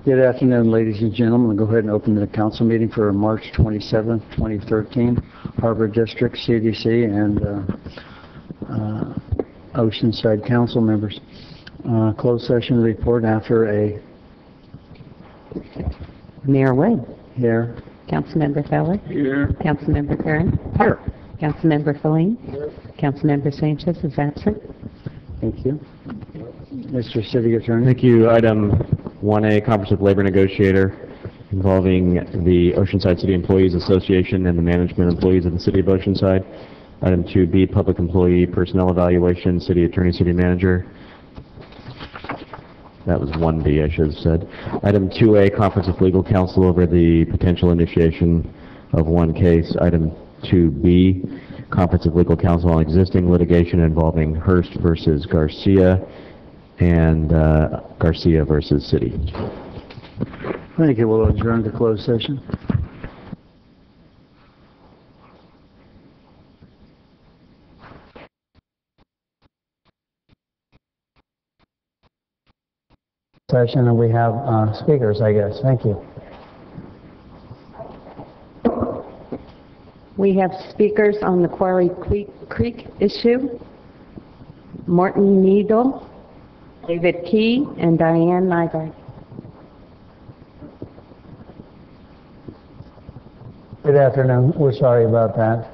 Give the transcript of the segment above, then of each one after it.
Good afternoon, ladies and gentlemen. We'll go ahead and open the council meeting for March 27th, 2013. Harbor District, CDC, and Oceanside council members. Closed session report after a... Mayor Wood. Here. Councilmember Feller. Here. Councilmember Kern. Here. Councilmember Feline. Here. Councilmember Sanchez is absent. Thank you. Mr. City Attorney. Thank you. Item 1A, Conference with Labor Negotiator involving the Oceanside City Employees Association and the management employees of the City of Oceanside. Item 2B, Public Employee Personnel Evaluation, City Attorney, City Manager. That was 1B, I should have said. Item 2A, Conference with Legal Counsel over the potential initiation of one case. Item 2B, Conference of Legal Counsel on existing litigation involving Hurst versus Garcia and Garcia versus City. Thank you. We'll adjourn to closed session. And we have speakers, I guess. Thank you. We have speakers on the Quarry Creek issue. Morton Needle, David Key, and Diane Nygaard. Good afternoon. We're sorry about that.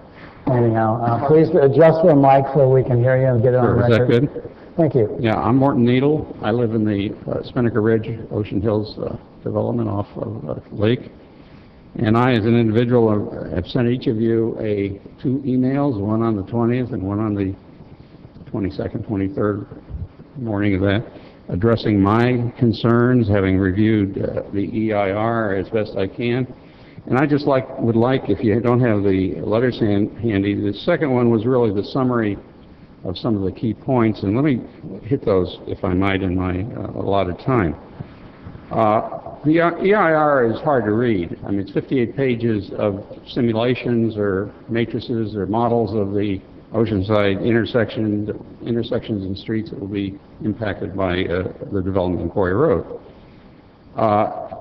Anyhow, please adjust the mic so we can hear you and get it on record. Is that good? Thank you. Yeah, I'm Morton Needle. I live in the Spinnaker Ridge, Ocean Hills development off of Lake. And I, as an individual, have sent each of you two emails, one on the 20th and one on the 22nd, 23rd morning of that, addressing my concerns, having reviewed the EIR as best I can. And I just would like, if you don't have the letters handy, the second one was really the summary of some of the key points, and let me hit those, if I might, in my allotted time. The EIR is hard to read. I mean, it's 58 pages of simulations or matrices or models of the Oceanside intersections and streets that will be impacted by the development of Quarry Road.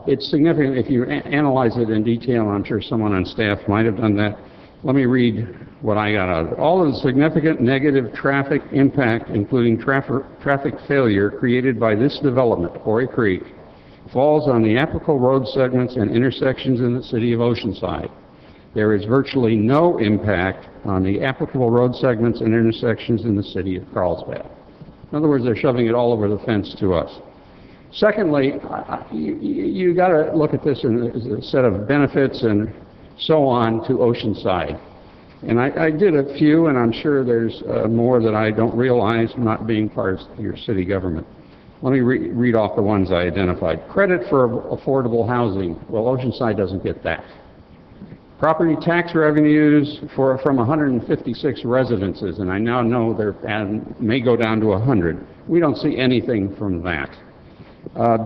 It's significant if you analyze it in detail. I'm sure someone on staff might have done that. Let me read what I got out of it. All of the significant negative traffic impact, including traffic failure created by this development, Quarry Creek, falls on the applicable road segments and intersections in the city of Oceanside. There is virtually no impact on the applicable road segments and intersections in the city of Carlsbad. In other words, they're shoving it all over the fence to us. Secondly, you got to look at this as a set of benefits and so on to Oceanside. And I did a few, and I'm sure there's more that I don't realize not being part of your city government. Let me read off the ones I identified. Credit for affordable housing. Well, Oceanside doesn't get that. Property tax revenues from 156 residences, and I now know they may go down to 100. We don't see anything from that.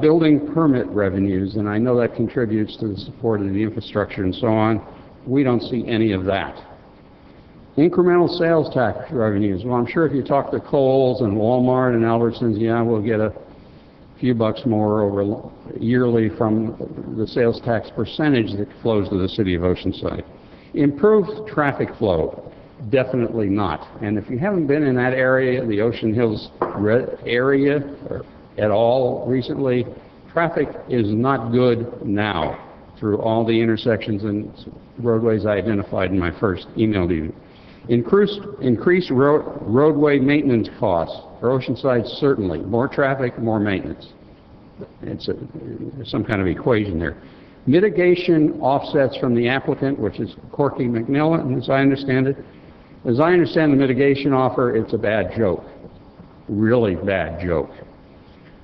Building permit revenues, and I know that contributes to the support of the infrastructure and so on. We don't see any of that. Incremental sales tax revenues. Well, I'm sure if you talk to Kohl's and Walmart and Albertsons, yeah, we'll get a few bucks more over yearly from the sales tax percentage that flows to the city of Oceanside. Improved traffic flow. Definitely not. And if you haven't been in that area, the Ocean Hills area, at all recently, traffic is not good now through all the intersections and roadways I identified in my first email to you. Increased roadway maintenance costs for Oceanside, certainly. More traffic, more maintenance. There's some kind of equation there. Mitigation offsets from the applicant, which is Corky McMillan, as I understand it. As I understand the mitigation offer, it's a bad joke. Really bad joke.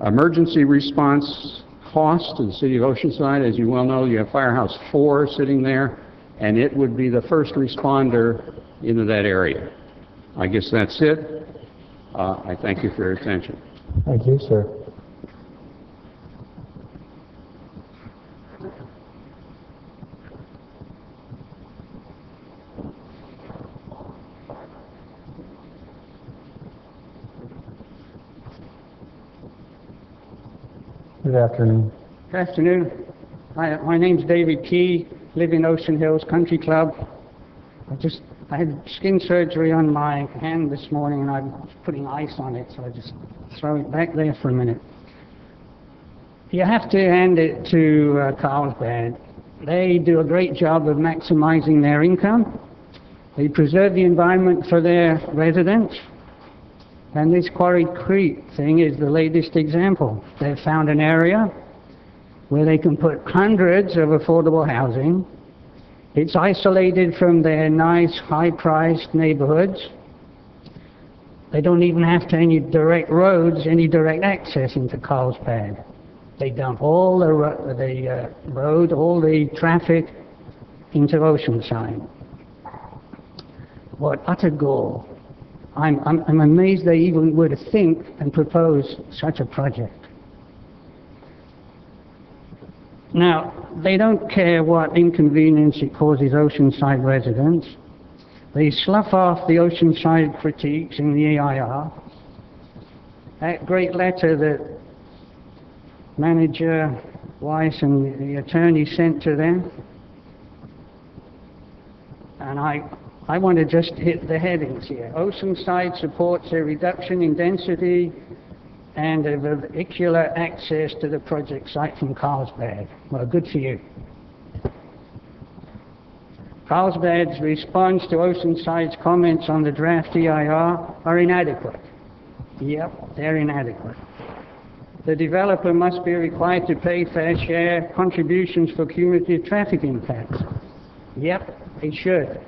Emergency response cost to the city of Oceanside. As you well know, you have Firehouse 4 sitting there, and it would be the first responder into that area. I guess that's it. I thank you for your attention. Thank you, sir. Good afternoon. Good afternoon. My name's David Key, live in Ocean Hills Country Club. I had skin surgery on my hand this morning and I was putting ice on it, so I just throw it back there for a minute. You have to hand it to Carlsbad. They do a great job of maximizing their income. They preserve the environment for their residents. And this Quarry Creek thing is the latest example. They've found an area where they can put hundreds of affordable housing. It's isolated from their nice, high-priced neighborhoods. They don't even have any direct roads, any direct access into Carlsbad. They dump all the road, all the traffic into Oceanside. What utter gall. I'm amazed they even would think and propose such a project. Now, they don't care what inconvenience it causes Oceanside residents. They slough off the Oceanside critiques in the AIR. That great letter that Manager Weiss and the attorney sent to them. And I want to just hit the headings here. Oceanside supports a reduction in density and a vehicular access to the project site from Carlsbad. Well, good for you. Carlsbad's response to Oceanside's comments on the draft EIR are inadequate. Yep, they're inadequate. The developer must be required to pay fair share contributions for cumulative traffic impacts. Yep, they should.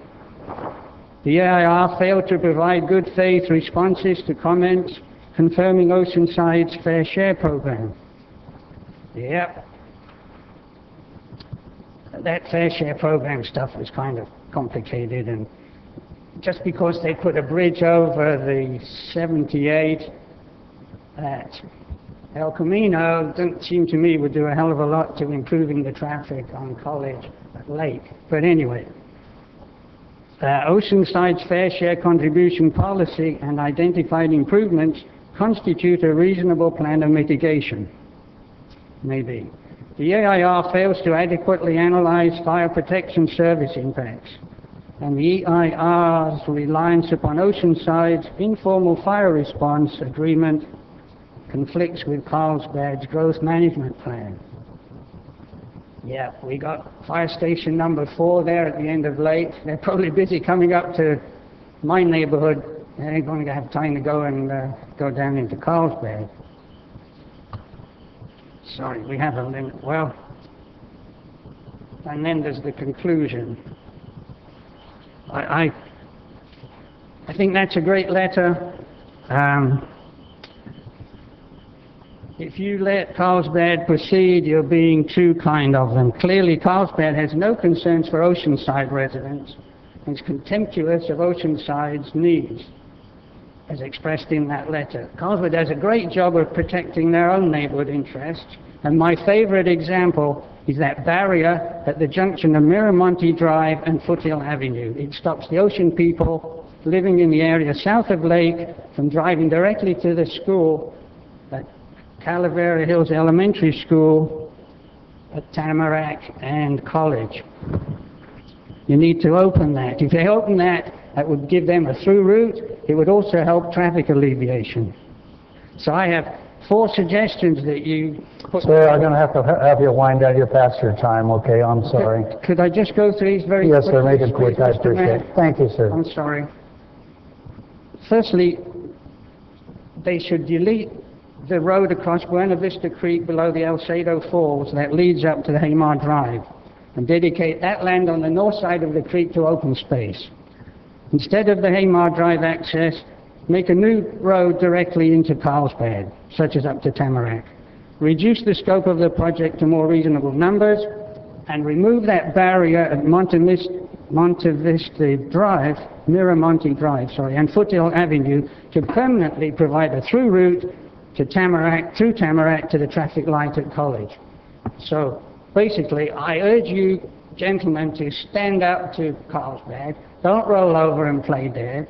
The EIR failed to provide good faith responses to comments confirming Oceanside's fair share program. Yep. That fair share program stuff was kind of complicated, and just because they put a bridge over the 78 at El Camino doesn't seem to me would do a hell of a lot to improving the traffic on College Lake. But anyway, Oceanside's fair share contribution policy and identified improvements constitute a reasonable plan of mitigation. Maybe. The AIR fails to adequately analyze fire protection service impacts, and the EIR's reliance upon Oceanside's informal fire response agreement conflicts with Carlsbad's growth management plan. Yeah, we got fire station number 4 there at the end of Lake. They're probably busy coming up to my neighborhood. They ain't going to have time to go and go down into Carlsbad. Sorry, we have a limit. Well, and then there's the conclusion. I think that's a great letter. If you let Carlsbad proceed, you're being too kind of them. Clearly, Carlsbad has no concerns for Oceanside residents and is contemptuous of Oceanside's needs, as expressed in that letter. Carlsbad does a great job of protecting their own neighborhood interests, and my favorite example is that barrier at the junction of Miramonte Drive and Foothill Avenue. It stops the ocean people living in the area south of Lake from driving directly to the school at Calavera Hills Elementary School, at Tamarack and College. You need to open that. If they open that, that would give them a through route. It would also help traffic alleviation. So I have 4 suggestions that you put... Sir, I'm going to have you wind down. You're past your time, okay? I'm sorry. Could I just go through these very quickly? Yes, sir, make it quick. I appreciate it. Thank you, sir. I'm sorry. Firstly, they should delete the road across Buena Vista Creek below the El Cedo Falls that leads up to the Haymar Drive and dedicate that land on the north side of the creek to open space. Instead of the Haymar Drive access, make a new road directly into Carlsbad, such as up to Tamarack. Reduce the scope of the project to more reasonable numbers, and remove that barrier at Miramonte Drive, and Foothill Avenue to permanently provide a through route to Tamarack, through Tamarack to the traffic light at College. So basically, I urge you gentlemen to stand up to Carlsbad, don't roll over and play dead,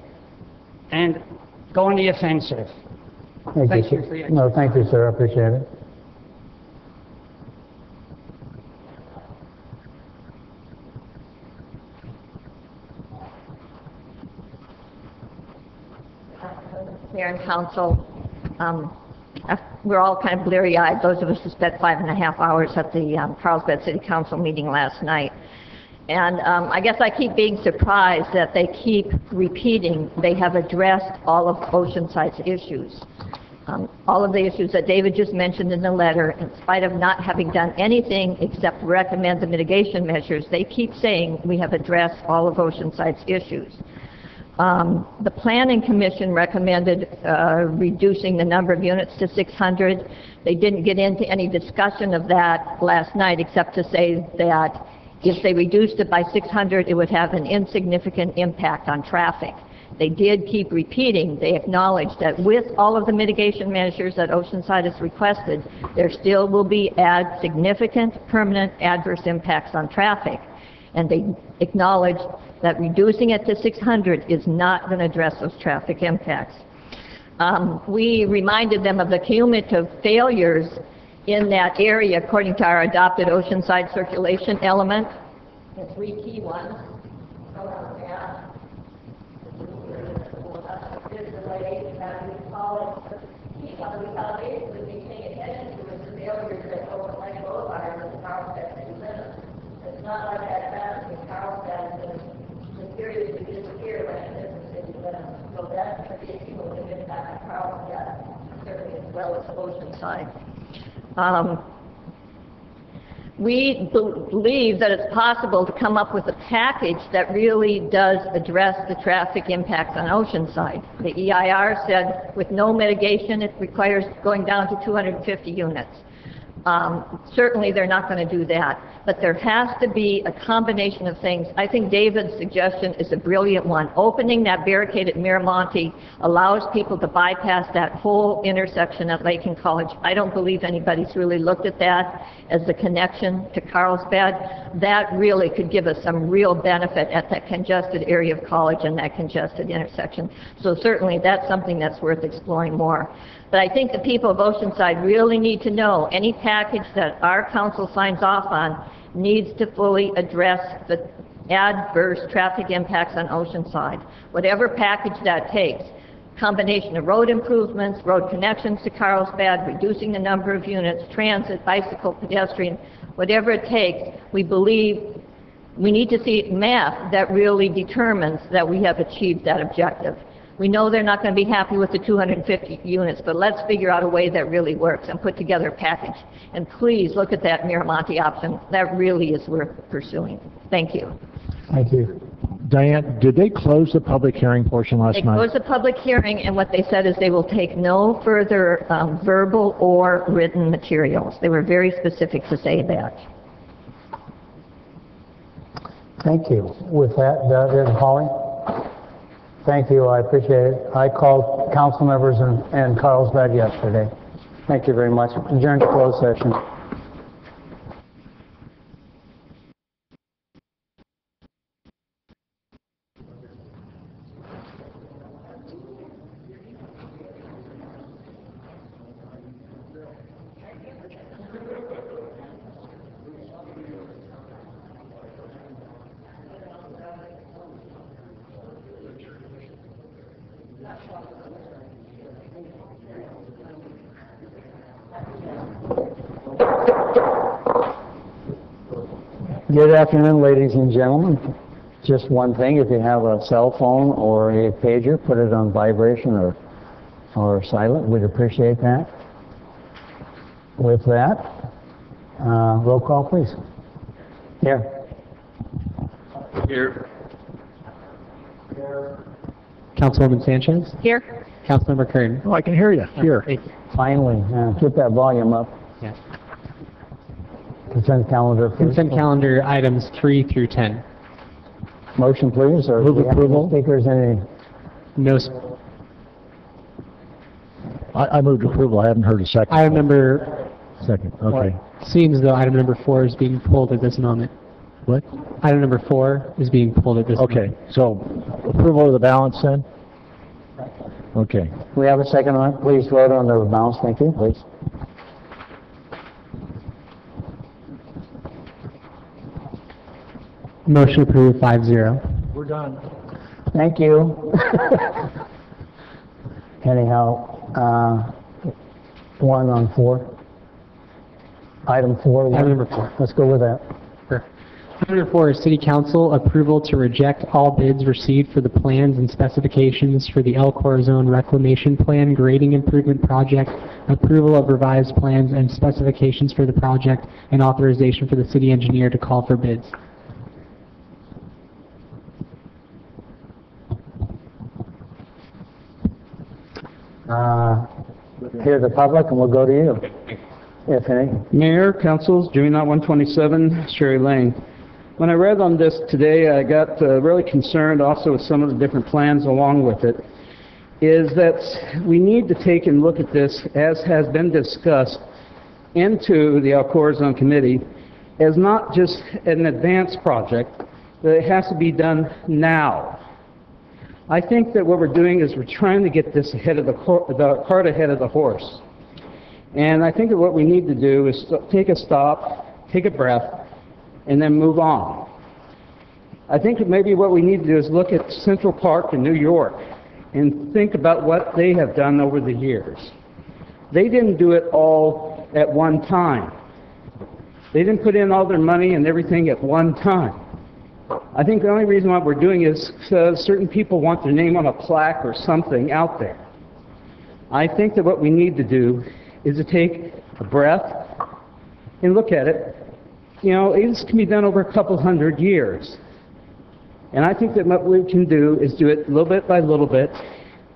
and go on the offensive. Thank you, sir. No, thank you, sir. I appreciate it. Mayor and Council. We're all kind of bleary-eyed, those of us who spent 5.5 hours at the Carlsbad City Council meeting last night. And I guess I keep being surprised that they keep repeating they have addressed all of Oceanside's issues. All of the issues that David just mentioned in the letter, in spite of not having done anything except recommend the mitigation measures, they keep saying we have addressed all of Oceanside's issues. The Planning Commission recommended reducing the number of units to 600. They didn't get into any discussion of that last night except to say that if they reduced it by 600, it would have an insignificant impact on traffic. They did keep repeating, they acknowledged that with all of the mitigation measures that Oceanside has requested, there still will be significant permanent adverse impacts on traffic. And they acknowledged that reducing it to 600 is not going to address those traffic impacts. We reminded them of the cumulative failures in that area according to our adopted Oceanside circulation element. The 3 key ones. It's not like that traffic in Carlsbad mysteriously disappeared when it hit the city limits. So that could be a cumulative impact on Carlsbad, certainly as well as Oceanside. We believe that it's possible to come up with a package that really does address the traffic impacts on Oceanside. The EIR said with no mitigation it requires going down to 250 units. Certainly they're not going to do that, but there has to be a combination of things. I think David's suggestion is a brilliant one. Opening that barricade at Miramonte allows people to bypass that whole intersection at Lake and College. I don't believe anybody's really looked at that as the connection to Carlsbad. That really could give us some real benefit at that congested area of College and that congested intersection. So certainly that's something that's worth exploring more. But I think the people of Oceanside really need to know any package that our council signs off on needs to fully address the adverse traffic impacts on Oceanside. Whatever package that takes, combination of road improvements, road connections to Carlsbad, reducing the number of units, transit, bicycle, pedestrian, whatever it takes, we believe we need to see math that really determines that we have achieved that objective. We know they're not going to be happy with the 250 units, but let's figure out a way that really works and put together a package. And please look at that Miramonte option. That really is worth pursuing. Thank you. Thank you. Diane, did they close the public hearing portion last night? They closed the public hearing, and what they said is they will take no further verbal or written materials. They were very specific to say that. Thank you. With that, David and Holly? Thank you, I appreciate it. I called council members in Carlsbad yesterday. Thank you very much. Adjourn to closed session. Good afternoon, ladies and gentlemen. Just one thing, if you have a cell phone or a pager, put it on vibration or silent. We'd appreciate that. With that, roll call, please. Here. Here. Councilwoman Sanchez? Here. Councilmember Kern? Oh, I can hear you. Here. Finally. Keep that volume up. Yeah. Consent calendar, please. Consent calendar items 3 through 10. Motion, please, or Move do we have approval. any speakers, any? No. I moved approval. I haven't heard a second. Item number, Second, okay. seems though item number 4 is being pulled at this moment. What? Item number 4 is being pulled at this moment. Okay, so approval of the balance then? Okay. We have a second on it. Please vote on the balance. Thank you, please. Motion approved 5-0. We're done. Thank you. Anyhow, 1 on 4. Item 4. Item number 4. Let's go with that. Sure. Item number 4 is City Council approval to reject all bids received for the plans and specifications for the El Corazon Reclamation Plan Grading Improvement Project, approval of revised plans and specifications for the project, and authorization for the city engineer to call for bids. Hear the public, and we'll go to you, if any. Mayor, councils, Jimmy Knott 127, Sherry Lane. When I read on this today, I got really concerned also with some of the different plans along with it, is that we need to take and look at this, as has been discussed, into the El Corazon Committee, as not just an advanced project, that it has to be done now. I think that what we're doing is we're trying to get this ahead of the cart ahead of the horse. And I think that what we need to do is take a stop, take a breath, and then move on. I think that maybe what we need to do is look at Central Park in New York and think about what they have done over the years. They didn't do it all at one time. They didn't put in all their money and everything at one time. I think the only reason why we're doing it is certain people want their name on a plaque or something out there. I think that what we need to do is to take a breath and look at it. You know, this can be done over a couple hundred years. And I think that what we can do is do it little bit by little bit.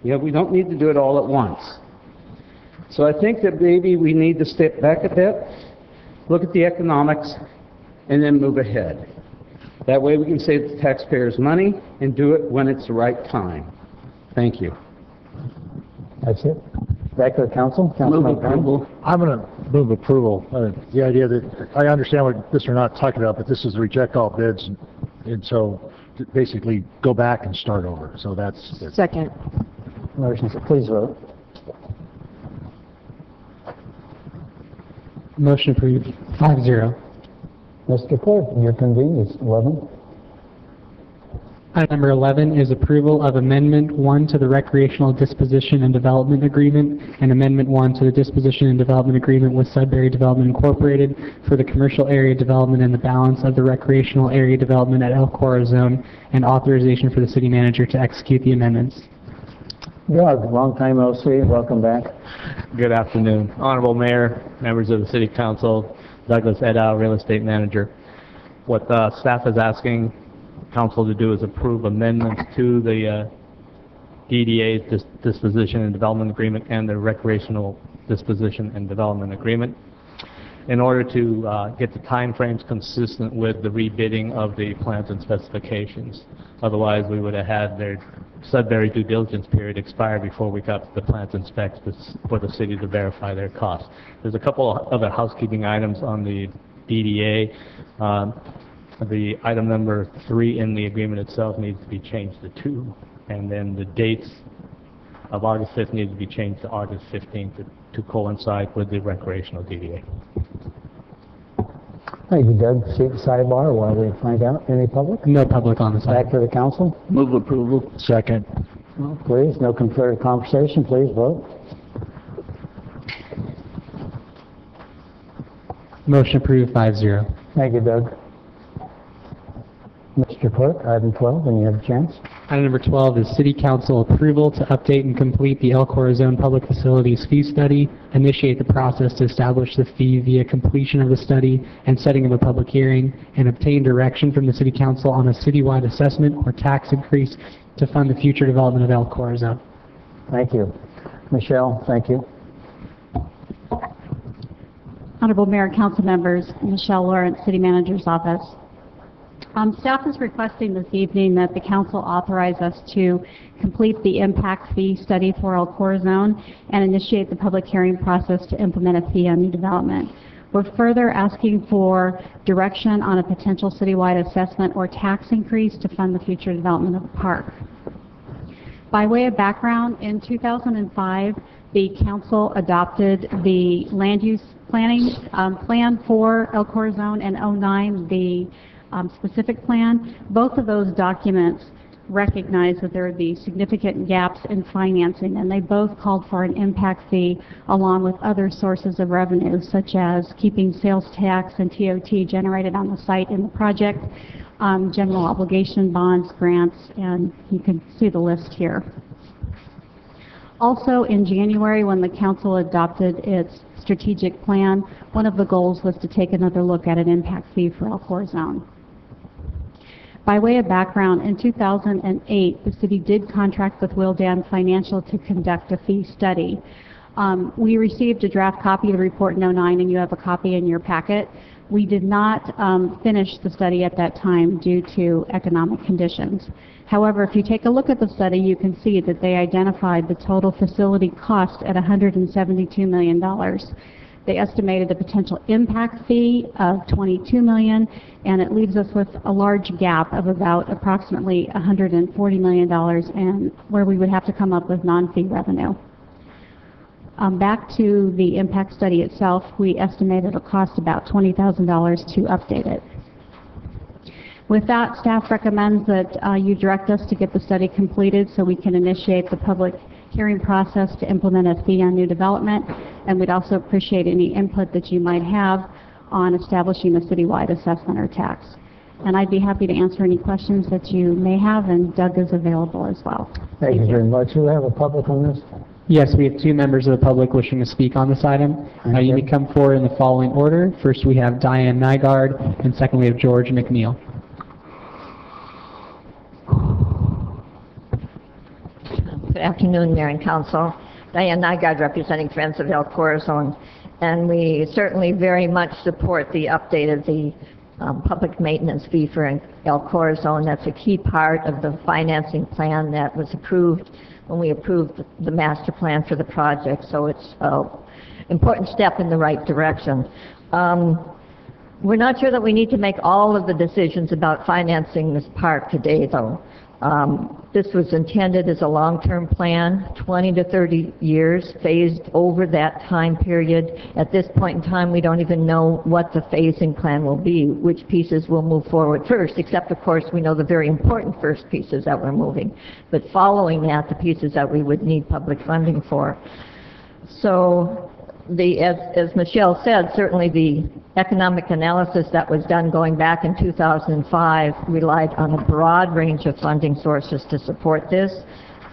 You know, we don't need to do it all at once. So I think that maybe we need to step back a bit, look at the economics, and then move ahead. That way we can save the taxpayers money and do it when it's the right time. Thank you. That's it. Back to the council. Councilman Brown. I'm going to move approval. The idea that, I understand what this we're not talking about, but this is reject all bids, and so basically go back and start over. So that's it. Second. Motion, please vote. Motion approved, 5-0. Mr. Clerk, your convenience, 11. Item number 11 is approval of Amendment 1 to the Recreational Disposition and Development Agreement and Amendment 1 to the Disposition and Development Agreement with Sudbury Development Incorporated for the commercial area development and the balance of the recreational area development at El Corazon, and authorization for the city manager to execute the amendments. Doug, long time no see. Welcome back. Good afternoon. Honorable Mayor, members of the City Council, Douglas Edow, Real Estate Manager. What staff is asking Council to do is approve amendments to the DDA's Disposition and Development Agreement and the Recreational Disposition and Development Agreement in order to get the time frames consistent with the rebidding of the plans and specifications. Otherwise, we would have had their Sudbury due diligence period expire before we got the plans and specs for the city to verify their costs. There's a couple of other housekeeping items on the DDA. The item number 3 in the agreement itself needs to be changed to 2, and then the dates of August 5th need to be changed to August 15th to coincide with the recreational DDA. Thank you, Doug. Seat sidebar while we find out. Any public? No public on this item. Back to the council. Move approval. Second. Well, please, no further conversation. Please vote. Motion approved, 5-0. Thank you, Doug. Mr. Clerk, item 12, when you have a chance. Item number 12 is City Council approval to update and complete the El Corazon Public Facilities Fee Study, initiate the process to establish the fee via completion of the study and setting of a public hearing, and obtain direction from the City Council on a citywide assessment or tax increase to fund the future development of El Corazon. Thank you. Michelle, thank you. Honorable Mayor, Council members, Michelle Lawrence, City Manager's Office. Staff is requesting this evening that the Council authorize us to complete the impact fee study for El Corazon and initiate the public hearing process to implement a fee on new development. We're further asking for direction on a potential citywide assessment or tax increase to fund the future development of the park. By way of background, in 2005, the Council adopted the land use planning plan for El Corazon, and 2009 the specific plan. Both of those documents recognized that there would be significant gaps in financing, and they both called for an impact fee along with other sources of revenue, such as keeping sales tax and TOT generated on the site in the project, general obligation bonds, grants, and you can see the list here. Also, in January, when the council adopted its strategic plan, one of the goals was to take another look at an impact fee for El Corazon. By way of background, in 2008, the city did contract with Willdan Financial to conduct a fee study. We received a draft copy of the report in '09, and you have a copy in your packet. We did not finish the study at that time due to economic conditions. However, if you take a look at the study, you can see that they identified the total facility cost at $172 million. They estimated the potential impact fee of $22 million, and it leaves us with a large gap of about approximately $140 million, and where we would have to come up with non-fee revenue. Back to the impact study itself, we estimated it'll cost about $20,000 to update it. With that, staff recommends that you direct us to get the study completed so we can initiate the public hearing process to implement a fee on new development, and we'd also appreciate any input that you might have on establishing a citywide assessment or tax. And I'd be happy to answer any questions that you may have, and Doug is available as well. Thank you very much. Do we have a public on this? Yes, we have 2 members of the public wishing to speak on this item. You may come forward in the following order. First, we have Diane Nygaard, and second, we have George McNeil. Good afternoon, Mayor and Council. Diane Nygaard, representing Friends of El Corazon. And we certainly very much support the update of the public maintenance fee for El Corazon. That's a key part of the financing plan that was approved when we approved the master plan for the project. So it's an important step in the right direction. We're not sure that we need to make all of the decisions about financing this park today, though. This was intended as a long-term plan, 20 to 30 years, phased over that time period. At this point in time, we don't even know what the phasing plan will be, which pieces will move forward first, except, of course, we know the very important first pieces that we're moving. But following that, the pieces that we would need public funding for. So, as Michelle said, certainly the economic analysis that was done going back in 2005 relied on a broad range of funding sources to support this.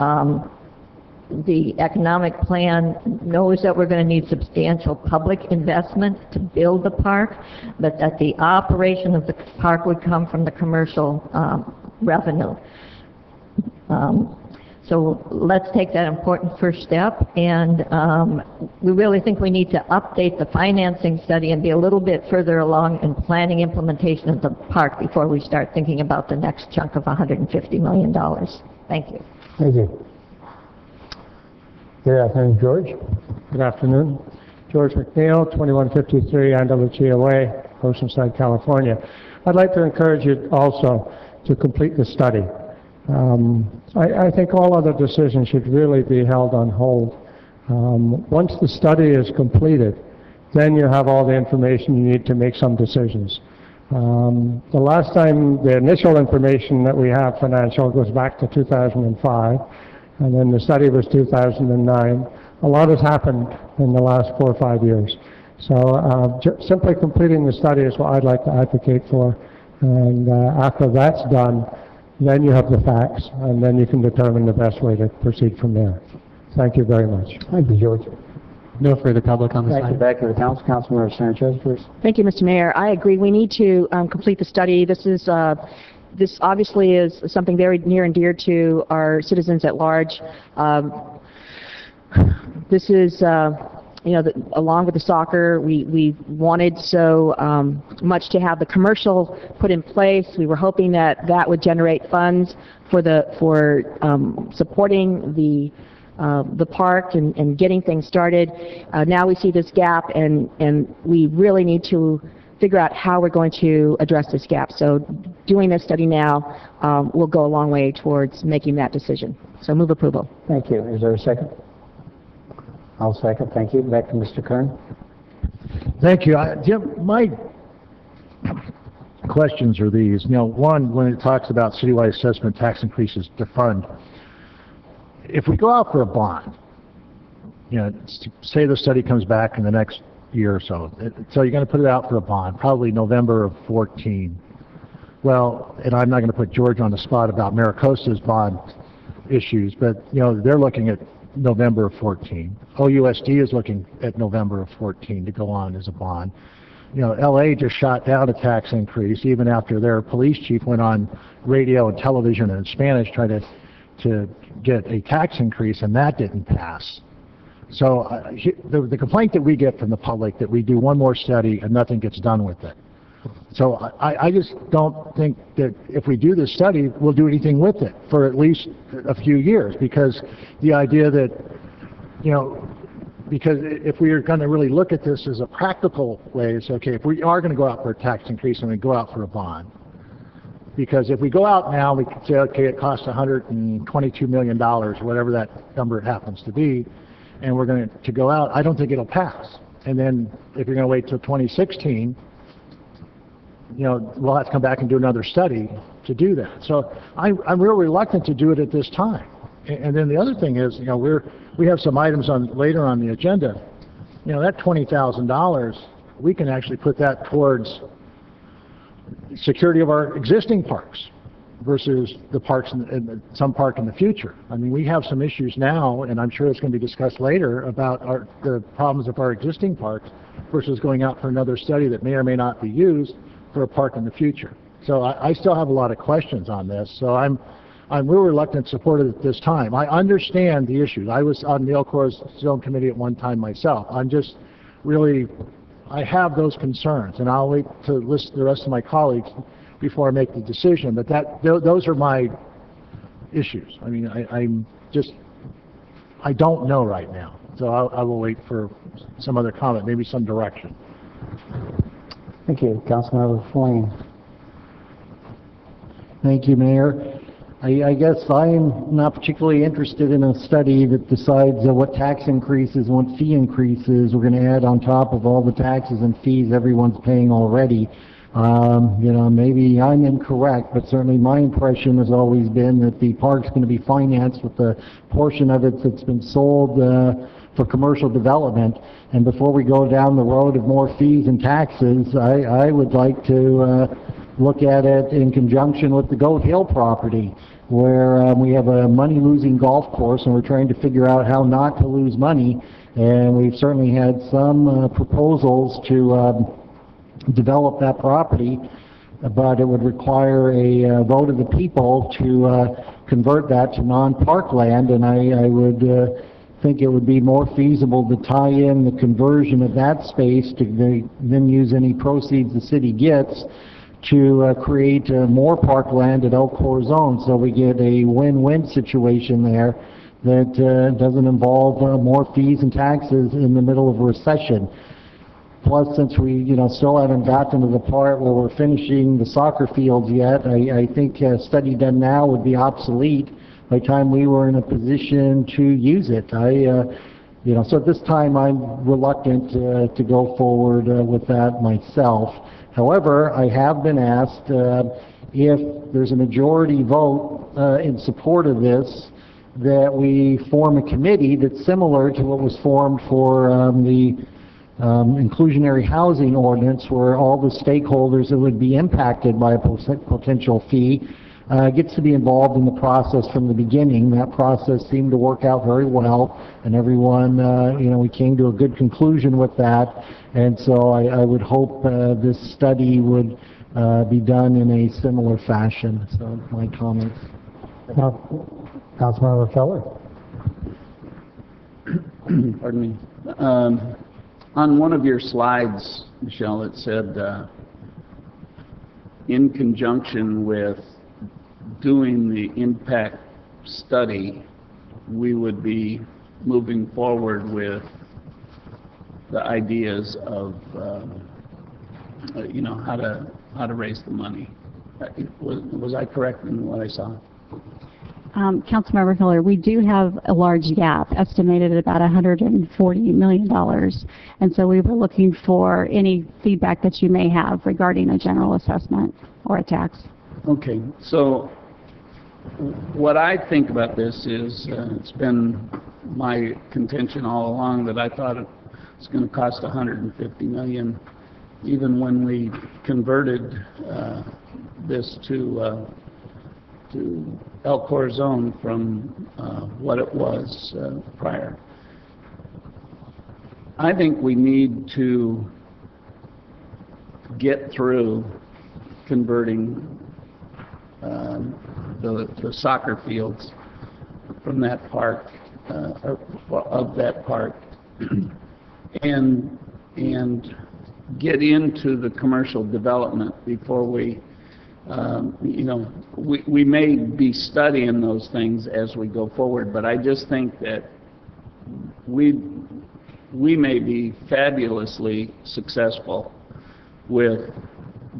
The economic plan knows that we're going to need substantial public investment to build the park, but that the operation of the park would come from the commercial revenue. So let's take that important first step, and we really think we need to update the financing study and be a little bit further along in planning implementation of the park before we start thinking about the next chunk of $150 million. Thank you. Thank you. Good afternoon, George. Good afternoon. George McNeil, 2153 Andalucia Way, Oceanside, California. I'd like to encourage you also to complete the study. I think all other decisions should really be held on hold. Once the study is completed, then you have all the information you need to make some decisions. The last time, the initial information that we have financial goes back to 2005, and then the study was 2009. A lot has happened in the last 4 or 5 years. So simply completing the study is what I'd like to advocate for, and after that's done, then you have the facts, and then you can determine the best way to proceed from there. Thank you very much. Thank you, George. No further public on this Thank you. item. Back to the council. Councilmember Sanchez, please. Thank you, Mr. Mayor. I agree. We need to complete the study. This obviously is something very near and dear to our citizens at large. This is along with the soccer, we wanted so much to have the commercial put in place. We were hoping that that would generate funds for supporting the park and getting things started. Now we see this gap, and we really need to figure out how we're going to address this gap. So doing this study now will go a long way towards making that decision. So move approval. Thank you. Is there a second? I'll second. Thank you. Back to Mr. Kern. Thank you. Jim, my questions are these. You know, one, when it talks about citywide assessment tax increases to fund, if we go out for a bond, you know, say the study comes back in the next year or so, so you're going to put it out for a bond, probably November of 14. Well, and I'm not going to put George on the spot about Maricosta's bond issues, but, you know, they're looking at November of 14. OUSD is looking at November of 14 to go on as a bond. You know, LA just shot down a tax increase even after their police chief went on radio and television in Spanish trying to get a tax increase, and that didn't pass. So the complaint that we get from the public that we do one more study and nothing gets done with it. So I just don't think that if we do this study, we'll do anything with it for at least a few years, because the idea that, you know, because if we are going to really look at this as a practical way, it's okay, if we are going to go out for a tax increase and we go out for a bond, because if we go out now, we can say, okay, it costs $122 million, whatever that number happens to be, and we're going to go out, I don't think it'll pass. And then if you're going to wait till 2016, you know, we'll have to come back and do another study to do that. So I'm real reluctant to do it at this time. And then the other thing is, you know, we have some items on later on the agenda. You know, that $20,000, we can actually put that towards security of our existing parks versus the parks in some park in the future. I mean, we have some issues now, and I'm sure it's going to be discussed later, about the problems of our existing parks versus going out for another study that may or may not be used for a park in the future. So I still have a lot of questions on this. So I'm real reluctant to support it at this time. I understand the issues. I was on the El Cor's Zone Committee at one time myself. I'm just really, I have those concerns, and I'll wait to list the rest of my colleagues before I make the decision. But those are my issues. I mean, I don't know right now. So I will wait for some other comment, maybe some direction. Thank you. Councilmember Flynn. Thank you, Mayor. I guess I'm not particularly interested in a study that decides what tax increases, what fee increases we're going to add on top of all the taxes and fees everyone's paying already. You know, maybe I'm incorrect, but certainly my impression has always been that the park's going to be financed with the portion of it that's been sold for commercial development. And before we go down the road of more fees and taxes, I would like to look at it in conjunction with the Goat Hill property, where we have a money-losing golf course, and we're trying to figure out how not to lose money. And we've certainly had some proposals to develop that property, but it would require a vote of the people to convert that to non-park land, and I would think it would be more feasible to tie in the conversion of that space to then use any proceeds the city gets to create more parkland at El Corazon, so we get a win-win situation there that doesn't involve more fees and taxes in the middle of a recession. Plus, since we still haven't gotten to the part where we're finishing the soccer fields yet, I think a study done now would be obsolete by the time we were in a position to use it. So at this time I'm reluctant to go forward with that myself. However, I have been asked if there's a majority vote in support of this, that we form a committee that's similar to what was formed for the inclusionary housing ordinance, where all the stakeholders that would be impacted by a potential fee gets to be involved in the process from the beginning. That process seemed to work out very well, and everyone, we came to a good conclusion with that. And so I would hope this study would be done in a similar fashion. So my comments. Councilmember Feller. Pardon me. On one of your slides, Michelle, it said, in conjunction with doing the impact study, we would be moving forward with the ideas of, how to raise the money. Was I correct in what I saw? Councilmember Miller, we do have a large gap, estimated at about $140 million. And so we were looking for any feedback that you may have regarding a general assessment or a tax. Okay, so what I think about this is, it's been my contention all along that I thought it was going to cost $150 million, even when we converted this to Elcor zone from what it was prior. I think we need to get through converting the soccer fields from that park, of that park, and get into the commercial development before we, you know, we may be studying those things as we go forward, but I just think that we may be fabulously successful with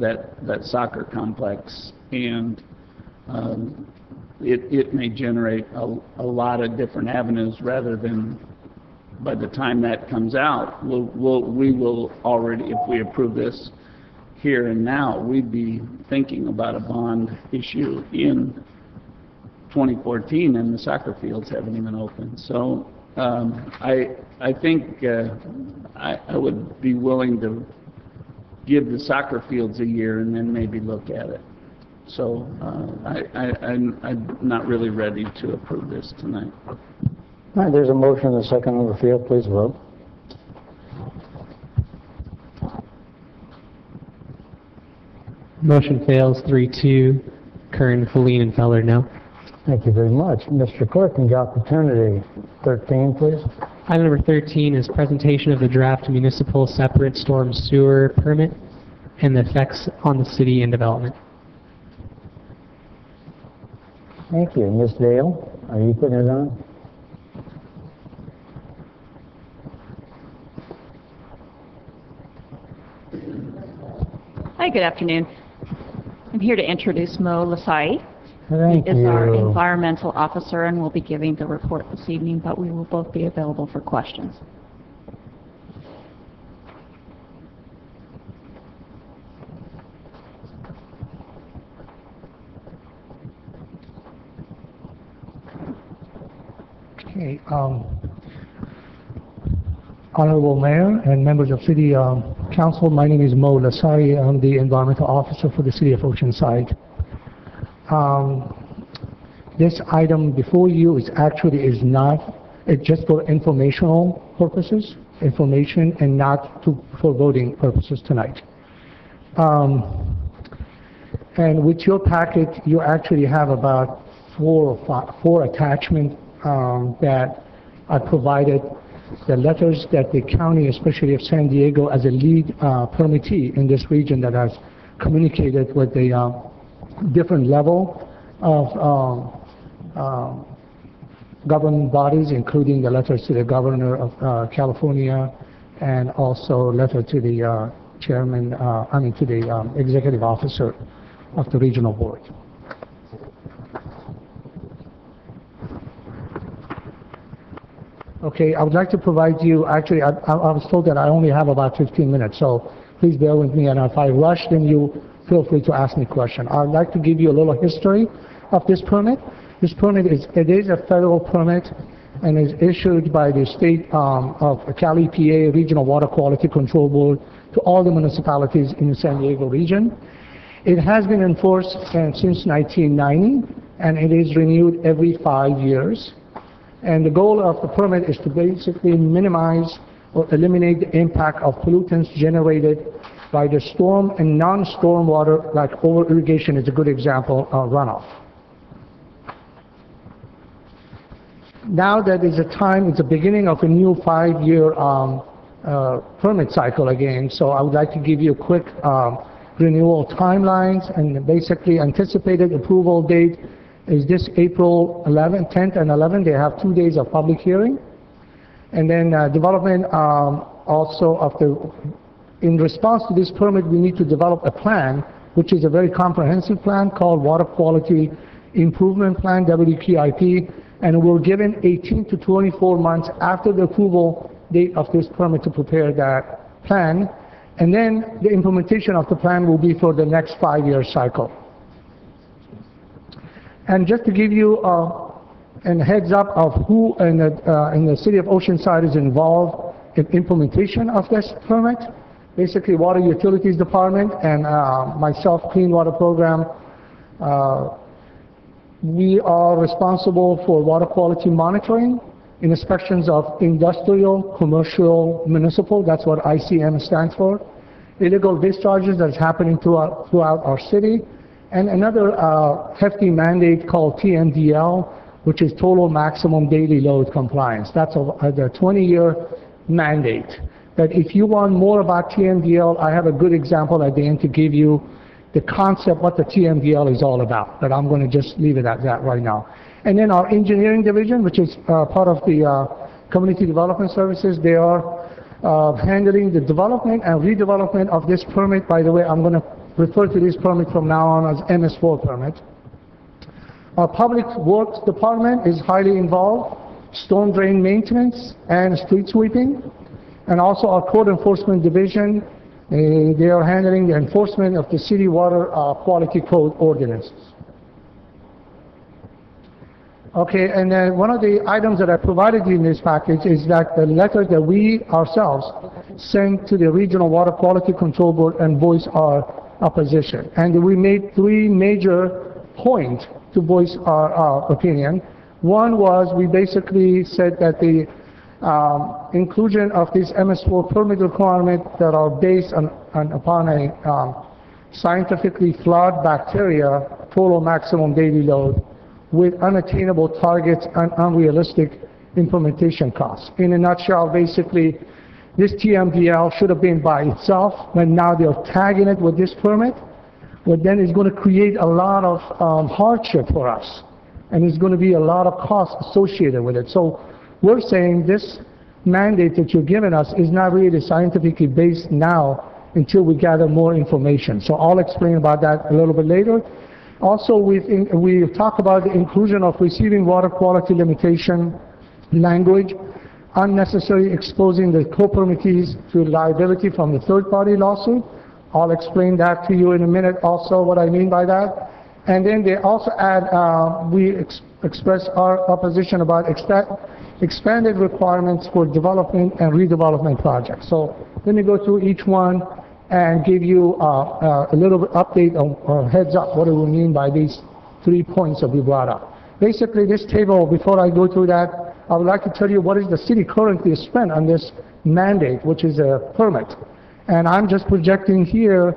that soccer complex, and it may generate a lot of different avenues, rather than by the time that comes out, we will already, if we approve this here and now, we'd be thinking about a bond issue in 2014, and the soccer fields haven't even opened. So I think I would be willing to give the soccer fields a year and then maybe look at it. So I'm not really ready to approve this tonight. All right, there's a motion and a second on the field. Please vote. Motion fails 3-2. Kern, Feline, and Feller, no. Thank you very much. Mr. Clerk, and your opportunity. 13, please. Item number 13 is presentation of the draft municipal separate storm sewer permit and the effects on the city and development. Thank you. Ms. Dale, are you putting it on? Hi, good afternoon. I'm here to introduce Mo Lasai. Thank He is you. our environmental officer and will be giving the report this evening, but we will both be available for questions. Okay, Honorable Mayor and members of City Council, my name is Mo Lasai. I'm the Environmental Officer for the City of Oceanside. This item before you is not, it's just for informational purposes, information, and not for voting purposes tonight. And with your packet, you actually have about four attachments that I provided, the letters that the county, especially of San Diego, as a lead permittee in this region, that has communicated with the different level of government bodies, including the letters to the governor of California, and also letter to the chairman, to the executive officer of the regional board. Okay, I would like to provide you, actually, I was told that I only have about 15 minutes, so please bear with me, and if I rush, then you feel free to ask me a question. I would like to give you a little history of this permit. This permit is a federal permit and is issued by the state of Cali, PA Regional Water Quality Control Board to all the municipalities in the San Diego region. It has been enforced since 1990, and it is renewed every 5 years. And the goal of the permit is to basically minimize or eliminate the impact of pollutants generated by the storm and non-storm water, like over-irrigation is a good example of runoff. Now that is a time, it's the beginning of a new 5-year permit cycle again, so I would like to give you a quick renewal timelines, and basically anticipated approval date is this April 11th, 10th, and 11th. They have 2 days of public hearing. And then development also of in response to this permit, we need to develop a plan, which is a very comprehensive plan called Water Quality Improvement Plan, WQIP, and we're given 18 to 24 months after the approval date of this permit to prepare that plan, and then the implementation of the plan will be for the next 5-year cycle. And just to give you a heads up of who in the city of Oceanside is involved in implementation of this permit, basically Water Utilities Department and myself, Clean Water Program. We are responsible for water quality monitoring, inspections of industrial, commercial, municipal, that's what ICM stands for, illegal discharges that's happening throughout our city, and another hefty mandate called TMDL, which is total maximum daily load compliance. That's a 20-year mandate. That if you want more about TMDL, I have a good example at the end to give you the concept, what the TMDL is all about, but I'm going to just leave it at that right now. And then our engineering division, which is part of the Community Development Services, they are handling the development and redevelopment of this permit. By the way, I'm going to refer to this permit from now on as MS4 permit. Our Public Works Department is highly involved, storm drain maintenance and street sweeping, and also our Code Enforcement Division. They are handling the enforcement of the city water quality code ordinances. Okay, and then one of the items that I provided you in this package is that the letter that we ourselves sent to the Regional Water Quality Control Board and voiced our opposition. And we made 3 major points to voice our opinion. One was we basically said that the inclusion of this MS4 permit requirement that are based upon a scientifically flawed bacteria total maximum daily load with unattainable targets and unrealistic implementation costs. In a nutshell, basically, this TMDL should have been by itself, but now they're tagging it with this permit, but then it's going to create a lot of hardship for us, and there's going to be a lot of costs associated with it. So we're saying this mandate that you're giving us is not really scientifically based now until we gather more information. So I'll explain about that a little bit later. Also, we talk about the inclusion of receiving water quality limitation language, unnecessarily exposing the co-permittees to liability from the third-party lawsuit. I'll explain that to you in a minute also, what I mean by that. And then they also add, we express our opposition about expanded requirements for development and redevelopment projects. So let me go through each one and give you a little bit update or heads up what do we mean by these 3 points that we brought up. Basically, this table, before I go through that, I would like to tell you what is the city currently spent on this mandate, which is a permit. And I'm just projecting here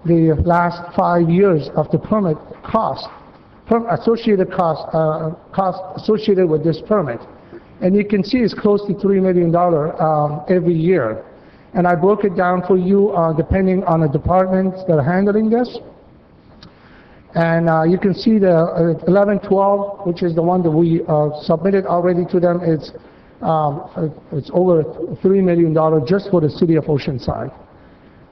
the last 5 years of the permit cost, associated cost associated with this permit. And you can see it's close to $3 million every year. And I broke it down for you depending on the departments that are handling this. And you can see the 1112, which is the one that we submitted already to them. It's over $3 million just for the city of Oceanside.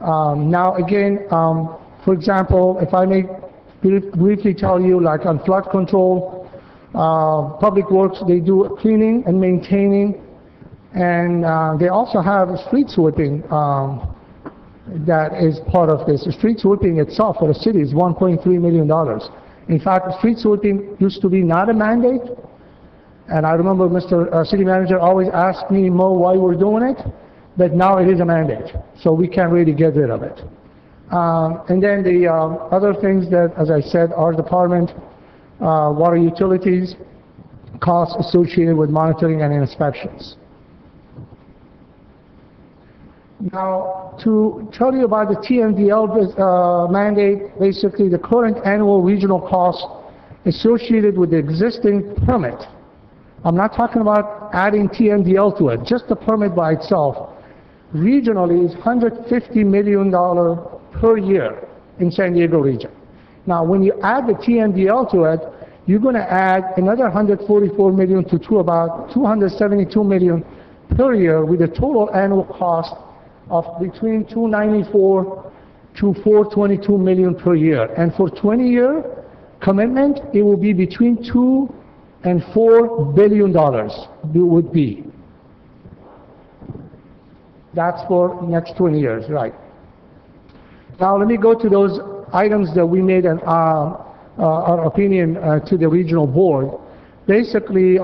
Now again, for example, if I may briefly tell you, like on flood control, Public Works, they do cleaning and maintaining, and they also have street sweeping that is part of this. The street sweeping itself for the city is $1.3 million. In fact, street sweeping used to be not a mandate, and I remember Mr. City Manager always asked me, Mo, why we're doing it, but now it is a mandate, so we can't really get rid of it. And then the other things that, as I said, our department, water utilities, costs associated with monitoring and inspections. Now, to tell you about the TMDL mandate, basically the current annual regional cost associated with the existing permit. I'm not talking about adding TMDL to it, just the permit by itself. Regionally is $150 million per year in San Diego region. Now, when you add the TMDL to it, you're going to add another $144 million to about $272 million per year, with a total annual cost of between $294 to $422 million per year. And for 20 years, commitment, it will be between $2 and $4 billion it would be. That's for next 20 years, right. Now let me go to those items that we made our opinion to the regional board. Basically,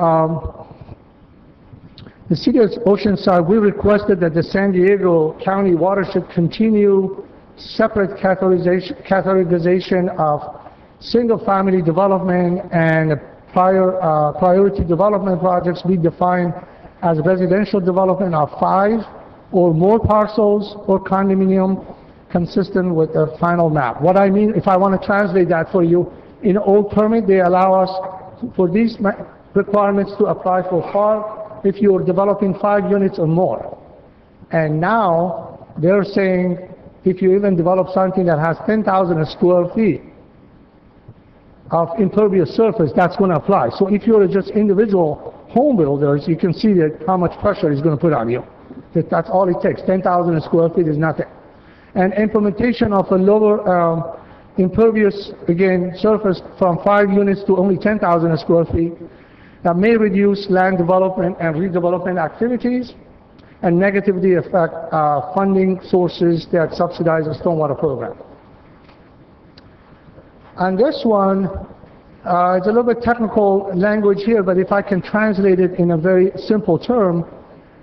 the city of Oceanside, we requested that the San Diego County watershed continue separate categorization of single-family development and priority development projects we define as residential development of 5 or more parcels or condominium consistent with the final map. What I mean, if I want to translate that for you, in old permit, they allow us for these requirements to apply for FAR if you're developing 5 units or more. And now they're saying if you even develop something that has 10,000 square feet of impervious surface, that's going to apply. So if you're just individual home builders, you can see that how much pressure is going to put on you. That's all it takes. 10,000 square feet is nothing. And implementation of a lower impervious, again, surface from 5 units to only 10,000 square feet that may reduce land development and redevelopment activities and negatively affect funding sources that subsidize the stormwater program. On this one, it's a little bit technical language here, but if I can translate it in a very simple term,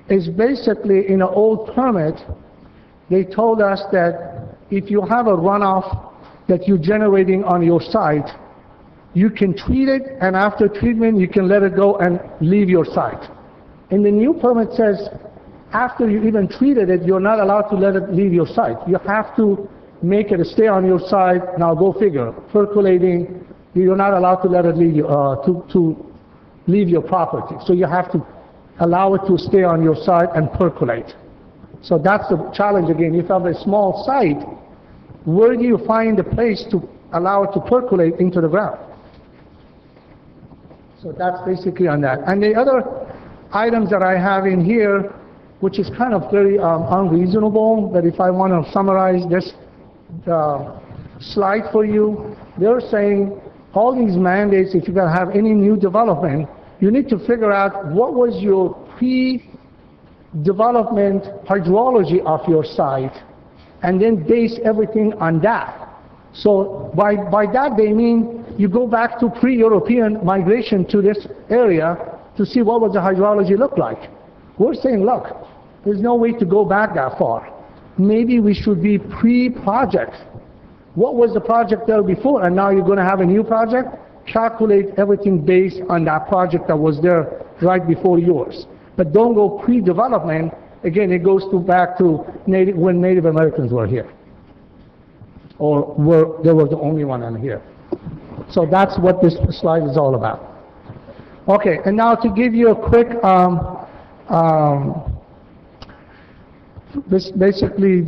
is basically in an old permit, they told us that if you have a runoff that you're generating on your site, you can treat it, and after treatment, you can let it go and leave your site. And the new permit says, after you even treated it, you're not allowed to let it leave your site. You have to make it stay on your site. Now go figure. Percolating, you're not allowed to let it leave to leave your property. So you have to allow it to stay on your site and percolate. So that's the challenge again. If you have a small site, where do you find a place to allow it to percolate into the ground? So that's basically on that. And the other items that I have in here, which is kind of very unreasonable, but if I want to summarize this slide for you, they're saying all these mandates, if you're going to have any new development, you need to figure out what was your pre-development hydrology of your site, and then base everything on that. So by that they mean you go back to pre-European migration to this area to see what was the hydrology look like. We're saying, look, there's no way to go back that far. Maybe we should be pre-project. What was the project there before, and now you're going to have a new project? Calculate everything based on that project that was there right before yours. But don't go pre-development. Again, it goes back to when Native Americans were here, or they were the only one on here. So that's what this slide is all about. Okay, and now to give you a quick, basically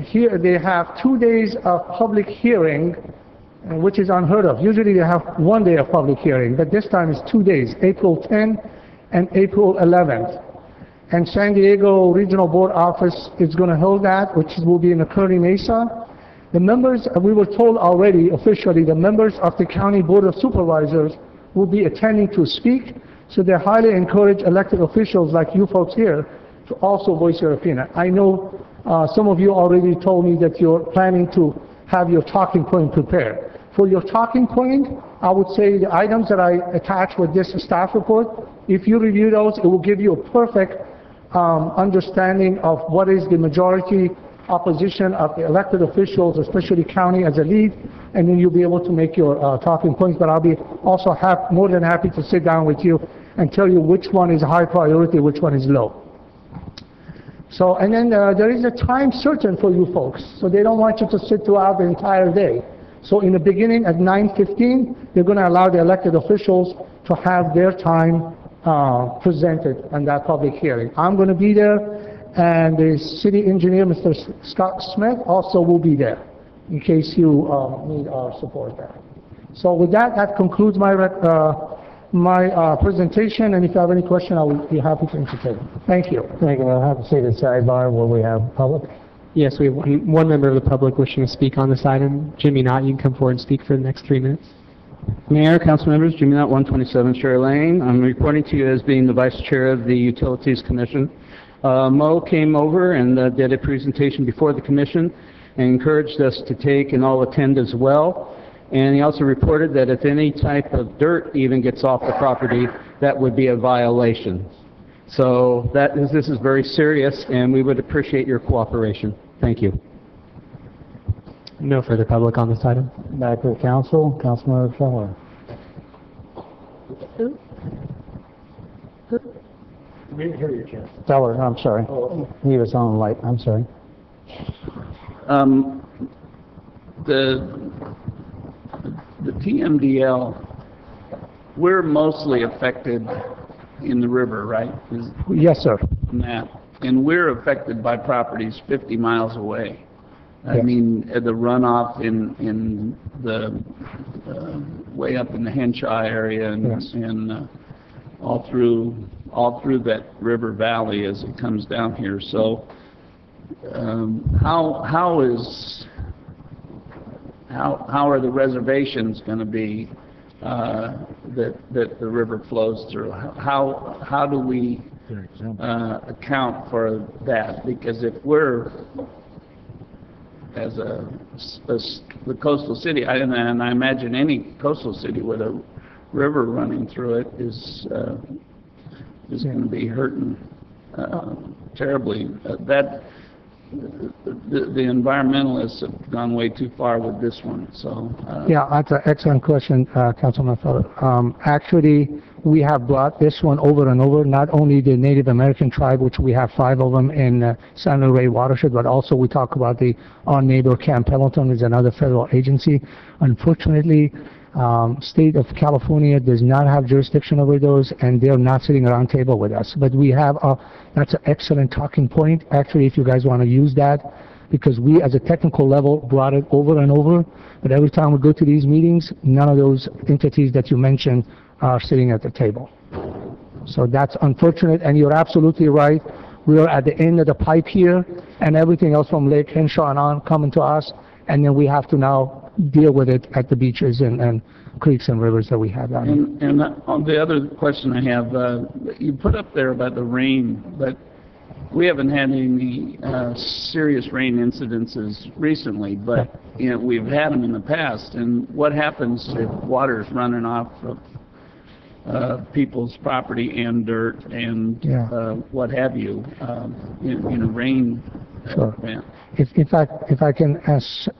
here they have 2 days of public hearing, which is unheard of. Usually they have 1 day of public hearing, but this time it's 2 days, April 10th and April 11th. And San Diego Regional Board Office is going to hold that, which will be in the Kearny Mesa. The members, we were told already officially, the members of the County Board of Supervisors will be attending to speak, so they highly encourage elected officials like you folks here to also voice your opinion. I know some of you already told me that you're planning to have your talking point prepared. For your talking point, I would say the items that I attach with this staff report, if you review those, it will give you a perfect understanding of what is the majority opposition of the elected officials, especially county as a lead, and then you'll be able to make your talking points. But I'll be also more than happy to sit down with you and tell you which one is high priority, which one is low. So, and then there is a time certain for you folks, so they don't want you to sit throughout the entire day. So in the beginning at 9:15, they're going to allow the elected officials to have their time presented on that public hearing. I'm going to be there, and the city engineer, Mr. Scott Smith, also will be there in case you need our support there. So with that, that concludes my presentation, and if you have any question, I will be happy to entertain. Thank you. Thank you. We'll have to see the sidebar where we have public. Yes, we have one member of the public wishing to speak on this item. Jimmy Knott, you can come forward and speak for the next 3 minutes. Mayor, council members, Jimmy Knott, 127 Cherry Lane. I'm reporting to you as being the vice chair of the Utilities Commission. Mo came over and did a presentation before the commission and encouraged us to take and all attend as well. And he also reported that if any type of dirt even gets off the property, that would be a violation. So this is very serious, and we would appreciate your cooperation. Thank you. No further public on this item. Back to the council, Councilmember Feller. Who? We didn't hear you, Chair. Feller, I'm sorry. He was on light, I'm sorry. The TMDL, we're mostly affected in the river, right? Yes, sir. On that. And we're affected by properties 50 miles away. I Yes. mean, the runoff in the way up in the Henshaw area and, Yes. and all through that river valley as it comes down here. So how are the reservations going to be that the river flows through? How do we account for that? Because if we're as the coastal city, and I imagine any coastal city with a river running through it is going to be hurting terribly. The environmentalists have gone way too far with this one. So Yeah, that's an excellent question, Councilman Feller. Actually, we have brought this one over and over, not only the Native American tribe, which we have 5 of them in San Luis watershed, but also we talk about our neighbor Camp Pendleton is another federal agency. Unfortunately, state of California does not have jurisdiction over those, and they're not sitting around table with us. But we have, that's an excellent talking point, actually, if you guys want to use that, because we, as a technical level, brought it over and over, but every time we go to these meetings, none of those entities that you mentioned are sitting at the table. So that's unfortunate, and you're absolutely right. We are at the end of the pipe here, and everything else from Lake Henshaw and on coming to us, and then we have to now deal with it at the beaches and creeks and rivers that we have down here. and on the other question I have, you put up there about the rain, but we haven't had any serious rain incidences recently, but you know, we've had them in the past. And what happens if water's running off of people's property and dirt and what have you in a rain event? If I can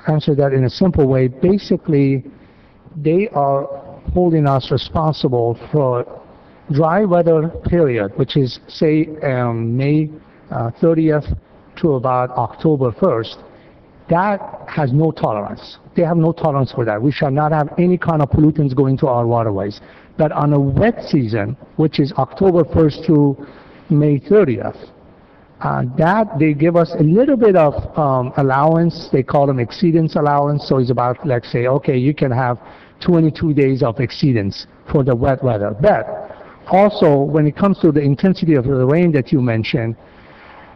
answer that in a simple way, basically, they are holding us responsible for dry weather period, which is, say, May 30th to about October 1st. That has no tolerance. They have no tolerance for that. We shall not have any kind of pollutants going to our waterways. But on a wet season, which is October 1st to May 30th, that they give us a little bit of allowance. They call them exceedance allowance. So it's about, like, say, okay, you can have 22 days of exceedance for the wet weather. But also, when it comes to the intensity of the rain that you mentioned,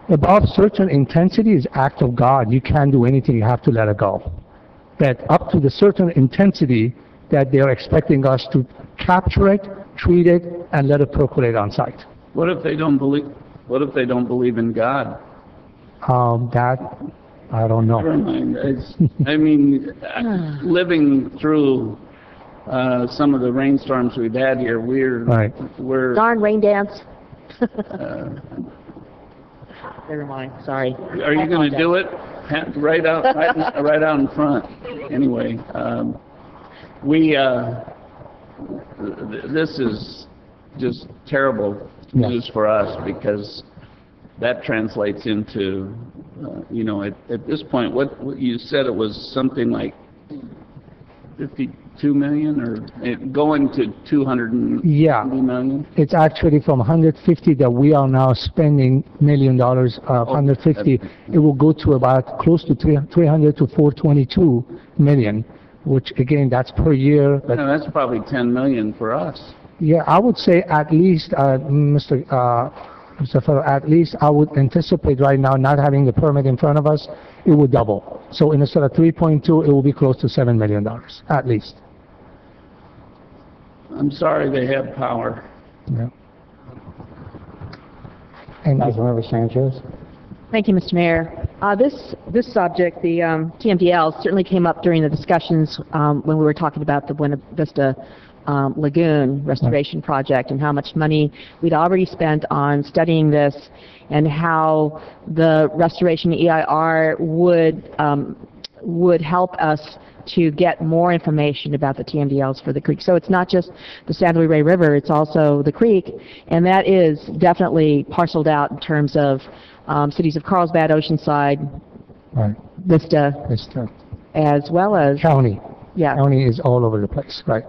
above certain intensity is act of God. You can't do anything. You have to let it go. But up to the certain intensity that they're expecting us to capture it, treat it, and let it percolate on site. What if they don't believe? What if they don't believe in God? That, I don't know. Never mind. I mean, living through some of the rainstorms we've had here, we're Darn rain dance. Never mind, sorry. Are you going to do it? Right out in front. Anyway, this is just terrible news for us, because that translates into, you know, at this point, what you said, it was something like 52 million, or going to 250 million? It's actually from 150 that we are now spending $1 million, 150. It will go to about close to 300 to 422 million, which again, that's per year. But that's probably 10 million for us. yeah, I would say at least, Mr. Mr. Farrell, at least I would anticipate right now, not having the permit in front of us, it would double. So instead of 3.2, it will be close to $7 million, at least. I'm sorry they have power. Yeah. And Councilmember Sanchez? Thank you, Mr. Mayor. This subject, the TMDL, certainly came up during the discussions when we were talking about the Buena Vista Lagoon restoration project and how much money we'd already spent on studying this and how the restoration EIR would help us to get more information about the TMDLs for the creek. So it's not just the San Luis Rey River, it's also the creek, and that is definitely parceled out in terms of cities of Carlsbad, Oceanside, right. Vista, as well as... County. Yeah. County is all over the place, right.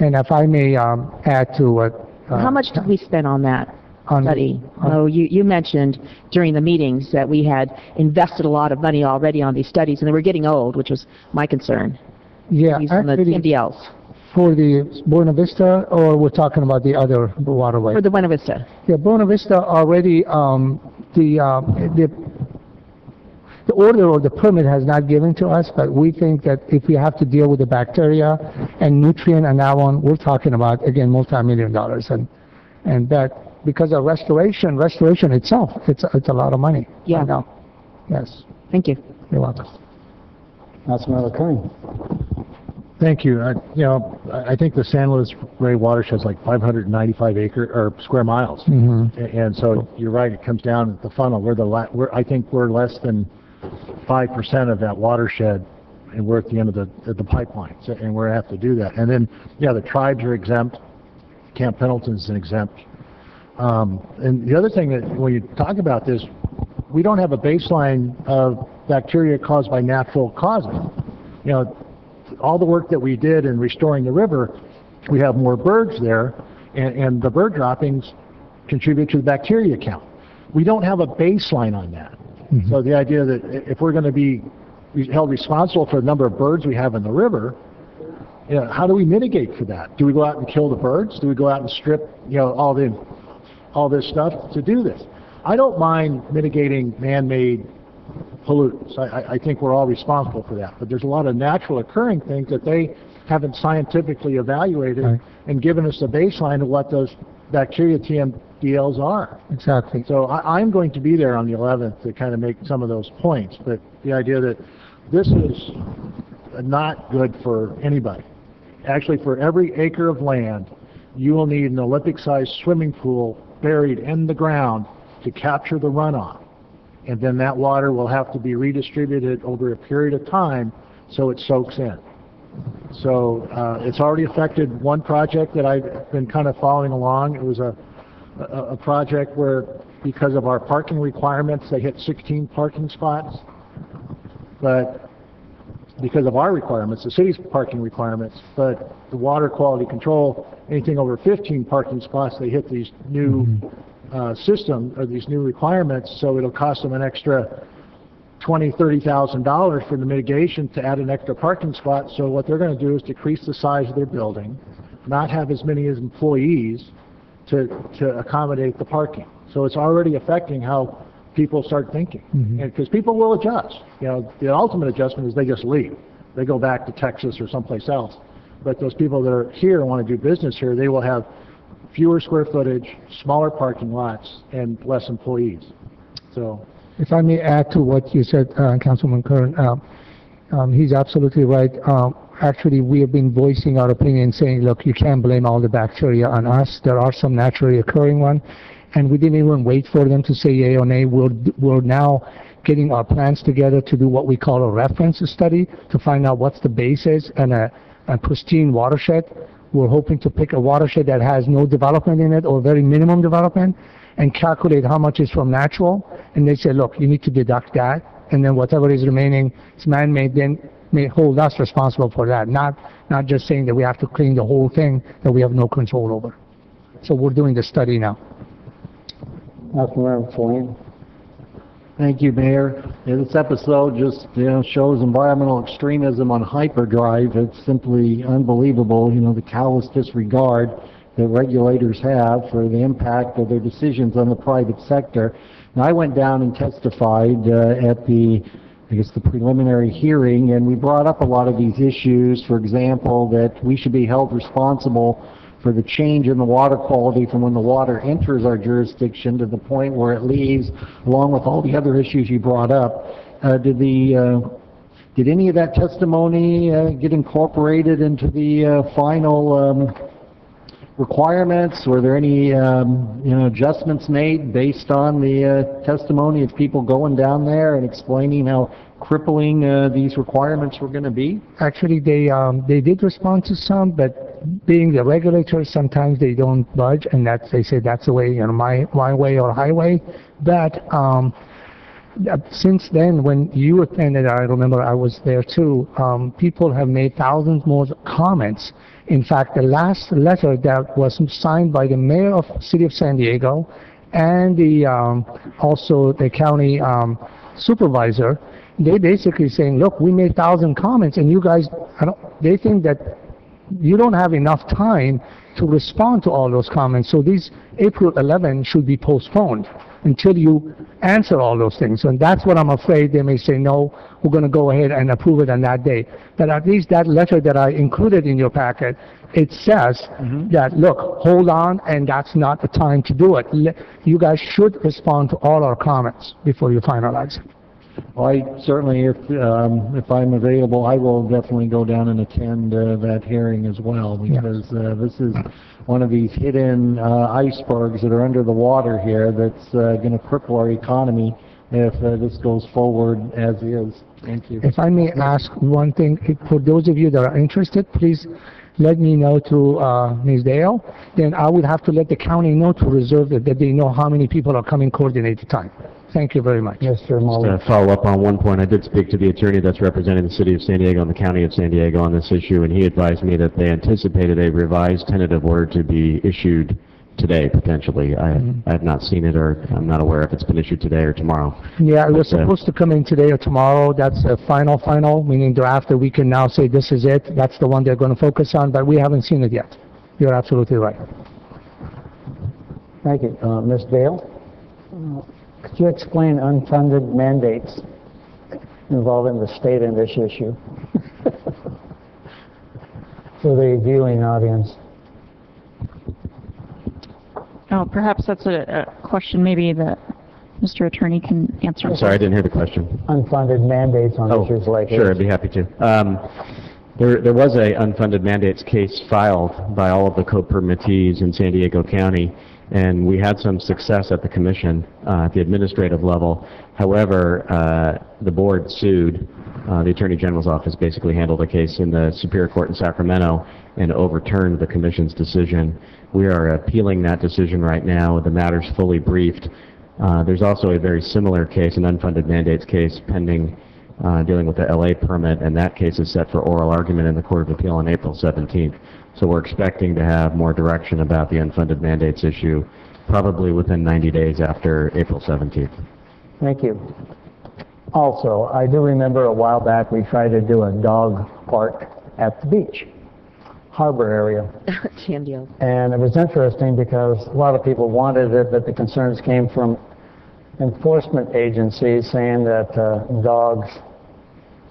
And if I may add to what... How much did we spend on that study? You mentioned during the meetings that we had invested a lot of money already on these studies, and they were getting old, which was my concern. Yeah, These on the actually, TMDLs. For the Buena Vista, or we're talking about the other waterway? For the Buena Vista. Yeah, Buena Vista already, the order or the permit has not given to us, but we think that if we have to deal with the bacteria and nutrient and that one, we're talking about, again, multi-million dollars. And that, because of restoration itself, it's a lot of money. Yeah. Right now. Yes. Thank you. You're welcome. Councilmember Kern? Thank you. I think the San Luis Rey watershed is like 595 square miles. Mm-hmm. And so you're right, it comes down at the funnel. I think we're less than 5% of that watershed, and we're at the end of the pipeline, and we're going to have to do that. And then, yeah, the tribes are exempt. Camp Pendleton's exempt. And the other thing that when you talk about this, we don't have a baseline of bacteria caused by natural causes. You know, all the work that we did in restoring the river, we have more birds there, and the bird droppings contribute to the bacteria count. We don't have a baseline on that. Mm-hmm. So the idea that if we're going to be held responsible for the number of birds we have in the river, you know, how do we mitigate for that? Do we go out and kill the birds? Do we go out and strip, you know, all this stuff to do this? I don't mind mitigating man-made pollutants. I think we're all responsible for that. But there's a lot of natural occurring things that they haven't scientifically evaluated and given us a baseline of what those bacteria TMDLs are. Exactly. So I'm going to be there on the 11th to kind of make some of those points. But the idea that this is not good for anybody. Actually, for every acre of land, you will need an Olympic-sized swimming pool buried in the ground to capture the runoff. And then that water will have to be redistributed over a period of time so it soaks in. So it's already affected one project that I've been kind of following along. It was a project where, because of our parking requirements, they hit 16 parking spots. But because of our requirements, the city's parking requirements, but the water quality control, anything over 15 parking spots, they hit these new system or these new requirements, so it'll cost them an extra $20,000, $30,000 for the mitigation to add an extra parking spot. So what they're going to do is decrease the size of their building, not have as many as employees to accommodate the parking. So it's already affecting how people start thinking, and because people will adjust. You know, the ultimate adjustment is they just leave. They go back to Texas or someplace else. But those people that are here and want to do business here, they will have fewer square footage, smaller parking lots, and less employees. So, if I may add to what you said, Councilman Kern, he's absolutely right. Actually, we have been voicing our opinion, saying, look, you can't blame all the bacteria on us. There are some naturally occurring ones, and we didn't even wait for them to say yay or nay. We're now getting our plans together to do what we call a reference study to find out what's the basis and a pristine watershed. We're hoping to pick a watershed that has no development in it or very minimum development and calculate how much is from natural. And they say, look, you need to deduct that, and then whatever is remaining is man-made, then may hold us responsible for that, not just saying that we have to clean the whole thing that we have no control over. So we're doing the study now. Councilmember Feline. Thank you, Mayor. Yeah, this episode just shows environmental extremism on hyperdrive. It's simply unbelievable. You know, the callous disregard that regulators have for the impact of their decisions on the private sector. And I went down and testified at the preliminary hearing, and we brought up a lot of these issues. For example, that we should be held responsible for the change in the water quality from when the water enters our jurisdiction to the point where it leaves, along with all the other issues you brought up. Did any of that testimony get incorporated into the final requirements? Were there any adjustments made based on the testimony of people going down there and explaining how crippling these requirements were going to be? Actually, they did respond to some, but being the regulators, sometimes they don't budge, and they say that's the way, my way or highway. But since then, when you attended, I remember I was there too, people have made thousands more comments. In fact, the last letter that was signed by the mayor of the city of San Diego and also the county supervisor, they basically saying, look, we made 1,000 comments, and you guys, they think that you don't have enough time to respond to all those comments. So these April 11 should be postponed until you answer all those things. And that's what I'm afraid they may say, no, we're going to go ahead and approve it on that day. But at least that letter that I included in your packet, it says that, look, hold on, and that's not the time to do it. You guys should respond to all our comments before you finalize it. Well, I certainly, if I'm available, I will definitely go down and attend that hearing as well, because this is one of these hidden icebergs that are under the water here that's going to cripple our economy if this goes forward as is. Thank you. If I may ask one thing, for those of you that are interested, please let me know to Ms. Dale. Then I would have to let the county know to reserve it, that they know how many people are coming coordinated time. Thank you very much. Mr. Muller. Just to follow up on one point, I did speak to the attorney that's representing the city of San Diego and the county of San Diego on this issue, and he advised me that they anticipated a revised tentative order to be issued today, potentially. I have not seen it, or I'm not aware if it's been issued today or tomorrow. Yeah, it was supposed to come in today or tomorrow. That's a final, meaning thereafter we can now say this is it. That's the one they're going to focus on, but we haven't seen it yet. You're absolutely right. Thank you. Ms. Dale? Could you explain unfunded mandates involving the state in this issue for the viewing audience? Oh, perhaps that's a question maybe that Mr. Attorney can answer. I'm sorry, I didn't hear the question. Unfunded mandates on issues like this. Sure, I'd be happy to. There was a unfunded mandates case filed by all of the co-permittees in San Diego County, and we had some success at the commission at the administrative level. However, the board sued. The Attorney General's office basically handled the case in the Superior Court in Sacramento and overturned the commission's decision. We are appealing that decision right now. The matter's fully briefed. There's also a very similar case, an unfunded mandates case, pending dealing with the LA permit, and that case is set for oral argument in the Court of Appeal on April 17th. So we're expecting to have more direction about the unfunded mandates issue probably within 90 days after April 17th. Thank you. Also, I do remember a while back we tried to do a dog park at the beach, harbor area. And it was interesting because a lot of people wanted it, but the concerns came from enforcement agencies saying that dogs'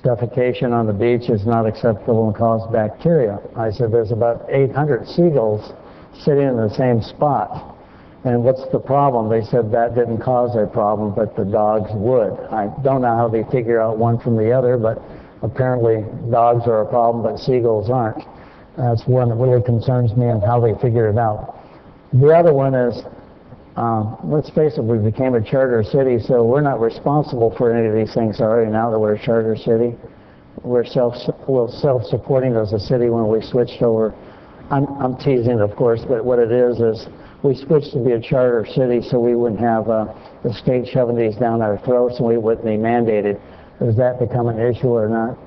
defecation on the beach is not acceptable and cause bacteria. I said there's about 800 seagulls sitting in the same spot. And what's the problem? They said that didn't cause a problem, but the dogs would. I don't know how they figure out one from the other, but apparently dogs are a problem, but seagulls aren't. That's one that really concerns me and how they figure it out. The other one is, let's face it, we became a charter city, so we're not responsible for any of these things already now that we're a charter city. We're self-supporting as a city when we switched over. I'm teasing, of course, but what it is we switched to be a charter city so we wouldn't have the state shoving these down our throats and we wouldn't be mandated. Does that become an issue or not?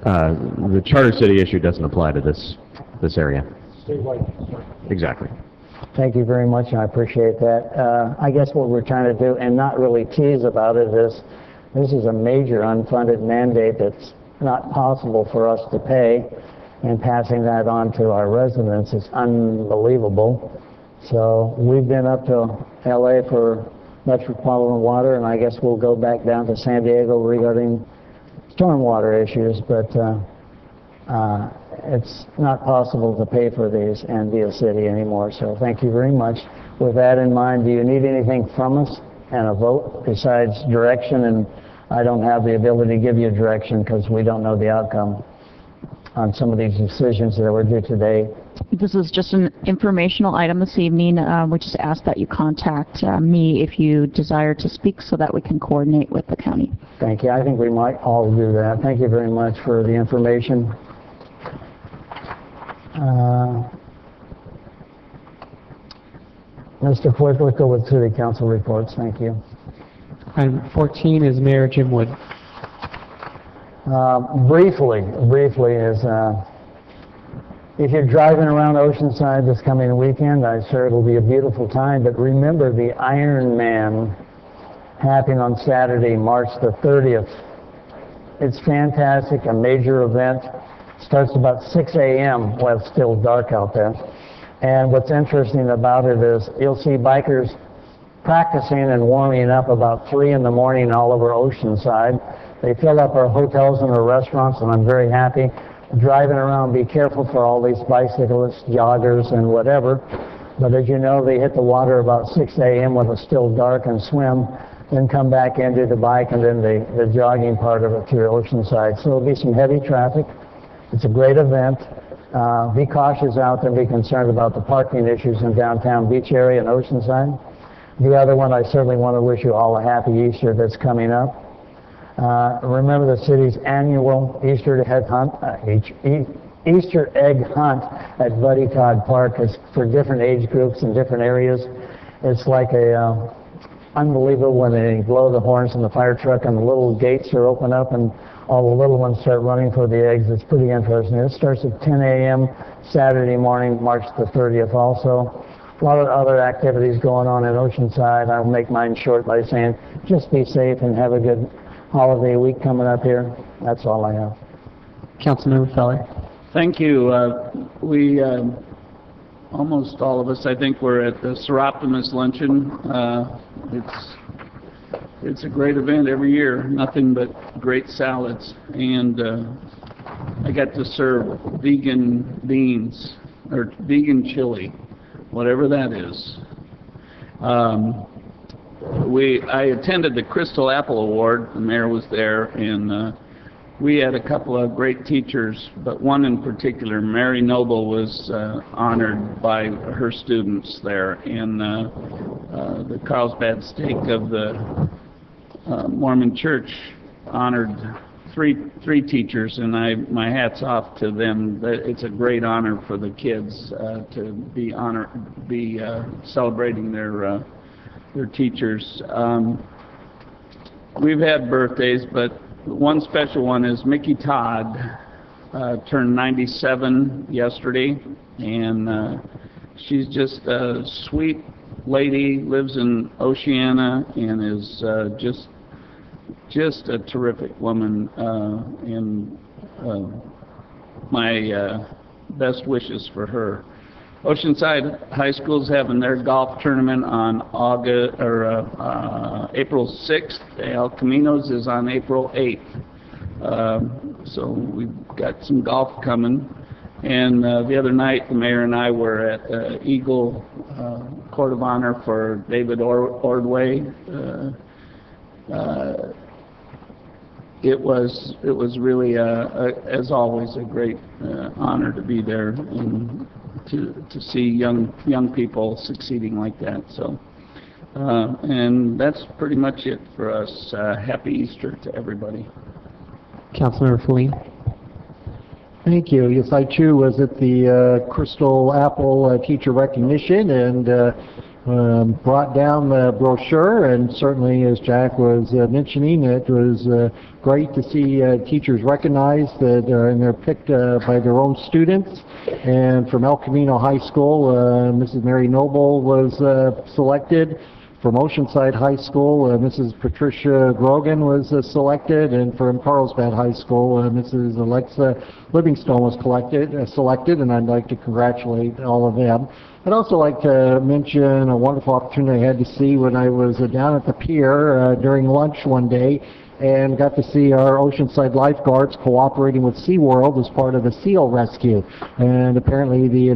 The charter city issue doesn't apply to this area. Exactly. Thank you very much, and I appreciate that. I guess what we're trying to do, and not really tease about it, is this is a major unfunded mandate that's not possible for us to pay. and passing that on to our residents is unbelievable. So we've been up to LA for metropolitan water, and I guess we'll go back down to San Diego regarding stormwater issues, but it's not possible to pay for these and be a city anymore. So thank you very much. With that in mind, do you need anything from us and a vote besides direction? And I don't have the ability to give you direction because we don't know the outcome on some of these decisions that were due today. This is just an informational item this evening. We just ask that you contact me if you desire to speak so that we can coordinate with the county. Thank you. I think we might all do that. Thank you very much for the information. Mr. Clerk, let's go with City Council reports. Thank you. Item 14 is Mayor Jim Wood. Briefly is, if you're driving around Oceanside this coming weekend, I'm sure it'll be a beautiful time, but remember the Iron Man happening on Saturday, March the 30th. It's fantastic, a major event. Starts about 6 a.m. while it's still dark out there. And what's interesting about it is you'll see bikers practicing and warming up about 3 in the morning all over Oceanside. They fill up our hotels and our restaurants, and I'm very happy. Driving around, be careful for all these bicyclists, joggers, and whatever. But as you know, they hit the water about 6 a.m. when it's still dark and swim, then come back in, do the bike, and then the jogging part of it through Oceanside. So there'll be some heavy traffic. It's a great event. Be cautious out there and be concerned about the parking issues in downtown beach area and Oceanside. The other one, I certainly want to wish you all a happy Easter that's coming up. Remember the city's annual Easter egg hunt at Buddy Todd Park is for different age groups and different areas. It's like unbelievable when they blow the horns in the fire truck and the little gates are open up and all the little ones start running for the eggs. It's pretty interesting. It starts at 10 a.m. Saturday morning, March the 30th also. A lot of other activities going on in Oceanside. I'll make mine short by saying just be safe and have a good holiday week coming up here. That's all I have. Councilmember Feller. Thank you. We, almost all of us, I think, were at the Seroptimus Luncheon. It's a great event every year, nothing but great salads. And I got to serve vegan beans, or vegan chili, whatever that is. I attended the Crystal Apple Award. The mayor was there, and we had a couple of great teachers, but one in particular, Mary Noble, was honored by her students there. And the Carlsbad Stake of the Mormon Church honored three teachers, and my hat's off to them. It's a great honor for the kids to be celebrating their teachers. We've had birthdays, but one special one is Mickey Todd, turned 97 yesterday, and she's just a sweet lady, lives in Oceana, and is just a terrific woman, and my best wishes for her. Oceanside High School's having their golf tournament on April 6th. El Camino's is on April 8th. So we've got some golf coming. And the other night, the mayor and I were at Eagle Court of Honor for David Ordway. It was really, as always, a great honor to be there and to see young people succeeding like that. So, and that's pretty much it for us. Happy Easter to everybody. Councilmember Feline. Thank you. Yes, I too was at the Crystal Apple teacher recognition and brought down the brochure, and certainly, as Jack was mentioning, it was great to see teachers recognized that and they're picked by their own students. And from El Camino High School, Mrs. Mary Noble was selected From Oceanside High School, Mrs. Patricia Grogan was selected, and from Carlsbad High School, Mrs. Alexa Livingstone was selected, and I'd like to congratulate all of them. I'd also like to mention a wonderful opportunity I had to see when I was down at the pier during lunch one day, and got to see our Oceanside lifeguards cooperating with SeaWorld as part of a seal rescue. And apparently the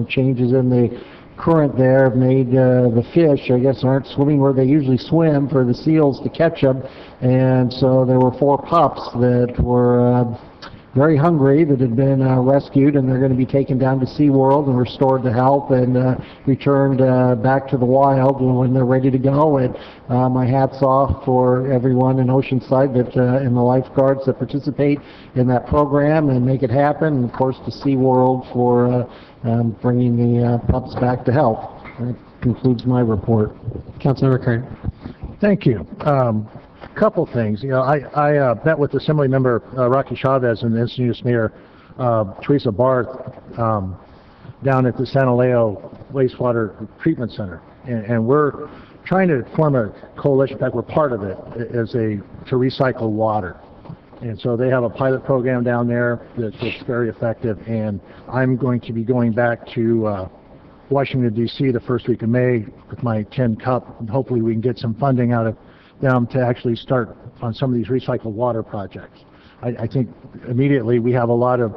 changes in the current there have made the fish, I guess, aren't swimming where they usually swim for the seals to catch them. And so there were 4 pups that were very hungry that had been rescued, and they're going to be taken down to SeaWorld and restored to health and returned back to the wild when they're ready to go. And my hat's off for everyone in Oceanside that and the lifeguards that participate in that program and make it happen, and of course to SeaWorld for bringing the pups back to health. That concludes my report. Councilmember Kern. Thank you. Couple things. I met with Assembly Member Rocky Chavez and Encinitas Mayor Teresa Barth down at the San Leo Wastewater Treatment Center, and we're trying to form a coalition. In fact, we're part of it to recycle water. And so they have a pilot program down there that's very effective, and I'm going to be going back to Washington, D.C. the first week of May with my 10 cup, and hopefully we can get some funding out of them to actually start on some of these recycled water projects. I think immediately we have a lot of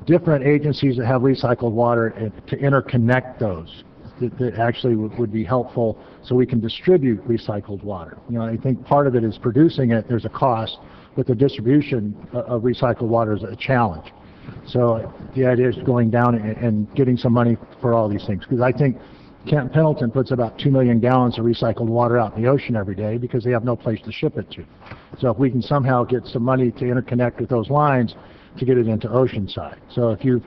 different agencies that have recycled water, and to interconnect those that actually would be helpful so we can distribute recycled water. I think part of it is producing it, there's a cost, but the distribution of recycled water is a challenge. So the idea is going down and getting some money for all these things, because I think Camp Pendleton puts about 2 million gallons of recycled water out in the ocean every day because they have no place to ship it to. So if we can somehow get some money to interconnect with those lines to get it into Oceanside. So if you've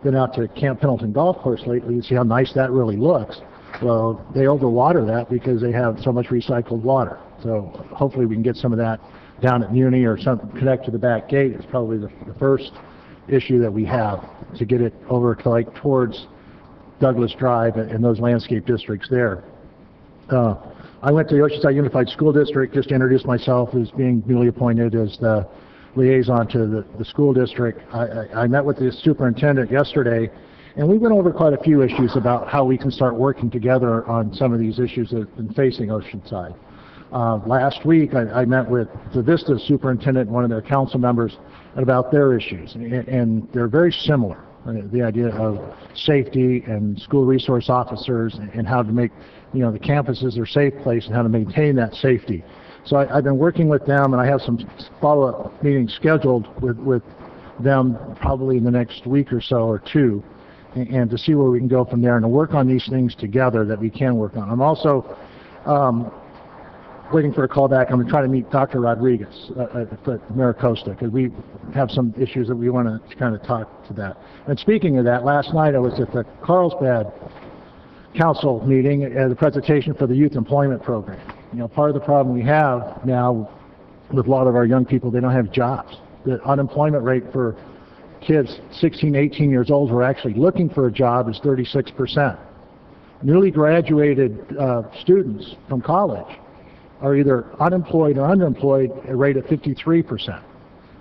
been out to Camp Pendleton Golf Course lately, you see how nice that really looks. Well, they overwater that because they have so much recycled water. So hopefully we can get some of that down at Muni or some connect to the back gate. It's probably the first issue that we have to get it over to towards Douglas Drive and those landscape districts there. I went to the Oceanside Unified School District just to introduce myself as being newly appointed as the liaison to the school district. I met with the superintendent yesterday, and we went over quite a few issues about how we can start working together on some of these issues that have been facing Oceanside. Last week I met with the Vista superintendent and one of their council members about their issues, and they're very similar. The idea of safety and school resource officers and how to make the campuses their safe place and how to maintain that safety. So I've been working with them, and I have some follow-up meetings scheduled with them probably in the next week or so or two, and to see where we can go from there and to work on these things together that we can work on. I'm also waiting for a call back. I'm going to try to meet Dr. Rodriguez at Maricosta, because we have some issues that we want to kind of talk to that. And speaking of that, last night I was at the Carlsbad Council meeting at a presentation for the Youth Employment Program. Part of the problem we have now with a lot of our young people, they don't have jobs. The unemployment rate for kids 16, 18 years old who are actually looking for a job is 36%. Newly graduated students from college are either unemployed or underemployed at a rate of 53%.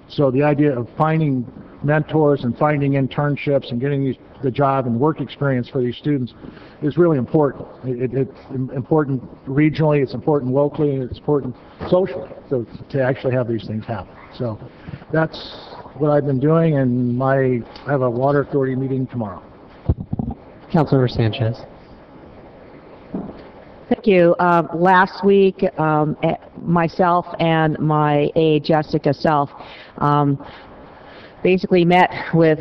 So the idea of finding mentors and finding internships and getting the job and work experience for these students is really important. It's important regionally, it's important locally, and it's important socially to actually have these things happen. So that's what I've been doing, and I have a water authority meeting tomorrow. Councilmember Sanchez. Thank you. Last week, myself and my aide, Jessica Self, basically met with,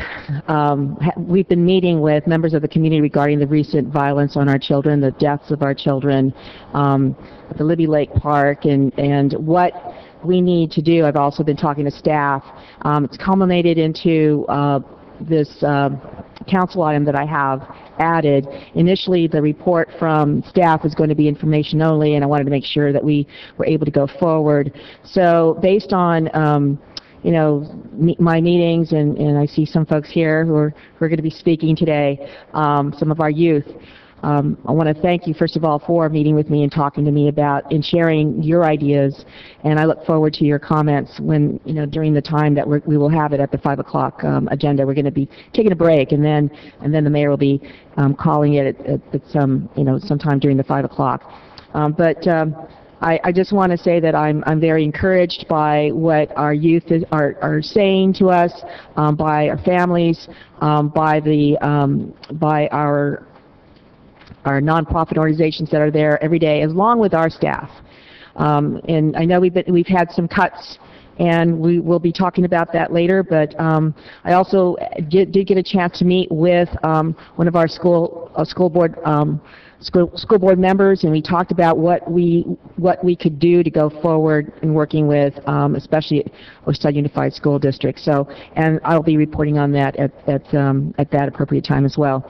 we've been meeting with members of the community regarding the recent violence on our children, the deaths of our children at the Libby Lake Park, and what we need to do. I've also been talking to staff. It's culminated into this council item that I have added. Initially, the report from staff was going to be information only, and I wanted to make sure that we were able to go forward. So based on my meetings, and I see some folks here who are going to be speaking today, some of our youth, I want to thank you, first of all, for meeting with me and talking to me about and sharing your ideas. And I look forward to your comments when, during the time that we will have it at the 5 o'clock agenda. We're going to be taking a break, and then the mayor will be calling it at sometime during the 5 o'clock. I just want to say that I'm very encouraged by what our youth are saying to us, by our families, by our nonprofit organizations that are there every day, along with our staff. And I know we've had some cuts, and we will be talking about that later. But I also did get a chance to meet with one of our school board members, and we talked about what we could do to go forward in working with, especially Oceanside Unified School District. So, and I'll be reporting on that at that appropriate time as well.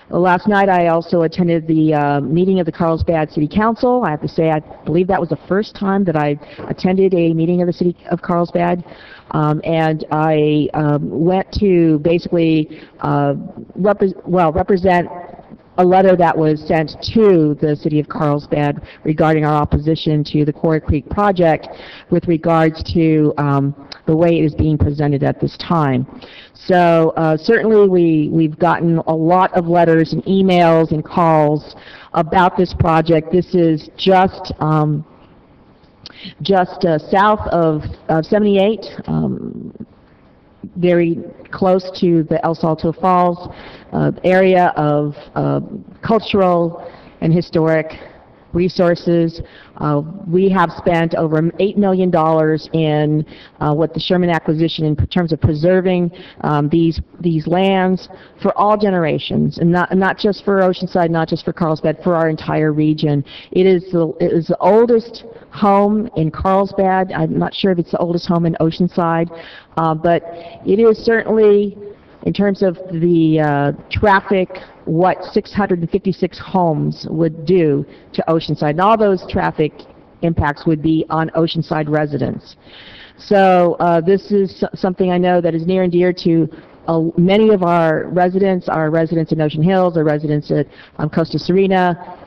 Last night I also attended the meeting of the Carlsbad City Council. I have to say I believe that was the first time that I attended a meeting of the City of Carlsbad. And I went to basically represent a letter that was sent to the City of Carlsbad regarding our opposition to the Quarry Creek project with regards to the way it is being presented at this time. So certainly we've gotten a lot of letters and emails and calls about this project. This is just south of 78, very close to the El Salto Falls area of cultural and historic resources. We have spent over $8 million in what the Sherman acquisition in terms of preserving these lands for all generations, and not just for Oceanside, not just for Carlsbad, for our entire region. It is the oldest home in Carlsbad. I'm not sure if it's the oldest home in Oceanside, but it is certainly, in terms of the traffic, what 656 homes would do to Oceanside. And all those traffic impacts would be on Oceanside residents. So this is something I know that is near and dear to many of our residents in Ocean Hills, our residents at Costa Serena,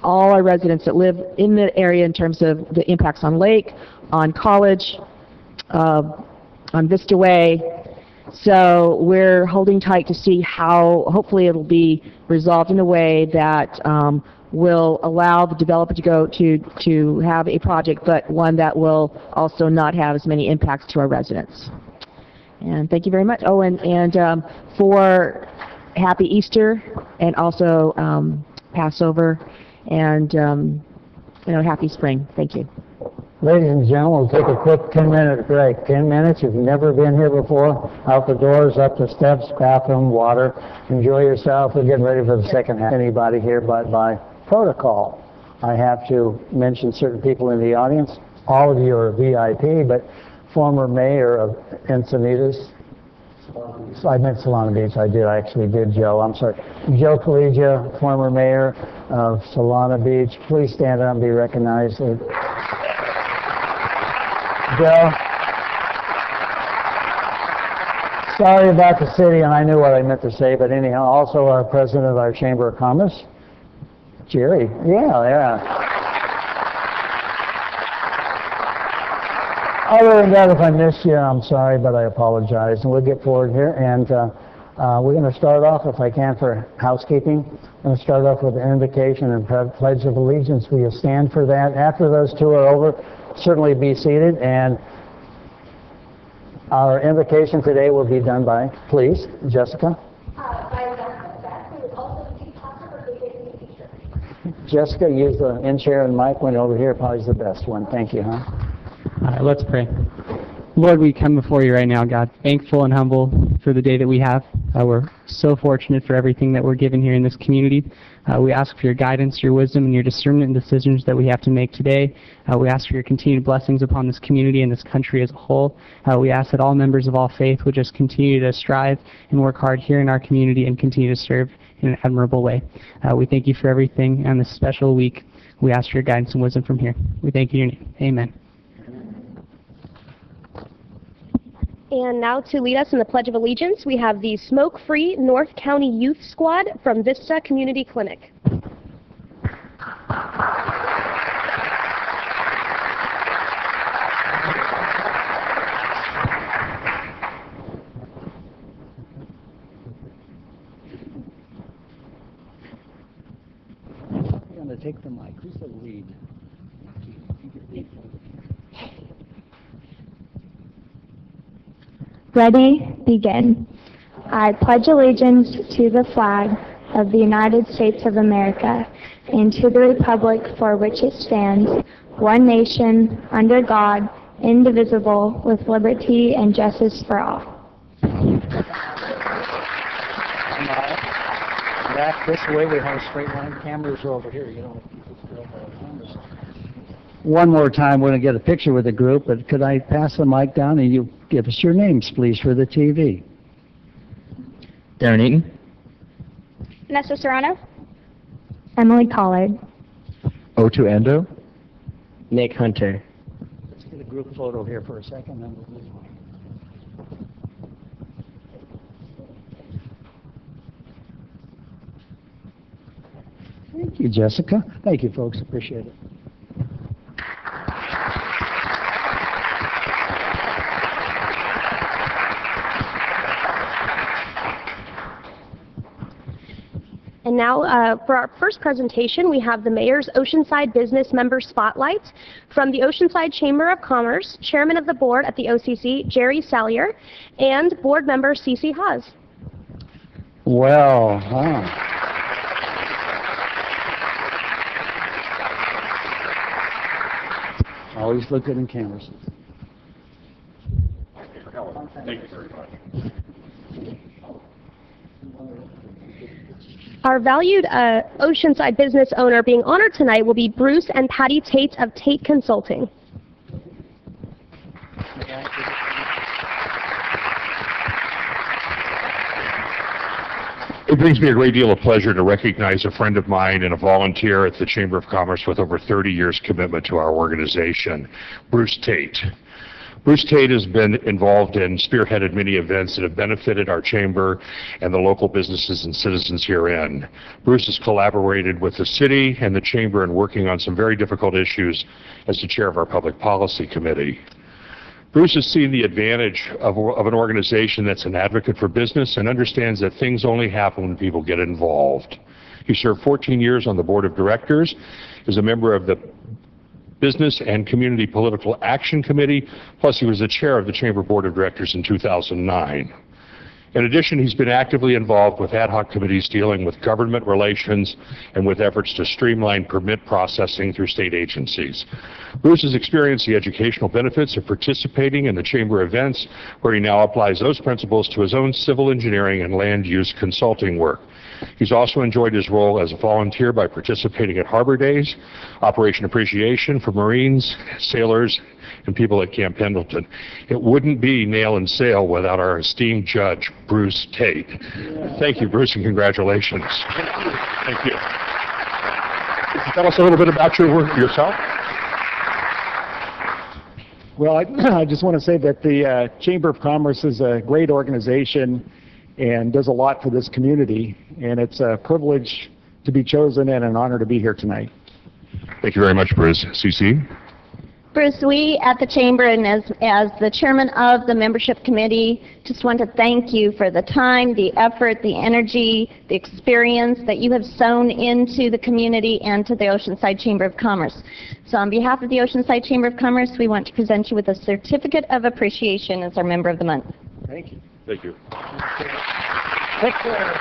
all our residents that live in the area in terms of the impacts on Lake, on College, on Vista Way. So we're holding tight to see how, hopefully it'll be resolved in a way that will allow the developer to have a project, but one that will also not have as many impacts to our residents. And thank you very much. Oh, and for Happy Easter, and also Passover, and Happy Spring. Thank you. Ladies and gentlemen, we'll take a quick 10-minute break. 10 minutes. If you've never been here before, out the doors, up the steps, bathroom, water. Enjoy yourself. We're getting ready for the second half. Anybody here, but by protocol, I have to mention certain people in the audience. All of you are VIP, but former mayor of Encinitas. So I meant Solana Beach. I actually did, Joe. I'm sorry. Joe Collegia, former mayor of Solana Beach. Please stand up and be recognized. Joe, sorry about the city, and I knew what I meant to say, but anyhow, also our president of our Chamber of Commerce, Jerry. Yeah. Other than that, if I missed you, I'm sorry, but I apologize. And we'll get forward here, and we're going to start off, if I can, for housekeeping. I'm going to start off with an invocation and pledge of allegiance. Will you stand for that? After those two are over, certainly be seated, and our invocation today will be done by, please, Jessica. Jessica, use the in-chair and mic one over here, probably is the best one. Thank you, huh? All right, let's pray. Lord, we come before you right now, God, thankful and humble for the day that we have. We're so fortunate for everything that we're given here in this community. We ask for your guidance, your wisdom, and your discernment in decisions that we have to make today. We ask for your continued blessings upon this community and this country as a whole. We ask that all members of all faith would just continue to strive and work hard here in our community and continue to serve in an admirable way. We thank you for everything on this special week. We ask for your guidance and wisdom from here. We thank you in your name. Amen. And now to lead us in the Pledge of Allegiance, we have the Smoke-Free North County Youth Squad from Vista Community Clinic. I'm going to take the mic. Who's the lead? Ready, begin. I pledge allegiance to the flag of the United States of America and to the republic for which it stands, one nation, under God, indivisible, with liberty and justice for all. Back this way, we have a straight line. Cameras are over here. You don't have people to go by the cameras. One more time, we're going to get a picture with the group, but could I pass the mic down and you give us your names, please, for the TV? Darren Eaton. Vanessa Serrano. Emily Collard. O2 Endo. Nick Hunter. Let's get a group photo here for a second, then we'll move on. Thank you, Jessica. Thank you, folks. Appreciate it. And now, for our first presentation, we have the Mayor's Oceanside Business Member Spotlight from the Oceanside Chamber of Commerce, Chairman of the Board at the OCC, Jerry Salyer, and Board Member Cece Haas. Well, huh. Always look good in cameras. Thank you very much. Our valued Oceanside business owner being honored tonight will be Bruce and Patty Tate of Tate Consulting. It brings me a great deal of pleasure to recognize a friend of mine and a volunteer at the Chamber of Commerce with over 30 years commitment to our organization, Bruce Tate. Bruce Tate has been involved and spearheaded many events that have benefited our chamber and the local businesses and citizens herein. Bruce has collaborated with the city and the chamber in working on some very difficult issues as the chair of our public policy committee. Bruce has seen the advantage of an organization that's an advocate for business and understands that things only happen when people get involved. He served 14 years on the board of directors, is a member of the Business and Community Political Action Committee, plus he was the chair of the Chamber Board of Directors in 2009. In addition, he's been actively involved with ad hoc committees dealing with government relations and with efforts to streamline permit processing through state agencies. Bruce has experienced the educational benefits of participating in the Chamber events, where he now applies those principles to his own civil engineering and land use consulting work. He's also enjoyed his role as a volunteer by participating at Harbor Days, Operation Appreciation for Marines, sailors, and people at Camp Pendleton. It wouldn't be Nail and Sail without our esteemed judge, Bruce Tate. Thank you, Bruce, and congratulations. Thank you. Could you tell us a little bit about your work yourself? Well, I just want to say that the Chamber of Commerce is a great organization and does a lot for this community, and it's a privilege to be chosen and an honor to be here tonight. Thank you very much, Bruce. CC? Bruce, we at the Chamber and as the chairman of the membership committee just want to thank you for the time, the effort, the energy, the experience that you have sown into the community and to the Oceanside Chamber of Commerce. So on behalf of the Oceanside Chamber of Commerce, we want to present you with a certificate of appreciation as our member of the month. Thank you. Thank you. Take care.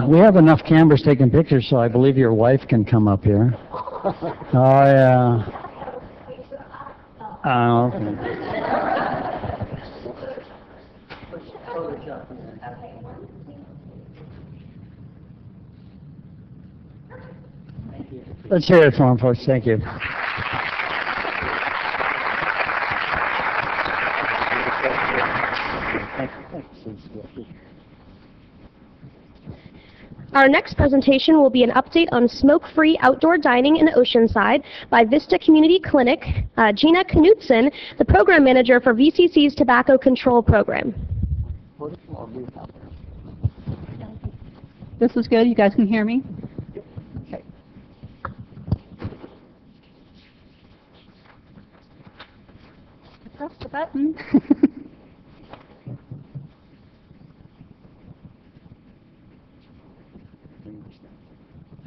We have enough cameras taking pictures, so I believe your wife can come up here. Oh, yeah. Okay. Let's hear it for him, folks. Thank you. Our next presentation will be an update on smoke-free outdoor dining in Oceanside by Vista Community Clinic. Gina Knutson, the program manager for VCC's Tobacco Control Program. This is good. You guys can hear me? Okay. Press the button.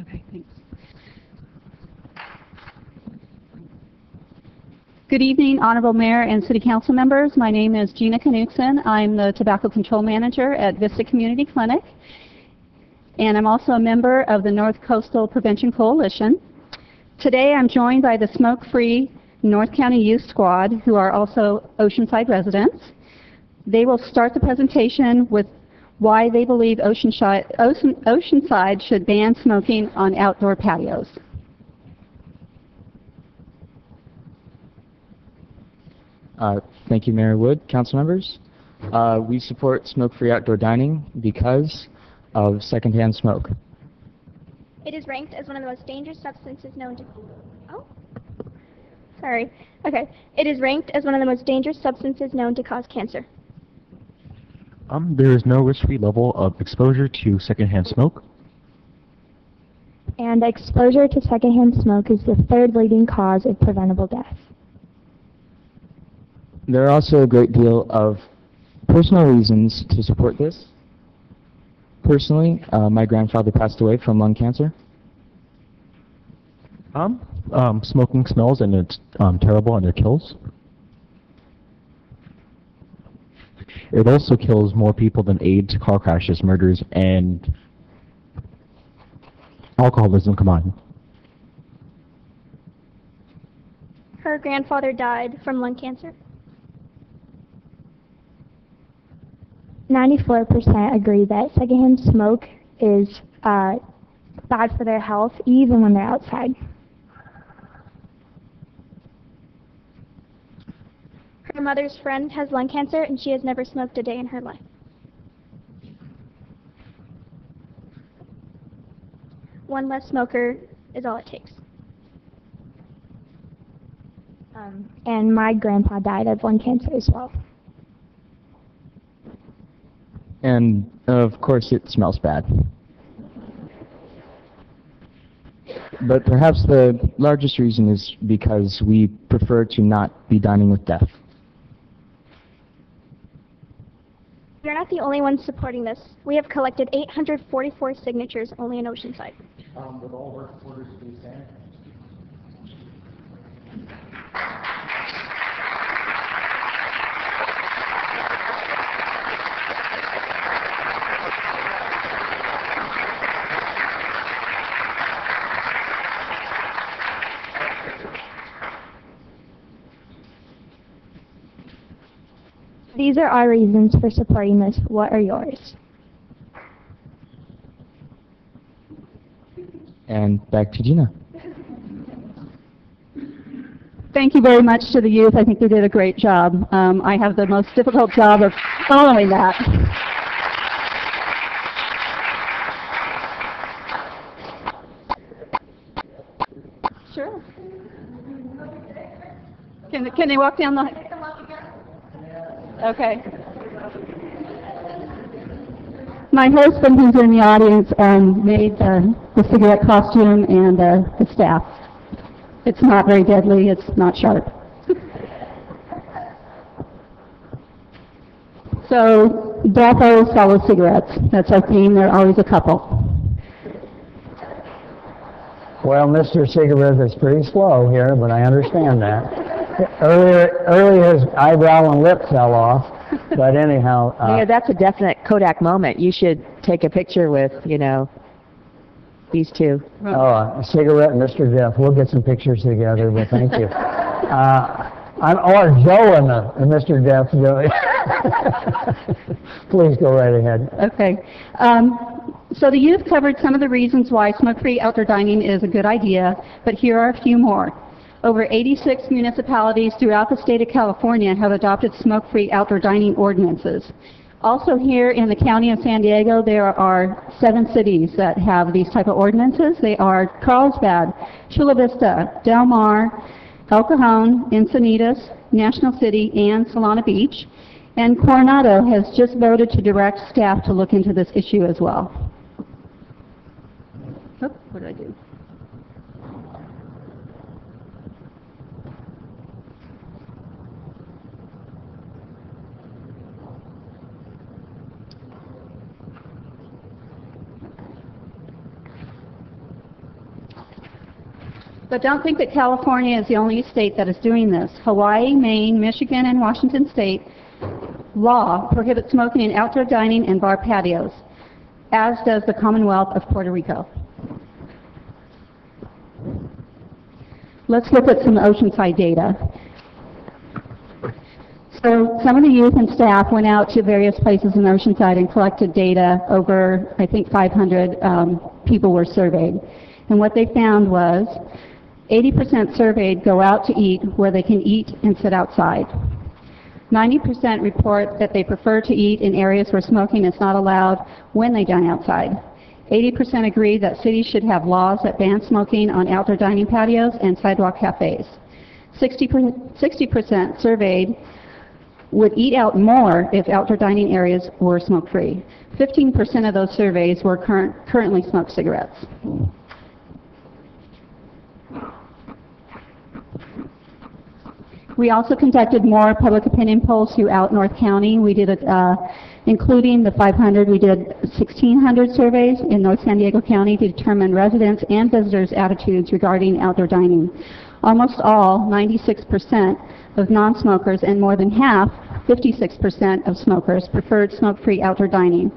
Okay, thanks. Good evening, Honorable Mayor and City Council members. My name is Gina Knutson. I'm the Tobacco Control Manager at Vista Community Clinic, and I'm also a member of the North Coastal Prevention Coalition. Today I'm joined by the Smoke-Free North County Youth Squad, who are also Oceanside residents. They will start the presentation with why they believe Oceanside should ban smoking on outdoor patios. Thank you, Mayor Wood, council members. We support smoke-free outdoor dining because of secondhand smoke. It is ranked as one of the most dangerous substances known to... Oh, sorry. Okay. It is ranked as one of the most dangerous substances known to cause cancer. There is no risk-free level of exposure to secondhand smoke. And exposure to secondhand smoke is the third leading cause of preventable death. There are also a great deal of personal reasons to support this. Personally, my grandfather passed away from lung cancer. Smoking smells and it's terrible and it kills. It also kills more people than AIDS, car crashes, murders, and alcoholism combined. Her grandfather died from lung cancer. 94% agree that secondhand smoke is bad for their health, even when they're outside. Her mother's friend has lung cancer, and she has never smoked a day in her life. One less smoker is all it takes. And my grandpa died of lung cancer as well. And of course it smells bad. But perhaps the largest reason is because we prefer to not be dining with death. We're not the only ones supporting this. We have collected 844 signatures only in Oceanside. Would all of our supporters please stand? These are our reasons for supporting this. What are yours? And back to Gina. Thank you very much to the youth. I think they did a great job. I have the most difficult job of following that. Sure. Can they walk down the... Okay. My husband, who's in the audience, made the cigarette costume and the staff. It's not very deadly. It's not sharp. So, death always follows cigarettes. That's our theme. They're always a couple. Well, Mr. Cigarette is pretty slow here, but I understand that. Earlier his eyebrow and lip fell off, but anyhow... Mayor, that's a definite Kodak moment. You should take a picture with, you know, these two. Oh, Cigarette and Mr. Death. We'll get some pictures together, but thank you. Or Joe and Mr. Death. Please go right ahead. Okay. So the youth covered some of the reasons why smoke-free outdoor dining is a good idea, but here are a few more. Over 86 municipalities throughout the state of California have adopted smoke-free outdoor dining ordinances. Also here in the county of San Diego, there are 7 cities that have these type of ordinances. They are Carlsbad, Chula Vista, Del Mar, El Cajon, Encinitas, National City, and Solana Beach. And Coronado has just voted to direct staff to look into this issue as well. Oops, what did I do? But don't think that California is the only state that is doing this. Hawaii, Maine, Michigan, and Washington State law prohibits smoking in outdoor dining and bar patios, as does the Commonwealth of Puerto Rico. Let's look at some Oceanside data. So some of the youth and staff went out to various places in Oceanside and collected data. Over, I think, 500 people were surveyed. And what they found was 80% surveyed go out to eat where they can eat and sit outside. 90% report that they prefer to eat in areas where smoking is not allowed when they dine outside. 80% agree that cities should have laws that ban smoking on outdoor dining patios and sidewalk cafes. 60% surveyed would eat out more if outdoor dining areas were smoke-free. 15% of those surveys were currently smoke cigarettes. We also conducted more public opinion polls throughout North County. We did, including the 500, we did 1,600 surveys in North San Diego County to determine residents' and visitors' attitudes regarding outdoor dining. Almost all, 96% of non-smokers and more than half, 56% of smokers, preferred smoke-free outdoor dining.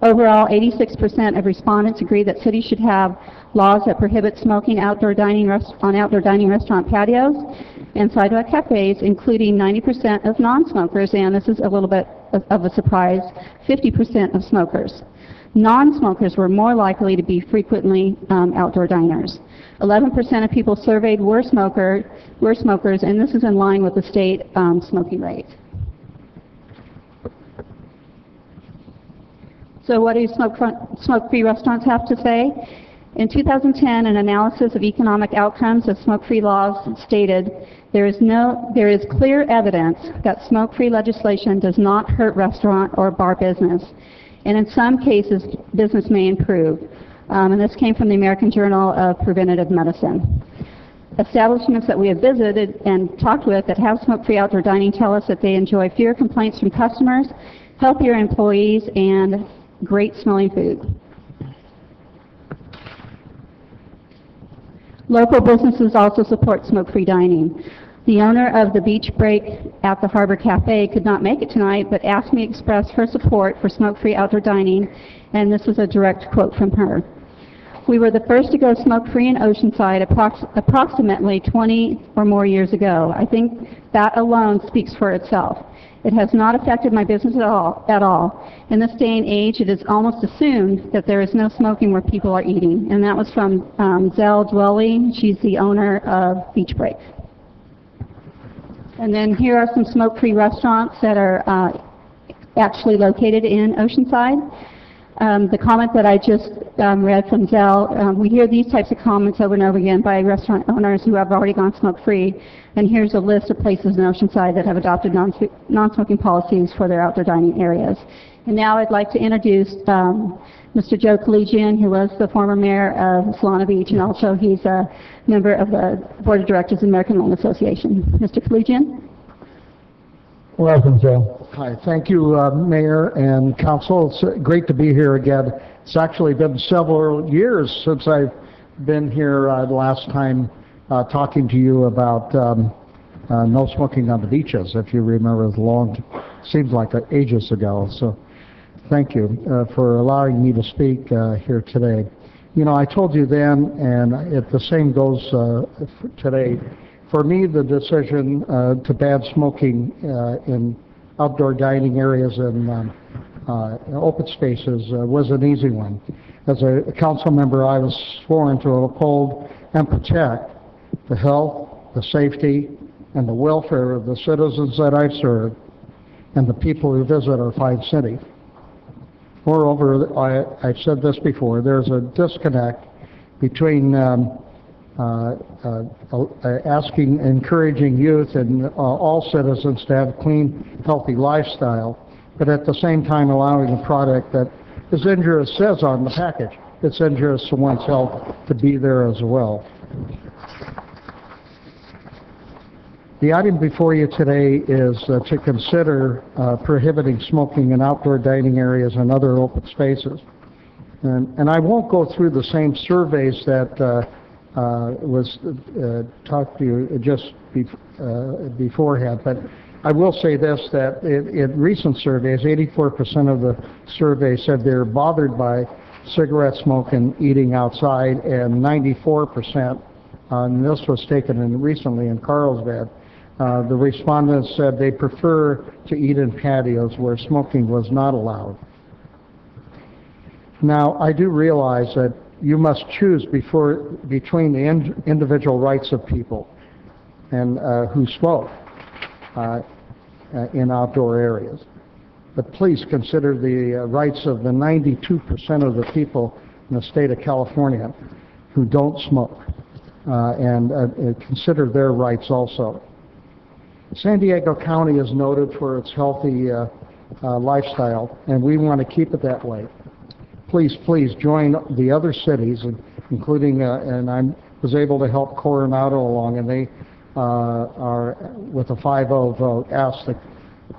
Overall, 86% of respondents agree that cities should have laws that prohibit smoking outdoor dining on outdoor dining restaurant patios and sidewalk cafes, including 90% of non-smokers, and this is a little bit of a surprise, 50% of smokers. Non-smokers were more likely to be frequently outdoor diners. 11% of people surveyed were smokers, and this is in line with the state smoking rate. So what do smoke-free restaurants have to say? In 2010, an analysis of economic outcomes of smoke-free laws stated there is clear evidence that smoke-free legislation does not hurt restaurant or bar business, and in some cases, business may improve. And this came from the American Journal of Preventive Medicine. Establishments that we have visited and talked with that have smoke-free outdoor dining tell us that they enjoy fewer complaints from customers, healthier employees, and great smelling food. Local businesses also support smoke-free dining. The owner of the Beach Break at the Harbor Cafe could not make it tonight, but asked me to express her support for smoke-free outdoor dining, and this is a direct quote from her. We were the first to go smoke-free in Oceanside approximately 20 or more years ago. I think that alone speaks for itself. It has not affected my business at all. In this day and age, it is almost assumed that there is no smoking where people are eating. And that was from Zell Dwelly. She's the owner of Beach Break. And then here are some smoke-free restaurants that are actually located in Oceanside. The comment that I just read from Zell, we hear these types of comments over and over again by restaurant owners who have already gone smoke-free. And here's a list of places in Oceanside that have adopted non-smoking policies for their outdoor dining areas. And now I'd like to introduce Mr. Joe Collegian, who was the former mayor of Solana Beach, and also he's a member of the Board of Directors of the American Lung Association. Mr. Collegian? Welcome, Joe. Hi, thank you, Mayor and Council. It's great to be here again. It's actually been several years since I've been here the last time talking to you about no smoking on the beaches. If you remember, it was seems like ages ago. So thank you for allowing me to speak here today. You know, I told you then, and the same goes today. For me, the decision to ban smoking in outdoor dining areas and open spaces was an easy one. As a council member, I was sworn to uphold and protect the health, the safety, and the welfare of the citizens that I serve. and the people who visit our fine city. Moreover, I've said this before, there's a disconnect between encouraging youth and all citizens to have a clean, healthy lifestyle, but at the same time allowing a product that is injurious, says on the package, it's injurious to one's health, to be there as well. The item before you today is to consider prohibiting smoking in outdoor dining areas and other open spaces. And I won't go through the same surveys that was talked to you just beforehand, but I will say this, that in recent surveys, 84% of the surveys said they're bothered by cigarette smoke and eating outside, and 94%, and this was taken in recently in Carlsbad, the respondents said they prefer to eat in patios where smoking was not allowed. Now, I do realize that you must choose between the individual rights of people and who smoke in outdoor areas. But please consider the rights of the 92% of the people in the state of California who don't smoke, and consider their rights also. San Diego County is noted for its healthy lifestyle, and we want to keep it that way. Please, please join the other cities, including, and I was able to help Coronado along, and they are, with a 5-0 vote, asked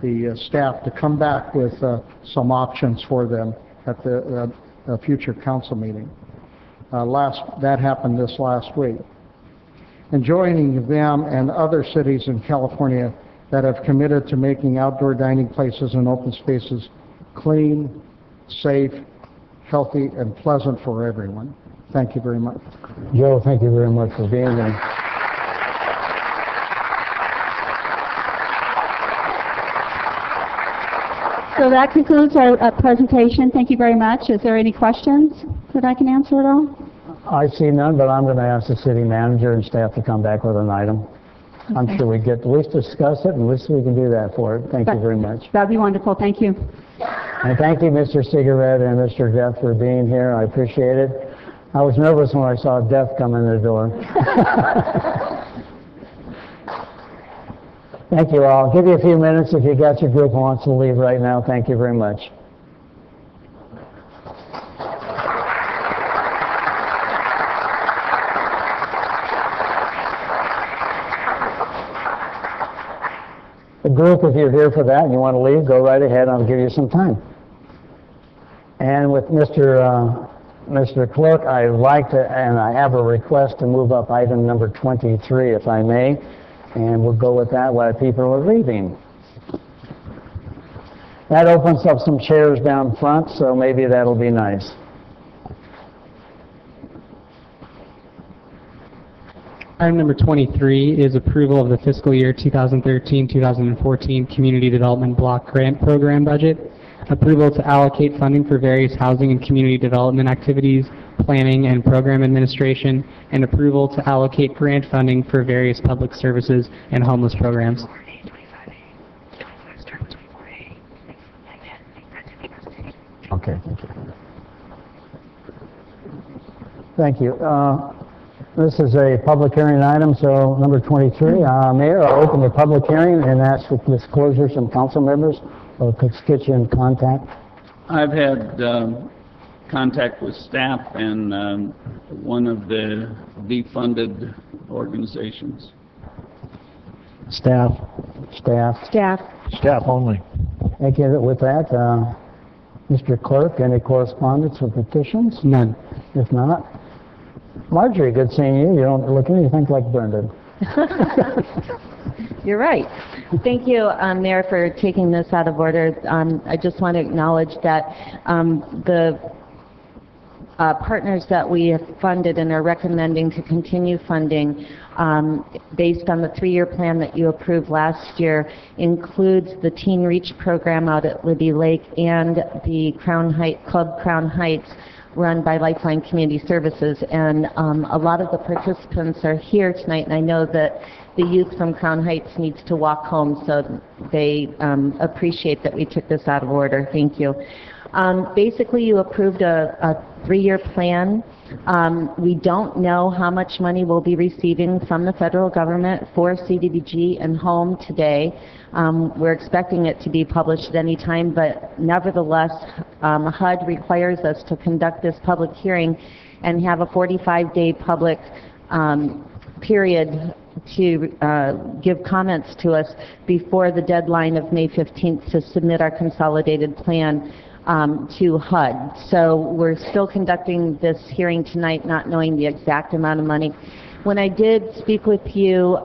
the staff to come back with some options for them at the future council meeting. That happened this last week. And joining them and other cities in California that have committed to making outdoor dining places and open spaces clean, safe, healthy, and pleasant for everyone. Thank you very much. Joe, thank you very much for being there. So that concludes our presentation. Thank you very much. Is there any questions that I can answer at all? I see none, but I'm going to ask the city manager and staff to come back with an item. Okay. I'm sure we get at least discuss it, and at least we can do that for it. Thank you very much. That'd be wonderful. Thank you. And thank you, Mr. Cigarette and Mr. Death, for being here. I appreciate it. I was nervous when I saw Death come in the door. Thank you all. I'll give you a few minutes if you got your group who wants to leave right now. Thank you very much. The group, if you're here for that and you want to leave, go right ahead. I'll give you some time. And with Mr. Clerk, I'd like to, and I have a request to move up item number 23, if I may, and we'll go with that while people are leaving. That opens up some chairs down front, so maybe that'll be nice. Item number 23 is approval of the fiscal year 2013-2014 Community Development Block Grant Program budget. Approval to allocate funding for various housing and community development activities, planning and program administration, and approval to allocate grant funding for various public services and homeless programs. Okay, thank you. Thank you. This is a public hearing item, so number 23. Mayor, I'll open the public hearing and ask for disclosures from council members or could get you in contact. I've had contact with staff and one of the defunded organizations. Staff. Staff. Staff. Staff only. Thank you. With that, Mr. Clerk, any correspondence or petitions? None. If not, Marjorie, good seeing you. You don't look anything like Brendan. You're right. Thank you, Mayor, for taking this out of order. I just want to acknowledge that the partners that we have funded and are recommending to continue funding based on the 3-year plan that you approved last year includes the Teen Reach program out at Libby Lake and the Club Crown Heights run by Lifeline Community Services. And a lot of the participants are here tonight, and I know that the youth from Crown Heights needs to walk home, so they appreciate that we took this out of order. Thank you. Basically, you approved a 3-year plan. We don't know how much money we'll be receiving from the federal government for CDBG and home today. We're expecting it to be published at any time, but nevertheless, HUD requires us to conduct this public hearing and have a 45-day public period to give comments to us before the deadline of May 15th to submit our consolidated plan to HUD. So we're still conducting this hearing tonight, not knowing the exact amount of money. When I did speak with you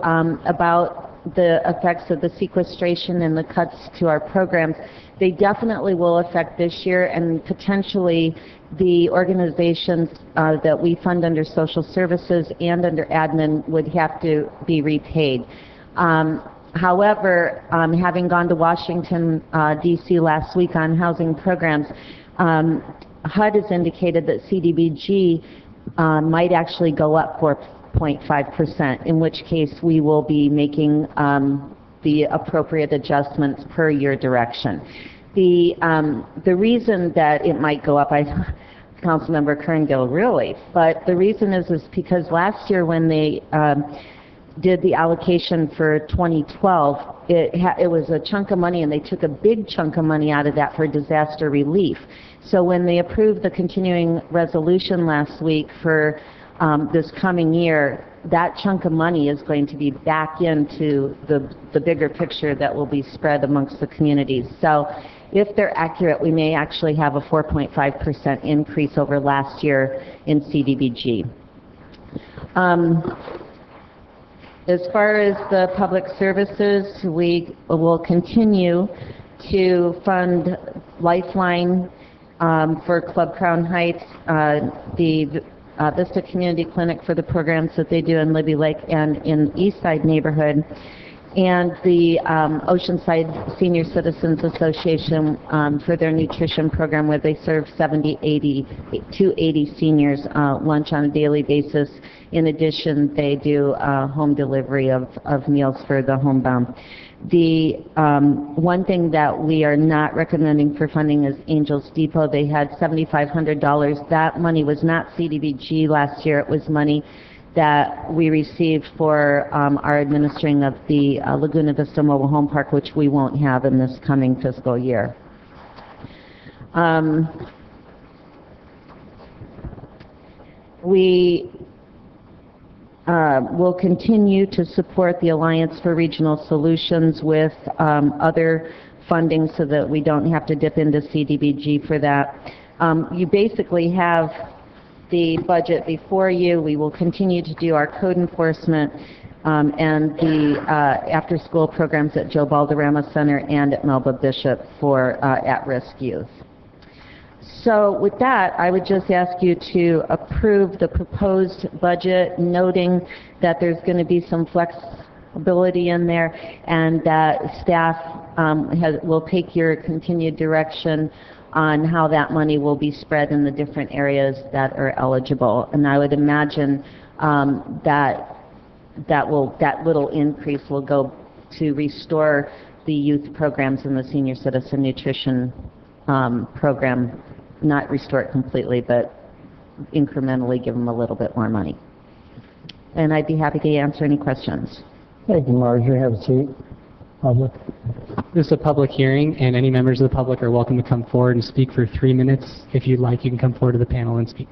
about the effects of the sequestration and the cuts to our programs, they definitely will affect this year, and potentially the organizations that we fund under social services and under admin would have to be repaid. However, having gone to Washington, D.C. last week on housing programs, HUD has indicated that CDBG might actually go up 4.5%, in which case we will be making the appropriate adjustments per your direction. The reason that it might go up, Councilmember Kerngill, really, but the reason is because last year when they did the allocation for 2012, it was a chunk of money, and they took a big chunk of money out of that for disaster relief. So when they approved the continuing resolution last week for this coming year, that chunk of money is going to be back into the bigger picture that will be spread amongst the communities. So if they're accurate, we may actually have a 4.5% increase over last year in CDBG. As far as the public services, we will continue to fund Lifeline for Club Crown Heights, the Vista Community Clinic for the programs that they do in Libby Lake and in Eastside neighborhood, and the Oceanside Senior Citizens Association for their nutrition program, where they serve 80 seniors lunch on a daily basis. In addition, they do home delivery of meals for the homebound. The one thing that we are not recommending for funding is Angels Depot. They had $7,500. That money was not CDBG last year. It was money that we received for our administering of the Laguna Vista Mobile Home Park, which we won't have in this coming fiscal year. We will continue to support the Alliance for Regional Solutions with other funding so that we don't have to dip into CDBG for that. You basically have the budget before you. We will continue to do our code enforcement and the after-school programs at Joe Balderrama Center and at Melba Bishop for at-risk youth. So with that, I would just ask you to approve the proposed budget, noting that there's going to be some flexibility in there, and that staff will take your continued direction on how that money will be spread in the different areas that are eligible. And I would imagine that little increase will go to restore the youth programs and the senior citizen nutrition program. Not restore it completely, but incrementally give them a little bit more money. And I'd be happy to answer any questions. Thank you, Marjorie. Have a seat. Public. This is a public hearing, and any members of the public are welcome to come forward and speak for 3 minutes. If you'd like, you can come forward to the panel and speak.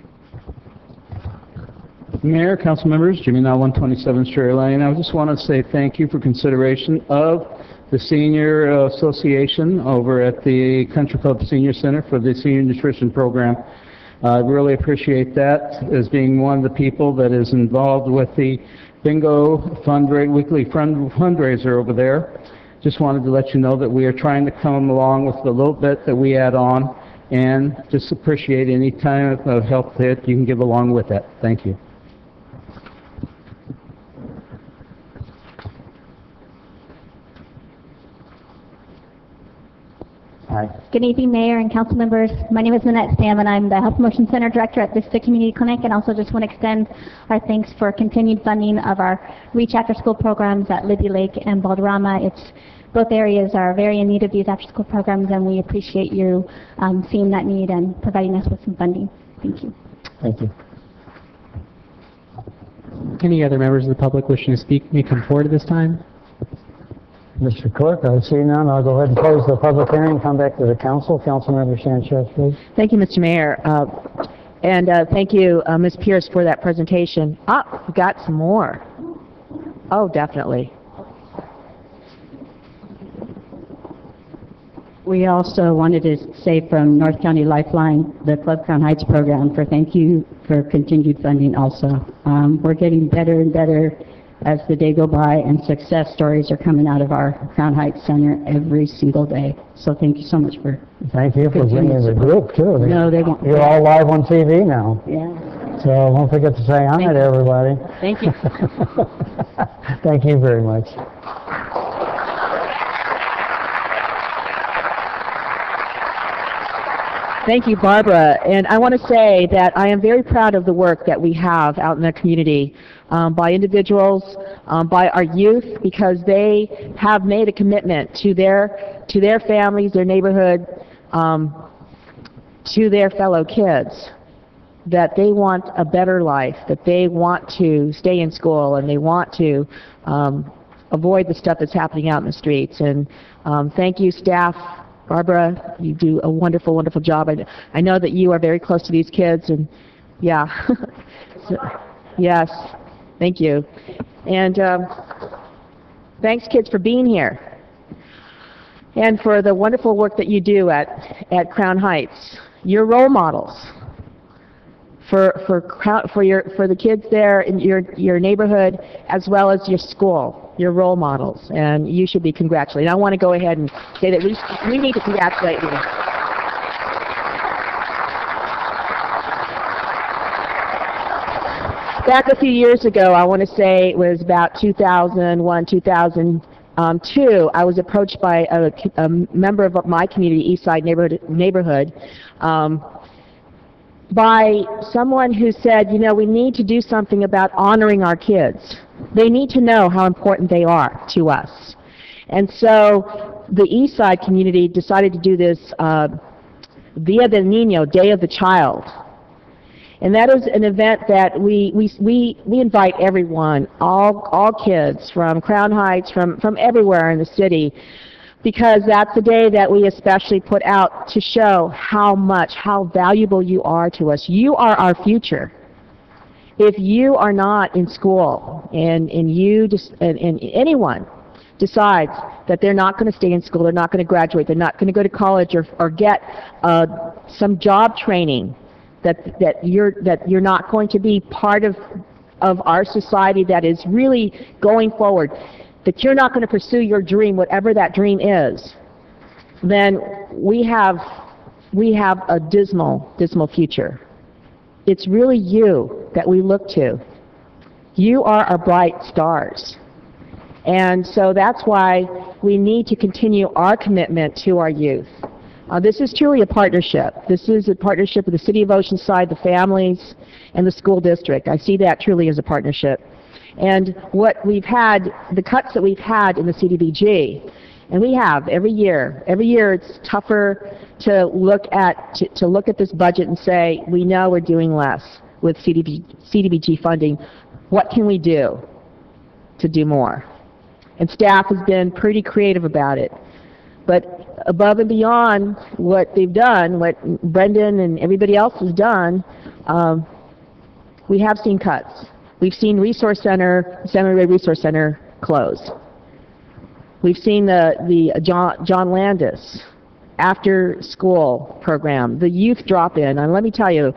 Mayor, council members, Jimmy Now, 127 Cherry Lane. I just want to say thank you for consideration of the Senior Association over at the Country Club Senior Center for the Senior Nutrition Program. I really appreciate that, as being one of the people that is involved with the bingo weekly fundraiser over there. Just wanted to let you know that we are trying to come along with the little bit that we add on, and just appreciate any kind of help that you can give along with that. Thank you. Hi. Good evening, Mayor and council members. My name is Minette Stam, and I'm the Health Promotion Center Director at Vista Community Clinic, and also just want to extend our thanks for continued funding of our Reach After School programs at Libby Lake and Balderrama. It's both areas are very in need of these after-school programs, and we appreciate you seeing that need and providing us with some funding. Thank you. Thank you. Any other members of the public wishing to speak may come forward at this time. Mr. Clerk, I see none. I'll go ahead and close the public hearing. Come back to the council. Councilmember Sanchez, please. Thank you, Mr. Mayor. And thank you, Ms. Pierce, for that presentation. We got some more. Oh, definitely. We also wanted to say from North County Lifeline, the Club Crown Heights program, for thank you for continued funding also. We're getting better and better as the day go by, and success stories are coming out of our Crown Heights Center every single day. So thank you so much for Thank you for bringing the group, too. No, they won't. You're all live on TV now. Yeah. So don't forget to say hi to everybody. Thank you. Thank you very much. Thank you, Barbara. And I want to say that I am very proud of the work that we have out in the community by individuals, by our youth, because they have made a commitment to their families, their neighborhood, to their fellow kids, that they want a better life, that they want to stay in school, and they want to avoid the stuff that's happening out in the streets. And thank you, staff. Barbara, you do a wonderful, wonderful job. I know that you are very close to these kids, and yeah. So, yes, thank you. And thanks, kids, for being here, and for the wonderful work that you do at Crown Heights. You're role models for the kids there in your neighborhood, as well as your school. You're role models, and you should be congratulated. I want to go ahead and say that we need to congratulate you. Back a few years ago, I want to say it was about 2001, 2002, I was approached by a member of my community, Eastside neighborhood, by someone who said, you know, we need to do something about honoring our kids. They need to know how important they are to us. And so the Eastside community decided to do this Dia del Niño, Day of the Child. And that is an event that we invite everyone, all kids from Crown Heights, from everywhere in the city, because that's the day that we especially put out to show how valuable you are to us. You are our future. If you are not in school, and anyone decides that they're not going to stay in school, they're not going to graduate, they're not going to go to college or get some job training, that you're not going to be part of our society that is really going forward, that you're not going to pursue your dream, whatever that dream is, then we have a dismal future. It's really you that we look to. You are our bright stars. And so that's why we need to continue our commitment to our youth. This is truly a partnership. This is a partnership with the City of Oceanside, the families, and the school district. I see that truly as a partnership. And what we've had, the cuts that we've had in the CDBG, and we have every year it's tougher to look at this budget and say, we know we're doing less with CDBG funding. What can we do to do more? And staff has been pretty creative about it. But above and beyond what they've done, what Brendan and everybody else has done, we have seen cuts. We've seen San Maria Resource Center close. We've seen the John Landis after-school program, the youth drop-in. And let me tell you,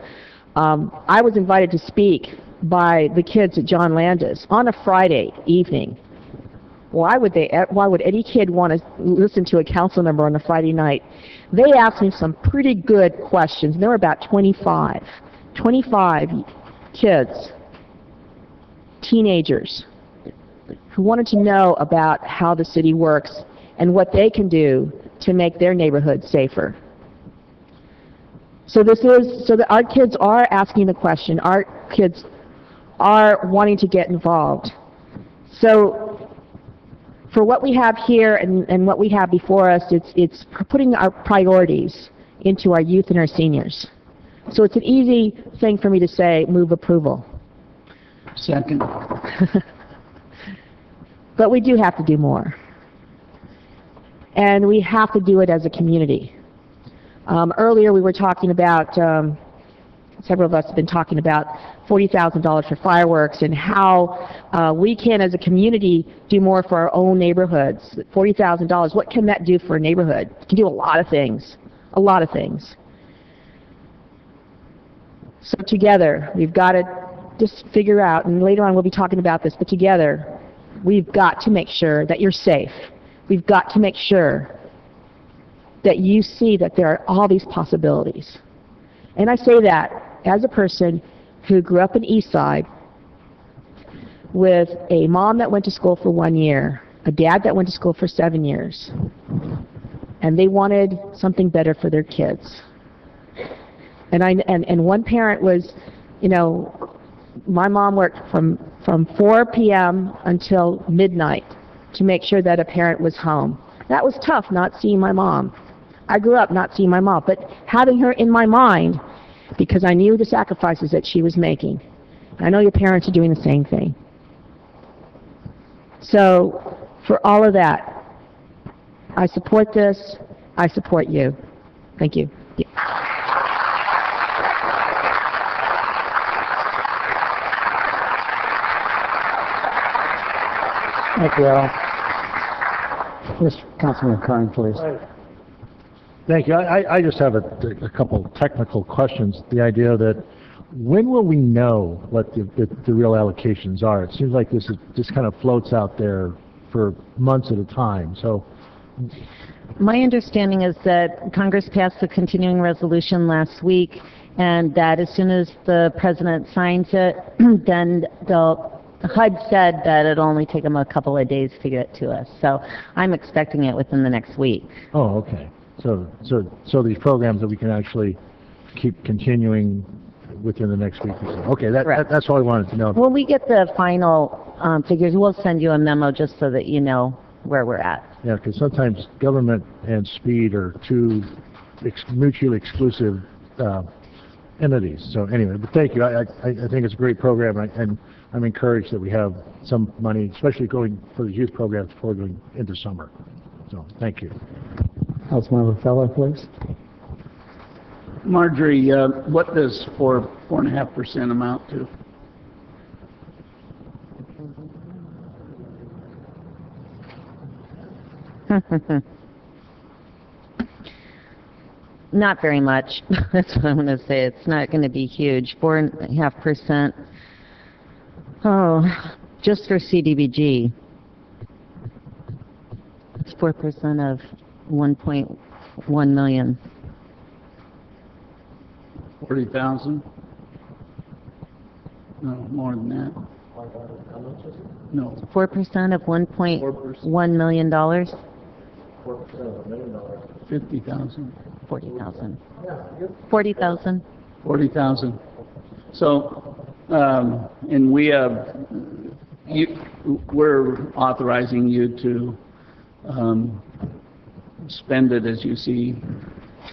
I was invited to speak by the kids at John Landis on a Friday evening. Why would any kid want to listen to a council member on a Friday night? They asked me some pretty good questions. There were about 25 kids, teenagers, who wanted to know about how the city works and what they can do to make their neighborhood safer. So our kids are asking the question. Our kids are wanting to get involved. So for what we have here and what we have before us, it's putting our priorities into our youth and our seniors. So it's an easy thing for me to say, move approval. Second. But we do have to do more. And we have to do it as a community. Earlier we were talking about, several of us have been talking about $40,000 for fireworks and how we can as a community do more for our own neighborhoods. $40,000, what can that do for a neighborhood? It can do a lot of things, a lot of things. So together, we've got to just figure out, and later on we'll be talking about this, but together, we've got to make sure that you're safe. We've got to make sure that you see that there are all these possibilities. And I say that as a person who grew up in Eastside with a mom that went to school for 1 year, a dad that went to school for 7 years, and they wanted something better for their kids. And one parent was, you know, my mom worked from 4 p.m. until midnight to make sure that a parent was home. That was tough, not seeing my mom. I grew up not seeing my mom, but having her in my mind because I knew the sacrifices that she was making. I know your parents are doing the same thing. So for all of that, I support this. I support you. Thank you. Thank you, Al. Mr. Councilman Kern, please. Thank you. I just have a couple technical questions. The idea that when will we know what the real allocations are? It seems like this kind of floats out there for months at a time. So, my understanding is that Congress passed a continuing resolution last week, and that as soon as the president signs it, then HUD said that it'll only take them a couple of days to get to us. So I'm expecting it within the next week. oh, okay. So these programs that we can actually keep continuing within the next week or so. Okay, that's all I wanted to know. When we get the final figures, we'll send you a memo just so that you know where we're at. Yeah, because sometimes government and speed are two mutually exclusive entities. So anyway, but thank you. I think it's a great program, and I'm encouraged that we have some money, especially going for the youth programs before going into summer. So thank you. Councilmember Feller, please. Marjorie, what does 4.5% amount to? Not very much. That's what I'm going to say. It's not going to be huge. 4.5%. Oh, just for CDBG. It's 4% of 1.1 million. 40,000? No, more than that. No. 4% of 1.1 million dollars. 4% of $1 million. 50,000. 40,000. 40,000. 40,000. So, and we have, we're authorizing you to spend it as you see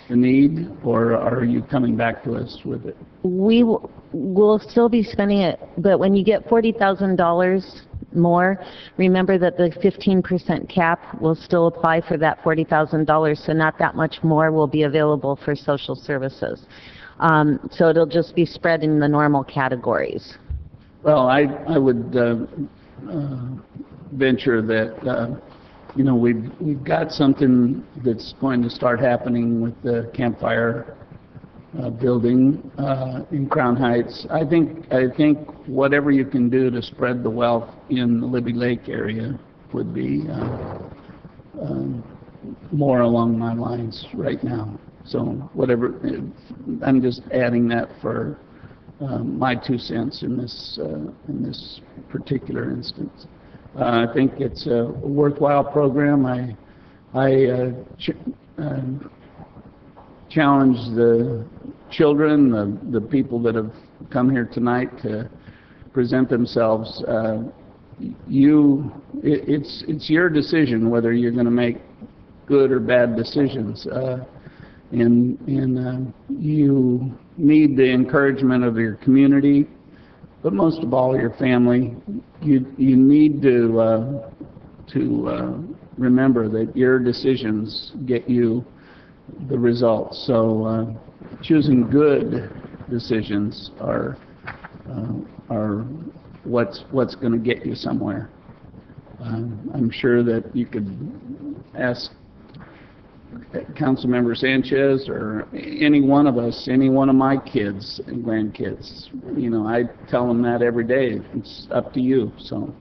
the need, or are you coming back to us with it? We'll still be spending it, but when you get $40,000 more, remember that the 15% cap will still apply for that $40,000, so not that much more will be available for social services. So it'll just be spread in the normal categories. Well, I would venture that you know, we've got something that's going to start happening with the campfire building in Crown Heights. I think whatever you can do to spread the wealth in the Libby Lake area would be more along my lines right now. So whatever, I'm just adding that for my 2 cents in this particular instance. I think it's a worthwhile program. I challenge the children, the people that have come here tonight to present themselves it's your decision whether you're going to make good or bad decisions, and you need the encouragement of your community, but most of all your family. You need to remember that your decisions get you the results. So choosing good decisions are what's going to get you somewhere. I'm sure that you could ask Councilmember Sanchez or any one of us, any one of my kids and grandkids. You know, I tell them that every day. It's up to you. So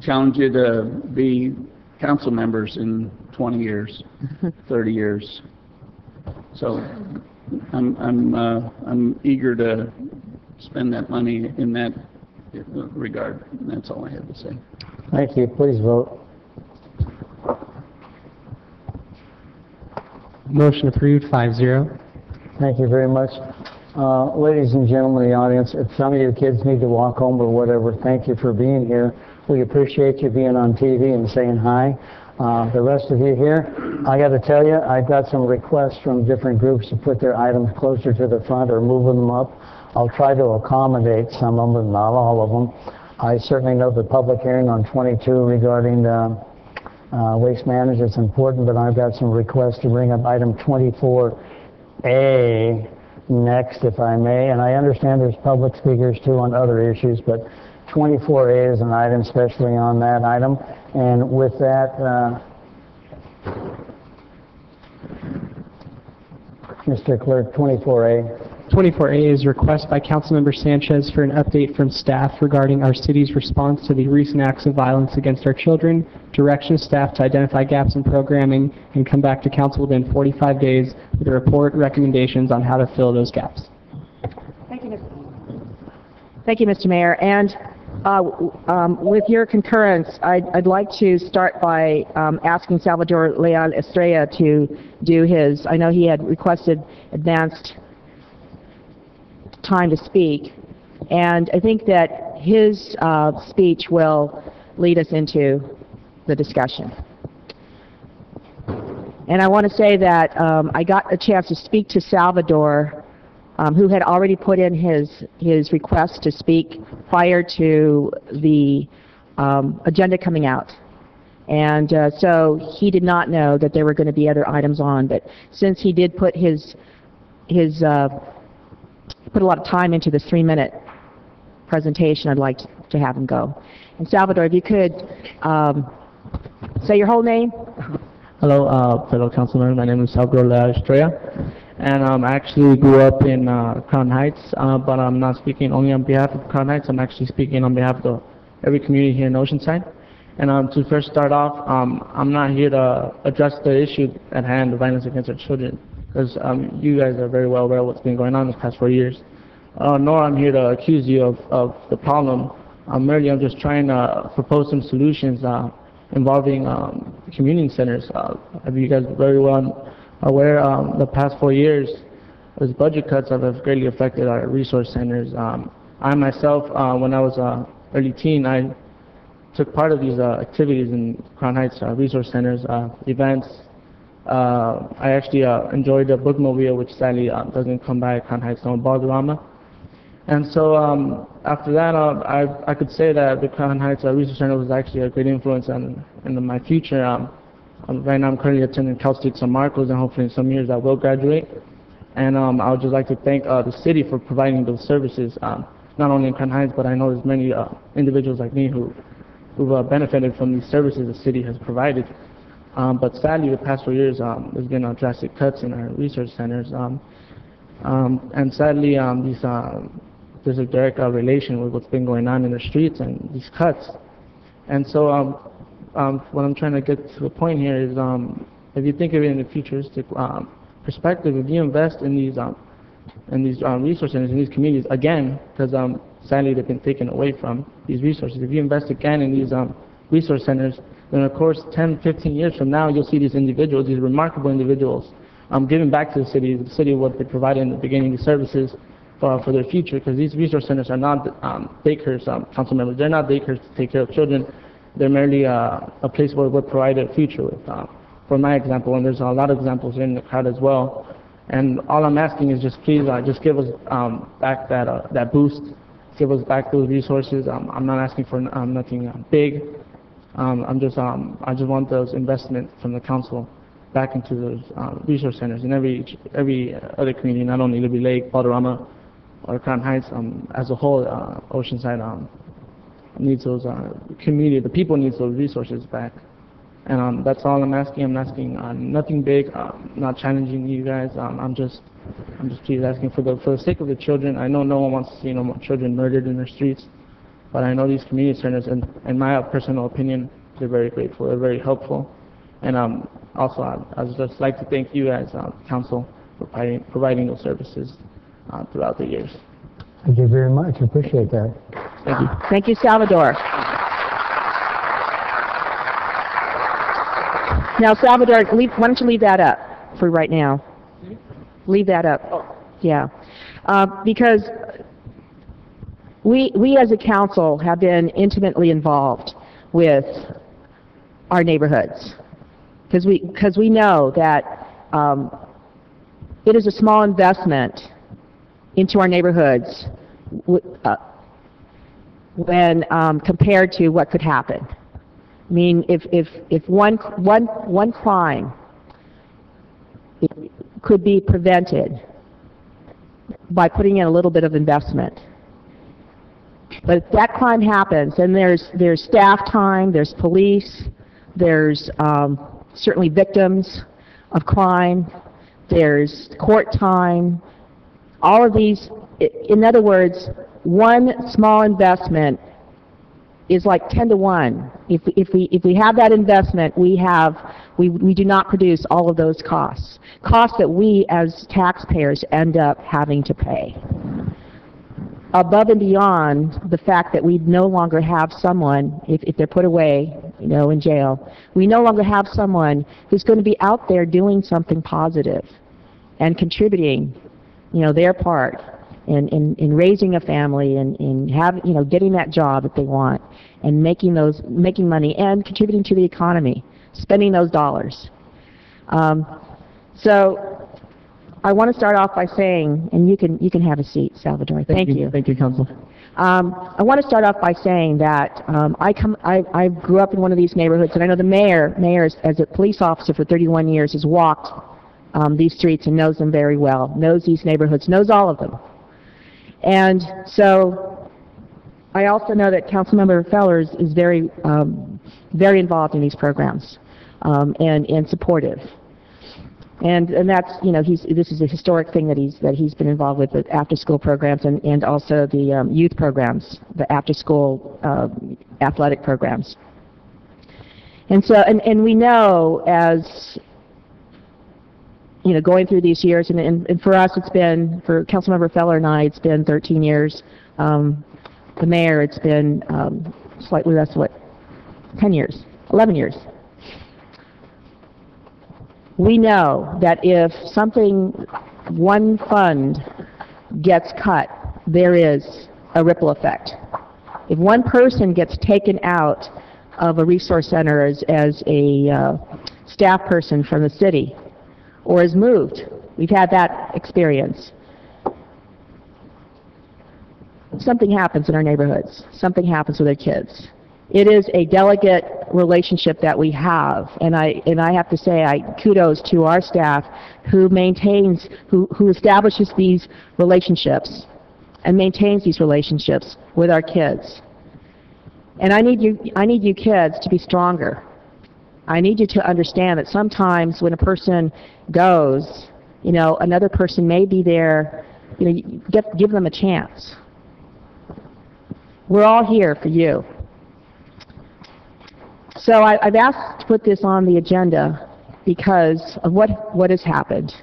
challenge you to be council members in 20 years, 30 years. So I'm eager to spend that money in that regard. And that's all I have to say. Thank you. Please vote. Motion approved, 5-0. Thank you very much. Ladies and gentlemen of the audience, if some of your kids need to walk home or whatever, thank you for being here. We appreciate you being on TV and saying hi. The rest of you here, I got to tell you, I've got some requests from different groups to put their items closer to the front or moving them up. I'll try to accommodate some of them, not all of them. I certainly know the public hearing on 22 regarding waste management is important, but I've got some requests to bring up item 24A next, if I may. And I understand there's public speakers too on other issues, but 24A is an item, especially on that item. And with that, Mr. Clerk, 24A. 24A is a request by Councilmember Sanchez for an update from staff regarding our city's response to the recent acts of violence against our children, direction of staff to identify gaps in programming, and come back to council within 45 days with a report recommendations on how to fill those gaps. Thank you, Mr. Mayor. And with your concurrence, I'd like to start by asking Salvador Leal Estrella to do his, I know he had requested advanced time to speak, and I think that his speech will lead us into the discussion. And I want to say that I got a chance to speak to Salvador, who had already put in his request to speak prior to the agenda coming out. And so he did not know that there were going to be other items on, but since he did put put a lot of time into this 3-minute presentation, I'd like to have him go. And Salvador, if you could say your whole name. Hello, fellow councilman. My name is Salvador Leal Estrella, and I actually grew up in Crown Heights, but I'm not speaking only on behalf of Crown Heights. I'm actually speaking on behalf of every community here in Oceanside. And to first start off, I'm not here to address the issue at hand, the violence against our children, because you guys are very well aware of what's been going on this past 4 years. Nor I'm here to accuse you of the problem. I'm just trying to propose some solutions involving community centers. You guys are very well aware the past 4 years, those budget cuts have greatly affected our resource centers. I myself, when I was early teen, I took part of these activities in Crown Heights resource centers, events. I actually enjoyed the bookmobile, which sadly doesn't come by Crown Heights, no Balderrama. And so after that, I could say that the Crown Heights Resource Center was actually a great influence in my future. Right now I'm currently attending Cal State San Marcos, and hopefully in some years I will graduate. And I would just like to thank the city for providing those services, not only in Crown Heights, but I know there's many individuals like me who've benefited from these services the city has provided. But sadly, the past 4 years, there's been drastic cuts in our research centers. And sadly, there's a direct relation with what's been going on in the streets and these cuts. And so what I'm trying to get to the point here is, if you think of it in a futuristic perspective, if you invest in these resource centers, in these communities, again, because sadly they've been taken away from these resources, if you invest again in these resource centers, then of course 10, 15 years from now, you'll see these individuals, these remarkable individuals, giving back to the city what they provided in the beginning, the services, for their future, because these resource centers are not daycares, council members. They're not daycares to take care of children. They're merely a place where we're provided a future with. For my example, and there's a lot of examples in the crowd as well. And all I'm asking is just please just give us back that boost, give us back those resources. I'm not asking for nothing big. I just want those investment from the council back into those resource centers in every other community, not only Liberty Lake, Balderrama, or Crown Heights, as a whole. Oceanside needs those community, the people needs those resources back. And that's all I'm asking. I'm asking nothing big, not challenging you guys. I'm just please asking for the sake of the children. I know no one wants to see no more children murdered in their streets, but I know these community centers, and in my personal opinion, they're very grateful, they're very helpful. And also, I would just like to thank you as council for providing those services throughout the years. Thank you very much. I appreciate that. Thank you. Thank you, Salvador. Now, Salvador, why don't you leave that up for right now? Leave that up. Yeah. Because we as a council have been intimately involved with our neighborhoods. Because we know that it is a small investment into our neighborhoods when compared to what could happen. I mean, if one crime could be prevented by putting in a little bit of investment, but if that crime happens, then there's staff time, there's police, there's certainly victims of crime, there's court time, all of these. In other words, one small investment is like 10 to 1. If we have that investment, we do not produce all of those costs that we as taxpayers end up having to pay. Above and beyond the fact that we no longer have someone, if they're put away, in jail, we no longer have someone who's going to be out there doing something positive and contributing, their part in raising a family and in getting that job that they want and making money and contributing to the economy, spending those dollars. So I want to start off by saying, and you can have a seat, Salvador. Thank you. Thank you, Council. I want to start off by saying that I grew up in one of these neighborhoods, and I know the mayor as a police officer for 31 years, has walked these streets and knows them very well, knows these neighborhoods, knows all of them. And so I also know that Councilmember Feller is very, very involved in these programs and supportive. And that's, this is a historic thing that he's been involved with, the after-school programs and also the youth programs, the after-school athletic programs. And so, and we know as, going through these years, and for us it's been, for Councilmember Feller and I, it's been 13 years. The mayor, it's been slightly less, 10 years, 11 years. We know that if one fund gets cut, there is a ripple effect. If one person gets taken out of a resource center as a staff person from the city, or is moved, we've had that experience, something happens in our neighborhoods. Something happens with our kids. It is a delicate relationship that we have, and I have to say, kudos to our staff who establishes these relationships and maintains these relationships with our kids. And I need you kids to be stronger. I need you to understand that sometimes when a person goes, another person may be there. Give them a chance. We're all here for you. So I've asked to put this on the agenda because of what has happened.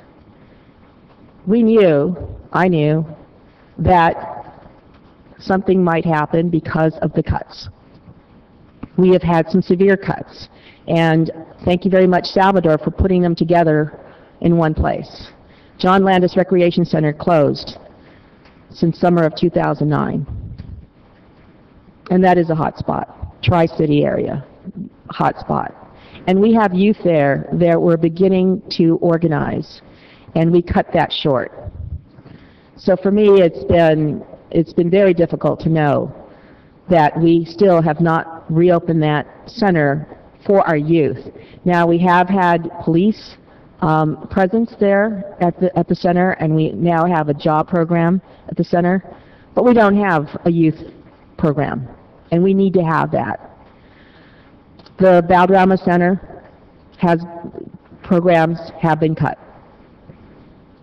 I knew that something might happen because of the cuts. We have had some severe cuts. And thank you very much, Salvador, for putting them together in one place. John Landis Recreation Center closed. since summer of 2009. And that is a hot spot, Tri-City area, hot spot. And we have youth there that we're beginning to organize, and we cut that short. So for me, it's been very difficult to know that we still have not reopened that center for our youth. Now, we have had police presence there at the center, and we now have a job program at the center, but we don't have a youth program, and we need to have that. The Valderrama Center has programs have been cut.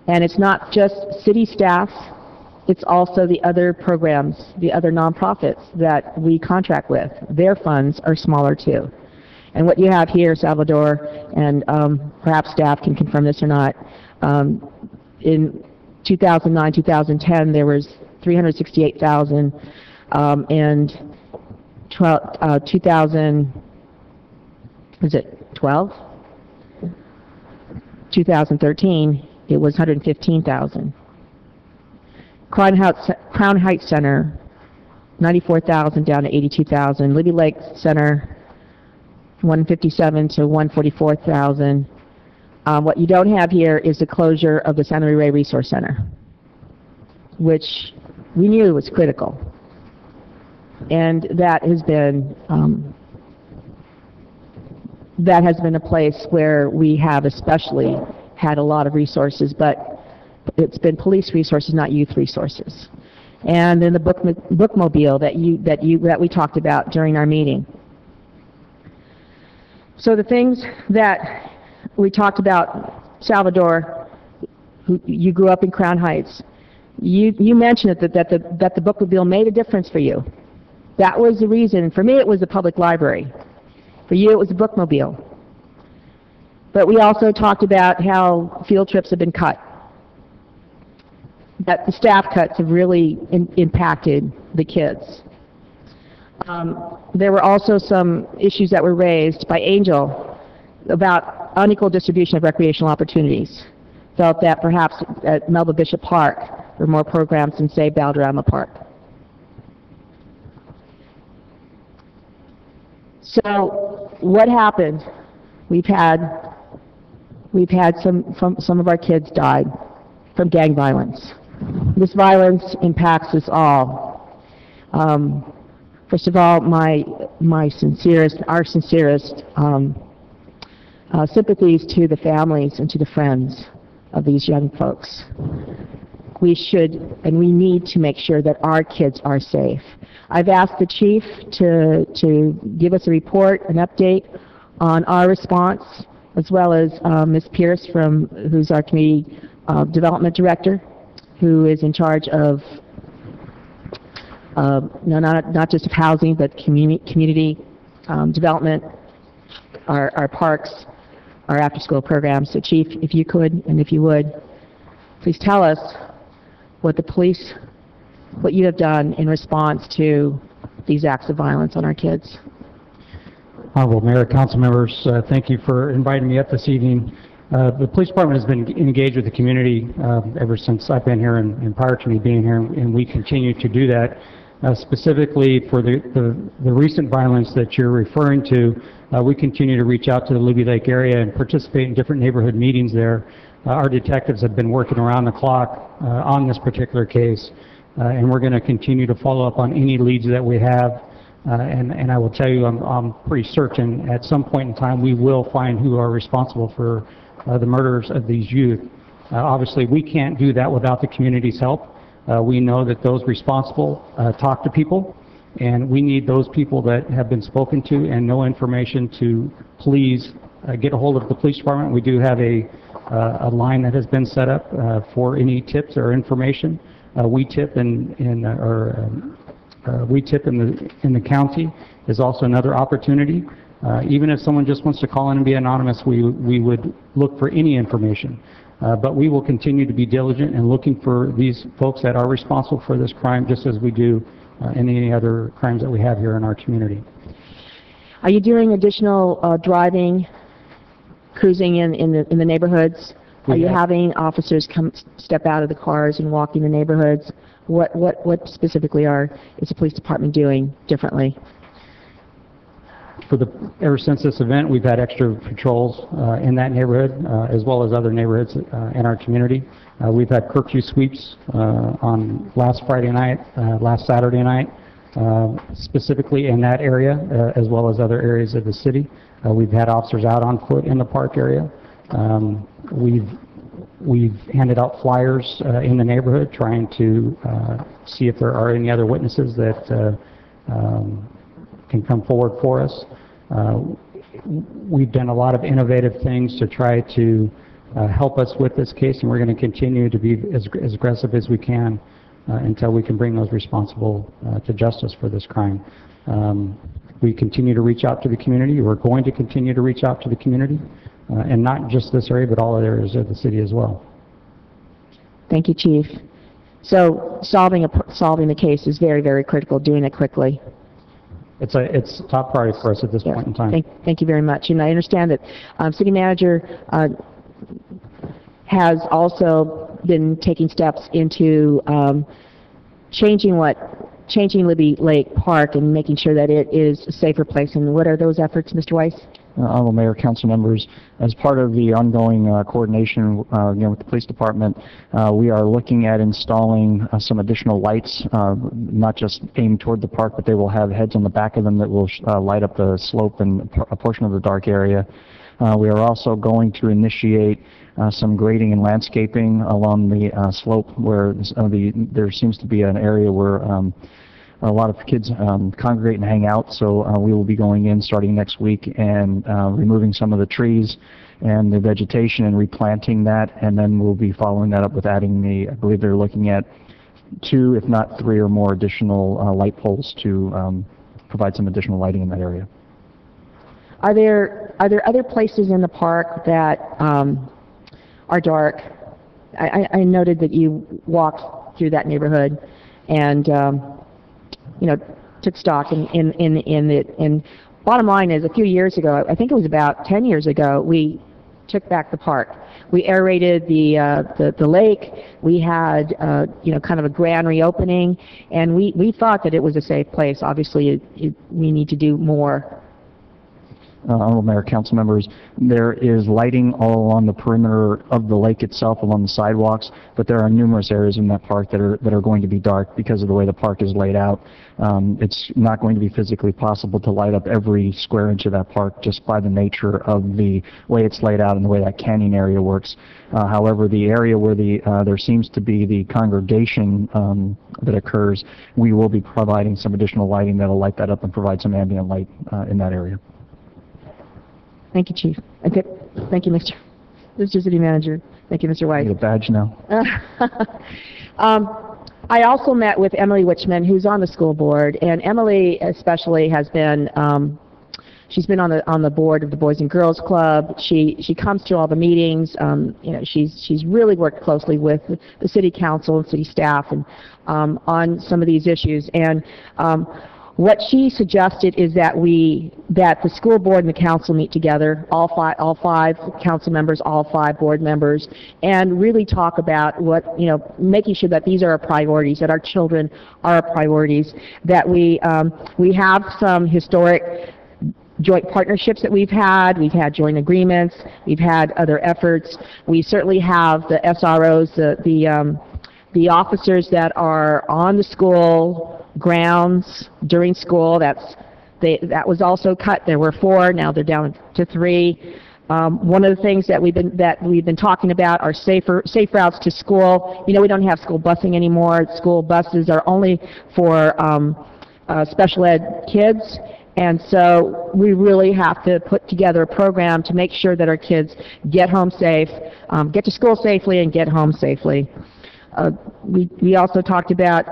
And it's not just city staff, it's also the other programs, the other nonprofits that we contract with. Their funds are smaller too. And what you have here, Salvador, and perhaps staff can confirm this or not, in 2009, 2010, there was 368,000, and 2013, it was 115,000. Crown Heights Center, 94,000 down to 82,000. Libby Lake Center, 157 to 144,000. What you don't have here is the closure of the Santa Maria Resource Center, which we knew was critical. And that has been a place where we have especially had a lot of resources, but it's been police resources, not youth resources. And then the bookmobile that we talked about during our meeting. So the things that we talked about, Salvador, you grew up in Crown Heights. You mentioned that the bookmobile made a difference for you. That was the reason. For me, it was the public library. For you, it was the bookmobile. But we also talked about how field trips have been cut, that the staff cuts have really impacted the kids. There were also some issues that were raised by Angel about unequal distribution of recreational opportunities. Felt that perhaps at Melba Bishop Park there were more programs than, say, Valderrama Park. So what happened? We've had some of our kids died from gang violence. This violence impacts us all. First of all, our sincerest sympathies to the families and to the friends of these young folks. We should and we need to make sure that our kids are safe. I've asked the chief to give us a report, an update on our response, as well as Ms. Pierce, who's our community development director, who is in charge of not just of housing, but community development, our parks, our after-school programs. So, Chief, if you could, and if you would, please tell us what you have done in response to these acts of violence on our kids. Honorable Mayor, council members, thank you for inviting me up this evening. The police department has been engaged with the community ever since I've been here and prior to me being here, and we continue to do that. Specifically for the recent violence that you're referring to, we continue to reach out to the Libby Lake area and participate in different neighborhood meetings there. Our detectives have been working around the clock on this particular case, and we're going to continue to follow up on any leads that we have. And I will tell you, I'm pretty certain at some point in time we will find who are responsible for the murders of these youth. Obviously, we can't do that without the community's help. We know that those responsible talk to people, and we need those people that have been spoken to and know information to please get a hold of the police department. We do have a line that has been set up for any tips or information. We tip in the county is also another opportunity. Even if someone just wants to call in and be anonymous, we would look for any information. But we will continue to be diligent in looking for these folks that are responsible for this crime, just as we do in any other crimes that we have here in our community. Are you doing additional driving, cruising in the neighborhoods Are you having officers step out of the cars and walking the neighborhoods? What specifically is the police department doing differently? Ever since this event, we've had extra patrols in that neighborhood, as well as other neighborhoods in our community. We've had curfew sweeps on last Friday night, last Saturday night, specifically in that area, as well as other areas of the city. We've had officers out on foot in the park area. We've handed out flyers in the neighborhood, trying to see if there are any other witnesses that can come forward for us. We've done a lot of innovative things to try to help us with this case, and we're going to continue to be as aggressive as we can until we can bring those responsible to justice for this crime. We continue to reach out to the community. We're going to continue to reach out to the community, and not just this area, but all areas of the city as well. Thank you, Chief. So solving the case is very, very critical, doing it quickly. It's a top priority for us at this point in time. Thank you very much. And I understand that City Manager has also been taking steps into changing Libby Lake Park and making sure that it is a safer place. And what are those efforts, Mr. Weiss? Honorable Mayor, council members, as part of the ongoing coordination with the police department, we are looking at installing some additional lights, not just aimed toward the park, but they will have heads on the back of them that will light up the slope and a portion of the dark area. We are also going to initiate some grading and landscaping along the slope where there seems to be an area where a lot of kids congregate and hang out, so we will be going in starting next week and removing some of the trees and the vegetation and replanting that, and then we'll be following that up with adding I believe they're looking at 2, if not 3 or more additional light poles to provide some additional lighting in that area. Are there other places in the park that are dark? I noted that you walked through that neighborhood and took stock in it. And bottom line is, a few years ago, I think it was about 10 years ago, we took back the park. We aerated the lake. We had kind of a grand reopening, and we thought that it was a safe place. Obviously, we need to do more. Honorable Mayor, council members, there is lighting all along the perimeter of the lake itself, along the sidewalks, but there are numerous areas in that park that are going to be dark because of the way the park is laid out. It's not going to be physically possible to light up every square inch of that park just by the nature of the way it's laid out and the way that canyon area works. However, the area where there seems to be the congregation that occurs, we will be providing some additional lighting that will light that up and provide some ambient light in that area. Thank you, Chief. Okay. Thank you, Mr. City Manager. Thank you, Mr. White. You get a badge now. I also met with Emily Wichman, who's on the school board, and Emily especially has been she's been on the board of the Boys and Girls Club. She comes to all the meetings. She's really worked closely with the city council and city staff and on some of these issues. And what she suggested is that the school board and the council meet together, all five council members, all 5 board members, and really talk about making sure that these are our priorities, that our children are our priorities, that we have some historic joint partnerships that we've had joint agreements, we've had other efforts. We certainly have the SROs, the officers that are on the school grounds during school. That was also cut. There were 4, now they're down to 3. One of the things that we've been talking about are safe routes to school. We don't have school busing anymore. School buses are only for special ed kids, and so we really have to put together a program to make sure that our kids get home safe, get to school safely, and get home safely. We also talked about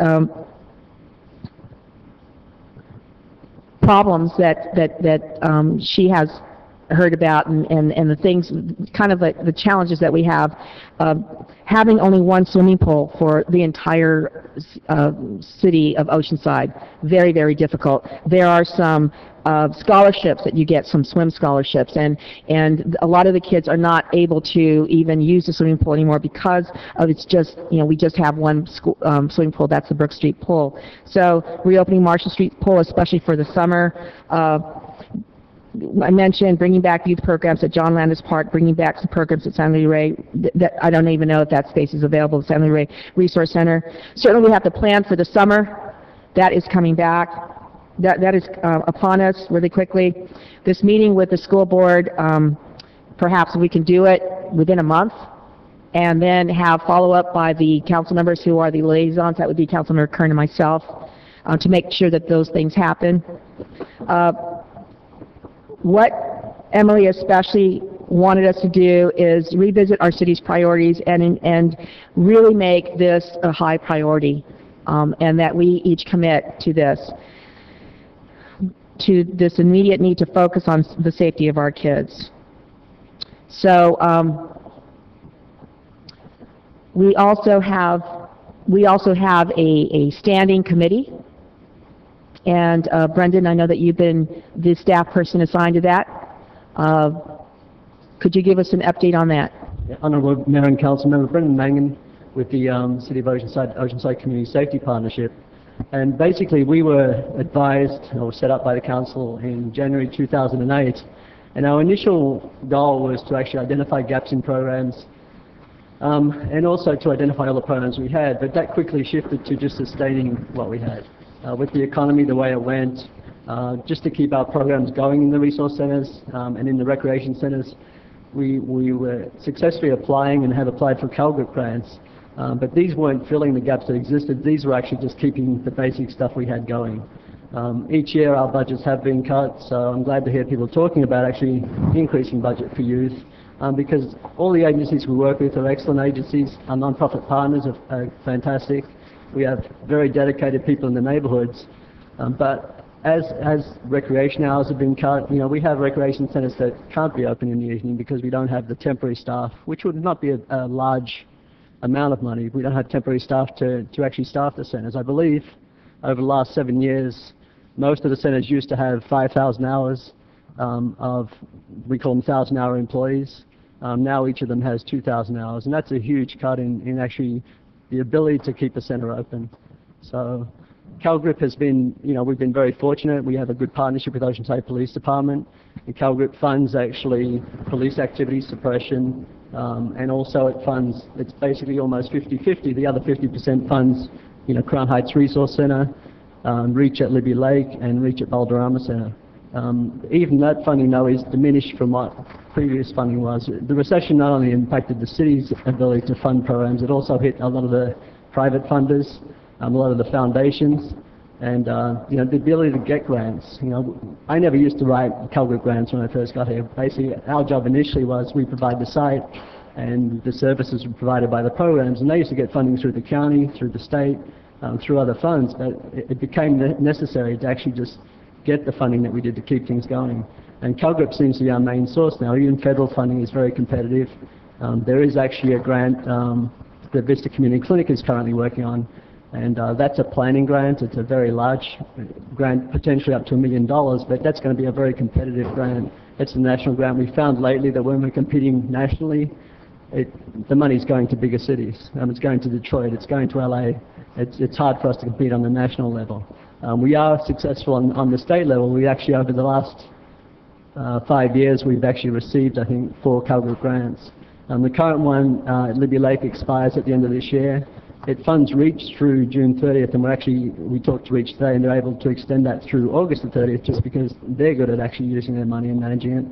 problems that she has heard about and the things, kind of the challenges that we have. Having only 1 swimming pool for the entire city of Oceanside, very, very difficult. There are some scholarships that you get, some swim scholarships, and a lot of the kids are not able to even use the swimming pool anymore because of it's just, we just have one school, swimming pool, that's the Brook Street pool. So reopening Marshall Street pool, especially for the summer. I mentioned bringing back youth programs at John Landis Park, bringing back some programs at San Luis Rey. I don't even know if that space is available at San Luis Rey Resource Center. Certainly we have to plan for the summer. That is coming back. That is upon us really quickly. This meeting with the school board, perhaps we can do it within a month, and then have follow-up by the council members who are the liaisons. That would be Councilmember Kern and myself, to make sure that those things happen. What Emily especially wanted us to do is revisit our city's priorities and really make this a high priority, and that we each commit to this immediate need to focus on the safety of our kids. So we also have a standing committee. And Brendan, I know that you've been the staff person assigned to that. Could you give us an update on that? Yeah, Honourable Mayor and Council Member Brendan Mangan with the City of Oceanside Community Safety Partnership. And basically we were advised or set up by the Council in January 2008. And our initial goal was to actually identify gaps in programs and also to identify all the programs we had. But that quickly shifted to just sustaining what we had. With the economy the way it went, just to keep our programs going in the resource centres and in the recreation centres, we were successfully applying and have applied for CalGRIP grants, but these weren't filling the gaps that existed. These were actually just keeping the basic stuff we had going. Each year our budgets have been cut, so I'm glad to hear people talking about actually increasing budget for youth, because all the agencies we work with are excellent agencies. Our non-profit partners are fantastic. We have very dedicated people in the neighbourhoods, but as recreation hours have been cut, we have recreation centres that can't be open in the evening because we don't have the temporary staff, which would not be a large amount of money. We don't have temporary staff to actually staff the centres. I believe over the last 7 years, most of the centres used to have 5,000 hours of, we call them 1,000-hour employees. Now each of them has 2,000 hours, and that's a huge cut in actually the ability to keep the centre open. So CalGRIP has been, we've been very fortunate. We have a good partnership with Oceanside Police Department. And CalGRIP funds actually police activity suppression, and also it funds, it's basically almost 50-50. The other 50% funds, Crown Heights Resource Centre, Reach at Libby Lake, and Reach at Balderrama Centre. Even that funding, though, is diminished from what previous funding was. The recession not only impacted the city's ability to fund programs, it also hit a lot of the private funders, a lot of the foundations, and the ability to get grants. I never used to write CalGRIP grants when I first got here. Basically, our job initially was we provide the site, and the services were provided by the programs, and they used to get funding through the county, through the state, through other funds, but it became necessary to actually just get the funding that we did to keep things going. And CalGRIP seems to be our main source now. Even federal funding is very competitive. There is actually a grant the Vista Community Clinic is currently working on, and that's a planning grant. It's a very large grant, potentially up to $1 million, but that's going to be a very competitive grant. It's a national grant. We found lately that when we're competing nationally, the money's going to bigger cities. It's going to Detroit, it's going to LA. It's hard for us to compete on the national level. We are successful on the state level. We actually, over the last 5 years, we've actually received, I think, 4 CalGRIP grants. The current one at Libby Lake expires at the end of this year. It funds Reach through June 30th, and we talked to Reach today, and they're able to extend that through August the 30th, just because they're good at actually using their money and managing it.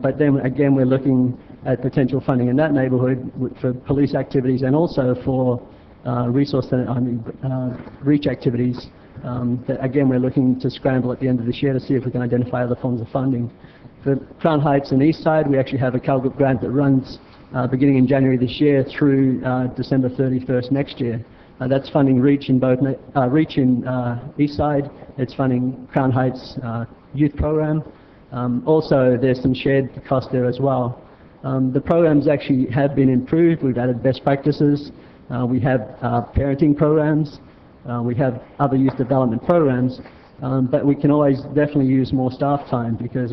But then again, we're looking at potential funding in that neighbourhood for police activities and also for Reach activities. That again, we're looking to scramble at the end of this year to see if we can identify other forms of funding. For Crown Heights and Eastside, we actually have a CalGRIP grant that runs beginning in January this year through December 31st next year. That's funding Reach in Eastside. It's funding Crown Heights youth program. Also, there's some shared cost there as well. The programs actually have been improved. We've added best practices. We have parenting programs. We have other youth development programs. But we can always definitely use more staff time because,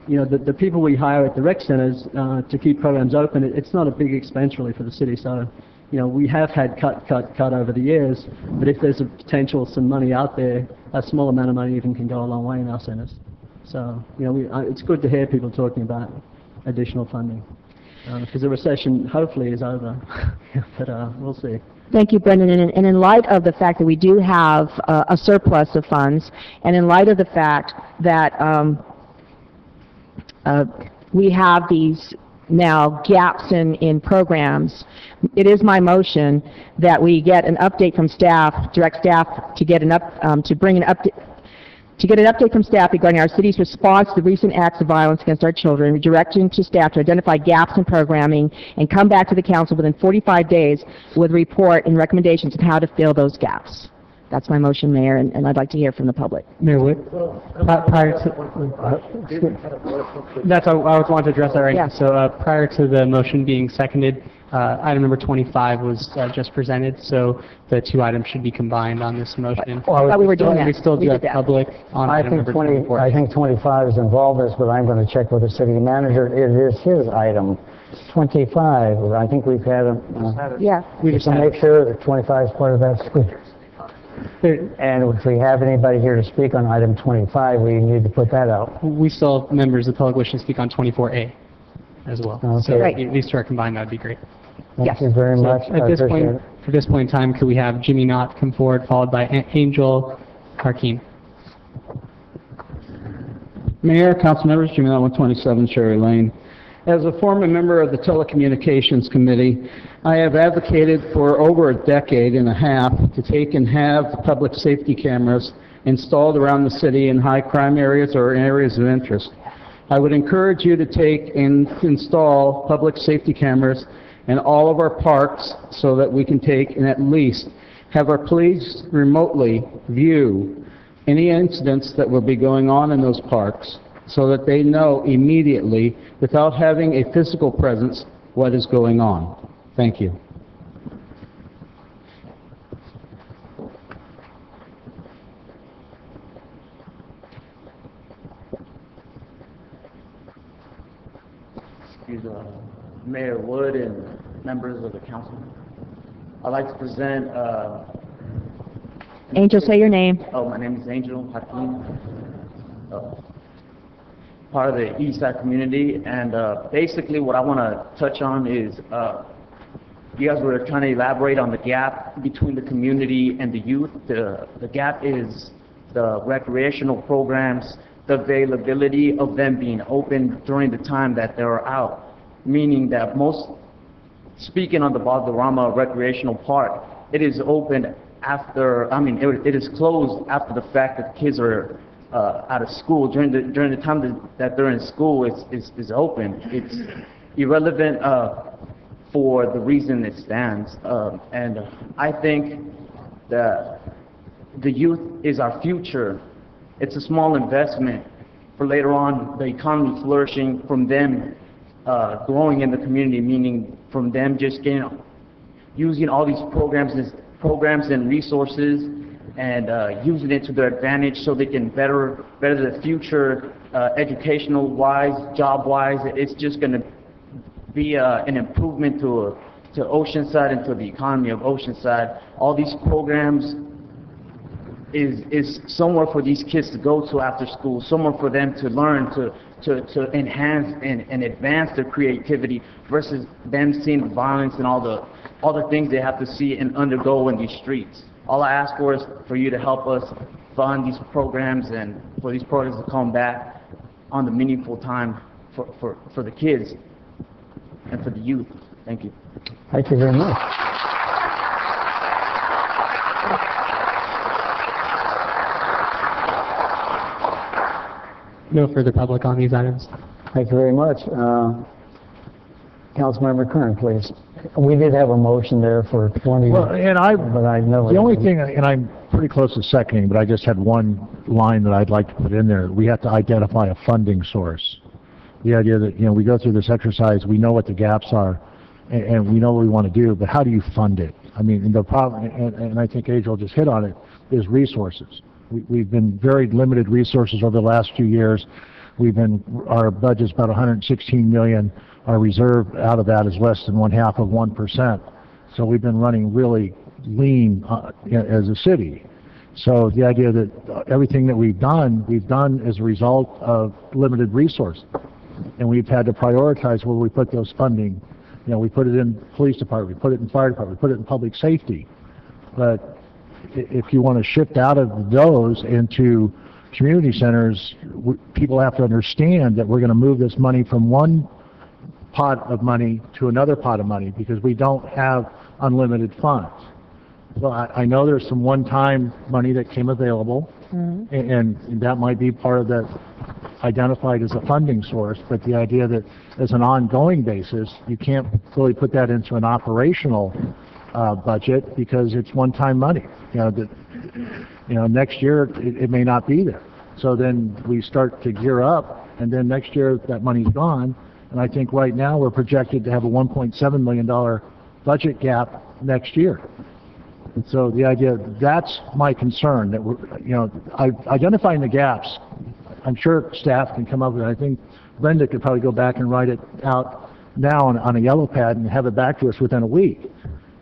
you know, the people we hire at the rec centers to keep programs open, it's not a big expense really for the city. So, you know, we have had cut over the years, but if there's a potential, some money out there, a small amount of money even can go a long way in our centers. So, you know, it's good to hear people talking about additional funding because the recession hopefully is over, but we'll see. Thank you, Brendan. And in light of the fact that we do have a surplus of funds, and in light of the fact that we have these now gaps in programs, it is my motion that we get an update from staff, direct staff to get an update from staff regarding our city's response to the recent acts of violence against our children, directing to staff to identify gaps in programming and come back to the council within 45 days with a report and recommendations on how to fill those gaps. That's my motion, Mayor, and I'd like to hear from the public. Mayor Wood, prior to, that's, I was wanting to address that right now. So prior to the motion being seconded, item number 25 was just presented, so the two items should be combined on this motion. Well, I thought we were doing that. We still do have public on item number 24. I think 25 is involved in this, but I'm going to check with the city manager. It is his item. 25, I think we've had a... yeah. We just make sure that 25 is part of that squeeze. And if we have anybody here to speak on item 25, we need to put that out. We still have members of the public wishing to speak on 24A as well. Okay. So Right. if these two are combined, that would be great. Thank you very much. At this point, for this point in time, could we have Jimmy Knott come forward, followed by Angel Harkeen? Mayor, council members, Jimmy Knott, 127 Cherry Lane. As a former member of the Telecommunications Committee, I have advocated for over a decade and a half to take and have public safety cameras installed around the city in high crime areas or areas of interest. I would encourage you to take and install public safety cameras in all of our parks so that we can take and at least have our police remotely view any incidents that will be going on in those parks so that they know immediately, without having a physical presence, what is going on. Thank you. Mayor Wood and members of the council. I'd like to present... Angel, say your name. Oh, my name is Angel Hakeem. Part of the Eastside community, and basically what I want to touch on is you guys were trying to elaborate on the gap between the community and the youth. The gap is the recreational programs, the availability of them being open during the time that they're out, meaning that speaking on the Valderrama Recreational Park, it is open after, it is closed after the fact that kids are out of school. During the time that they're in school, it's open. It's irrelevant for the reason it stands. And I think that the youth is our future. It's a small investment for later on the economy flourishing from them growing in the community, meaning from them just using all these programs and resources and using it to their advantage so they can better the future educational-wise, job-wise. It's just going to be an improvement to Oceanside and to the economy of Oceanside. All these programs is somewhere for these kids to go to after school, somewhere for them to learn, to enhance and advance their creativity versus them seeing the violence and all the things they have to see and undergo in these streets. All I ask for is for you to help us fund these programs and for these programs to come back on the meaningful time for the kids and for the youth. Thank you. Thank you very much. No further public on these items. Thank you very much. Councilmember Kern, please. We did have a motion there for 20. Well, and but I know the only thing, and I'm pretty close to seconding, but I just had one line that I'd like to put in there. We have to identify a funding source. The idea that, we go through this exercise, we know what the gaps are, and we know what we want to do, but how do you fund it? I mean, the problem, and I think Angel just hit on it, is resources. We've been very limited resources over the last few years. Our budget's about 116 million. Our reserve out of that is less than 0.5%. So we've been running really lean as a city. So the idea that everything that we've done as a result of limited resources. And we've had to prioritize where we put those funding. You know, we put it in police department, we put it in fire department, we put it in public safety. But if you want to shift out of those into community centers, people have to understand that we're going to move this money from one pot of money to another pot of money because we don't have unlimited funds. Well, I know there's some one-time money that came available, and that might be part of that identified as a funding source, but the idea that as an ongoing basis, you can't really put that into an operational budget because it's one-time money. Next year it may not be there. So then we start to gear up, and then next year that money's gone, and I think right now we're projected to have a $1.7 million budget gap next year. And so the idea, that's my concern, that we're, identifying the gaps. I'm sure staff can come up with it. I think Brenda could probably go back and write it out now on a yellow pad and have it back to us within a week.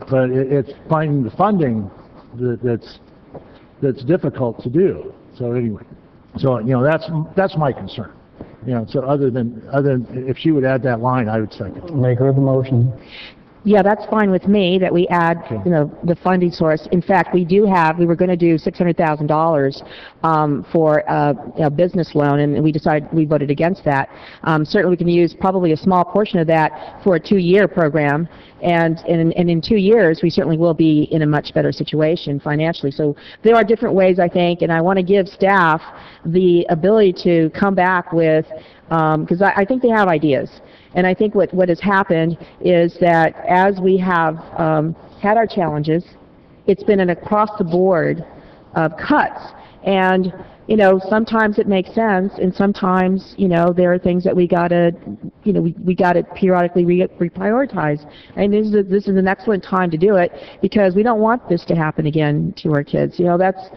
But it's finding the funding that's difficult to do. So anyway, that's my concern. So other than if she would add that line, I would second. Maker of the motion. Yeah, that's fine with me that we add, the funding source. In fact, we were going to do $600,000 for a business loan, and we voted against that. Certainly we can use probably a small portion of that for a 2-year program, and in 2 years we certainly will be in a much better situation financially. So there are different ways, I think, and I want to give staff the ability to come back with, because I think they have ideas. And I think what has happened is that as we have had our challenges, it's been an across-the-board of cuts. And, sometimes it makes sense, and sometimes, there are things that we gotta periodically reprioritize. And this is an excellent time to do it because we don't want this to happen again to our kids. That's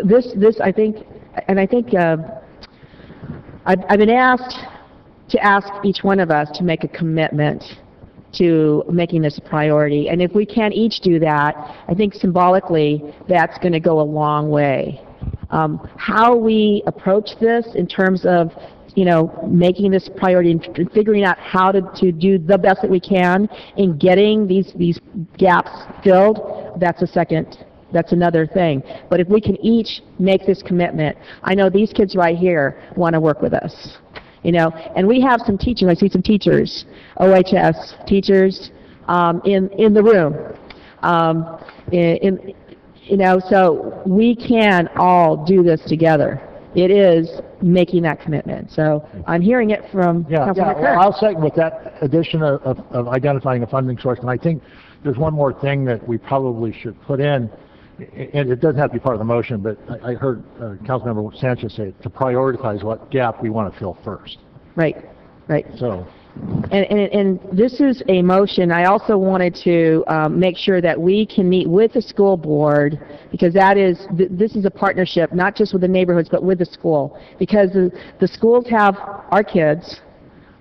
this I think, and I think. I've been asked to ask each one of us to make a commitment to making this a priority, and if we can each do that, I think symbolically that's going to go a long way. How we approach this in terms of making this a priority and figuring out how to do the best that we can in getting these gaps filled, that's another thing. But if we can each make this commitment, I know these kids right here want to work with us, and we have some teachers. I see some teachers, OHS teachers, in the room, so we can all do this together. It is making that commitment. So I'm hearing it from Councilman Kerr. Well, I'll second with that addition of identifying a funding source, and I think there's one more thing that we probably should put in. And it doesn't have to be part of the motion, but I heard Councilmember Sanchez say to prioritize what gap we want to fill first. Right. So. And this is a motion. I also wanted to make sure that we can meet with the school board, because this is a partnership, not just with the neighborhoods, but with the school, because the schools have our kids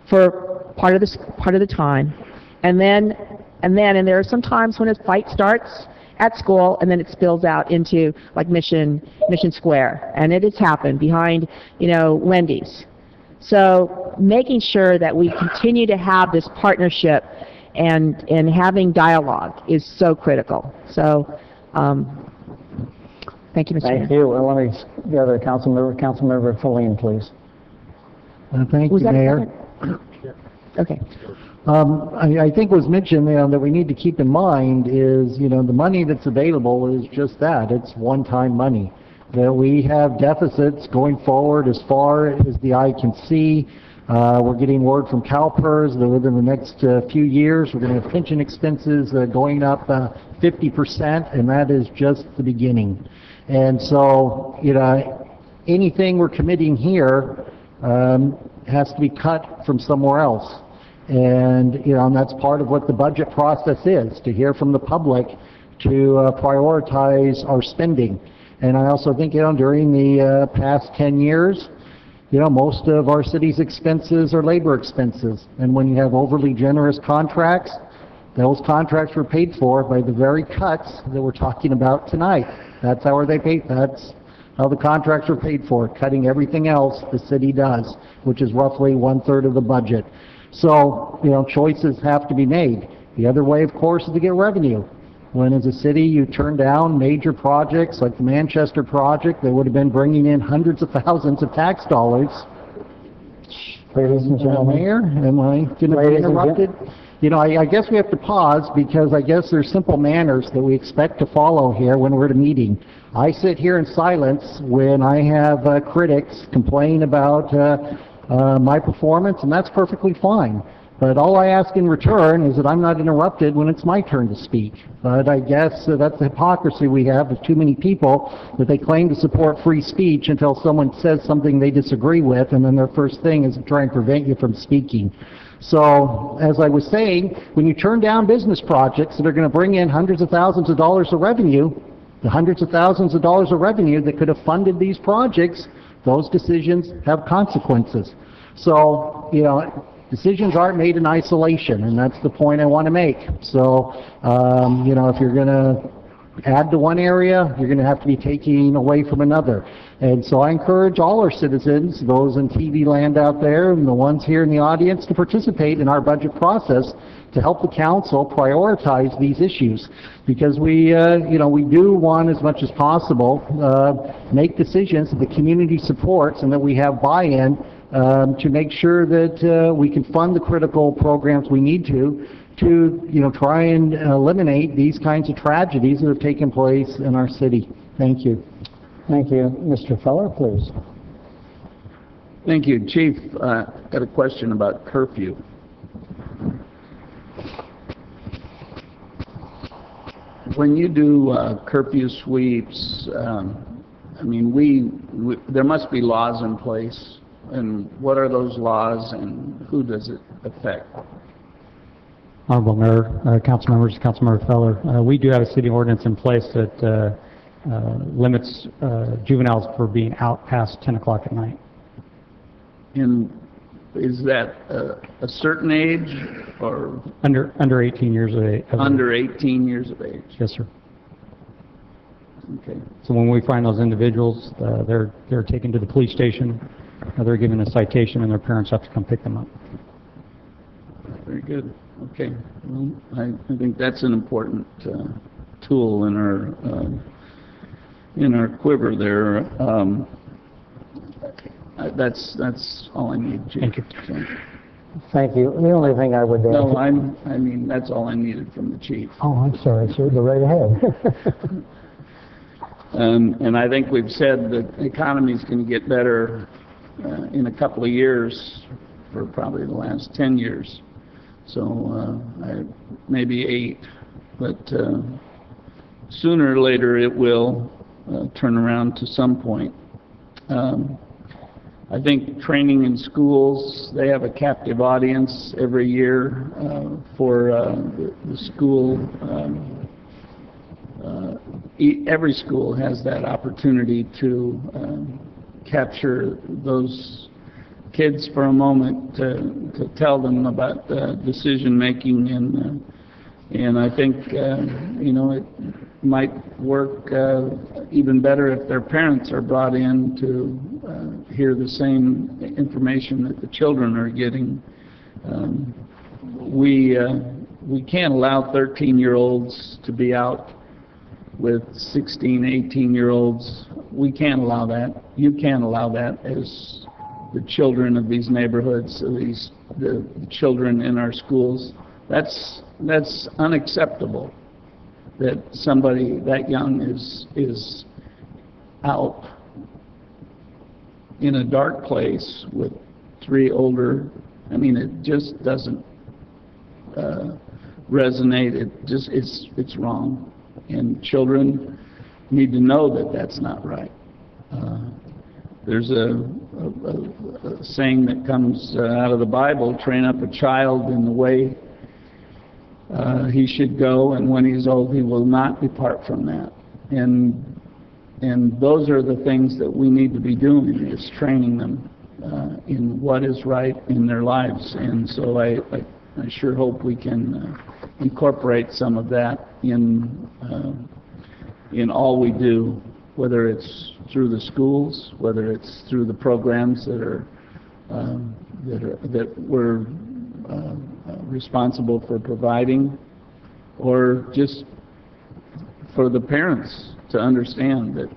for part of the time, and there are some times when a fight starts at school, and then it spills out into like Mission Square, and it has happened behind, Wendy's. So making sure that we continue to have this partnership and having dialogue is so critical. So, thank you, Mr. Mayor. Thank you. Well, let me go to Councilmember Feline, please. Thank you, Mayor. Okay. I think was mentioned, that we need to keep in mind is, the money that's available is just that. It's one-time money. That we have deficits going forward as far as the eye can see. We're getting word from CalPERS that within the next few years we're going to have pension expenses going up 50%, and that is just the beginning. And so, anything we're committing here has to be cut from somewhere else. And, and that's part of what the budget process is, to hear from the public to prioritize our spending. And I also think, during the past 10 years, most of our city's expenses are labor expenses. And when you have overly generous contracts, those contracts were paid for by the very cuts that we're talking about tonight. That's how they paid. That's how the contracts are paid for, cutting everything else the city does, which is roughly 1/3 of the budget. So, choices have to be made. The other way, of course, is to get revenue. When as a city you turn down major projects like the Manchester project that would have been bringing in hundreds of thousands of tax dollars. Ladies and gentlemen. Mayor, am I going to be interrupted? I guess we have to pause because I guess there's simple manners that we expect to follow here when we're at a meeting. I sit here in silence when I have critics complain about my performance, and that's perfectly fine. But all I ask in return is that I'm not interrupted when it's my turn to speak. But I guess that's the hypocrisy we have with too many people, that they claim to support free speech until someone says something they disagree with, and then their first thing is to try and prevent you from speaking. So, as I was saying, when you turn down business projects that are going to bring in hundreds of thousands of dollars of revenue, the hundreds of thousands of dollars of revenue that could have funded these projects, those decisions have consequences. So, decisions aren't made in isolation, and that's the point I want to make. So, if you're going to add to one area, you're going to have to be taking away from another. And so I encourage all our citizens, those in TV land out there and the ones here in the audience, to participate in our budget process to help the council prioritize these issues. Because we do want, as much as possible, make decisions that the community supports and that we have buy-in to make sure that we can fund the critical programs we need to try and eliminate these kinds of tragedies that have taken place in our city. Thank you. Thank you. Mr. Feller, please. Thank you. Chief, got a question about curfew. When you do curfew sweeps, there must be laws in place. And what are those laws, and who does it affect? Honorable Mayor, council members, Councilmember Feller, we do have a city ordinance in place that limits juveniles for being out past 10 o'clock at night. And is that a certain age, or? Under 18 years of age. Under 18 years of age? Yes, sir. Okay. So when we find those individuals, they're taken to the police station, they're given a citation, and their parents have to come pick them up. Very good. Okay. Well, I think that's an important tool in our quiver there. That's all I need, Chief. Thank you. So. Thank you. The only thing I would add... No, that's all I needed from the Chief. Oh, I'm sorry, sir. Go right ahead. And I think we've said that the economy's going to get better in a couple of years, for probably the last 10 years. So maybe 8, but sooner or later it will turn around to some point. I think training in schools, they have a captive audience every year for the school. Every school has that opportunity to capture those kids for a moment to tell them about decision making, and I think it might work even better if their parents are brought in to hear the same information that the children are getting. We can't allow 13-year-olds to be out with 16, 18-year-olds. We can't allow that. You can't allow that as the children of these neighborhoods, the children in our schools. That's unacceptable, that somebody that young is out in a dark place with 3 older. It just doesn't resonate. It's wrong, and children need to know that that's not right. There's a saying that comes out of the Bible: train up a child in the way he should go, and when he's old, he will not depart from that. And those are the things that we need to be doing, is training them in what is right in their lives. And so I sure hope we can incorporate some of that in all we do, whether it's through the schools, whether it's through the programs that we're responsible for providing, or just for the parents to understand that,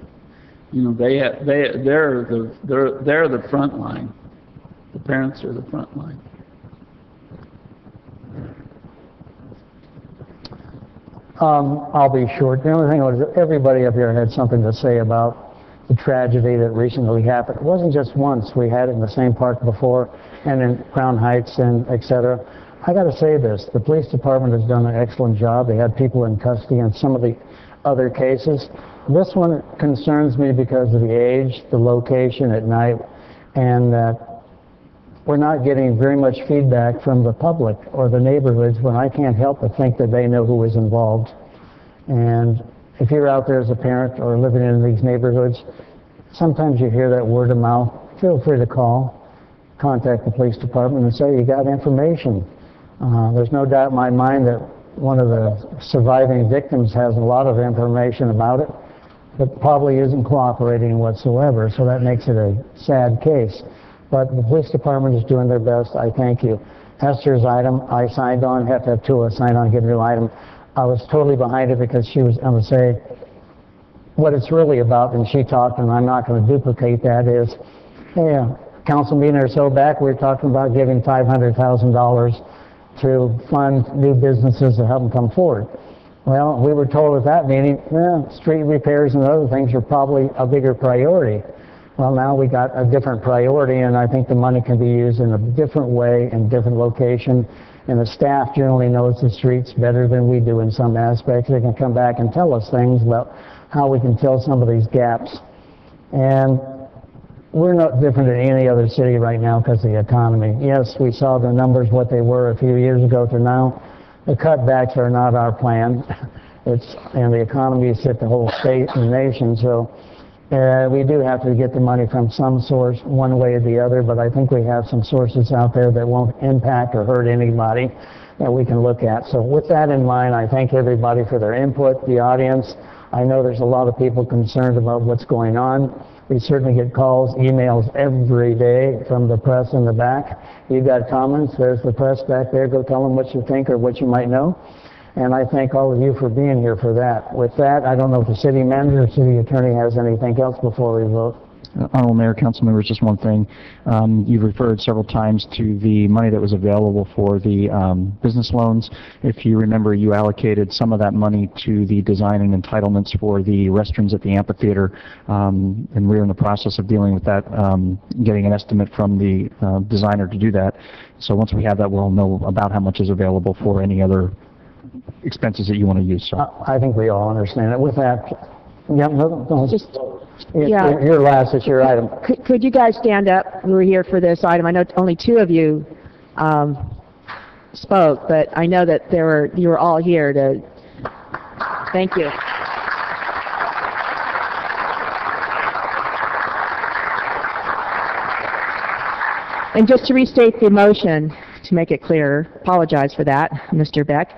you know, they're the front line. The parents are the front line. I'll be short. The only thing was everybody up here had something to say about the tragedy that recently happened. It wasn't just once. We had it in the same park before and in Crown Heights and et cetera. I got to say this. The police department has done an excellent job. They had people in custody on some of the other cases. This one concerns me because of the age, the location at night, and that we're not getting very much feedback from the public or the neighborhoods when I can't help but think that they know who was involved. And if you're out there as a parent or living in these neighborhoods, sometimes you hear that word of mouth. Feel free to contact the police department and say you got information. There's no doubt in my mind that one of the surviving victims has a lot of information about it, but probably isn't cooperating whatsoever, so that makes it a sad case. But the police department is doing their best. I thank you. Esther's item, I signed on, have to have two of us sign on, get a new item. I was totally behind it because she was going to say what it's really about, and she talked, and I'm not going to duplicate that, is, yeah, council meeting or so back, we were talking about giving $500,000 to fund new businesses to help them come forward. Well, we were told at that meeting, street repairs and other things are probably a bigger priority. Well, now we got a different priority, and I think the money can be used in a different way, in different location, and the staff generally knows the streets better than we do in some aspects. They can come back and tell us things about how we can fill some of these gaps. And we're not different than any other city right now because of the economy. Yes, we saw the numbers, what they were a few years ago to now. The cutbacks are not our plan. And the economy has hit the whole state and nation, so we do have to get the money from some source, one way or the other, but I think we have some sources out there that won't impact or hurt anybody that we can look at. So with that in mind, I thank everybody for their input, the audience. I know there's a lot of people concerned about what's going on. We certainly get calls, emails every day from the press in the back. You got comments, there's the press back there, go tell them what you think or what you might know. And I thank all of you for being here for that. With that, I don't know if the city manager or city attorney has anything else before we vote. Honorable Mayor, council members, just one thing. You've referred several times to the money that was available for the business loans. If you remember, you allocated some of that money to the design and entitlements for the restrooms at the amphitheater, and we're in the process of dealing with that, getting an estimate from the designer to do that. So once we have that, we'll know about how much is available for any other expenses that you want to use. So. I think we all understand it. With that, yeah, no, just... Yeah. You're last, it's your item. Could you guys stand up? We're here for this item. I know only two of you spoke, but I know that you were all here to... Thank you. And just to restate the motion, to make it clearer, apologize for that, Mr. Beck.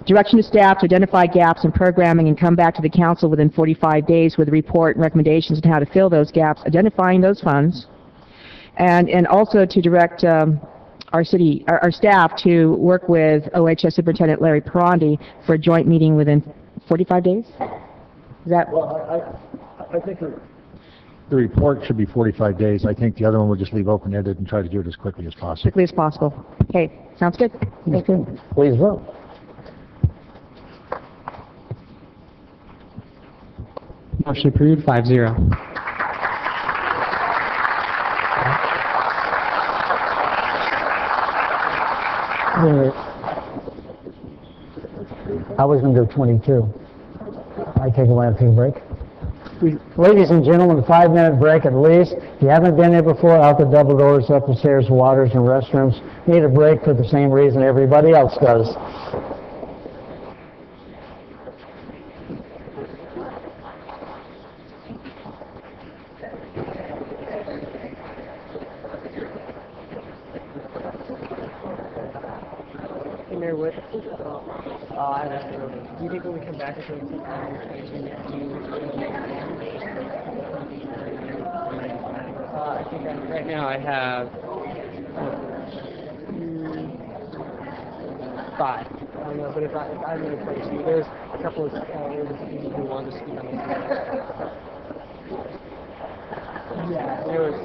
Direction to staff to identify gaps in programming and come back to the council within 45 days with a report and recommendations on how to fill those gaps, identifying those funds, and also to direct our staff to work with OHS Superintendent Larry Perondi for a joint meeting within 45 days? Is that? Well, I think the report should be 45 days. I think the other one we'll just leave open-ended and try to do it as quickly as possible. Quickly as possible. Okay, sounds good. Thank you. Please vote. Motion approved, 5-0. I was going to do 22. I take a 1-2 break. Ladies and gentlemen, 5-minute break at least. If you haven't been here before, out the double doors, up the stairs, waters, and restrooms. Need a break for the same reason everybody else does. Mayor Wood. Do you think when we come back at I think right now I have 5. I don't know, but if I'm in a place, there's a couple of people who want to speak on this. Yeah, there was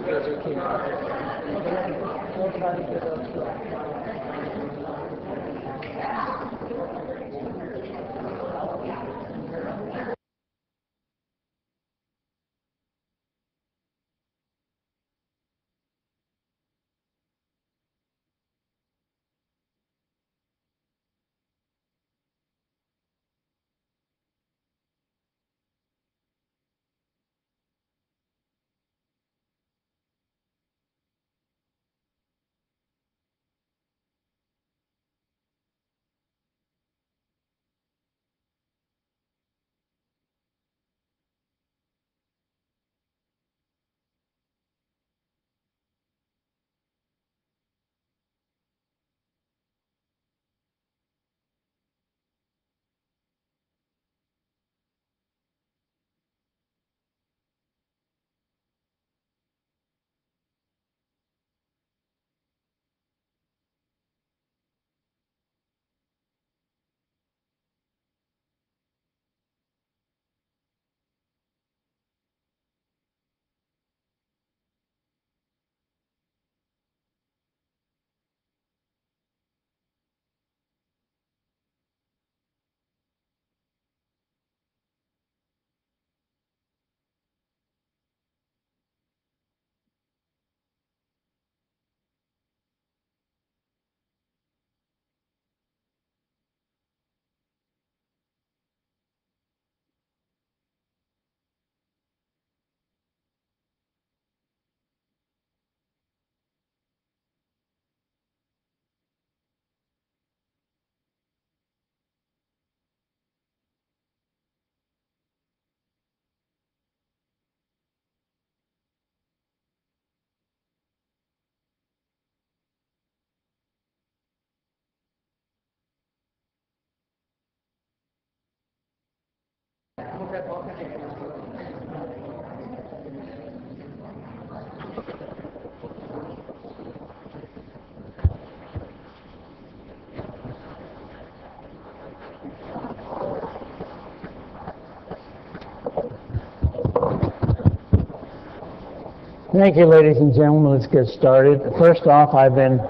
Thank you, ladies and gentlemen. Let's get started. First off, I've been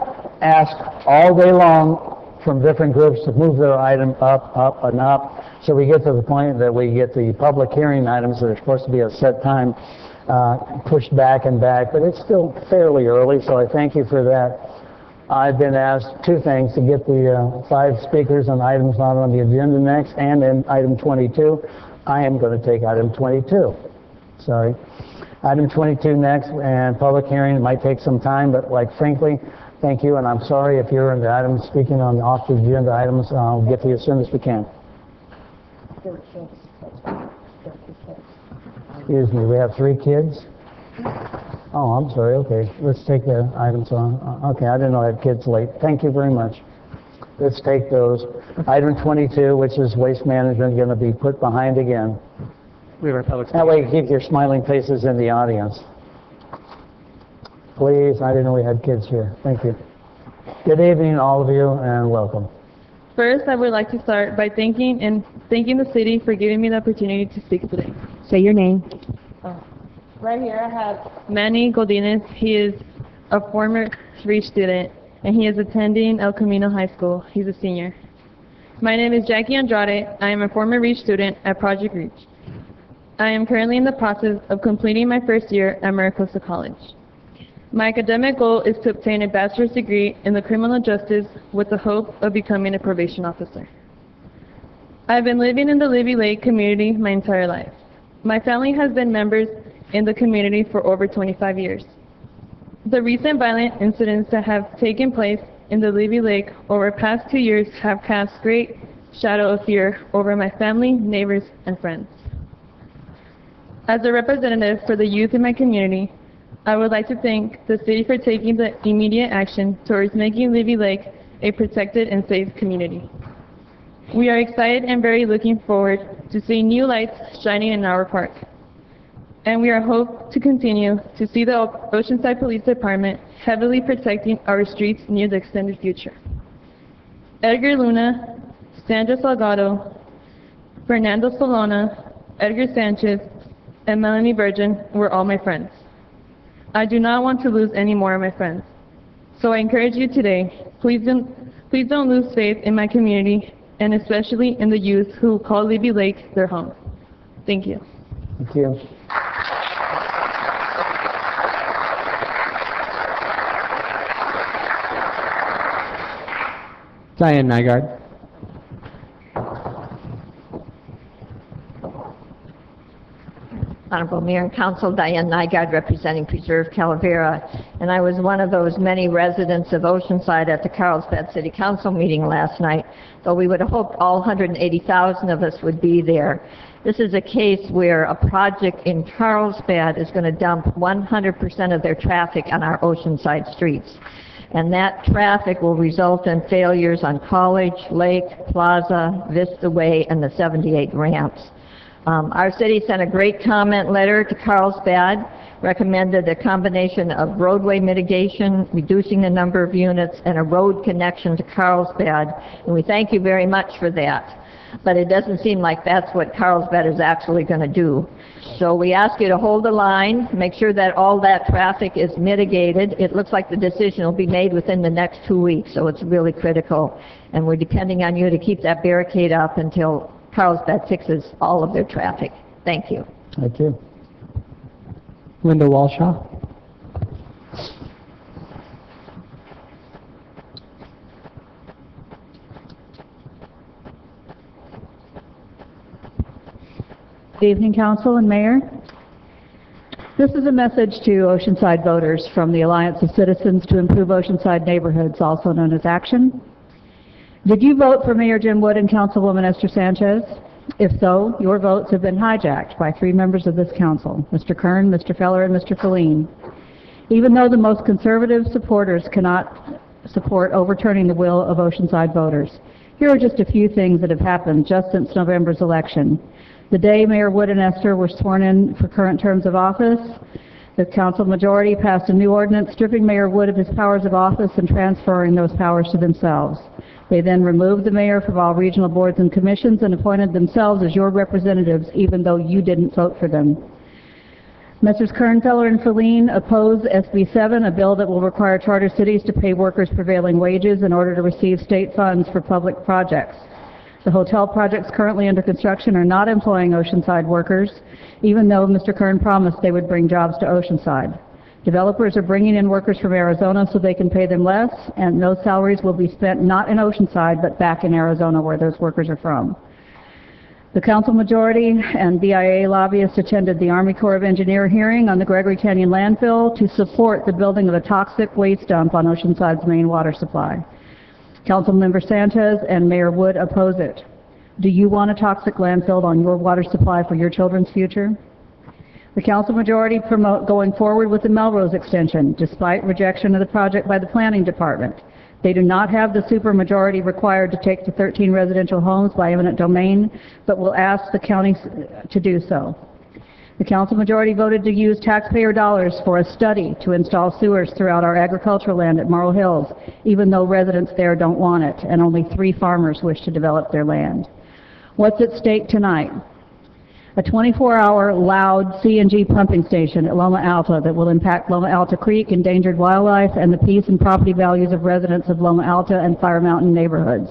asked all day long from different groups to move their item up, and up, so we get to the point that we get the public hearing items that are supposed to be at a set time pushed back and back, but it's still fairly early, so I thank you for that. I've been asked 2 things: to get the 5 speakers on items not on the agenda next, and then item 22. I am going to take item 22. Sorry. Item 22 next, and public hearing. It might take some time, but frankly, thank you, and I'm sorry if you're in the items speaking on the off the agenda items. I'll get to you as soon as we can. Excuse me, we have 3 kids? Oh, I'm sorry, okay. Let's take the items on. Okay, I didn't know I had kids late. Thank you very much. Let's take those. Item 22, which is waste management, going to be put behind again. We have our public that way you keep your smiling faces in the audience. Please, I didn't know we had kids here. Thank you. Good evening, all of you, and welcome. First, I would like to start by thanking the city for giving me the opportunity to speak today. Say your name. Right here I have Manny Godinez. He is a former REACH student, and he is attending El Camino High School. He's a senior. My name is Jackie Andrade. I am a former REACH student at Project REACH. I am currently in the process of completing my first year at Mariposa College. My academic goal is to obtain a bachelor's degree in the criminal justice with the hope of becoming a probation officer. I've been living in the Libby Lake community my entire life. My family has been members in the community for over 25 years. The recent violent incidents that have taken place in the Levy Lake over the past 2 years have cast great shadow of fear over my family, neighbors, and friends. As a representative for the youth in my community, I would like to thank the city for taking the immediate action towards making Levy Lake a protected and safe community. We are excited and very looking forward to seeing new lights shining in our park. And we are hope to continue to see the Oceanside Police Department heavily protecting our streets near the extended future. Edgar Luna, Sandra Salgado, Fernando Solana, Edgar Sanchez, and Melanie Virgin were all my friends. I do not want to lose any more of my friends. So I encourage you today, please don't lose faith in my community, and especially in the youth who call Levy Lake their home. Thank you. Thank you. Diane Nygaard. Honorable Mayor and Council, Diane Nygaard representing Preserve Calavera, and I was one of those many residents of Oceanside at the Carlsbad City Council meeting last night, though we would have hoped all 180,000 of us would be there. This is a case where a project in Carlsbad is going to dump 100% of their traffic on our Oceanside streets. And that traffic will result in failures on College, Lake, Plaza, Vista Way, and the 78 ramps. Our city sent a great comment letter to Carlsbad, recommended a combination of roadway mitigation, reducing the number of units, and a road connection to Carlsbad, and we thank you very much for that. But it doesn't seem like that's what Carlsbad is actually going to do. So we ask you to hold the line, make sure that all that traffic is mitigated. It looks like the decision will be made within the next 2 weeks, so it's really critical. And we're depending on you to keep that barricade up until Carlsbad fixes all of their traffic. Thank you. Thank you. Linda Walshaw. Good evening, Council and Mayor. This is a message to Oceanside voters from the Alliance of Citizens to Improve Oceanside Neighborhoods, also known as ACTION. Did you vote for Mayor Jim Wood and Councilwoman Esther Sanchez? If so, your votes have been hijacked by 3 members of this council, Mr. Kern, Mr. Feller, and Mr. Feline. Even though the most conservative supporters cannot support overturning the will of Oceanside voters, here are just a few things that have happened just since November's election. The day Mayor Wood and Esther were sworn in for current terms of office, the council majority passed a new ordinance stripping Mayor Wood of his powers of office and transferring those powers to themselves. They then removed the mayor from all regional boards and commissions and appointed themselves as your representatives, even though you didn't vote for them. Messrs. Kern, Feller, and Feline oppose SB 7, a bill that will require charter cities to pay workers prevailing wages in order to receive state funds for public projects. The hotel projects currently under construction are not employing Oceanside workers, even though Mr. Kern promised they would bring jobs to Oceanside. Developers are bringing in workers from Arizona so they can pay them less, and those salaries will be spent not in Oceanside, but back in Arizona where those workers are from. The council majority and BIA lobbyists attended the Army Corps of Engineer hearing on the Gregory Canyon landfill to support the building of a toxic waste dump on Oceanside's main water supply. Councilmember Sanchez and Mayor Wood oppose it. Do you want a toxic landfill on your water supply for your children's future? The council majority promote going forward with the Melrose extension, despite rejection of the project by the planning department. They do not have the supermajority required to take the 13 residential homes by eminent domain, but will ask the county to do so. The council majority voted to use taxpayer dollars for a study to install sewers throughout our agricultural land at Marl Hills, even though residents there don't want it, and only 3 farmers wish to develop their land. What's at stake tonight? A 24-hour loud CNG pumping station at Loma Alta that will impact Loma Alta Creek, endangered wildlife, and the peace and property values of residents of Loma Alta and Fire Mountain neighborhoods.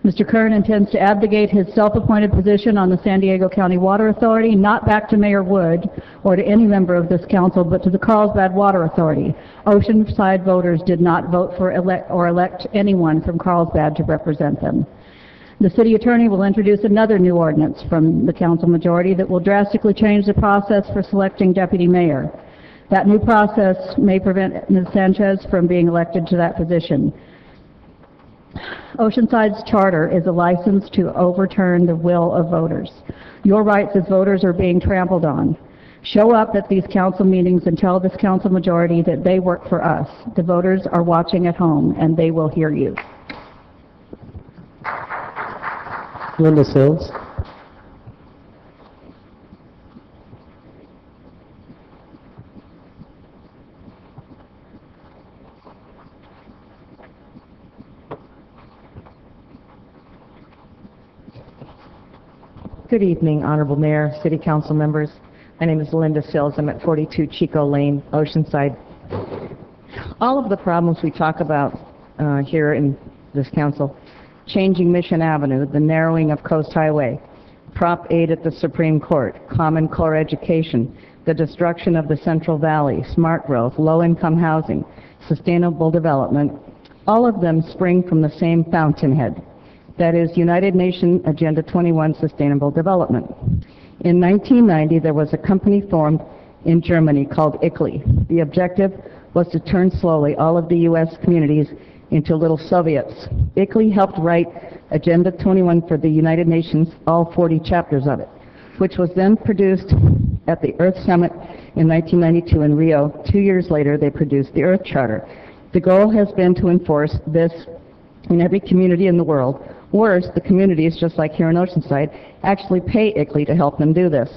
Mr. Kern intends to abdicate his self-appointed position on the San Diego County Water Authority, not back to Mayor Wood or to any member of this council, but to the Carlsbad Water Authority. Oceanside voters did not vote for or elect anyone from Carlsbad to represent them. The city attorney will introduce another new ordinance from the council majority that will drastically change the process for selecting deputy mayor. That new process may prevent Ms. Sanchez from being elected to that position. Oceanside's charter is a license to overturn the will of voters. Your rights as voters are being trampled on. Show up at these council meetings and tell this council majority that they work for us. The voters are watching at home, and they will hear you. Linda Sills. Good evening, Honorable Mayor, City Council members. My name is Linda Sills. I'm at 42 Chico Lane, Oceanside. All of the problems we talk about here in this council, changing Mission Avenue, the narrowing of Coast Highway, Prop 8 at the Supreme Court, Common Core education, the destruction of the Central Valley, smart growth, low-income housing, sustainable development, all of them spring from the same fountainhead. That is United Nations Agenda 21 Sustainable Development. In 1990, there was a company formed in Germany called ICLEI. The objective was to turn slowly all of the U.S. communities into little Soviets. ICLEI helped write Agenda 21 for the United Nations, all 40 chapters of it, which was then produced at the Earth Summit in 1992 in Rio. 2 years later, they produced the Earth Charter. The goal has been to enforce this in every community in the world. Worse, the communities, just like here in Oceanside, actually pay ICLEI to help them do this.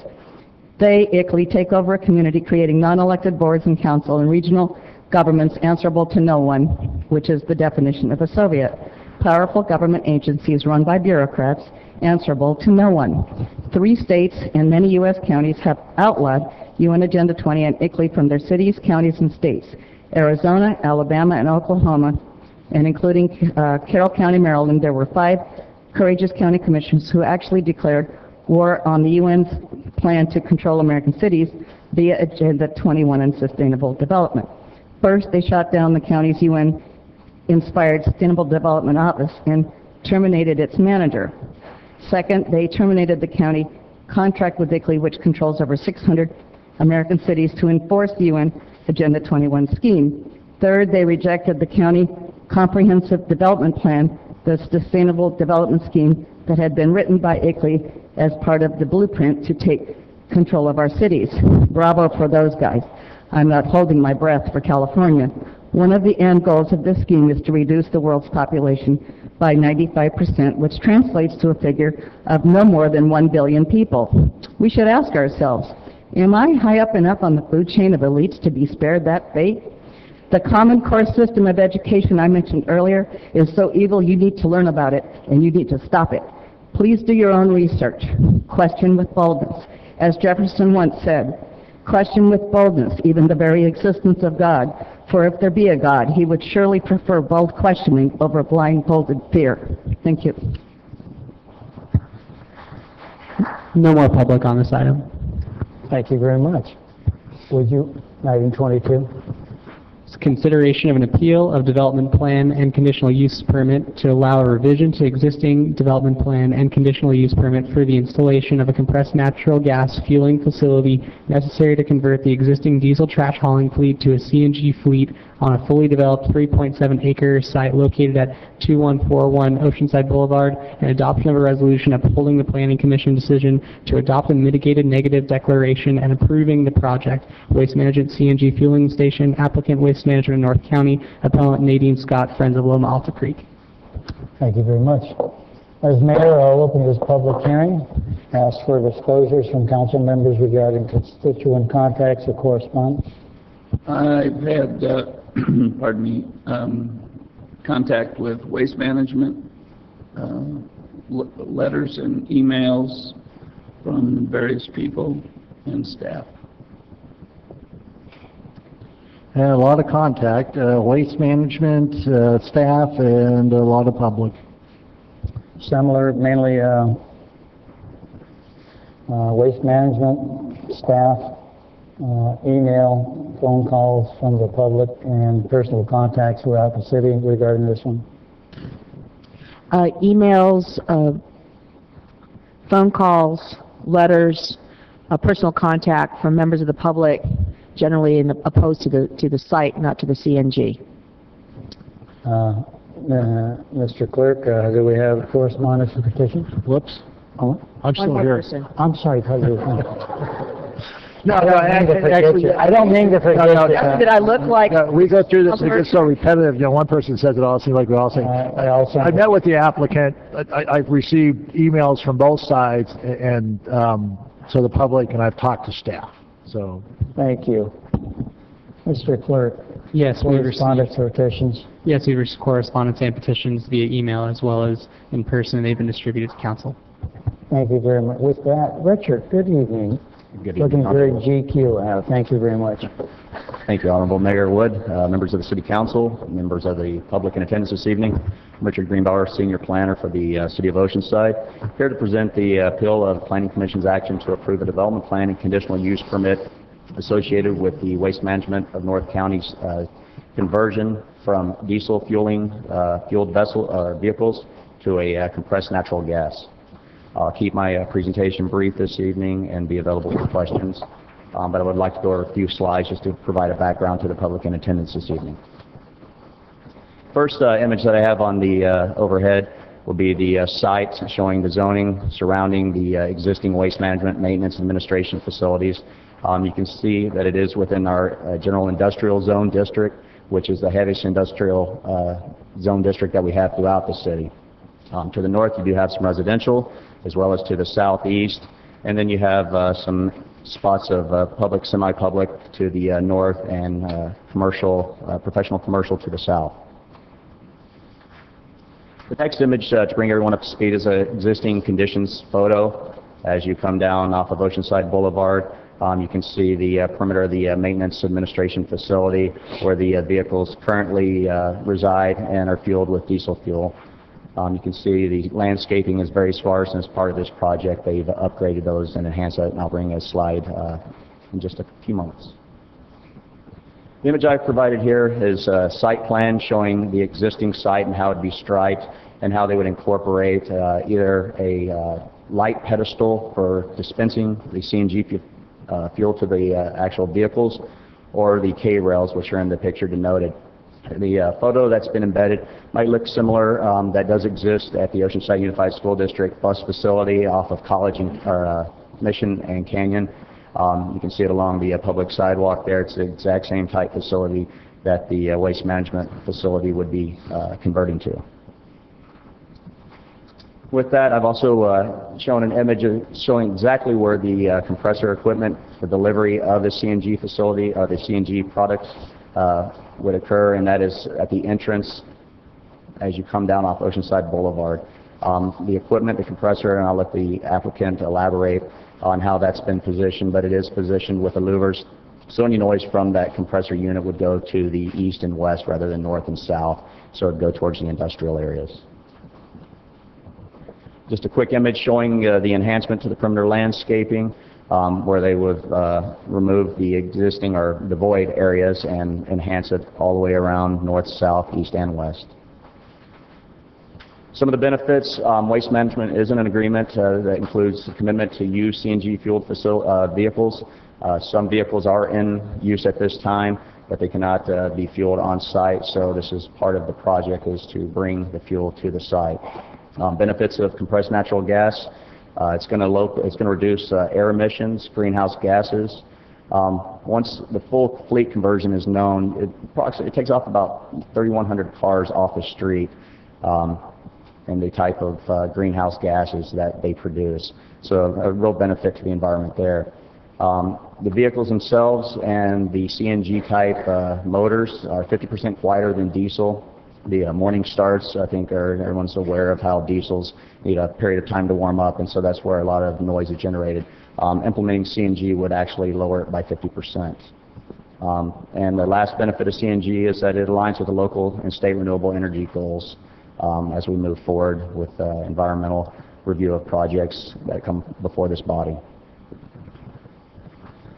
They, ICLEI, take over a community, creating non-elected boards and council and regional governments answerable to no one, which is the definition of a Soviet. Powerful government agencies run by bureaucrats, answerable to no one. 3 states and many U.S. counties have outlawed UN Agenda 20 and ICLEI from their cities, counties, and states. Arizona, Alabama, and Oklahoma, and including Carroll County, Maryland, there were 5 courageous county commissioners who actually declared war on the UN's plan to control American cities via Agenda 21 and Sustainable Development. First, they shot down the county's UN-inspired Sustainable Development Office and terminated its manager. Second, they terminated the county contract with ICLEI, which controls over 600 American cities, to enforce the UN Agenda 21 scheme. Third, they rejected the county comprehensive development plan, the sustainable development scheme that had been written by ICLEI as part of the blueprint to take control of our cities. Bravo for those guys. I'm not holding my breath for California. One of the end goals of this scheme is to reduce the world's population by 95%, which translates to a figure of no more than 1 billion people. We should ask ourselves, am I high up enough on the food chain of elites to be spared that fate? The Common Core system of education I mentioned earlier is so evil you need to learn about it and you need to stop it. Please do your own research. Question with boldness. As Jefferson once said, question with boldness even the very existence of God, for if there be a God, he would surely prefer bold questioning over blindfolded fear. Thank you. No more public on this item. Thank you very much. Would you, item 22? Consideration of an appeal of development plan and conditional use permit to allow a revision to existing development plan and conditional use permit for the installation of a compressed natural gas fueling facility necessary to convert the existing diesel trash hauling fleet to a CNG fleet on a fully developed 3.7-acre site located at 2141 Oceanside Boulevard, and adoption of a resolution upholding the Planning Commission decision to adopt a mitigated negative declaration and approving the project. Waste Management CNG Fueling Station, applicant Waste Management North County, appellant Nadine Scott, Friends of Loma Alta Creek. Thank you very much. As mayor, I'll open this public hearing, ask for disclosures from council members regarding constituent contacts or correspondence. I've had, pardon me, contact with Waste Management, letters and emails from various people and staff. And a lot of contact, Waste Management, staff, and a lot of public. Similar, mainly Waste Management, staff, email, phone calls from the public, and personal contacts throughout the city regarding this one. emails, phone calls, letters, personal contact from members of the public, generally opposed to the site, not to the CNG. Mr. Clerk, do we have correspondence and petitions? Whoops. Oh, I'm still here. I'm sorry, President. No, I don't mean to forget you. Did I look like? No, we go through this and it gets so repetitive. You know, one person says it all, it seems like we're all saying. I met with the applicant. I've received emails from both sides and so the public, and I've talked to staff. So. Thank you. Mr. Clerk. Yes, we correspondence or petitions. Yes, we received correspondence and petitions via email as well as in person. They've been distributed to council. Thank you very much. With that, Richard, good evening. Good Looking evening. very GQ. Thank you very much. Thank you, Honorable Mayor Wood, members of the City Council, members of the public in attendance this evening. I'm Richard Greenbauer, Senior Planner for the City of Oceanside, here to present the appeal of Planning Commission's action to approve a development plan and conditional use permit associated with the Waste Management of North County's conversion from diesel fueled vehicles to a compressed natural gas. I'll keep my presentation brief this evening and be available for questions, but I would like to go over a few slides just to provide a background to the public in attendance this evening. First image that I have on the overhead will be the site showing the zoning surrounding the existing waste management, maintenance, and administration facilities. You can see that it is within our general industrial zone district, which is the heaviest industrial zone district that we have throughout the city. To the north, you do have some residential, as well as to the southeast, and then you have some spots of public, semi-public to the north, and commercial, professional commercial to the south. The next image to bring everyone up to speed is an existing conditions photo. As you come down off of Oceanside Boulevard, you can see the perimeter of the maintenance administration facility where the vehicles currently reside and are fueled with diesel fuel. You can see the landscaping is very sparse, and as part of this project, they've upgraded those and enhanced it, and I'll bring a slide in just a few moments. The image I've provided here is a site plan showing the existing site and how it would be striped and how they would incorporate either a light pedestal for dispensing the CNG fuel to the actual vehicles, or the K-rails, which are in the picture denoted. The photo that's been embedded might look similar. That does exist at the Oceanside Unified School District bus facility off of College and Mission and Canyon. You can see it along the public sidewalk there. It's the exact same type facility that the waste management facility would be converting to. With that, I've also shown an image showing exactly where the compressor equipment for delivery of the CNG facility or the CNG products would occur, and that is at the entrance as you come down off Oceanside Boulevard. The equipment, the compressor, and I'll let the applicant elaborate on how that's been positioned, but it is positioned with the louvers, so any noise from that compressor unit would go to the east and west rather than north and south, so it would go towards the industrial areas. Just a quick image showing the enhancement to the perimeter landscaping, where they would remove the existing or the void areas and enhance it all the way around north, south, east, and west. Some of the benefits, waste management is in an agreement that includes the commitment to use CNG-fueled vehicles. Some vehicles are in use at this time, but they cannot be fueled on site, so this is part of the project, is to bring the fuel to the site. Benefits of compressed natural gas. It's going to reduce air emissions, greenhouse gases. Once the full fleet conversion is known, it takes off about 3,100 cars off the street, and the type of greenhouse gases that they produce. So a real benefit to the environment there. The vehicles themselves and the CNG type motors are 50% quieter than diesel. The morning starts, I think everyone's aware of how diesels need a period of time to warm up, and so that's where a lot of noise is generated. Implementing CNG would actually lower it by 50%. And the last benefit of CNG is that it aligns with the local and state renewable energy goals as we move forward with environmental review of projects that come before this body.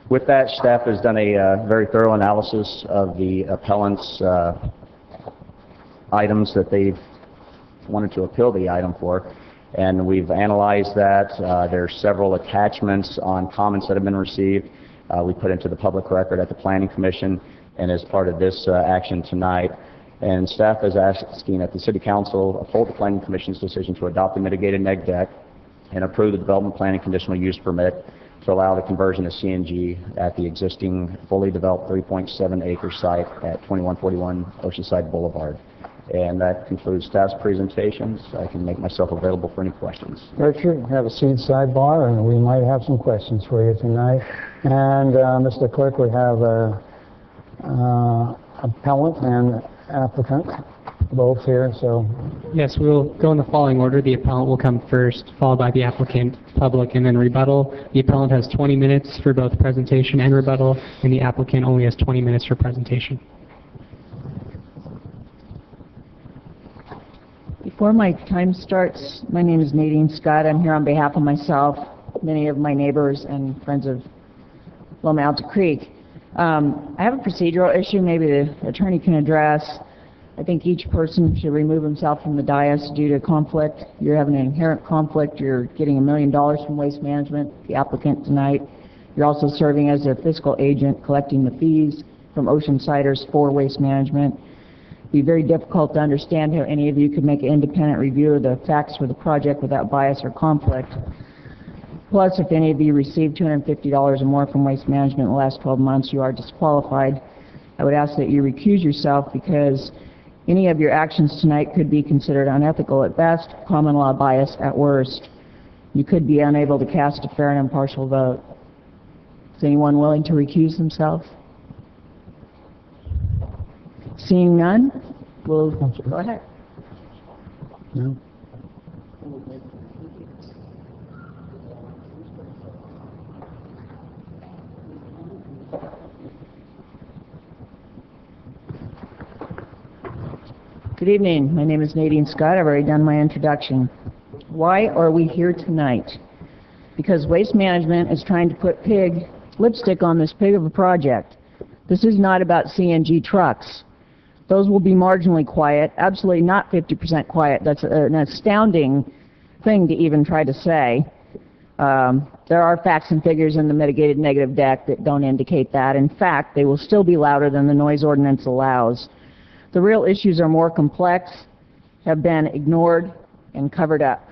With that, staff has done a very thorough analysis of the appellant's items that they've wanted to appeal the item for. And we've analyzed that. There are several attachments on comments that have been received. We put into the public record at the Planning Commission and as part of this action tonight. And staff is asking that the City Council uphold the Planning Commission's decision to adopt the mitigated neg deck and approve the development plan and conditional use permit to allow the conversion of CNG at the existing fully developed 3.7 acre site at 2141 Oceanside Boulevard. And that concludes staff's presentations. I can make myself available for any questions. Richard, have a seat sidebar, and we might have some questions for you tonight. And Mr. Clerk, we have appellant and applicant both here, so. Yes, we will go in the following order. The appellant will come first, followed by the applicant, public, and then rebuttal. The appellant has 20 minutes for both presentation and rebuttal, and the applicant only has 20 minutes for presentation. Before my time starts, my name is Nadine Scott. I'm here on behalf of myself, many of my neighbors, and friends of Loma Alta Creek. I have a procedural issue maybe the attorney can address. I think each person should remove himself from the dais due to conflict. You're having an inherent conflict. You're getting $1 million from Waste Management, the applicant tonight. You're also serving as a fiscal agent, collecting the fees from Oceansiders for Waste Management. It'd be very difficult to understand how any of you could make an independent review of the facts for the project without bias or conflict. Plus, if any of you received $250 or more from Waste Management in the last 12 months, you are disqualified. I would ask that you recuse yourself because any of your actions tonight could be considered unethical at best, common law bias at worst. You could be unable to cast a fair and impartial vote. Is anyone willing to recuse themselves? Seeing none, we'll go ahead. No. Good evening. My name is Nadine Scott. I've already done my introduction. Why are we here tonight? Because Waste Management is trying to put pig lipstick on this pig of a project. This is not about CNG trucks. Those will be marginally quiet, absolutely not 50% quiet. That's an astounding thing to even try to say. There are facts and figures in the mitigated negative deck that don't indicate that. In fact, they will still be louder than the noise ordinance allows. The real issues are more complex, have been ignored and covered up.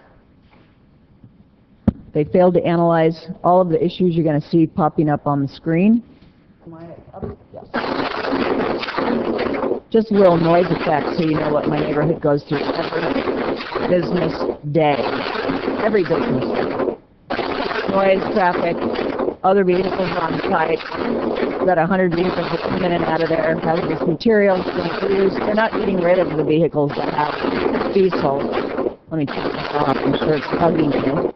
They failed to analyze all of the issues you're going to see popping up on the screen. Just a little noise effect so you know what my neighborhood goes through every business day. Every business day. Noise, traffic, other vehicles on site. We've got 100 vehicles that come in and out of there, hazardous materials being used. They're not getting rid of the vehicles that have diesel. Let me turn this off. I'm sure it's bugging me.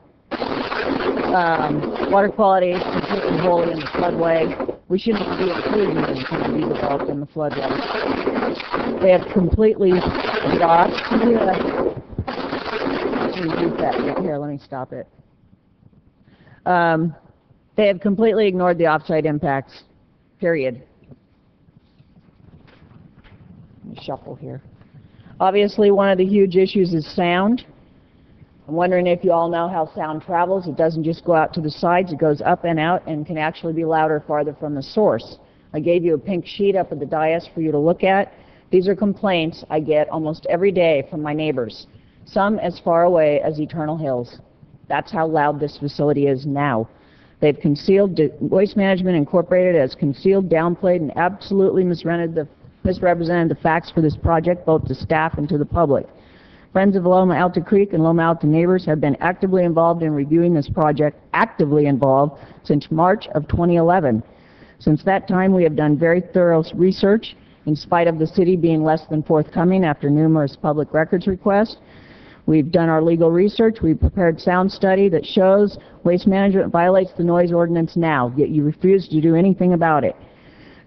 Water quality is completely wholly in the floodway. We shouldn't be including anything to be developed in the floodway. They have completely lost. Here, let me stop it. They have completely ignored the offsite impacts, period. Let me shuffle here. Obviously, one of the huge issues is sound. I'm wondering if you all know how sound travels. It doesn't just go out to the sides, it goes up and out and can actually be louder farther from the source. I gave you a pink sheet up at the dais for you to look at. These are complaints I get almost every day from my neighbors, some as far away as Eternal Hills. That's how loud this facility is now. They've concealed, Waste Management Incorporated has concealed, downplayed, and absolutely misrepresented the facts for this project, both to staff and to the public. Friends of Loma Alta Creek and Loma Alta neighbors have been actively involved in reviewing this project, actively involved since March of 2011. Since that time, we have done very thorough research, in spite of the city being less than forthcoming after numerous public records requests. We've done our legal research. We've prepared sound study that shows Waste Management violates the noise ordinance now, yet you refuse to do anything about it.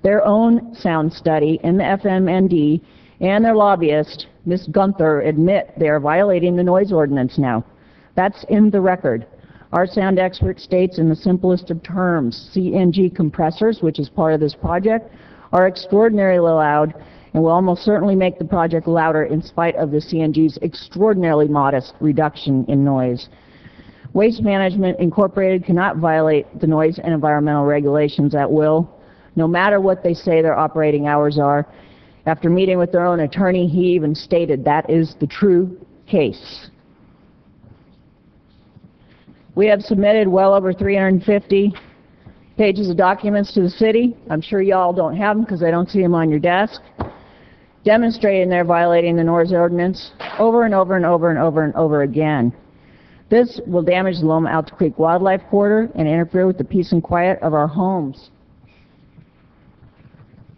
Their own sound study in the FMND and their lobbyist, Ms. Gunther, admit they are violating the noise ordinance now. That's in the record. Our sound expert states in the simplest of terms, CNG compressors, which is part of this project, are extraordinarily loud and will almost certainly make the project louder in spite of the CNG's extraordinarily modest reduction in noise. Waste Management Incorporated cannot violate the noise and environmental regulations at will, no matter what they say their operating hours are. After meeting with their own attorney, he even stated that is the true case. We have submitted well over 350 pages of documents to the city. I'm sure y'all don't have them because I don't see them on your desk, demonstrating they're violating the noise ordinance over and over and over and over and over again. This will damage the Loma-Alta Creek Wildlife Corridor and interfere with the peace and quiet of our homes.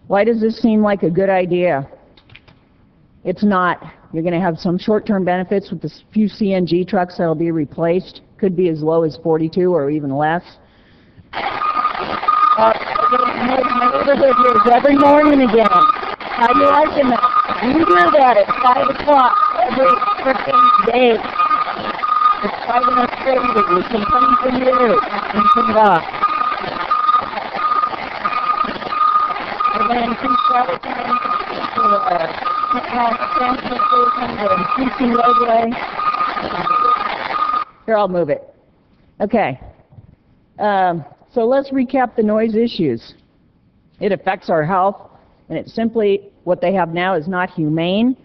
Why does this seem like a good idea? It's not. You're going to have some short-term benefits with the few CNG trucks that will be replaced. Could be as low as 42 or even less. My neighborhood hears every morning again. How do you liking that? You hear that at 5 o'clock every freaking day. It's driving us crazy. We complain for you. And turn it off. We're going to increase travel time to increasing roadway. Here, I'll move it. Okay. So let's recap the noise issues. It affects our health, and it's simply what they have now is not humane.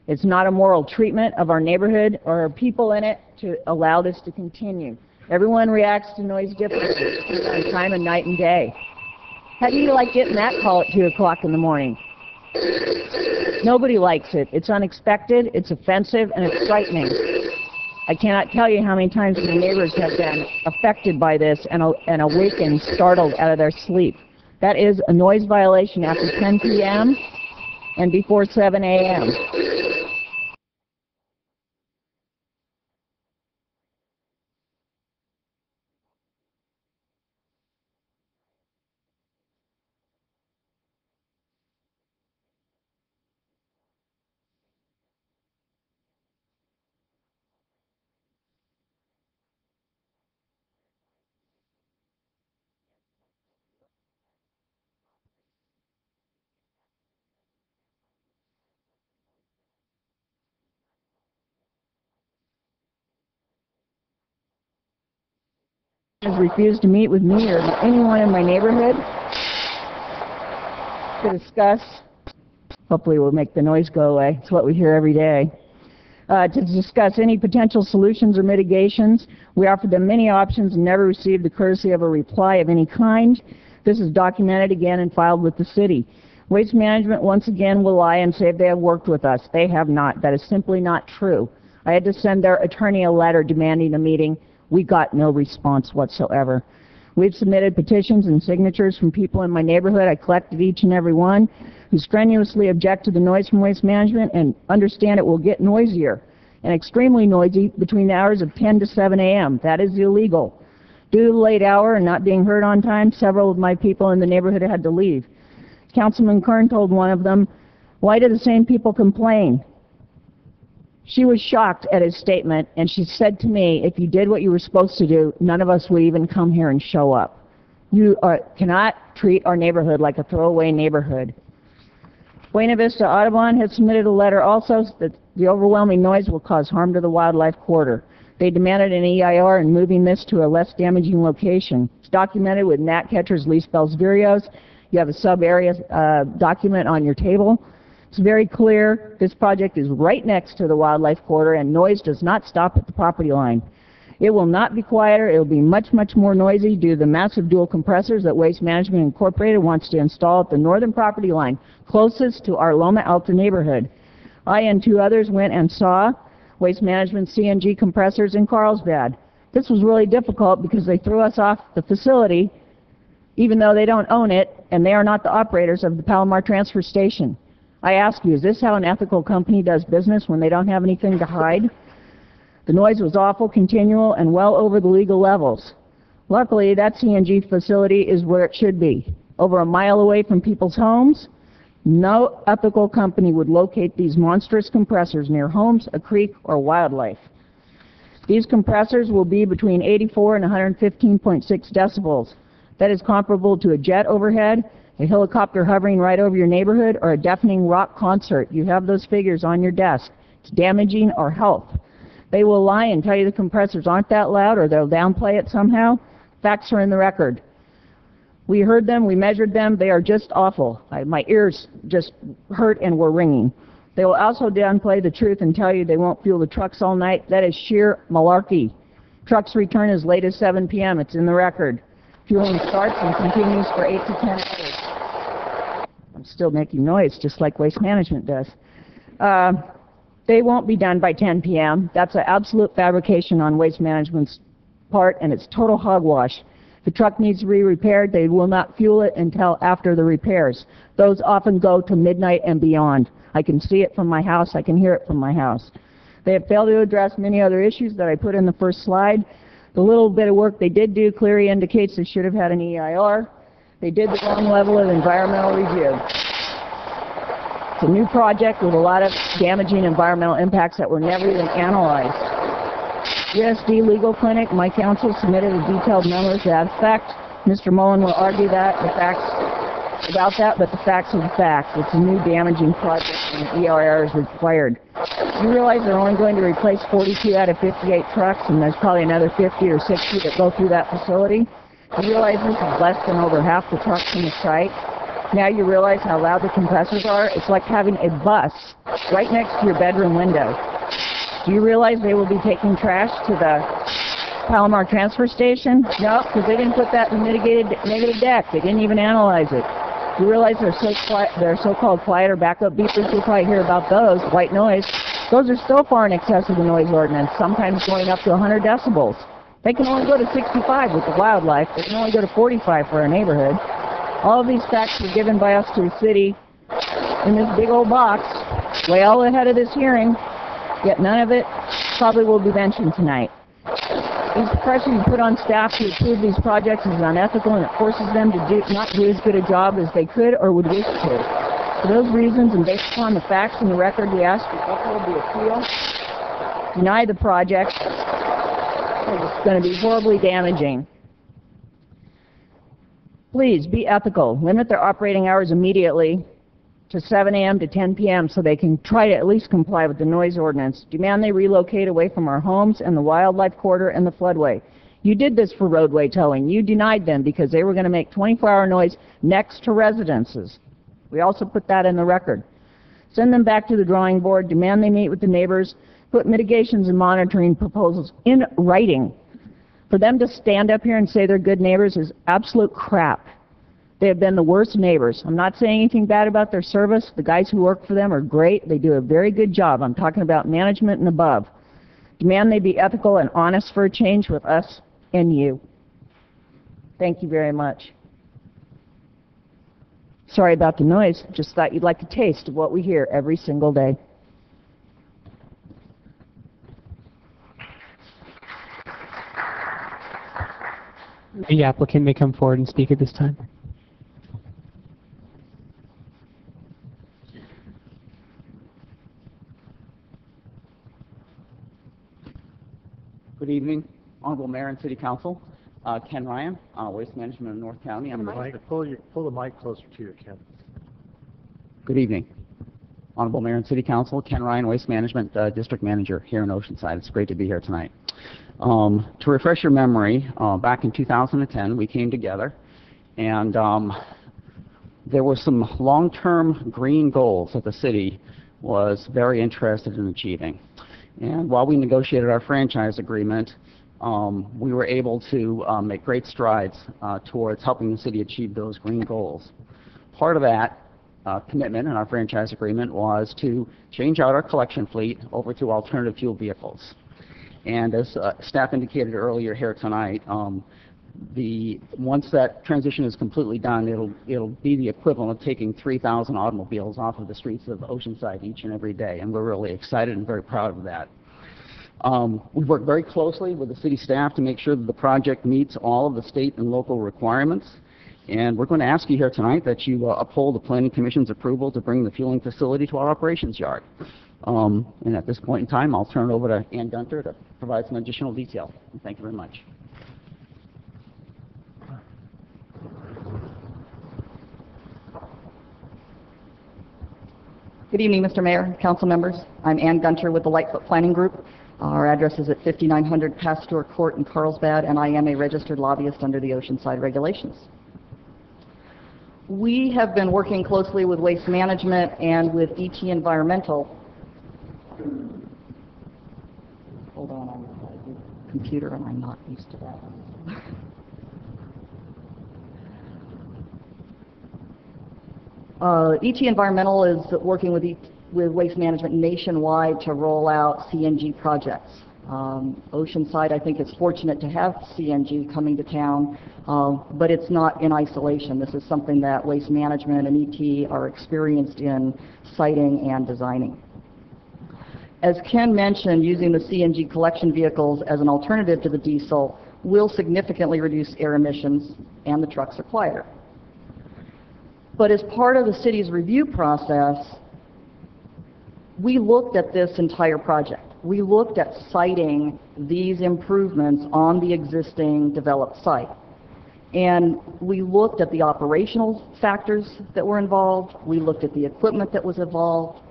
It's not a moral treatment of our neighborhood or our people in it to allow this to continue. Everyone reacts to noise differently on time of night and day. How do you like getting that call at 2 o'clock in the morning? Nobody likes it. It's unexpected, it's offensive, and it's frightening. I cannot tell you how many times my neighbors have been affected by this and awakened, startled out of their sleep. That is a noise violation after 10 p.m. and before 7 a.m. Has refused to meet with me or anyone in my neighborhood to discuss, hopefully we'll make the noise go away, it's what we hear every day, to discuss any potential solutions or mitigations. We offered them many options and never received the courtesy of a reply of any kind. This is documented again and filed with the city. Waste Management once again will lie and say they have worked with us. They have not. That is simply not true. I had to send their attorney a letter demanding a meeting. We got no response whatsoever. We've submitted petitions and signatures from people in my neighborhood. I collected each and every one who strenuously object to the noise from Waste Management and understand it will get noisier and extremely noisy between the hours of 10 to 7 a.m. That is illegal. Due to the late hour and not being heard on time, several of my people in the neighborhood had to leave. Councilman Kern told one of them, "Why do the same people complain?" She was shocked at his statement, and she said to me, if you did what you were supposed to do, none of us would even come here and show up. You cannot treat our neighborhood like a throwaway neighborhood. Buena Vista Audubon has submitted a letter also that the overwhelming noise will cause harm to the wildlife corridor. They demanded an EIR and moving this to a less damaging location. It's documented with gnatcatchers, leaf bells, vireos. You have a sub-area document on your table. It's very clear this project is right next to the wildlife corridor and noise does not stop at the property line. It will not be quieter. It will be much, much more noisy due to the massive dual compressors that Waste Management Incorporated wants to install at the northern property line, closest to our Loma-Alta neighborhood. I and two others went and saw Waste Management CNG compressors in Carlsbad. This was really difficult because they threw us off the facility even though they don't own it and they are not the operators of the Palomar transfer station. I ask you, is this how an ethical company does business when they don't have anything to hide? The noise was awful, continual, and well over the legal levels. Luckily, that CNG facility is where it should be, over a mile away from people's homes. No ethical company would locate these monstrous compressors near homes, a creek, or wildlife. These compressors will be between 84 and 115.6 decibels. That is comparable to a jet overhead a helicopter hovering right over your neighborhood, or a deafening rock concert. You have those figures on your desk. It's damaging our health. They will lie and tell you the compressors aren't that loud, or they'll downplay it somehow. Facts are in the record. We heard them, we measured them, they are just awful. My ears just hurt and were ringing. They will also downplay the truth and tell you they won't fuel the trucks all night. That is sheer malarkey. Trucks return as late as 7 p.m. It's in the record. Fueling starts and continues for 8 to 10 hours. I'm still making noise, just like Waste Management does. They won't be done by 10 p.m. That's an absolute fabrication on Waste Management's part, and it's total hogwash. If the truck needs to be repaired, they will not fuel it until after the repairs. Those often go to midnight and beyond. I can see it from my house. I can hear it from my house. They have failed to address many other issues that I put in the first slide. The little bit of work they did do clearly indicates they should have had an EIR. They did the wrong level of environmental review. It's a new project with a lot of damaging environmental impacts that were never even analyzed. USD Legal Clinic, my counsel, submitted a detailed memo to that effect. Mr. Mullen will argue that, the facts about that, but the facts are the facts. It's a new damaging project and an EIR is required. You realize they're only going to replace 42 out of 58 trucks, and there's probably another 50 or 60 that go through that facility? You realize this is less than over half the trucks in the site? Now you realize how loud the compressors are? It's like having a bus right next to your bedroom window. Do you realize they will be taking trash to the Palomar transfer station? No, because they didn't put that in the negative deck. They didn't even analyze it. Do you realize their so-called quieter backup beepers? You'll probably hear about those, white noise. Those are still far in excess of the noise ordinance, sometimes going up to 100 decibels. They can only go to 65 with the wildlife. They can only go to 45 for our neighborhood. All of these facts were given by us to the city in this big old box, way all ahead of this hearing, yet none of it probably will be mentioned tonight. These pressure you put on staff to approve these projects is unethical, and it forces them to not do as good a job as they could or would wish to. For those reasons, and based upon the facts and the record, we ask you to uphold the appeal, deny the project, because it's going to be horribly damaging. Please be ethical. Limit their operating hours immediately to 7 a.m. to 10 p.m. so they can try to at least comply with the noise ordinance. Demand they relocate away from our homes and the wildlife corridor and the floodway. You did this for roadway towing. You denied them because they were going to make 24-hour noise next to residences. We also put that in the record. Send them back to the drawing board. Demand they meet with the neighbors. Put mitigations and monitoring proposals in writing. For them to stand up here and say they're good neighbors is absolute crap. They have been the worst neighbors. I'm not saying anything bad about their service. The guys who work for them are great. They do a very good job. I'm talking about management and above. Demand they be ethical and honest for a change with us and you. Thank you very much. Sorry about the noise. Just thought you'd like a taste of what we hear every single day. The applicant may come forward and speak at this time. Good evening, Honorable Mayor and City Council. Ken Ryan, Waste Management of North County. Pull the mic closer to you, Ken. Good evening, Honorable Mayor and City Council. Ken Ryan, Waste Management District Manager here in Oceanside. It's great to be here tonight. To refresh your memory, back in 2010 we came together and there were some long-term green goals that the city was very interested in achieving. And while we negotiated our franchise agreement, we were able to make great strides towards helping the city achieve those green goals. Part of that commitment in our franchise agreement was to change out our collection fleet over to alternative fuel vehicles. And as staff indicated earlier here tonight, once that transition is completely done, it'll be the equivalent of taking 3,000 automobiles off of the streets of Oceanside each and every day, and we're really excited and very proud of that. We've worked very closely with the city staff to make sure that the project meets all of the state and local requirements, and we're going to ask you here tonight that you uphold the Planning Commission's approval to bring the fueling facility to our operations yard. And at this point in time, I'll turn it over to Ann Gunter to provide some additional detail. Thank you very much. Good evening, Mr. Mayor, council members. I'm Ann Gunter with the Lightfoot Planning Group. Our address is at 5900 Pasteur Court in Carlsbad, and I am a registered lobbyist under the Oceanside regulations. We have been working closely with Waste Management and with ET Environmental. Hold on, I'm on my computer and I'm not used to that. ET Environmental is working with Waste Management nationwide to roll out CNG projects. Oceanside, I think, is fortunate to have CNG coming to town, but it's not in isolation. This is something that Waste Management and ET are experienced in siting and designing. As Ken mentioned, using the CNG collection vehicles as an alternative to the diesel will significantly reduce air emissions, and the trucks are quieter. But as part of the city's review process, we looked at this entire project. We looked at siting these improvements on the existing developed site. And we looked at the operational factors that were involved. We looked at the equipment that was involved.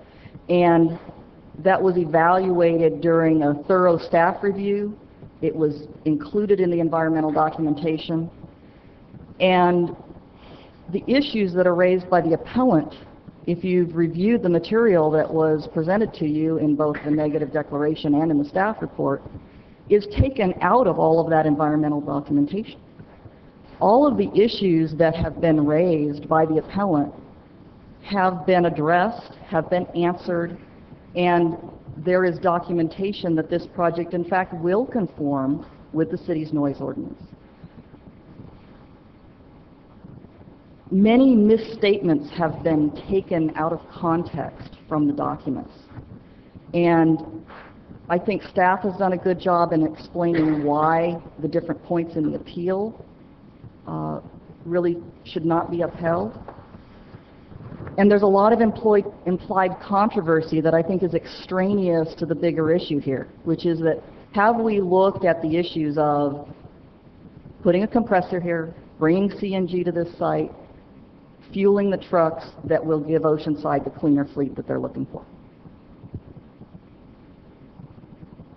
And that was evaluated during a thorough staff review. It was included in the environmental documentation. And the issues that are raised by the appellant, if you've reviewed the material that was presented to you in both the negative declaration and in the staff report, is taken out of all of that environmental documentation. All of the issues that have been raised by the appellant have been addressed, have been answered, and there is documentation that this project, in fact, will conform with the city's noise ordinance. Many misstatements have been taken out of context from the documents. And I think staff has done a good job in explaining why the different points in the appeal really should not be upheld. And there's a lot of implied controversy that I think is extraneous to the bigger issue here, which is that have we looked at the issues of putting a compressor here, bringing CNG to this site, fueling the trucks that will give Oceanside the cleaner fleet that they're looking for.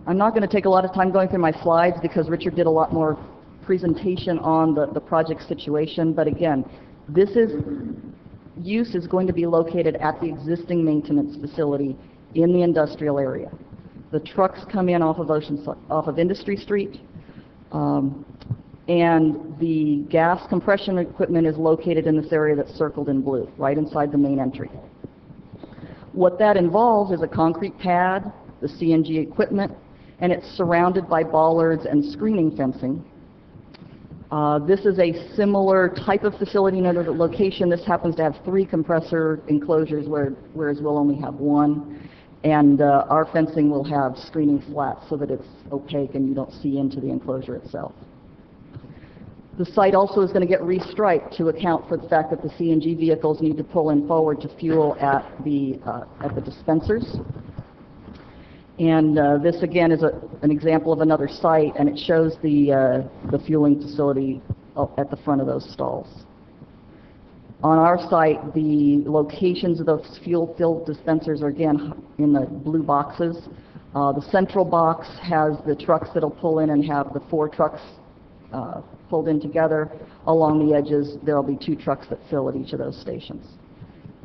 I'm not going to take a lot of time going through my slides because Richard did a lot more presentation on the project situation, but again, use is going to be located at the existing maintenance facility in the industrial area. The trucks come in off of Industry Street, and the gas compression equipment is located in this area that's circled in blue, right inside the main entry. What that involves is a concrete pad, the CNG equipment, and it's surrounded by bollards and screening fencing. This is a similar type of facility in another location. This happens to have 3 compressor enclosures, whereas we'll only have 1. And our fencing will have screening slats so that it's opaque and you don't see into the enclosure itself. The site also is going to get restriped to account for the fact that the CNG vehicles need to pull in forward to fuel at the dispensers. And this again is an example of another site, and it shows the fueling facility at the front of those stalls. On our site, the locations of those fuel-filled dispensers are again in the blue boxes. The central box has the trucks that'll pull in and have the 4 trucks pulled in together. Along the edges, there will be 2 trucks that fill at each of those stations.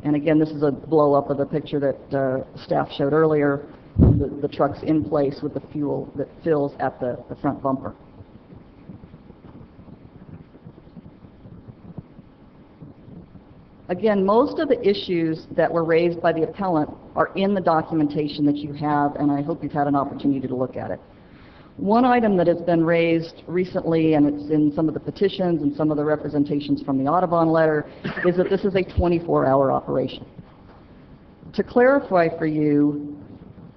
And again, this is a blow-up of the picture that staff showed earlier, the trucks in place with the fuel that fills at the front bumper. Again, most of the issues that were raised by the appellant are in the documentation that you have, and I hope you've had an opportunity to look at it. One item that has been raised recently, and it's in some of the petitions and some of the representations from the Audubon letter, is that this is a 24-hour operation. To clarify for you,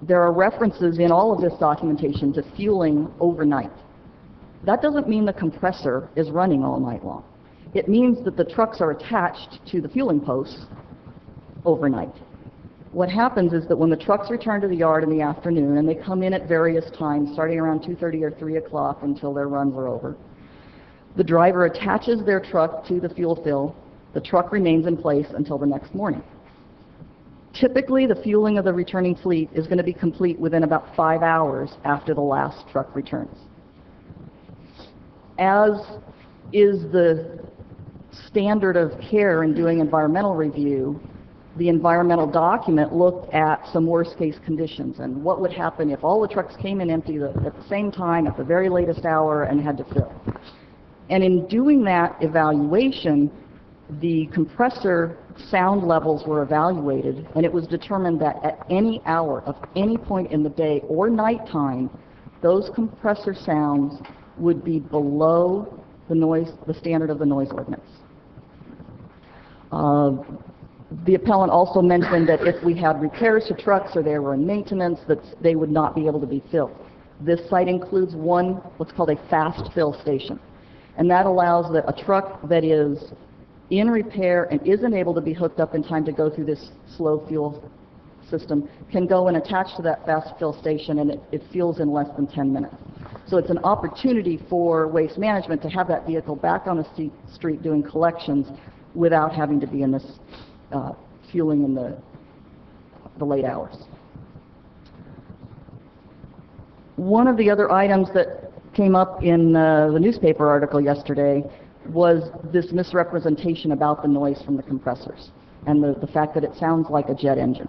there are references in all of this documentation to fueling overnight. That doesn't mean the compressor is running all night long. It means that the trucks are attached to the fueling posts overnight. What happens is that when the trucks return to the yard in the afternoon, and they come in at various times, starting around 2:30 or 3 o'clock until their runs are over, the driver attaches their truck to the fuel fill. The truck remains in place until the next morning. Typically, the fueling of the returning fleet is going to be complete within about 5 hours after the last truck returns. As is the standard of care in doing environmental review, the environmental document looked at some worst-case conditions and what would happen if all the trucks came in empty at the same time at the very latest hour and had to fill. And in doing that evaluation, the compressor sound levels were evaluated, and it was determined that at any hour of any point in the day or nighttime, those compressor sounds would be below the standard of the noise ordinance. The appellant also mentioned that if we had repairs to trucks or they were in maintenance, that they would not be able to be filled. This site includes one, what's called a fast fill station, and that allows that a truck that is in repair and isn't able to be hooked up in time to go through this slow fuel system can go and attach to that fast fill station, and it fuels in less than 10 minutes. So it's an opportunity for Waste Management to have that vehicle back on the street doing collections without having to be in this fueling in the late hours. One of the other items that came up in the newspaper article yesterday was this misrepresentation about the noise from the compressors and the fact that it sounds like a jet engine.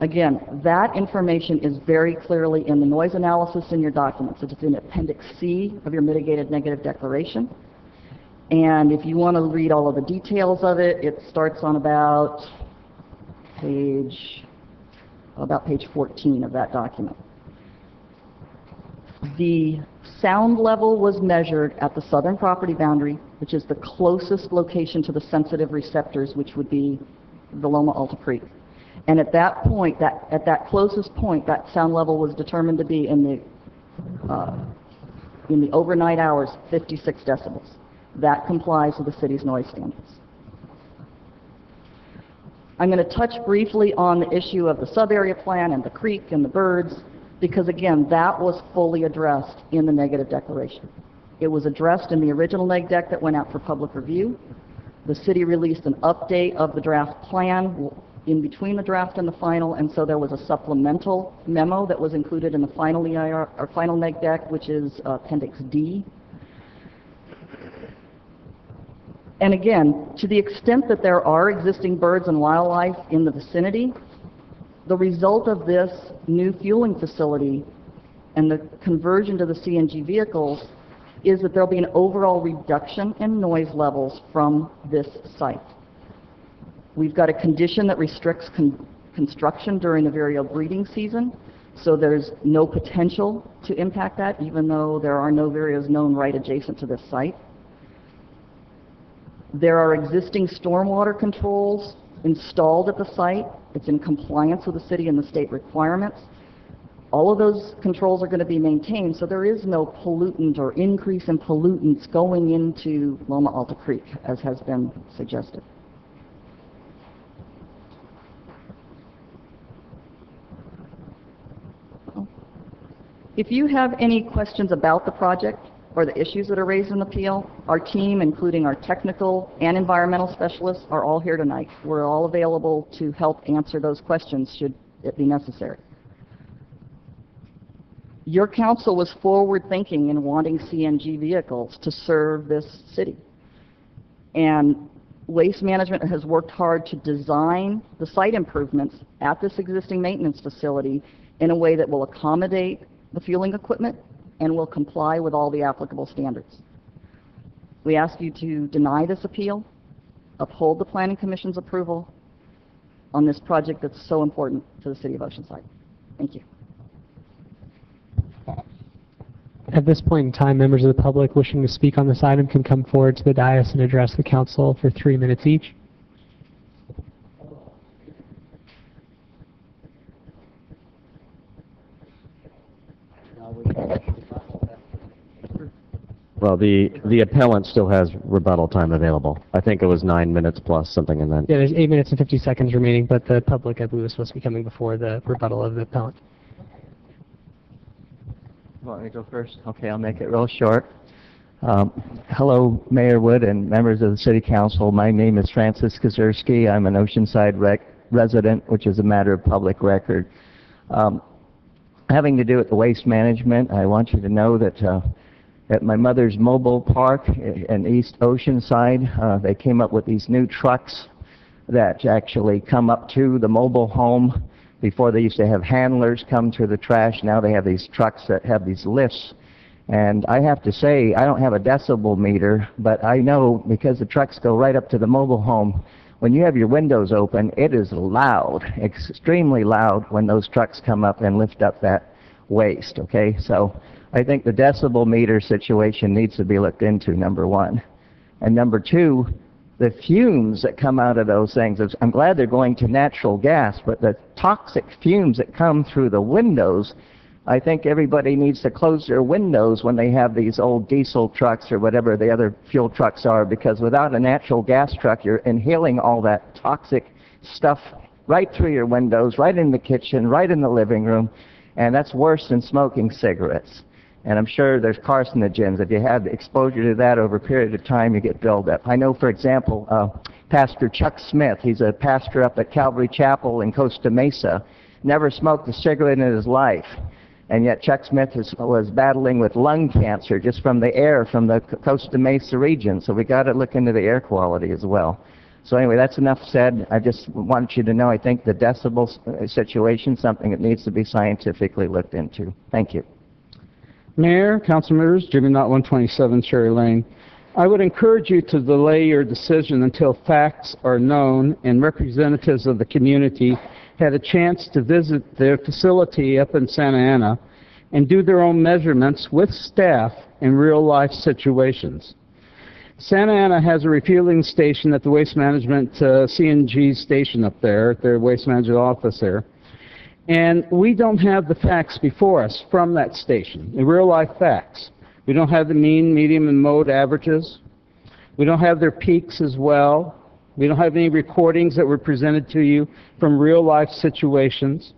Again, that information is very clearly in the noise analysis in your documents. It's in Appendix C of your mitigated negative declaration. And if you want to read all of the details of it, it starts on about page 14 of that document. The sound level was measured at the southern property boundary, which is the closest location to the sensitive receptors, which would be the Loma Alta Creek. And at that point, at that closest point, that sound level was determined to be in the overnight hours, 56 decibels. That complies with the city's noise standards. I'm going to touch briefly on the issue of the sub-area plan and the creek and the birds, because again, that was fully addressed in the negative declaration. It was addressed in the original neg deck that went out for public review. The city released an update of the draft plan in between the draft and the final, and so there was a supplemental memo that was included in the final EIR, or final neg deck, which is Appendix D. And again, to the extent that there are existing birds and wildlife in the vicinity, the result of this new fueling facility and the conversion to the CNG vehicles is that there will be an overall reduction in noise levels from this site. We've got a condition that restricts construction during the vireo breeding season, so there's no potential to impact that, even though there are no vireos known right adjacent to this site. There are existing stormwater controls installed at the site. It's in compliance with the city and the state requirements. All of those controls are going to be maintained, so there is no pollutant or increase in pollutants going into Loma Alta Creek, as has been suggested. If you have any questions about the project or the issues that are raised in the appeal, our team, including our technical and environmental specialists, are all here tonight. We're all available to help answer those questions should it be necessary. Your council was forward-thinking in wanting CNG vehicles to serve this city. And Waste Management has worked hard to design the site improvements at this existing maintenance facility in a way that will accommodate the fueling equipment and will comply with all the applicable standards. We ask you to deny this appeal, uphold the Planning Commission's approval on this project that's so important to the city of Oceanside. Thank you. At this point in time, members of the public wishing to speak on this item can come forward to the dais and address the council for 3 minutes each. Well, the appellant still has rebuttal time available. I think it was 9 minutes plus something in that. Yeah, there's 8 minutes and 50 seconds remaining, but the public, I believe, is supposed to be coming before the rebuttal of the appellant. Want me to go first? Okay, I'll make it real short. Hello, Mayor Wood and members of the City Council. My name is Francis Kazurski. I'm an Oceanside resident, which is a matter of public record. Having to do with the waste management, I want you to know that at my mother's mobile park in East Oceanside, they came up with these new trucks that actually come up to the mobile home. Before they used to have handlers come to the trash. Now they have these trucks that have these lifts. And I have to say, I don't have a decibel meter, but I know because the trucks go right up to the mobile home, when you have your windows open, it is loud, extremely loud when those trucks come up and lift up that waste, okay? So I think the decibel meter situation needs to be looked into, number one. And number two, the fumes that come out of those things, I'm glad they're going to natural gas, but the toxic fumes that come through the windows, I think everybody needs to close their windows when they have these old diesel trucks or whatever the other fuel trucks are, because without a natural gas truck, you're inhaling all that toxic stuff right through your windows, right in the kitchen, right in the living room, and that's worse than smoking cigarettes. And I'm sure there's carcinogens. If you have exposure to that over a period of time, you get buildup. I know, for example, Pastor Chuck Smith, he's a pastor up at Calvary Chapel in Costa Mesa, never smoked a cigarette in his life. And yet Chuck Smith was battling with lung cancer just from the air from the Costa Mesa region. So we got to look into the air quality as well. So anyway, that's enough said. I just wanted you to know I think the decibel situation is something that needs to be scientifically looked into. Thank you. Mayor, council members, Jimmy Knott, 127 Cherry Lane. I would encourage you to delay your decision until facts are known and representatives of the community had a chance to visit their facility up in Santa Ana and do their own measurements with staff in real-life situations. Santa Ana has a refueling station at the Waste Management CNG station up there, at their Waste Management office there. And we don't have the facts before us from that station, the real-life facts. We don't have the mean, medium, and mode averages. We don't have their peaks as well. We don't have any recordings that were presented to you from real-life situations.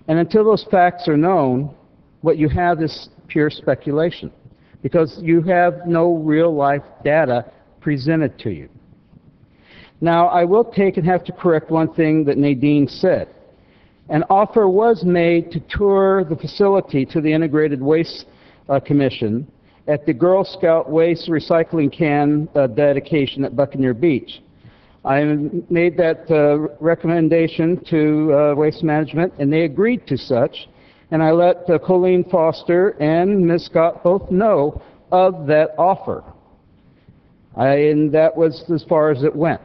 And until those facts are known, what you have is pure speculation, because you have no real-life data presented to you. Now, I will take and have to correct one thing that Nadine said. An offer was made to tour the facility to the Integrated Waste Commission at the Girl Scout Waste Recycling Can dedication at Buccaneer Beach. I made that recommendation to Waste Management, and they agreed to such. And I let Colleen Foster and Ms. Scott both know of that offer. And that was as far as it went.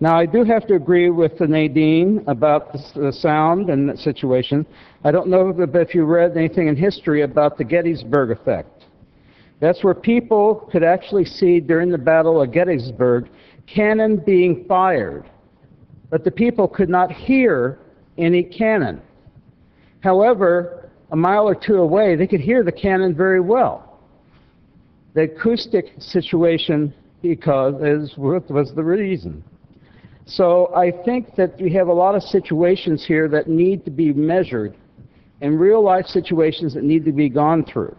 Now, I do have to agree with Nadine about the sound and that situation. I don't know if you read anything in history about the Gettysburg effect. That's where people could actually see during the Battle of Gettysburg cannon being fired, but the people could not hear any cannon. However, a mile or two away, they could hear the cannon very well. The acoustic situation was the reason. So I think that we have a lot of situations here that need to be measured, and real-life situations that need to be gone through.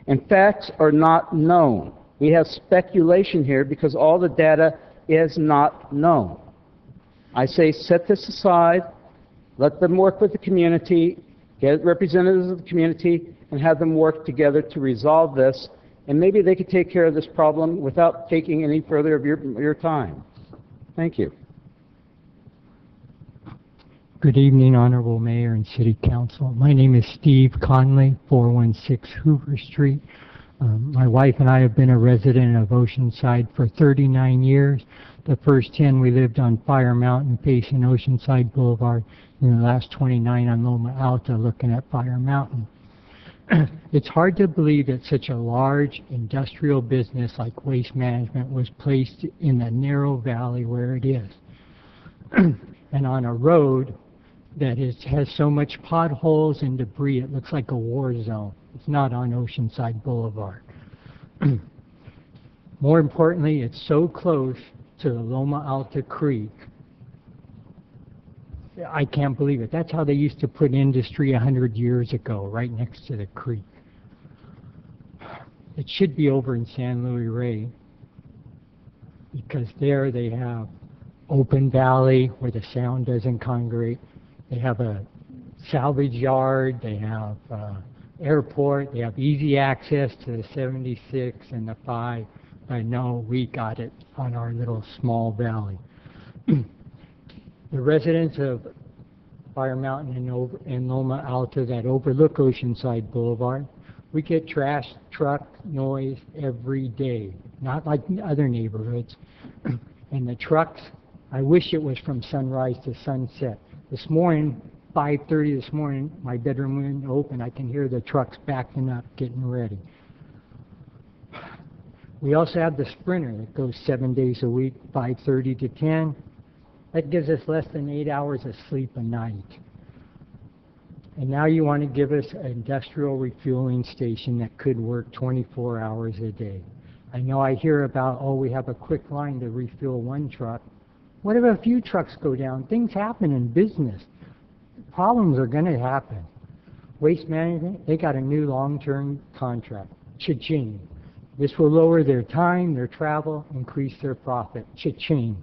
And facts are not known. We have speculation here because all the data is not known. I say set this aside, let them work with the community, get representatives of the community, and have them work together to resolve this, and maybe they could take care of this problem without taking any further of your time. Thank you. Good evening, Honorable Mayor and City Council. My name is Steve Conley, 416 Hoover Street. My wife and I have been a resident of Oceanside for 39 years. The first 10 we lived on Fire Mountain facing Oceanside Boulevard. In the last 29 on Loma Alta looking at Fire Mountain. It's hard to believe that such a large industrial business like Waste Management was placed in the narrow valley where it is. And on a road that has so much potholes and debris, it looks like a war zone. It's not on Oceanside Boulevard. More importantly, it's so close to the Loma Alta Creek. I can't believe it. That's how they used to put industry 100 years ago, right next to the creek. It should be over in San Luis Rey, because there they have open valley where the sound doesn't congregate. They have a salvage yard, they have airport, they have easy access to the 76 and the 5. I know we got it on our little small valley. The residents of Fire Mountain and Loma Alta that overlook Oceanside Boulevard, we get trash truck noise every day, not like other neighborhoods. And the trucks, I wish it was from sunrise to sunset. This morning, 5:30 this morning, my bedroom window open, I can hear the trucks backing up, getting ready. We also have the Sprinter that goes 7 days a week, 5:30 to 10. That gives us less than 8 hours of sleep a night. And now you want to give us an industrial refueling station that could work 24 hours a day. I know I hear about, oh, we have a quick line to refuel one truck. What if a few trucks go down? Things happen in business. Problems are going to happen. Waste Management, they got a new long-term contract. Cha-ching. This will lower their time, their travel, increase their profit. Cha-ching.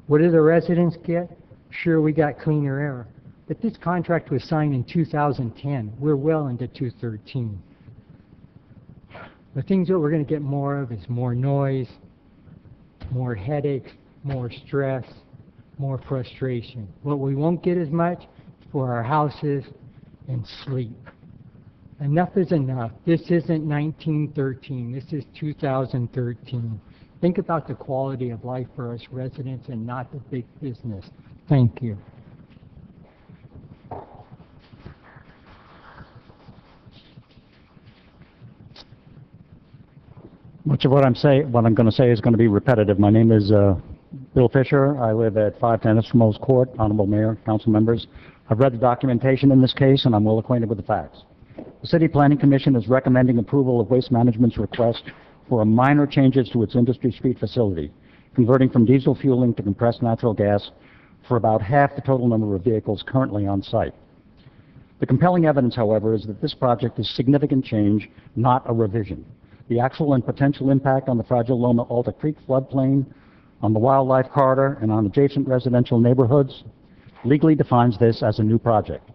What do the residents get? Sure, we got cleaner air. But this contract was signed in 2010. We're well into 2013. The things that we're going to get more of is more noise, more headaches, more stress, more frustration. What we won't get as much for our houses and sleep. Enough is enough. This isn't 1913. This is 2013. Think about the quality of life for us residents and not the big business. Thank you. Much of what I'm going to say is going to be repetitive. My name is Bill Fisher. I live at 510 Esquimos Court. Honorable Mayor, council members. I've read the documentation in this case, and I'm well acquainted with the facts. The City Planning Commission is recommending approval of Waste Management's request for minor changes to its Industry Street facility, converting from diesel fueling to compressed natural gas for about half the total number of vehicles currently on site. The compelling evidence, however, is that this project is significant change, not a revision. The actual and potential impact on the fragile Loma Alta Creek floodplain, on the wildlife corridor, and on adjacent residential neighborhoods legally defines this as a new project.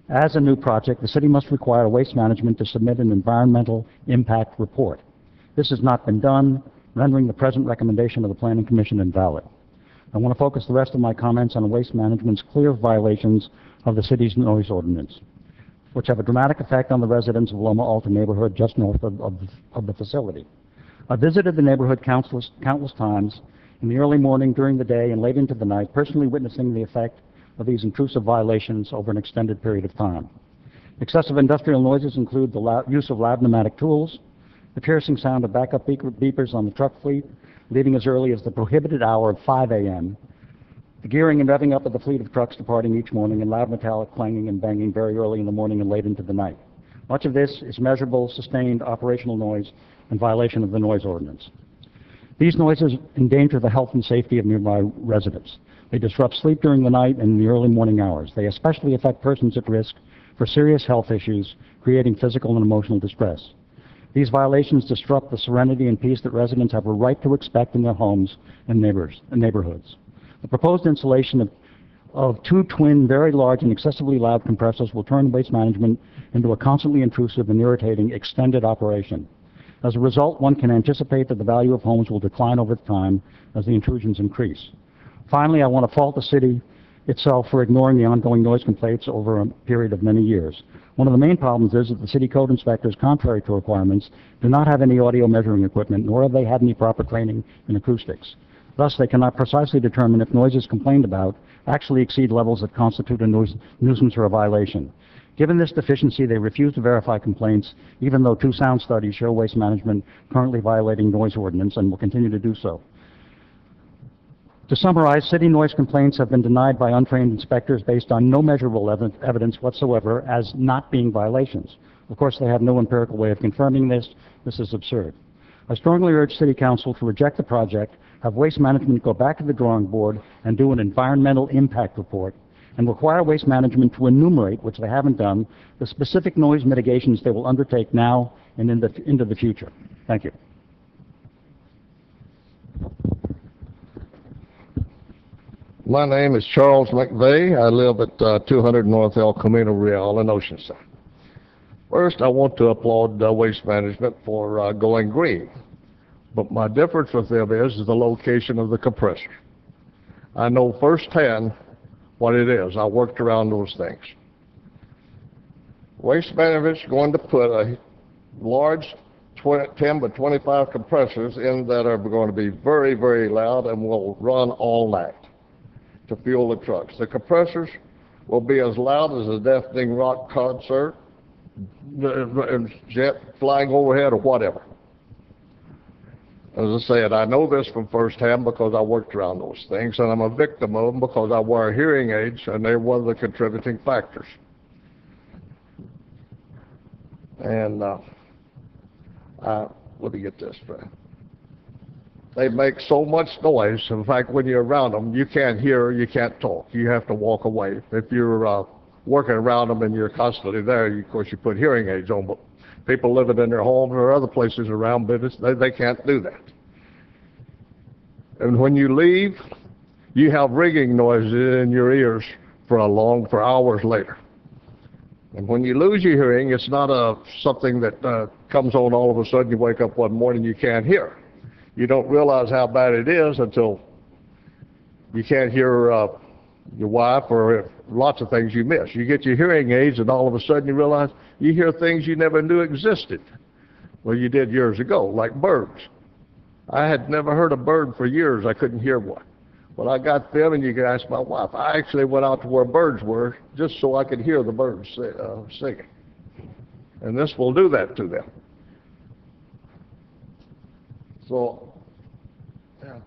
As a new project, the city must require Waste Management to submit an environmental impact report. This has not been done, rendering the present recommendation of the Planning Commission invalid. I want to focus the rest of my comments on Waste Management's clear violations of the city's noise ordinance, which have a dramatic effect on the residents of Loma Alta neighborhood just north of the facility. I visited the neighborhood countless times in the early morning, during the day, and late into the night, personally witnessing the effect of these intrusive violations over an extended period of time. Excessive industrial noises include the use of loud pneumatic tools, the piercing sound of backup beepers on the truck fleet, leaving as early as the prohibited hour of 5 a.m., the gearing and revving up of the fleet of trucks departing each morning, and loud metallic clanging and banging very early in the morning and late into the night. Much of this is measurable, sustained operational noise in violation of the noise ordinance. These noises endanger the health and safety of nearby residents. They disrupt sleep during the night and in the early morning hours. They especially affect persons at risk for serious health issues, creating physical and emotional distress. These violations disrupt the serenity and peace that residents have a right to expect in their homes and neighborhoods. The proposed installation of two twin, very large and excessively loud compressors will turn Waste Management into a constantly intrusive and irritating extended operation. As a result, one can anticipate that the value of homes will decline over time as the intrusions increase. Finally, I want to fault the city itself for ignoring the ongoing noise complaints over a period of many years. One of the main problems is that the city code inspectors, contrary to requirements, do not have any audio measuring equipment, nor have they had any proper training in acoustics. Thus, they cannot precisely determine if noises complained about actually exceed levels that constitute a nuisance or a violation. Given this deficiency, they refuse to verify complaints, even though 2 sound studies show Waste Management currently violating noise ordinance and will continue to do so. To summarize, city noise complaints have been denied by untrained inspectors based on no measurable evidence whatsoever as not being violations. Of course, they have no empirical way of confirming this. This is absurd. I strongly urge City Council to reject the project, have Waste Management go back to the drawing board and do an environmental impact report, and require Waste Management to enumerate, which they haven't done, the specific noise mitigations they will undertake now and into the future. Thank you. My name is Charles McVeigh. I live at 200 North El Camino Real in Oceanside. First, I want to applaud Waste Management for going green. But my difference with them is the location of the compressor. I know firsthand what it is. I worked around those things. Waste Management's going to put a large 10 by 25 compressors in that are going to be very, very loud and will run all night to fuel the trucks. The compressors will be as loud as a deafening rock concert, jet flying overhead or whatever. As I said, I know this from firsthand because I worked around those things, and I'm a victim of them because I wear hearing aids, and they're one of the contributing factors. And let me get this straight. They make so much noise. In fact, when you're around them, you can't hear, you can't talk. You have to walk away. If you're working around them and you're constantly there, of course, you put hearing aids on, but people living in their homes or other places around business, they can't do that. And when you leave, you have ringing noises in your ears for hours later. And when you lose your hearing, it's not something that comes on all of a sudden. You wake up one morning, you can't hear. You don't realize how bad it is until you can't hear your wife or lots of things you miss. You get your hearing aids, and all of a sudden you realize you hear things you never knew existed. Well, you did years ago, like birds. I had never heard a bird for years. I couldn't hear one. When I got them, and you can ask my wife, I actually went out to where birds were just so I could hear the birds singing. And this will do that to them. So, yeah.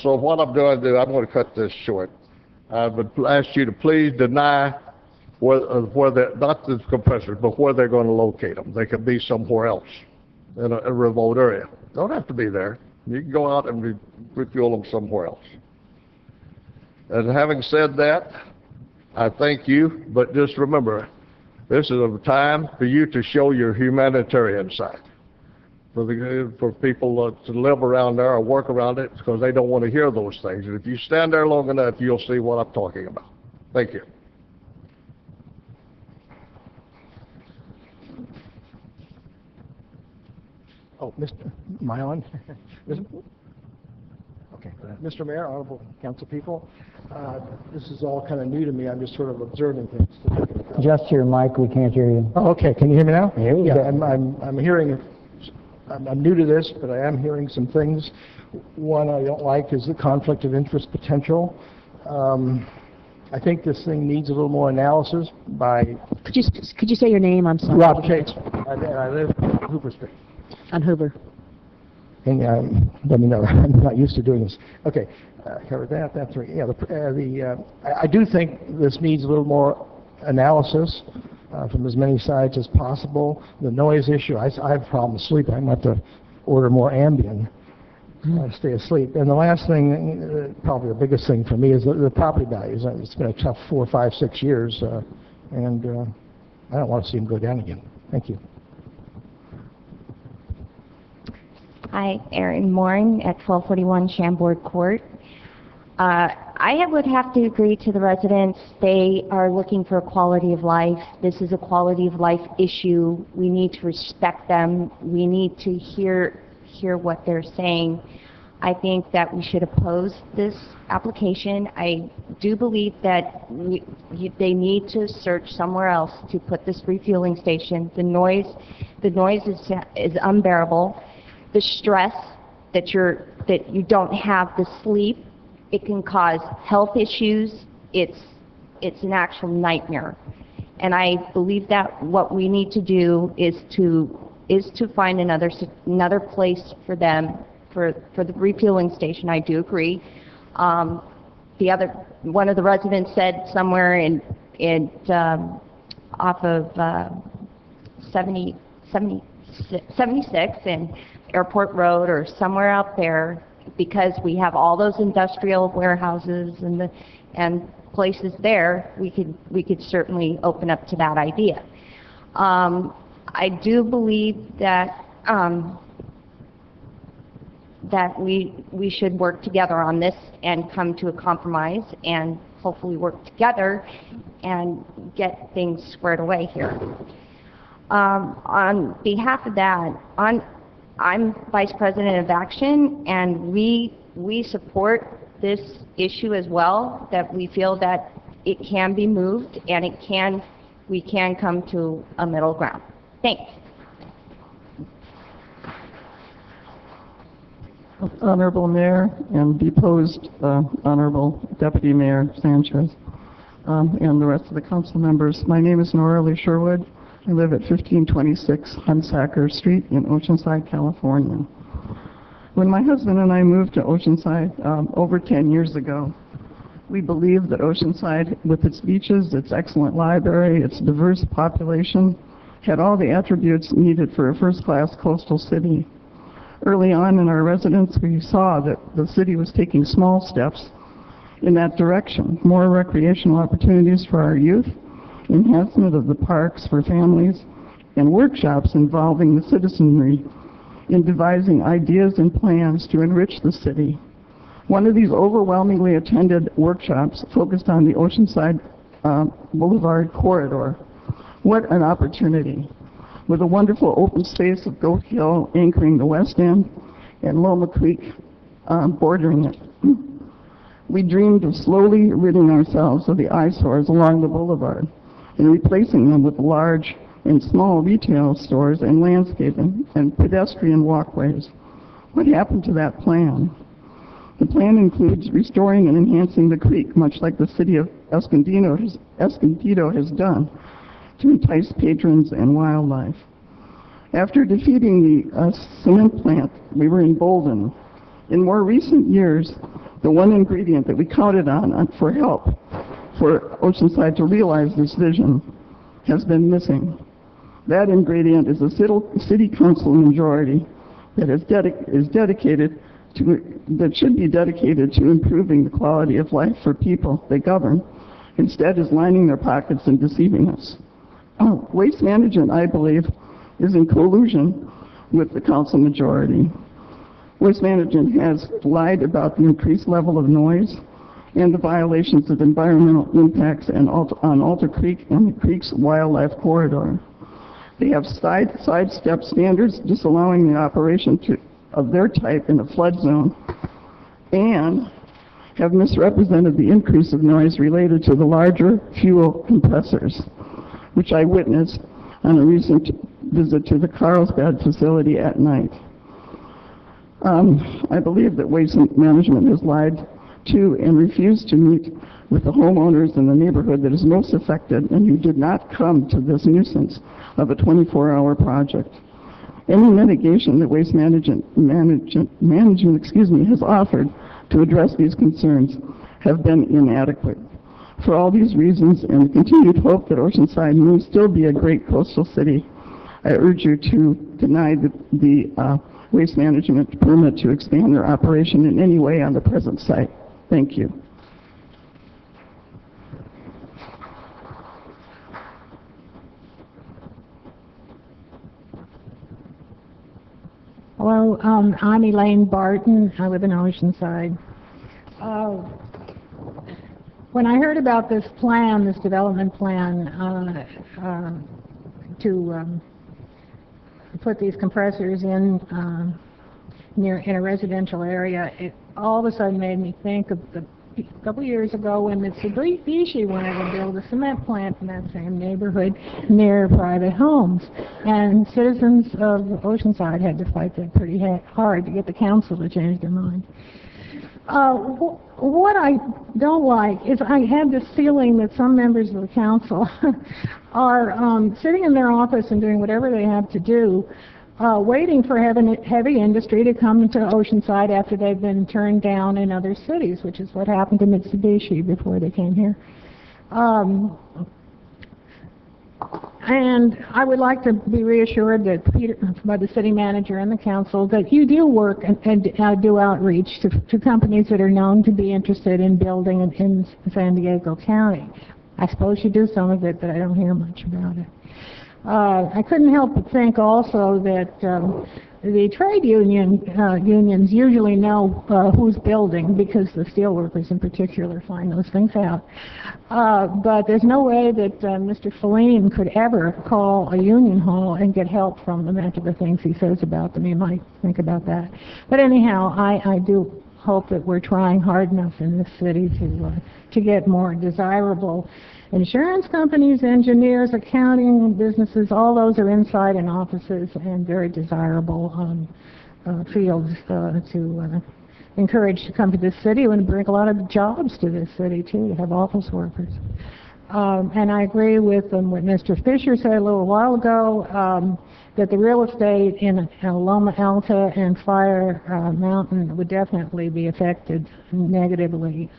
So what I'm going to do, I'm going to cut this short. I would ask you to please deny where they're, not the compressors, but where they're going to locate them. They could be somewhere else in a remote area. Don't have to be there. You can go out and refuel them somewhere else. And having said that, I thank you, but just remember, this is a time for you to show your humanitarian side. For people to live around there or work around it, because they don't want to hear those things. And if you stand there long enough, you'll see what I'm talking about. Thank you. Oh, am I on? Okay. Mr. Mayor, honorable council people, this is all kind of new to me. I'm just sort of observing things. Adjust your mic, we can't hear you. Oh, okay. Can you hear me now? Here we yeah, go. I'm hearing. I'm new to this, but I am hearing some things. One I don't like is the conflict of interest potential. I think this thing needs a little more analysis by... Could you say your name? I'm sorry. Rob Chase. I live on Hoover Street. On Hoover. And let me know. I'm not used to doing this. Okay, covered that. That's right. Yeah, I do think this needs a little more analysis from as many sides as possible. The noise issue, I have problems sleeping. I'm going to have to order more Ambien to stay asleep. And the last thing, probably the biggest thing for me, is the property values. It's been a tough 4, 5, 6 years, and I don't want to see them go down again. Thank you. Hi, Erin Mooring at 1241 Chambord Court. I would have to agree to the residents. They are looking for a quality of life. This is a quality of life issue. We need to respect them. We need to hear what they're saying. I think that we should oppose this application. I do believe that they need to search somewhere else to put this refueling station. The noise is unbearable. The stress that you don't have the sleep, it can cause health issues. It's an actual nightmare. And I believe that what we need to do is to find another place for them for the refueling station. I do agree. One of the residents said somewhere off of 76 and Airport Road or somewhere out there, because we have all those industrial warehouses and places there, we could certainly open up to that idea. I do believe that that we should work together on this and come to a compromise and hopefully work together and get things squared away here. On behalf of that, I'm Vice President of Action, and we support this issue as well, that we feel that it can be moved and we can come to a middle ground. Thanks. Honorable Mayor and deposed Honorable Deputy Mayor Sanchez, and the rest of the council members. My name is Nora Lee Sherwood. I live at 1526 Hunsacker Street in Oceanside, California. When my husband and I moved to Oceanside over 10 years ago, we believed that Oceanside, with its beaches, its excellent library, its diverse population, had all the attributes needed for a first-class coastal city. Early on in our residence, we saw that the city was taking small steps in that direction. More recreational opportunities for our youth, enhancement of the parks for families, and workshops involving the citizenry in devising ideas and plans to enrich the city. One of these overwhelmingly attended workshops focused on the Oceanside Boulevard corridor. What an opportunity! With a wonderful open space of Goat Hill anchoring the west end and Loma Creek bordering it. We dreamed of slowly ridding ourselves of the eyesores along the boulevard and replacing them with large and small retail stores and landscaping and pedestrian walkways. What happened to that plan? The plan includes restoring and enhancing the creek, much like the city of Escondido has done, to entice patrons and wildlife. After defeating the cement plant, we were emboldened. In more recent years, the one ingredient that we counted on for help for Oceanside to realize this vision has been missing. That ingredient is a city council majority that should be dedicated to improving the quality of life for people they govern, instead is lining their pockets and deceiving us. Waste management, I believe, is in collusion with the council majority. Waste management has lied about the increased level of noise and the violations of environmental impacts on Alta Creek and the creek's wildlife corridor. They have sidestepped standards, disallowing the operation of their type in a flood zone, and have misrepresented the increase of noise related to the larger fuel compressors, which I witnessed on a recent visit to the Carlsbad facility at night. I believe that Waste Management has lied to and refused to meet with the homeowners in the neighborhood that is most affected and who did not come to this nuisance of a 24-hour project. Any mitigation that Waste Management has offered to address these concerns have been inadequate. For all these reasons and the continued hope that Oceanside may still be a great coastal city, I urge you to deny the Waste Management permit to expand their operation in any way on the present site. Thank you. Hello, I'm Elaine Barton. I live in Oceanside. When I heard about this plan, this development plan, to put these compressors in in a residential area, it all of a sudden made me think of a couple years ago when Mitsubishi wanted to build a cement plant in that same neighborhood near private homes, and citizens of Oceanside had to fight that pretty hard to get the council to change their mind. What I don't like is I have this feeling that some members of the council are sitting in their office and doing whatever they have to do, waiting for heavy industry to come to Oceanside after they've been turned down in other cities, which is what happened to Mitsubishi before they came here. And I would like to be reassured that by the city manager and the council that you do work and do outreach to companies that are known to be interested in building in San Diego County. I suppose you do some of it, but I don't hear much about it. I couldn't help but think also that The trade unions usually know who's building because the steelworkers in particular find those things out. But there's no way that Mr. Feline could ever call a union hall and get help from them after the things he says about them. You might think about that. But anyhow, I do hope that we're trying hard enough in this city to get more desirable insurance companies, engineers, accounting, businesses, all those are inside in offices and very desirable fields to encourage to come to this city and bring a lot of jobs to this city too, to have office workers. And I agree with what Mr. Fisher said a little while ago, that the real estate in Loma Alta and Fire Mountain would definitely be affected negatively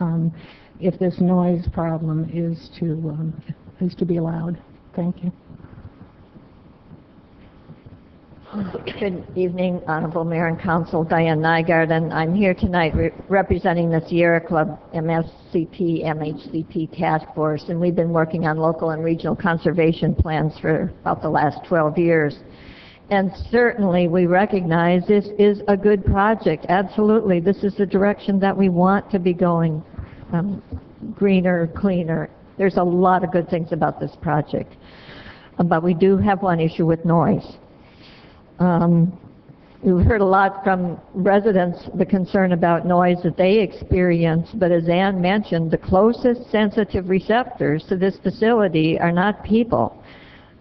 if this noise problem is to be allowed. Thank you. Good evening, Honorable Mayor and Council. Diane Nygaard, and I'm here tonight representing the Sierra Club MSCP, MHCP task force, and we've been working on local and regional conservation plans for about the last 12 years. And certainly we recognize this is a good project. Absolutely, this is the direction that we want to be going. Greener, cleaner. There's a lot of good things about this project. But we do have one issue with noise. We've heard a lot from residents, the concern about noise that they experience, but as Ann mentioned, the closest sensitive receptors to this facility are not people.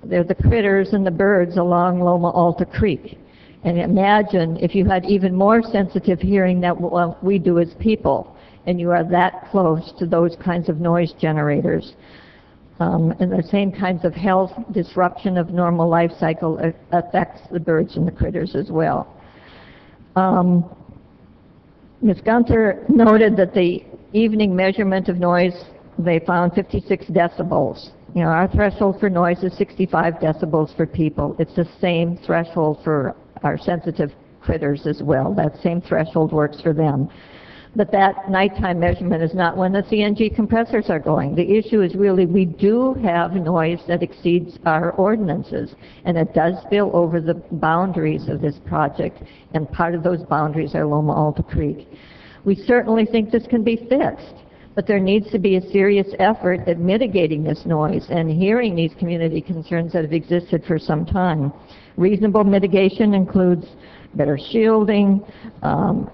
They're the critters and the birds along Loma Alta Creek. And imagine if you had even more sensitive hearing than what we do as people, and you are that close to those kinds of noise generators. And the same kinds of health disruption of normal life cycle affects the birds and the critters as well. Ms. Gunther noted that the evening measurement of noise, they found 56 decibels. You know, our threshold for noise is 65 decibels for people. It's the same threshold for our sensitive critters as well. That same threshold works for them. But that nighttime measurement is not when the CNG compressors are going. The issue is really we do have noise that exceeds our ordinances, and it does spill over the boundaries of this project, and part of those boundaries are Loma Alta Creek. We certainly think this can be fixed, but there needs to be a serious effort at mitigating this noise and hearing these community concerns that have existed for some time. Reasonable mitigation includes better shielding,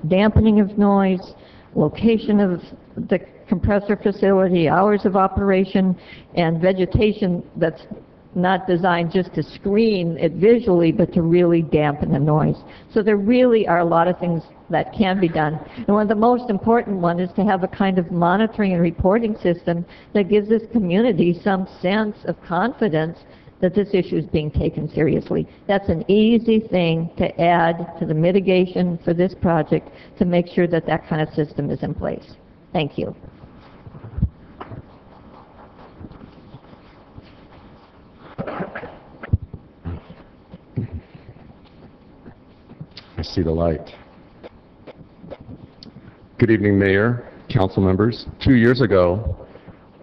dampening of noise, location of the compressor facility, hours of operation, and vegetation that's not designed just to screen it visually, but to really dampen the noise. So there really are a lot of things that can be done. And one of the most important ones is to have a kind of monitoring and reporting system that gives this community some sense of confidence that this issue is being taken seriously. That's an easy thing to add to the mitigation for this project to make sure that that kind of system is in place. Thank you. I see the light. Good evening, Mayor, council members. 2 years ago,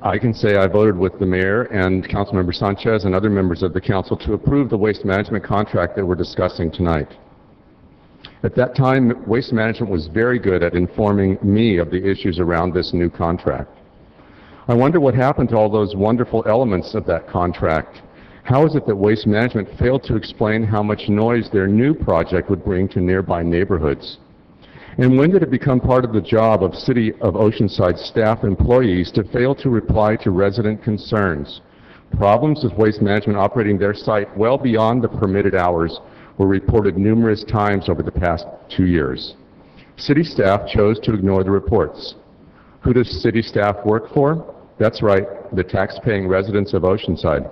I can say I voted with the mayor and Councilmember Sanchez and other members of the council to approve the waste management contract that we're discussing tonight. At that time, waste management was very good at informing me of the issues around this new contract. I wonder what happened to all those wonderful elements of that contract. How is it that waste management failed to explain how much noise their new project would bring to nearby neighborhoods? And when did it become part of the job of City of Oceanside staff employees to fail to reply to resident concerns? Problems with waste management operating their site well beyond the permitted hours were reported numerous times over the past 2 years. City staff chose to ignore the reports. Who does city staff work for? That's right, the tax-paying residents of Oceanside.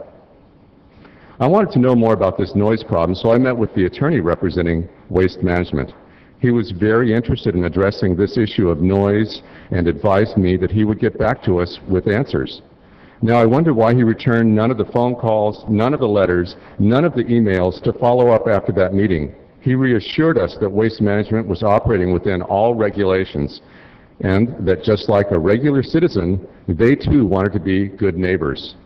I wanted to know more about this noise problem, so I met with the attorney representing waste management. He was very interested in addressing this issue of noise and advised me that he would get back to us with answers. Now I wonder why he returned none of the phone calls, none of the letters, none of the emails to follow up after that meeting. He reassured us that waste management was operating within all regulations and that just like a regular citizen, they too wanted to be good neighbors.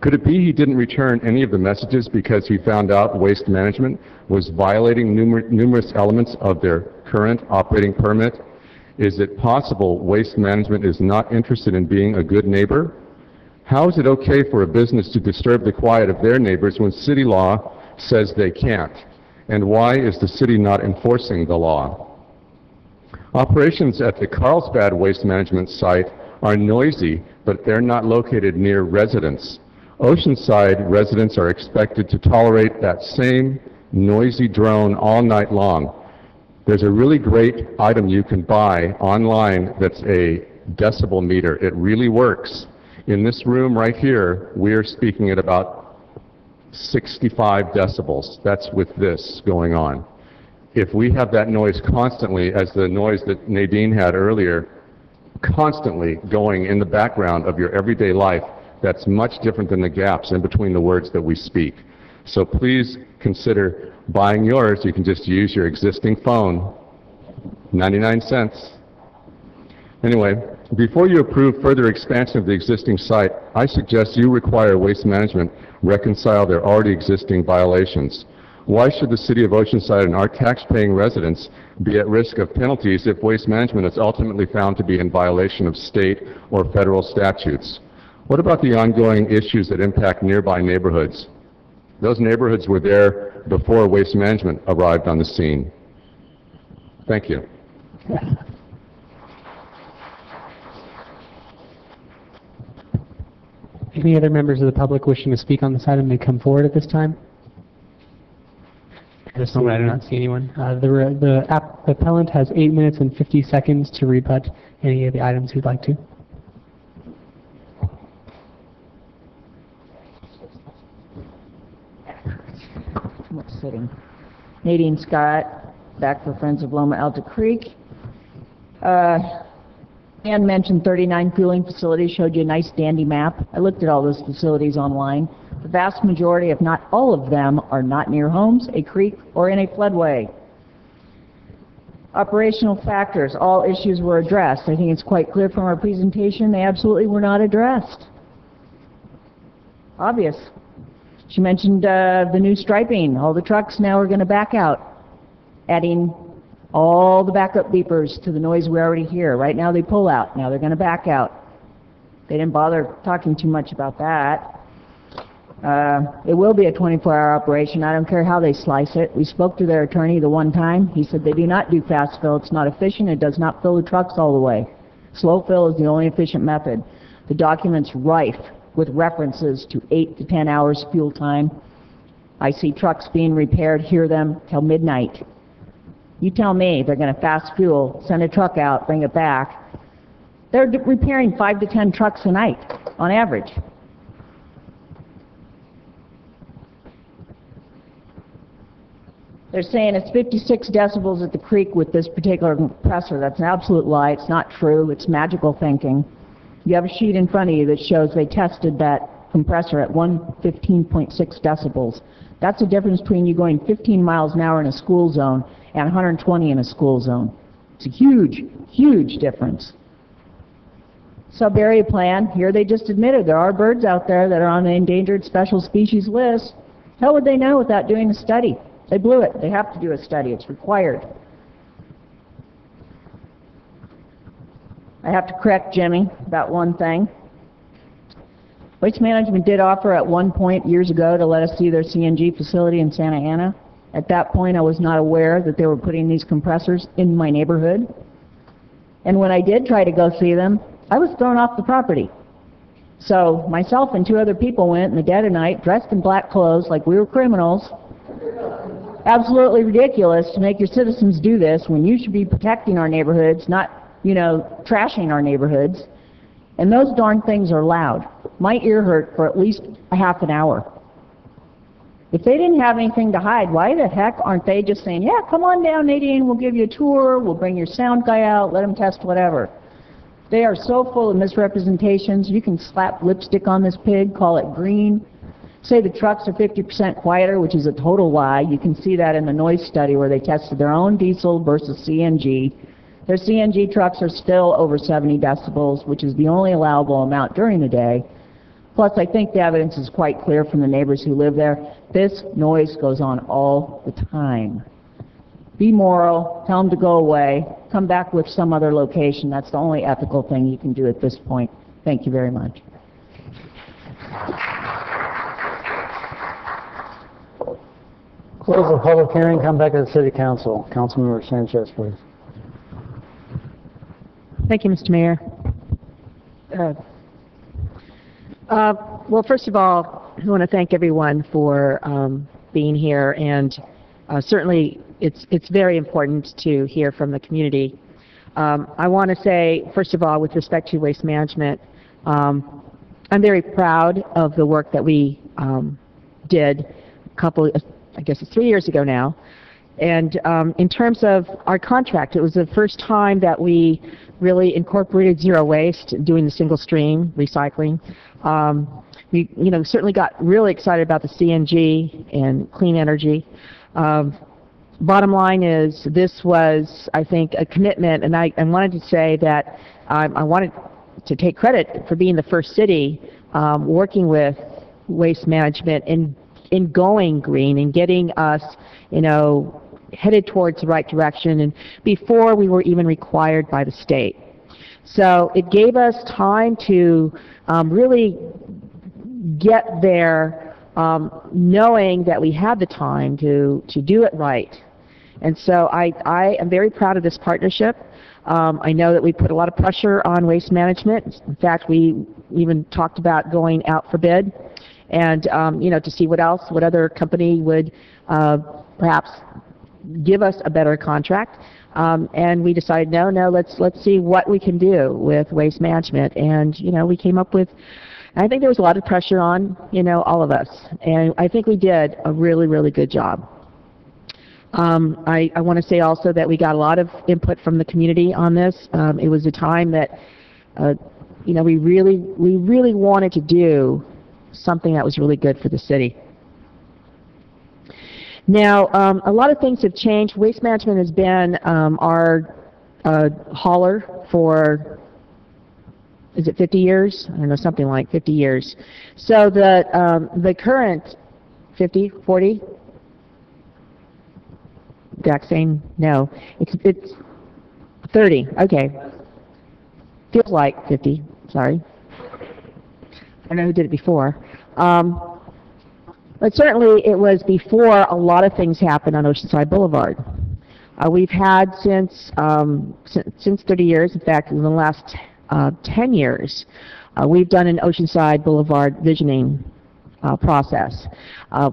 Could it be he didn't return any of the messages because he found out Waste Management was violating numerous elements of their current operating permit? Is it possible Waste Management is not interested in being a good neighbor? How is it okay for a business to disturb the quiet of their neighbors when city law says they can't? And why is the city not enforcing the law? Operations at the Carlsbad Waste Management site are noisy, but they're not located near residents. Oceanside residents are expected to tolerate that same noisy drone all night long. There's a really great item you can buy online that's a decibel meter. It really works. In this room right here, we're speaking at about 65 decibels. That's with this going on. If we have that noise constantly, as the noise that Nadine had earlier, constantly going in the background of your everyday life, that's much different than the gaps in between the words that we speak. So please consider buying yours. You can just use your existing phone, 99 cents. Anyway, before you approve further expansion of the existing site, I suggest you require Waste Management reconcile their already existing violations. Why should the City of Oceanside and our tax-paying residents be at risk of penalties if Waste Management is ultimately found to be in violation of state or federal statutes? What about the ongoing issues that impact nearby neighborhoods? Those neighborhoods were there before Waste Management arrived on the scene. Thank you. Any other members of the public wishing to speak on this item may come forward at this time. At this moment, I do not see anyone. The appellant has 8 minutes and 50 seconds to rebut any of the items he'd like to. Too much sitting. Nadine Scott, back for Friends of Loma Alta Creek. Ann mentioned 39 fueling facilities, showed you a nice dandy map. I looked at all those facilities online. The vast majority, if not all of them, are not near homes, a creek, or in a floodway. Operational factors, all issues were addressed. I think it's quite clear from our presentation they absolutely were not addressed. Obvious. She mentioned the new striping. All the trucks now are going to back out, adding all the backup beepers to the noise we already hear. Right now they pull out. Now they're going to back out. They didn't bother talking too much about that. It will be a 24-hour operation. I don't care how they slice it. We spoke to their attorney the one time. He said they do not do fast fill. It's not efficient. It does not fill the trucks all the way. Slow fill is the only efficient method. The document's rife with references to 8 to 10 hours fuel time. I see trucks being repaired, hear them till midnight. You tell me they're going to fast fuel, send a truck out, bring it back. They're repairing 5 to 10 trucks a night on average. They're saying it's 56 decibels at the creek with this particular compressor. That's an absolute lie. It's not true. It's magical thinking. You have a sheet in front of you that shows they tested that compressor at 115.6 decibels. That's the difference between you going 15 miles an hour in a school zone and 120 in a school zone. It's a huge, huge difference. Sub-area plan, here they just admitted there are birds out there that are on the endangered special species list. How would they know without doing a study? They blew it. They have to do a study. It's required. I have to correct Jimmy about one thing. Waste Management did offer at one point years ago to let us see their CNG facility in Santa Ana. At that point, I was not aware that they were putting these compressors in my neighborhood. And when I did try to go see them, I was thrown off the property. So myself and 2 other people went in the dead of night, dressed in black clothes like we were criminals. Absolutely ridiculous to make your citizens do this when you should be protecting our neighborhoods, not, trashing our neighborhoods. And those darn things are loud. My ear hurt for at least a half an hour. If they didn't have anything to hide, why the heck aren't they just saying, yeah, come on down, Nadine, we'll give you a tour, we'll bring your sound guy out, let him test whatever. They are so full of misrepresentations. You can slap lipstick on this pig, call it green, say the trucks are 50% quieter, which is a total lie. You can see that in the noise study where they tested their own diesel versus CNG. Their CNG trucks are still over 70 decibels, which is the only allowable amount during the day. Plus, I think the evidence is quite clear from the neighbors who live there. This noise goes on all the time. Be moral, tell them to go away, come back with some other location. That's the only ethical thing you can do at this point. Thank you very much. Close the public hearing, come back to the City Council. Councilmember Sanchez, please. Thank you, Mr. Mayor. Well, first of all, I want to thank everyone for being here, and certainly it's very important to hear from the community. I want to say, first of all, with respect to waste management, I'm very proud of the work that we did a couple, I guess it's 3 years ago now. And in terms of our contract, it was the first time that we really incorporated zero waste, doing the single stream recycling. We, certainly got really excited about the CNG and clean energy. Bottom line is, this was, I think, a commitment, and I wanted to say that I wanted to take credit for being the first city working with waste management in going green and getting us, headed towards the right direction, and before we were even required by the state. So it gave us time to really get there, knowing that we had the time to do it right. And so I am very proud of this partnership. I know that we put a lot of pressure on waste management. In fact, we even talked about going out for bid and to see what other company would perhaps give us a better contract. And we decided, no, let's see what we can do with waste management. And we came up with, I think there was a lot of pressure on all of us, and I think we did a really, really good job. I want to say also that we got a lot of input from the community on this. It was a time that we really wanted to do something that was really good for the city. Now, a lot of things have changed. Waste management has been our hauler for, is it 50 years? I don't know, something like 50 years. So the current 50, 40, Jack saying no, it's 30, okay. Feels like 50, sorry. I don't know who did it before. But certainly it was before a lot of things happened on Oceanside Boulevard. We've had since 30 years, in fact, in the last 10 years, we've done an Oceanside Boulevard visioning process.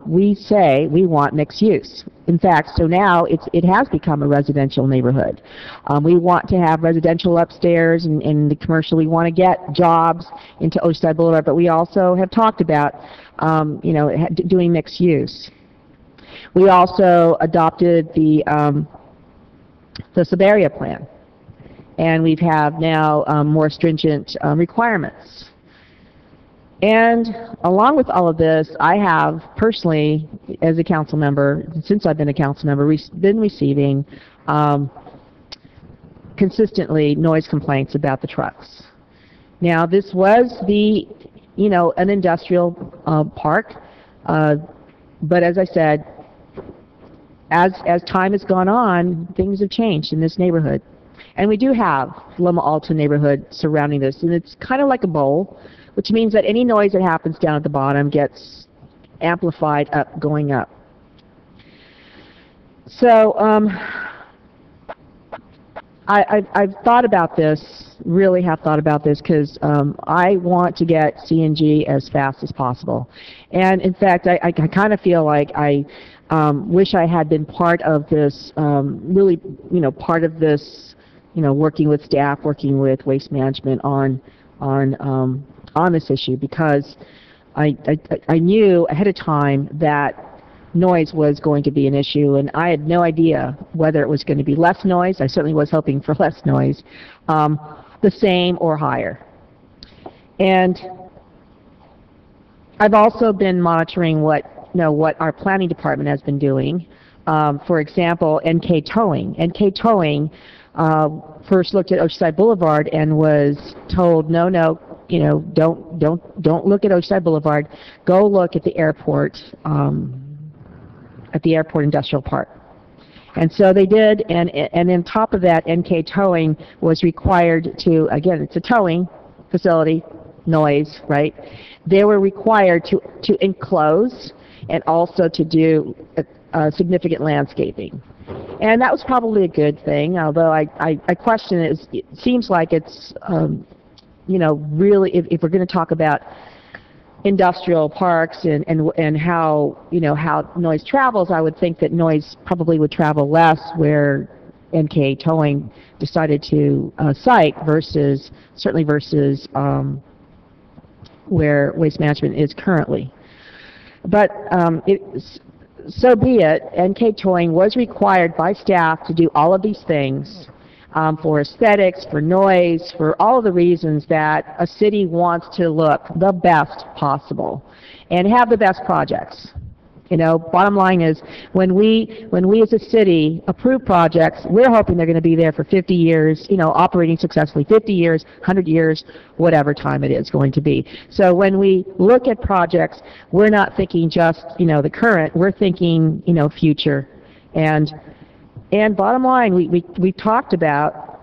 We say we want mixed use. In fact, so now it has become a residential neighborhood. We want to have residential upstairs and the commercial. We want to get jobs into Oceanside Boulevard, but we also have talked about doing mixed use. We also adopted the sub-area plan, and we have now more stringent requirements. And along with all of this, I have personally, as a council member, since I've been a council member, been receiving consistently noise complaints about the trucks. Now, this was an industrial park, but as I said, as time has gone on, things have changed in this neighborhood. And we do have Loma Alta neighborhood surrounding this, and it's kind of like a bowl, which means that any noise that happens down at the bottom gets amplified up, going up. So I've thought about this, really have thought about this, because I want to get CNG as fast as possible. And in fact, I kind of feel like I wish I had been part of this, really, part of this, working with staff, working with waste management on this issue, because I knew ahead of time that noise was going to be an issue, and I had no idea whether it was going to be less noise. I certainly was hoping for less noise, the same or higher. And I've also been monitoring what our planning department has been doing. For example, NK Towing. NK Towing first looked at Oceanside Boulevard and was told, no, you know, don't look at Oceanside Boulevard. Go look at the airport industrial park. And so they did, and on top of that, NK Towing was required to, again, it's a towing facility, noise, right? They were required to enclose and also to do significant landscaping. And that was probably a good thing, although I question it. It seems like it's, you know, really, if we're going to talk about industrial parks and how, you know, how noise travels, I would think that noise probably would travel less where NK Towing decided to site versus where Waste Management is currently. But so be it. NK Towing was required by staff to do all of these things for aesthetics, for noise, for all of the reasons that a city wants to look the best possible and have the best projects. You know, bottom line is, when we as a city approve projects, we're hoping they're going to be there for 50 years, you know, operating successfully, 50 years, 100 years, whatever time it is going to be. So when we look at projects, we're not thinking just, you know, the current, we're thinking, you know, future. And bottom line, we talked about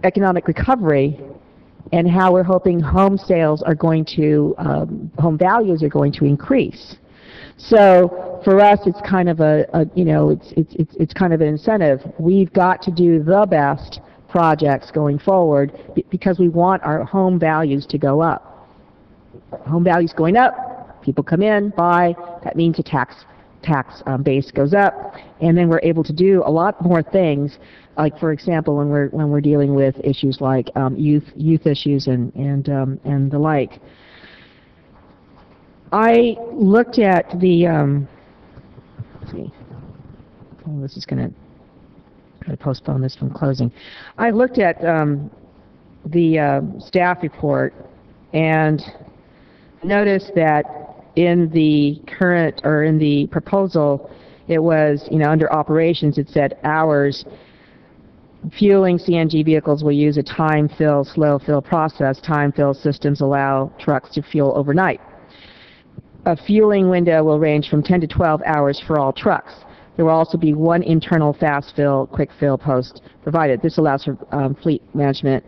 economic recovery and how we're hoping home sales are going to, home values are going to increase. So for us, it's kind of you know, it's kind of an incentive. We've got to do the best projects going forward because we want our home values to go up. Home values going up, people come in, buy, that means the tax base goes up, and then we're able to do a lot more things. Like, for example, when we're dealing with issues like youth issues and the like. I looked at the let's see. Oh, this is going to postpone this from closing. I looked at the staff report and noticed that in the current, or in the proposal, it was, you know, under operations, it said hours. Fueling CNG vehicles will use a time fill, slow fill process. Time fill systems allow trucks to fuel overnight. A fueling window will range from 10 to 12 hours for all trucks. There will also be one internal fast fill, quick fill post provided. This allows for fleet management,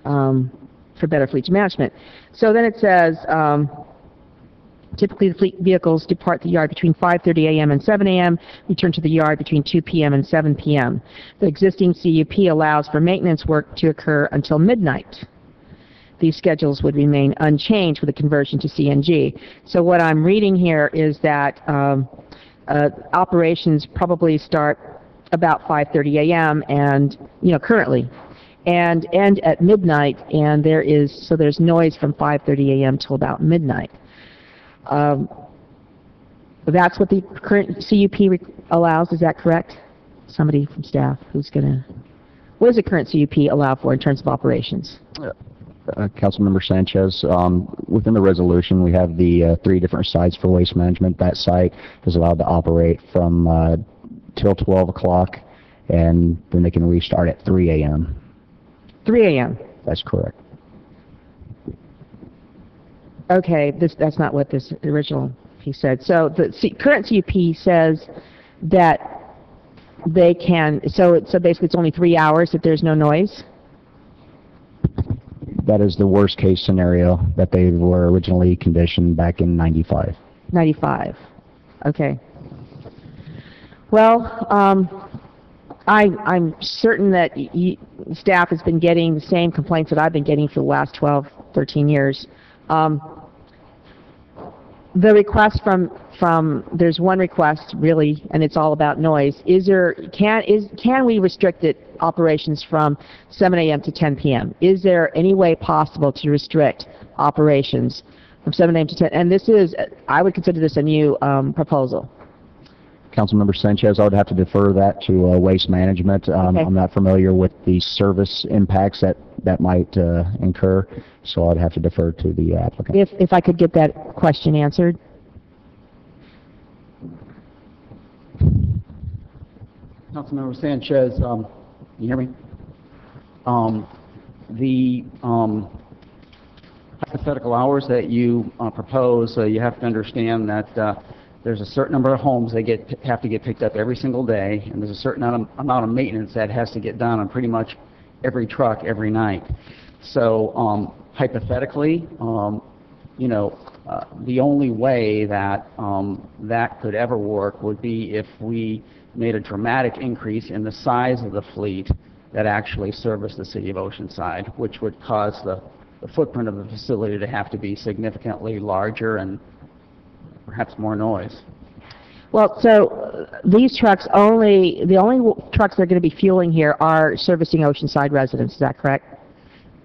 for better fleet management. So then it says, typically the fleet vehicles depart the yard between 5:30 a.m. and 7 a.m., return to the yard between 2 p.m. and 7 p.m. The existing CUP allows for maintenance work to occur until midnight. These schedules would remain unchanged with the conversion to CNG. So what I'm reading here is that operations probably start about 5:30 a.m. and, you know, currently, and end at midnight, and there's noise from 5:30 a.m. till about midnight. That's what the current CUP allows, is that correct? Somebody from staff who's gonna, what does the current CUP allow for in terms of operations? Councilmember Sanchez, within the resolution, we have the 3 different sites for waste management. That site is allowed to operate from till 12 o'clock, and then they can restart at 3 a.m. 3 a.m.? That's correct. Okay, that's not what this original piece said. So the current CUP says that they can, so basically it's only 3 hours that there's no noise? That is the worst case scenario that they were originally conditioned back in 95. 95. Okay. Well, I'm certain that staff has been getting the same complaints that I've been getting for the last 12, 13 years. The request from there's one request really, and it's all about noise. Can we restrict operations from 7 a.m. to 10 p.m.? Is there any way possible to restrict operations from 7 a.m. to 10? And this is, I would consider this a new proposal. Councilmember Sanchez, I would have to defer that to Waste Management. Okay. I'm not familiar with the service impacts that might incur, so I'd have to defer to the applicant. If I could get that question answered. Councilmember Sanchez, you hear me? hypothetical hours that you propose, you have to understand that there's a certain number of homes that have to get picked up every single day, and there's a certain amount of maintenance that has to get done on pretty much every truck every night. So hypothetically, you know, the only way that that could ever work would be if we made a dramatic increase in the size of the fleet that actually serviced the city of Oceanside, which would cause the footprint of the facility to have to be significantly larger and perhaps more noise. Well, so these trucks the only trucks that are going to be fueling here are servicing Oceanside residents, is that correct?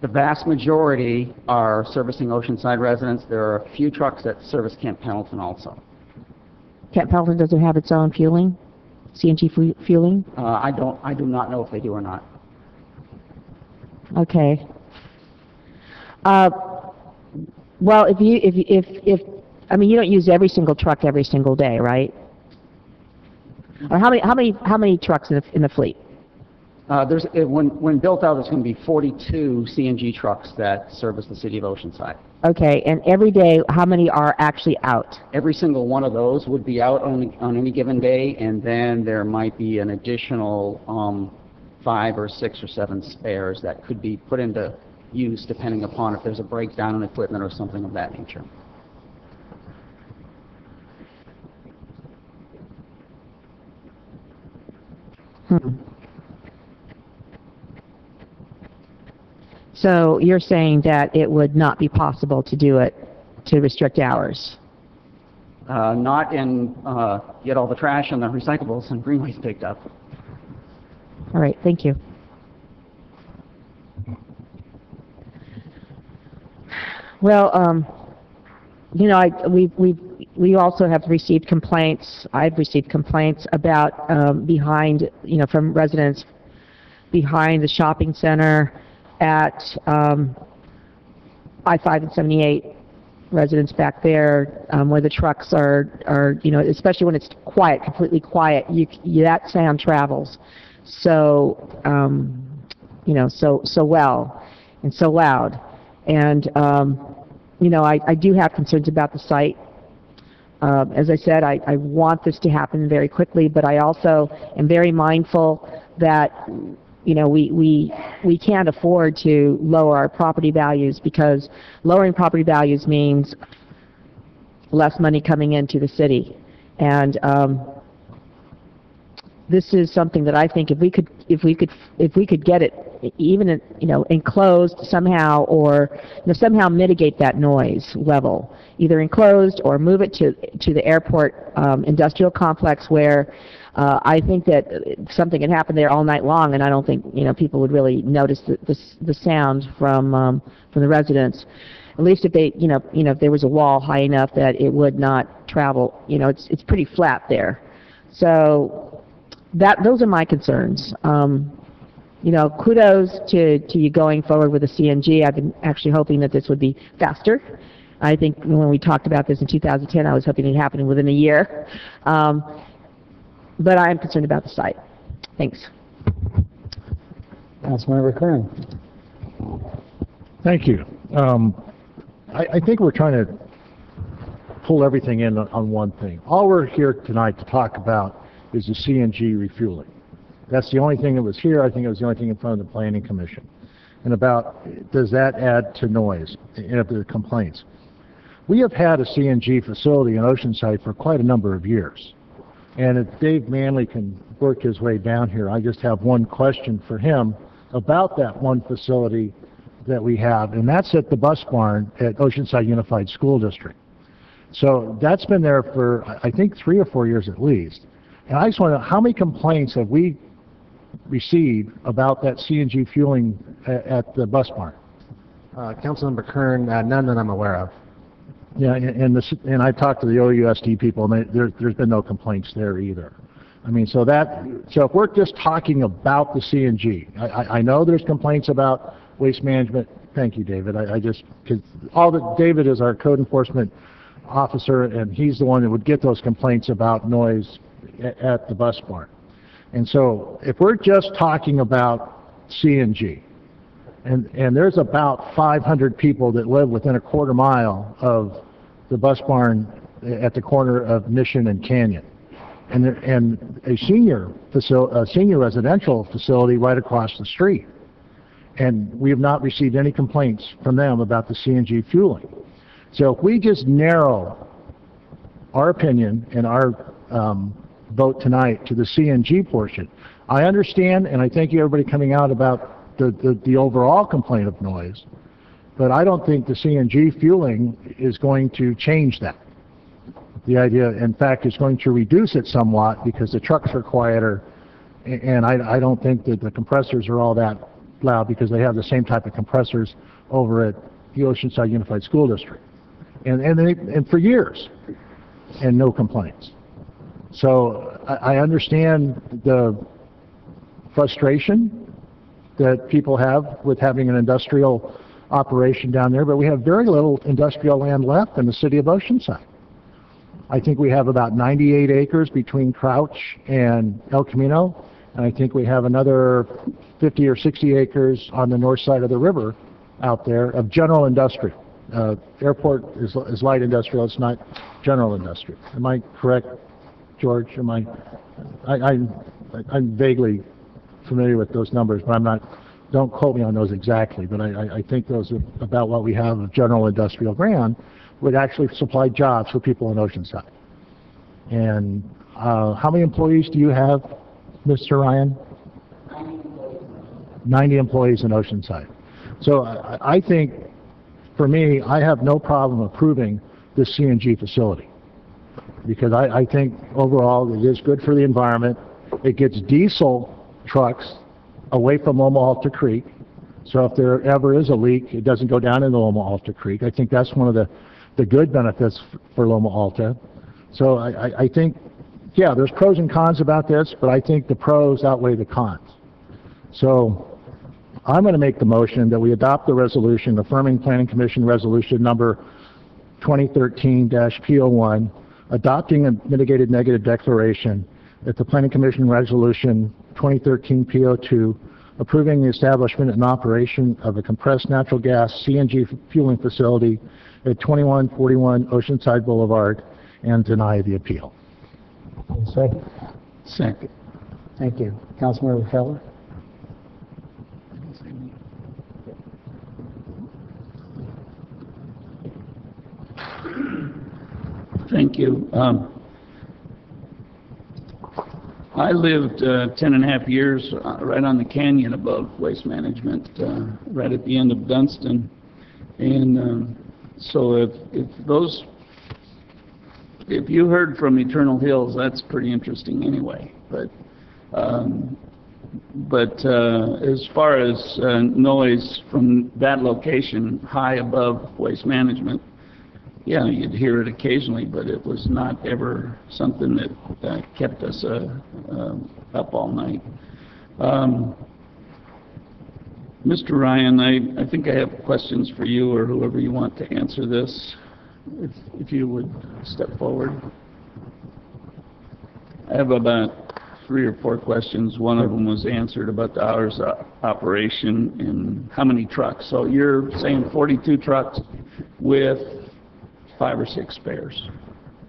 The vast majority are servicing Oceanside residents. There are a few trucks that service Camp Pendleton also. Camp Pendleton doesn't have its own fueling, CNG fueling? I do not know if they do or not. Okay. Well, I mean, you don't use every single truck every single day, right? Or how many trucks in the fleet? When built out, there's going to be 42 CNG trucks that service the city of Oceanside. Okay, and every day, how many are actually out? Every single one of those would be out on any given day, and then there might be an additional 5 or 6 or 7 spares that could be put into use depending upon if there's a breakdown in equipment or something of that nature. So you're saying that it would not be possible to do it, to restrict hours? Not in get all the trash and the recyclables and green waste picked up. All right, thank you. Well, you know, we also have received complaints. I've received complaints about behind, you know, from residents behind the shopping center at I-5 and 78, residents back there where the trucks are, you know, especially when it's quiet, completely quiet, that sound travels so, you know, so well and so loud. And, you know, I do have concerns about the site. As I said, I want this to happen very quickly, but I also am very mindful that, you know, we can't afford to lower our property values, because lowering property values means less money coming into the city. And this is something that I think if we could get it even, you know, enclosed somehow, or, you know, somehow mitigate that noise level, either enclosed or move it to the airport industrial complex, where I think that something can happen there all night long, and I don't think, you know, people would really notice the sound from the residents. At least if they, you know, if there was a wall high enough that it would not travel. You know, it's pretty flat there. So those are my concerns. You know, kudos to you going forward with the CNG. I've been actually hoping that this would be faster. I think when we talked about this in 2010, I was hoping it happened within a year. But I am concerned about the site. Thanks. Councilmember Kern. Thank you. I think we're trying to pull everything in on one thing. All we're here tonight to talk about is the CNG refueling. That's the only thing that was here. I think it was the only thing in front of the Planning Commission. And about, does that add to noise, and if there are complaints. We have had a CNG facility in Oceanside for quite a number of years. And if Dave Manley can work his way down here, I just have one question for him about that one facility that we have, and that's at the bus barn at Oceanside Unified School District. So that's been there for, I think, 3 or 4 years at least. And I just want to know, how many complaints have we received about that CNG fueling at the bus barn? Councilmember Kern, none that I'm aware of. Yeah, and I talked to the OUSD people, and there's been no complaints there either. I mean, so if we're just talking about the CNG, I know there's complaints about waste management. Thank you, David. David is our code enforcement officer, and he's the one that would get those complaints about noise at the bus barn. And so if we're just talking about CNG, And there's about 500 people that live within a quarter mile of the bus barn at the corner of Mission and Canyon. And a senior residential facility right across the street. And we have not received any complaints from them about the CNG fueling. So if we just narrow our opinion and our vote tonight to the CNG portion, I understand, and I thank you everybody coming out about the overall complaint of noise, but I don't think the CNG fueling is going to change that. The idea, in fact, is going to reduce it somewhat because the trucks are quieter, and I don't think that the compressors are all that loud because they have the same type of compressors over at the Oceanside Unified School District, and for years, and no complaints. So I understand the frustration that people have with having an industrial operation down there, but we have very little industrial land left in the city of Oceanside. I think we have about 98 acres between Crouch and El Camino, and I think we have another 50 or 60 acres on the north side of the river out there of general industrial. Airport is light industrial, it's not general industrial. Am I correct, George? I'm vaguely familiar with those numbers, but don't quote me on those exactly, but I think those are about what we have of general industrial ground would actually supply jobs for people in Oceanside. And how many employees do you have, Mr. Ryan? 90 employees in Oceanside. So I think, for me, I have no problem approving this CNG facility because I think overall it is good for the environment. It gets diesel trucks away from Loma Alta Creek, so if there ever is a leak, it doesn't go down into Loma Alta Creek. I think that's one of the good benefits for Loma Alta. So I think, yeah, there's pros and cons about this, but I think the pros outweigh the cons. So I'm going to make the motion that we adopt the resolution affirming Planning Commission Resolution number 2013-P01, adopting a mitigated negative declaration that the Planning Commission Resolution 2013-P02, approving the establishment and operation of a compressed natural gas CNG fueling facility at 2141 Oceanside Boulevard, and deny the appeal. Second. Second. Thank you. Councilmember Feller? Thank you. I lived 10 and a half years right on the canyon above Waste Management, right at the end of Dunston. And so if you heard from Eternal Hills, that's pretty interesting anyway. But as far as noise from that location high above Waste Management, yeah, you'd hear it occasionally, but it was not ever something that kept us up all night. Mr. Ryan, I think I have questions for you or whoever you want to answer this, if you would step forward. I have about 3 or 4 questions. One of them was answered about the hours of operation and how many trucks. So you're saying 42 trucks with 5 or 6 spares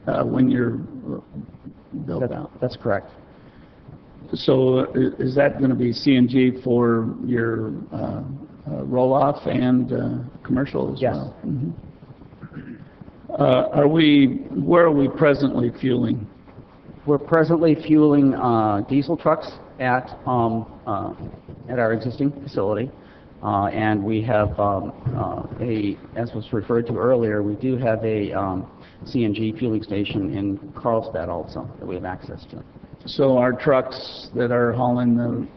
when you're built out? That's correct. So is that going to be CNG for your roll-off and commercial as well? Yes. Where are we presently fueling? We're presently fueling diesel trucks at our existing facility. And we have as was referred to earlier, we do have a CNG fueling station in Carlsbad also that we have access to. So our trucks that are hauling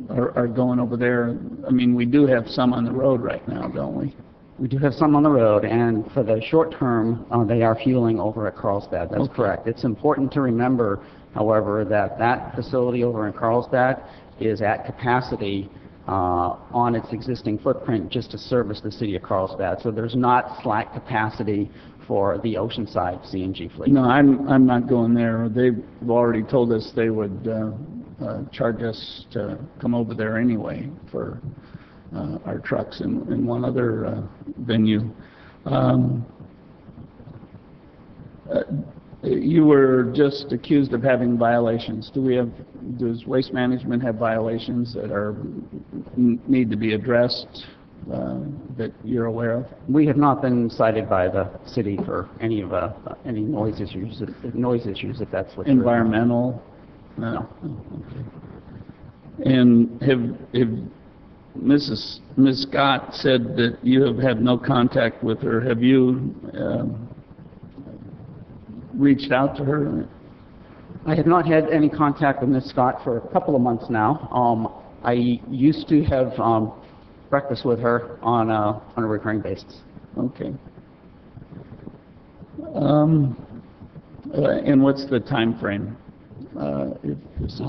are going over there. I mean, we do have some on the road right now, don't we? We do have some on the road, and for the short term, they are fueling over at Carlsbad. That's correct. It's important to remember, however, that facility over in Carlsbad is at capacity on its existing footprint just to service the city of Carlsbad. So there's not slack capacity for the Oceanside CNG fleet. No, I'm not going there. They've already told us they would charge us to come over there anyway for our trucks in one other venue. You were just accused of having violations. Does Waste Management have violations that need to be addressed that you're aware of? We have not been cited by the city for any noise issues. If that's what Environmental? No. Okay. And have Ms. Scott said that you have had no contact with her. Have you reached out to her? I have not had any contact with Ms. Scott for a couple of months now. I used to have breakfast with her on a recurring basis. Okay. And what's the time frame? If this is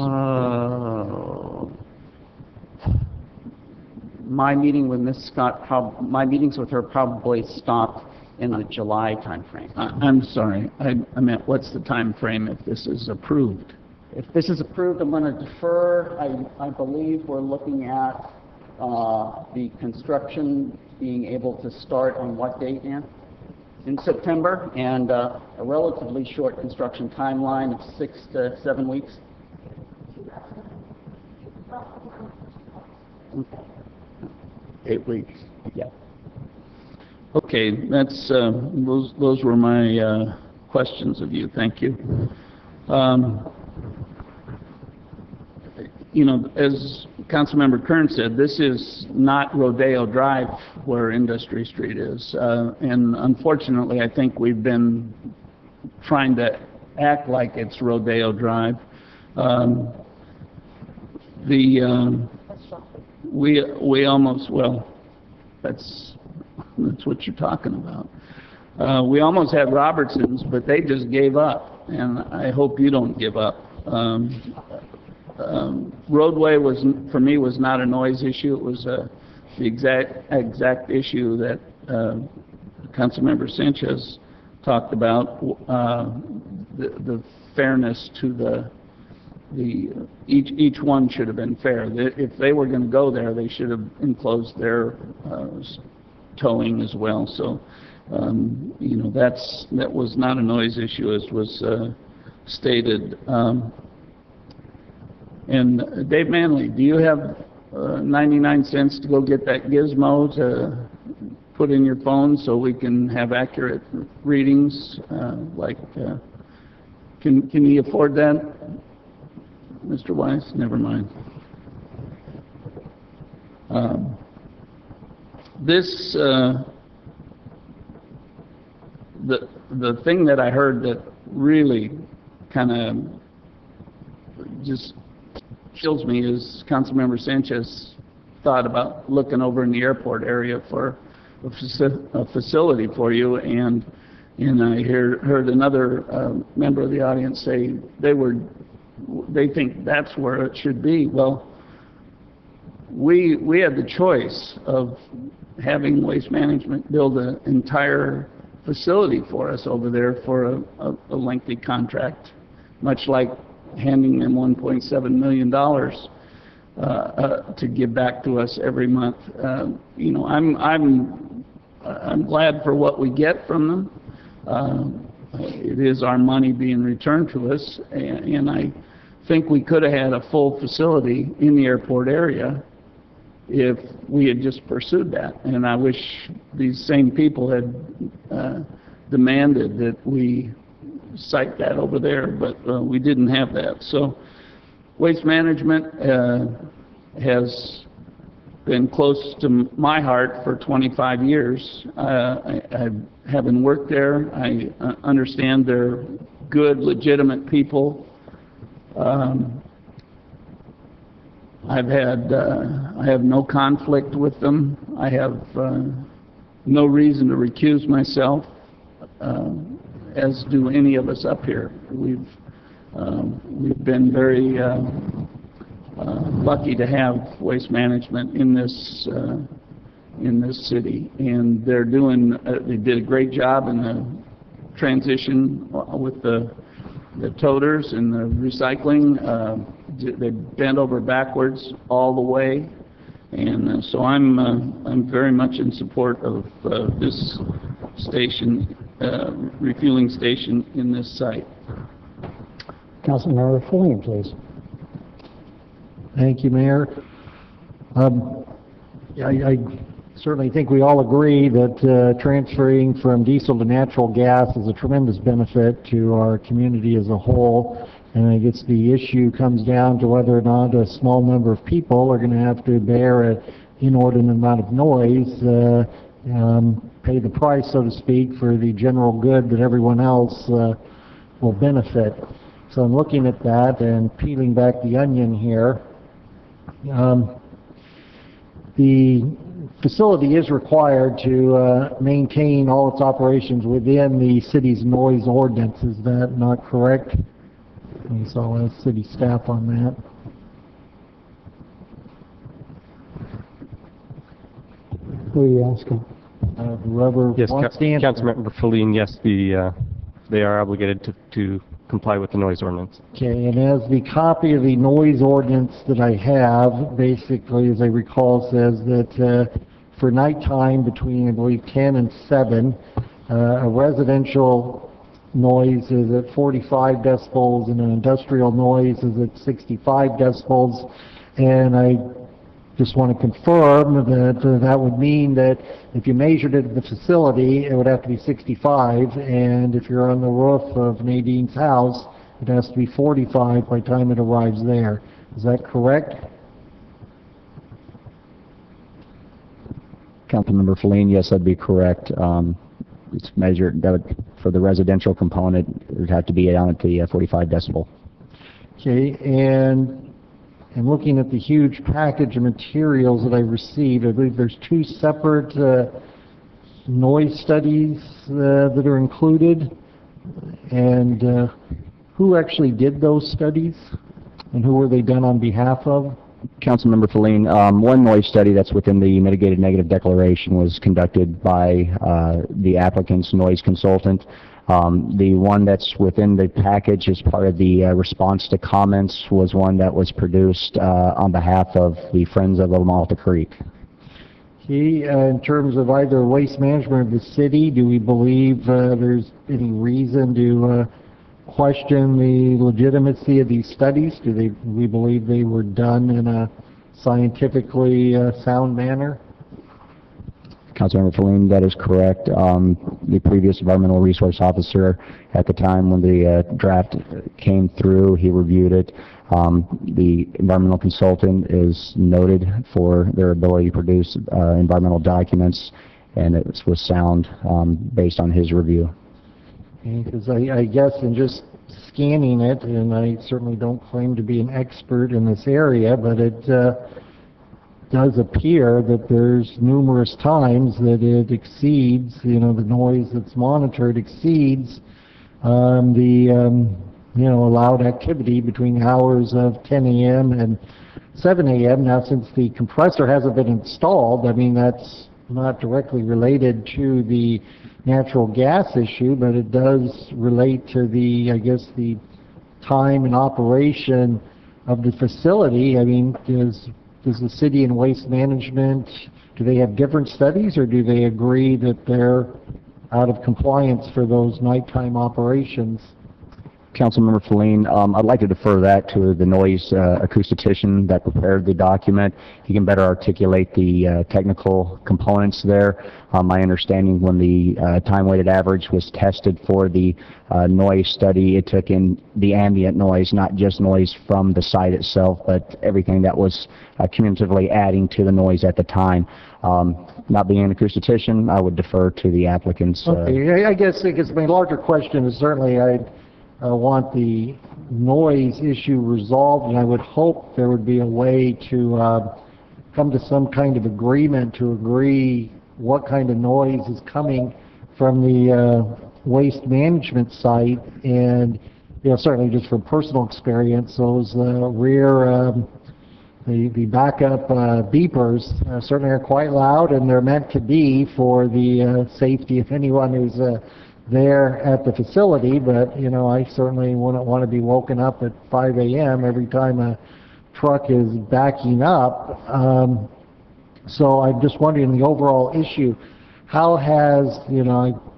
my meeting with Ms. Scott, my meetings with her probably stopped in the July time frame. I'm sorry. I meant what's the time frame if this is approved? If this is approved, I'm going to defer. I believe we're looking at the construction being able to start on what date, Ann? In September, and a relatively short construction timeline of 6 to 7 weeks. Okay. 8 weeks. Yeah. Okay, that's those were my questions of you. Thank you. You know, as Councilmember Kern said, this is not Rodeo Drive where Industry Street is, and unfortunately, I think we've been trying to act like it's Rodeo Drive. We almost, well, that's what you're talking about. We almost had Robertson's, but they just gave up, and I hope you don't give up. Roadway was, for me, was not a noise issue. It was the exact issue that Councilmember Sanchez talked about, the fairness to each one should have been fair. If they were going to go there, they should have enclosed their towing as well. So, you know, that was not a noise issue, as was stated. And Dave Manley, do you have 99 cents to go get that gizmo to put in your phone so we can have accurate readings? Can you afford that, Mr. Weiss? Never mind. The thing that I heard that really kind of just kills me is Councilmember Sanchez thought about looking over in the airport area for a facility for you, and I heard another member of the audience say they think that's where it should be. Well, we had the choice of having Waste Management build an entire facility for us over there for a lengthy contract, much like handing them $1.7 million to give back to us every month. You know, I'm glad for what we get from them. It is our money being returned to us, and I think we could have had a full facility in the airport area if we had just pursued that. And I wish these same people had demanded that we cite that over there, but we didn't have that. So Waste Management has been close to my heart for 25 years. Having worked there, I understand they're good, legitimate people. I have no conflict with them. I have no reason to recuse myself, as do any of us up here. We've been very lucky to have Waste Management in this city, and they did a great job in the transition with the toters and the recycling. They bent over backwards all the way And so I'm very much in support of this station, refueling station in this site. Councilmember Fillion, please. Thank you, Mayor. I certainly think we all agree that transferring from diesel to natural gas is a tremendous benefit to our community as a whole. And I guess the issue comes down to whether or not a small number of people are going to have to bear an inordinate amount of noise, pay the price, so to speak, for the general good that everyone else will benefit. So I'm looking at that and peeling back the onion here. The facility is required to maintain all its operations within the city's noise ordinance. Is that not correct? And so I'll ask city staff on that. Who are you asking? Whoever Yes, wants to answer. Councilmember Fillion, yes, they are obligated to comply with the noise ordinance. Okay, and as the copy of the noise ordinance that I have, basically, as I recall, says that for nighttime between, I believe, 10 and 7, a residential noise is at 45 decibels and an industrial noise is at 65 decibels. And I just want to confirm that that would mean that if you measured it at the facility, it would have to be 65, and if you're on the roof of Nadine's house, it has to be 45 by the time it arrives there. Is that correct? Councilmember Fillion, yes, that'd be correct. It's measured, for the residential component, it would have to be down at the 45 decibel. Okay, and looking at the huge package of materials that I received, I believe there's 2 separate noise studies that are included. And who actually did those studies? And who were they done on behalf of? Councilmember Fillion, one noise study that's within the mitigated negative declaration was conducted by the applicant's noise consultant. The one that's within the package as part of the response to comments was one that was produced on behalf of the Friends of Malta Creek. Okay, in terms of either waste management of the city, do we believe there's any reason to question the legitimacy of these studies? Do we believe they were done in a scientifically sound manner? Councilmember Fillion, that is correct. The previous environmental resource officer at the time when the draft came through, he reviewed it. The environmental consultant is noted for their ability to produce environmental documents, and it was sound based on his review. Because I guess in just scanning it, and I certainly don't claim to be an expert in this area, but it does appear that there's numerous times that it exceeds, the noise that's monitored exceeds the allowed activity between hours of 10 a.m. and 7 a.m. Now, since the compressor hasn't been installed, I mean, that's not directly related to the natural gas issue, but it does relate to the, I guess, the time and operation of the facility. I mean, does the city and waste management, do they have different studies, or do they agree that they're out of compliance for those nighttime operations? Councilmember Fillion, I'd like to defer that to the noise acoustician that prepared the document. He can better articulate the technical components there. My understanding, when the time-weighted average was tested for the noise study, it took in the ambient noise, not just noise from the site itself, but everything that was cumulatively adding to the noise at the time. Not being an acoustician, I would defer to the applicants. Okay, I guess my larger question is certainly I want the noise issue resolved, and I would hope there would be a way to come to some kind of agreement to agree what kind of noise is coming from the waste management site. And certainly just from personal experience, those rear the backup beepers certainly are quite loud, and they're meant to be for the safety of anyone who's there at the facility. But I certainly wouldn't want to be woken up at 5 a.m. every time a truck is backing up. So I'm just wondering, the overall issue, how has,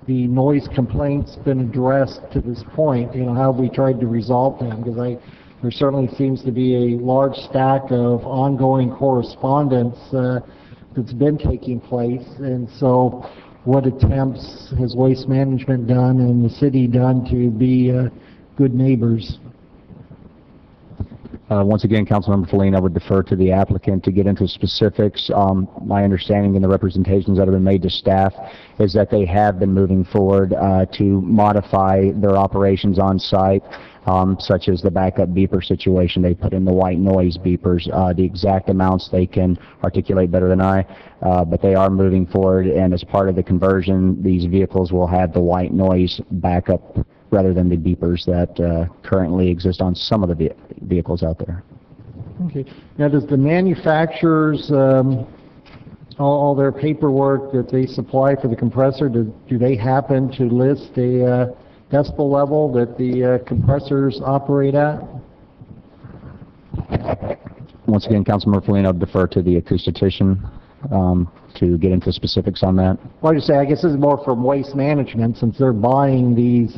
the noise complaints been addressed to this point? How have we tried to resolve them? Because there certainly seems to be a large stack of ongoing correspondence that's been taking place. And so what attempts has Waste Management done and the city done to be good neighbors? Once again, Councilmember Feline, I would defer to the applicant to get into specifics. My understanding in the representations that have been made to staff is that they have been moving forward to modify their operations on site, such as the backup beeper situation. They put in the white noise beepers. The exact amounts they can articulate better than I, but they are moving forward, and as part of the conversion, these vehicles will have the white noise backup rather than the beepers that currently exist on some of the vehicles out there. Okay. Now, does the manufacturers, all their paperwork that they supply for the compressor, do they happen to list a decibel level that the compressors operate at? Once again, Councilmember Feline, I'll defer to the acoustician to get into specifics on that. Well, I guess this is more from Waste Management, since they're buying these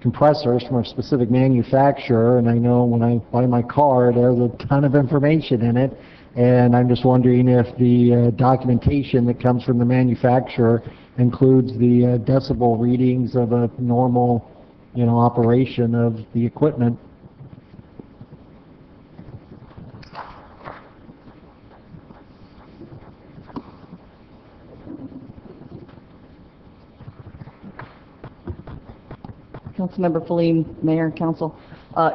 compressors from a specific manufacturer, and I know when I buy my car, it has a ton of information in it, and I'm just wondering if the documentation that comes from the manufacturer includes the decibel readings of a normal, operation of the equipment. Councilmember Feline, Mayor, Council.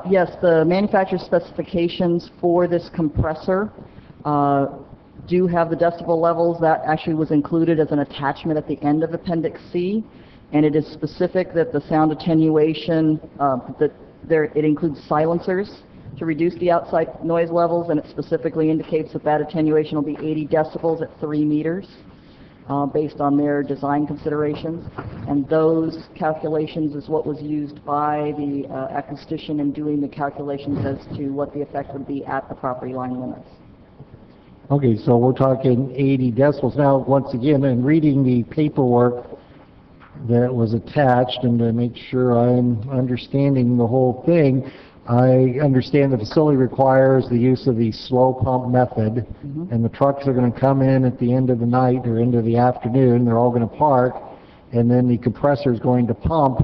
Yes, the manufacturer specifications for this compressor do have the decibel levels. That actually was included as an attachment at the end of Appendix C, and it is specific that the sound attenuation, it includes silencers to reduce the outside noise levels, and it specifically indicates that attenuation will be 80 decibels at 3 meters. Based on their design considerations, and those calculations is what was used by the acoustician in doing the calculations as to what the effect would be at the property line limits. Okay, so we're talking 80 decibels. Now, once again, in reading the paperwork that was attached, and to make sure I'm understanding the whole thing, I understand the facility requires the use of the slow pump method, and the trucks are going to come in at the end of the night or into the afternoon. They're all going to park, and then the compressor is going to pump,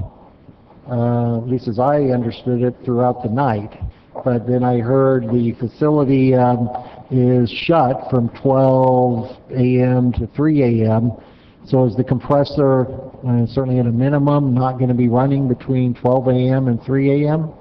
at least as I understood it, throughout the night. But then I heard the facility is shut from 12 a.m. to 3 a.m. So is the compressor, certainly at a minimum, not going to be running between 12 a.m. and 3 a.m.?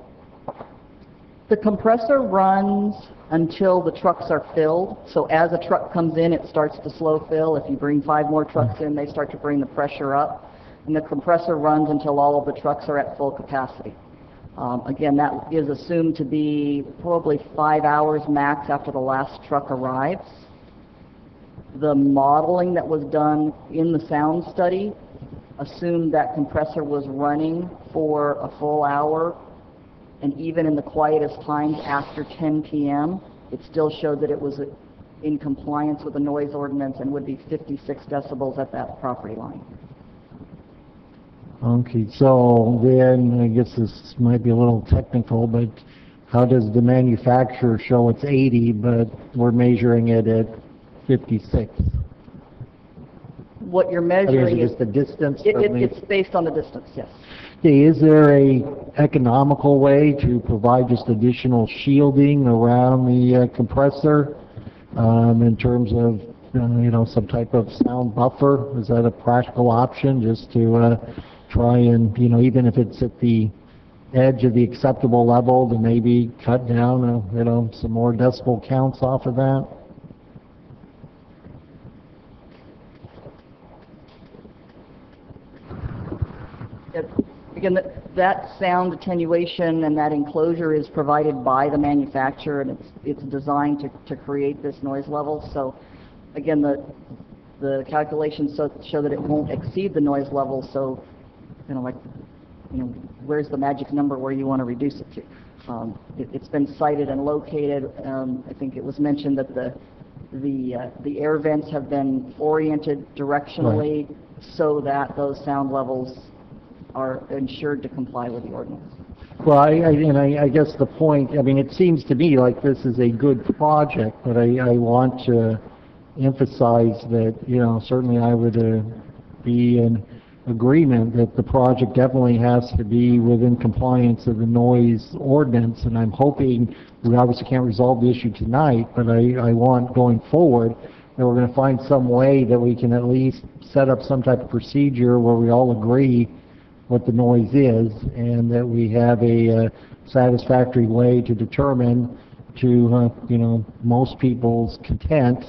The compressor runs until the trucks are filled. So as a truck comes in, it starts to slow fill. If you bring 5 more trucks in, they start to bring the pressure up. And the compressor runs until all of the trucks are at full capacity. Again, that is assumed to be probably 5 hours max after the last truck arrives. The modeling that was done in the sound study assumed that compressor was running for a full hour, and even in the quietest times after 10 p.m., it still showed that it was in compliance with the noise ordinance and would be 56 decibels at that property line. Okay, so then I guess this might be a little technical, but how does the manufacturer show it's 80, but we're measuring it at 56? What you're measuring is the distance. It's based on the distance, yes. Okay, is there a economical way to provide just additional shielding around the compressor in terms of some type of sound buffer? Is that a practical option, just to try and even if it's at the edge of the acceptable level, to maybe cut down some more decibel counts off of that? Again, that sound attenuation and that enclosure is provided by the manufacturer, and it's designed to create this noise level. So again, the calculations show that it won't exceed the noise level. So where's the magic number where you want to reduce it to? It's been cited and located. I think it was mentioned that the air vents have been oriented directionally so that those sound levels are ensured to comply with the ordinance. Well, I guess the point, I mean, it seems to me like this is a good project, but I want to emphasize that, you know, certainly I would be in agreement that the project definitely has to be within compliance of the noise ordinance, and I'm hoping, we obviously can't resolve the issue tonight, but I want going forward that we're going to find some way that we can at least set up some type of procedure where we all agree what the noise is, and that we have a satisfactory way to determine to, you know, most people's content,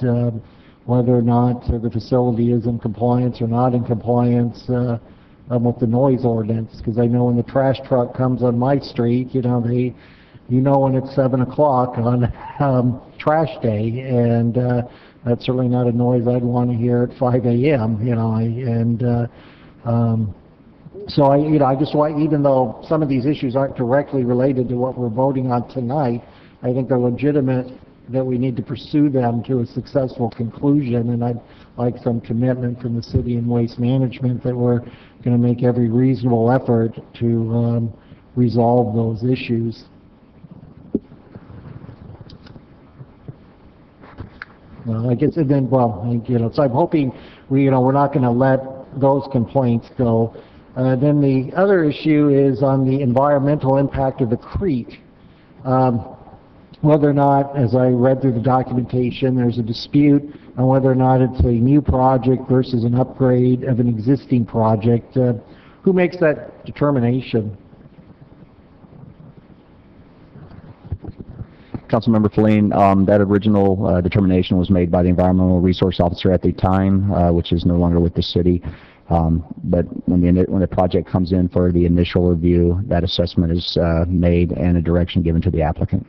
whether or not the facility is in compliance or not in compliance with the noise ordinance. Because I know when the trash truck comes on my street, you know, when it's 7 o'clock on trash day, and that's certainly not a noise I'd want to hear at 5 a.m., you know, so I just want, even though some of these issues aren't directly related to what we're voting on tonight, I think they're legitimate, that we need to pursue them to a successful conclusion, and I'd like some commitment from the city and Waste Management that we're going to make every reasonable effort to resolve those issues. Well, I guess, and then, well, you know, so I'm hoping we're not going to let those complaints go. Then the other issue is on the environmental impact of the creek. Whether or not, as I read through the documentation, there's a dispute on whether or not it's a new project versus an upgrade of an existing project. Who makes that determination? Councilmember Feline, that original determination was made by the environmental resource officer at the time, which is no longer with the city. But when the project comes in for the initial review, that assessment is made and a direction given to the applicant.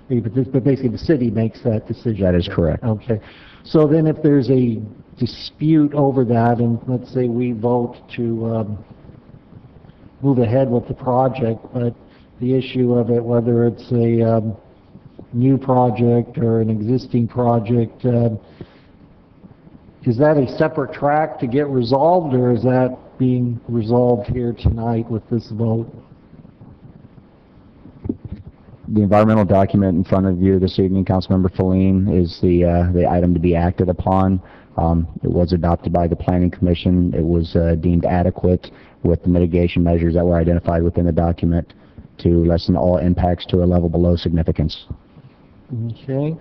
But basically the city makes that decision. That is correct. Okay. So then if there's a dispute over that, and let's say we vote to move ahead with the project, but the issue of it, whether it's a new project or an existing project, is that a separate track to get resolved, or is that being resolved here tonight with this vote? The environmental document in front of you this evening, Councilmember Feline, is the item to be acted upon. It was adopted by the Planning Commission. It was deemed adequate with the mitigation measures that were identified within the document to lessen all impacts to a level below significance. Okay.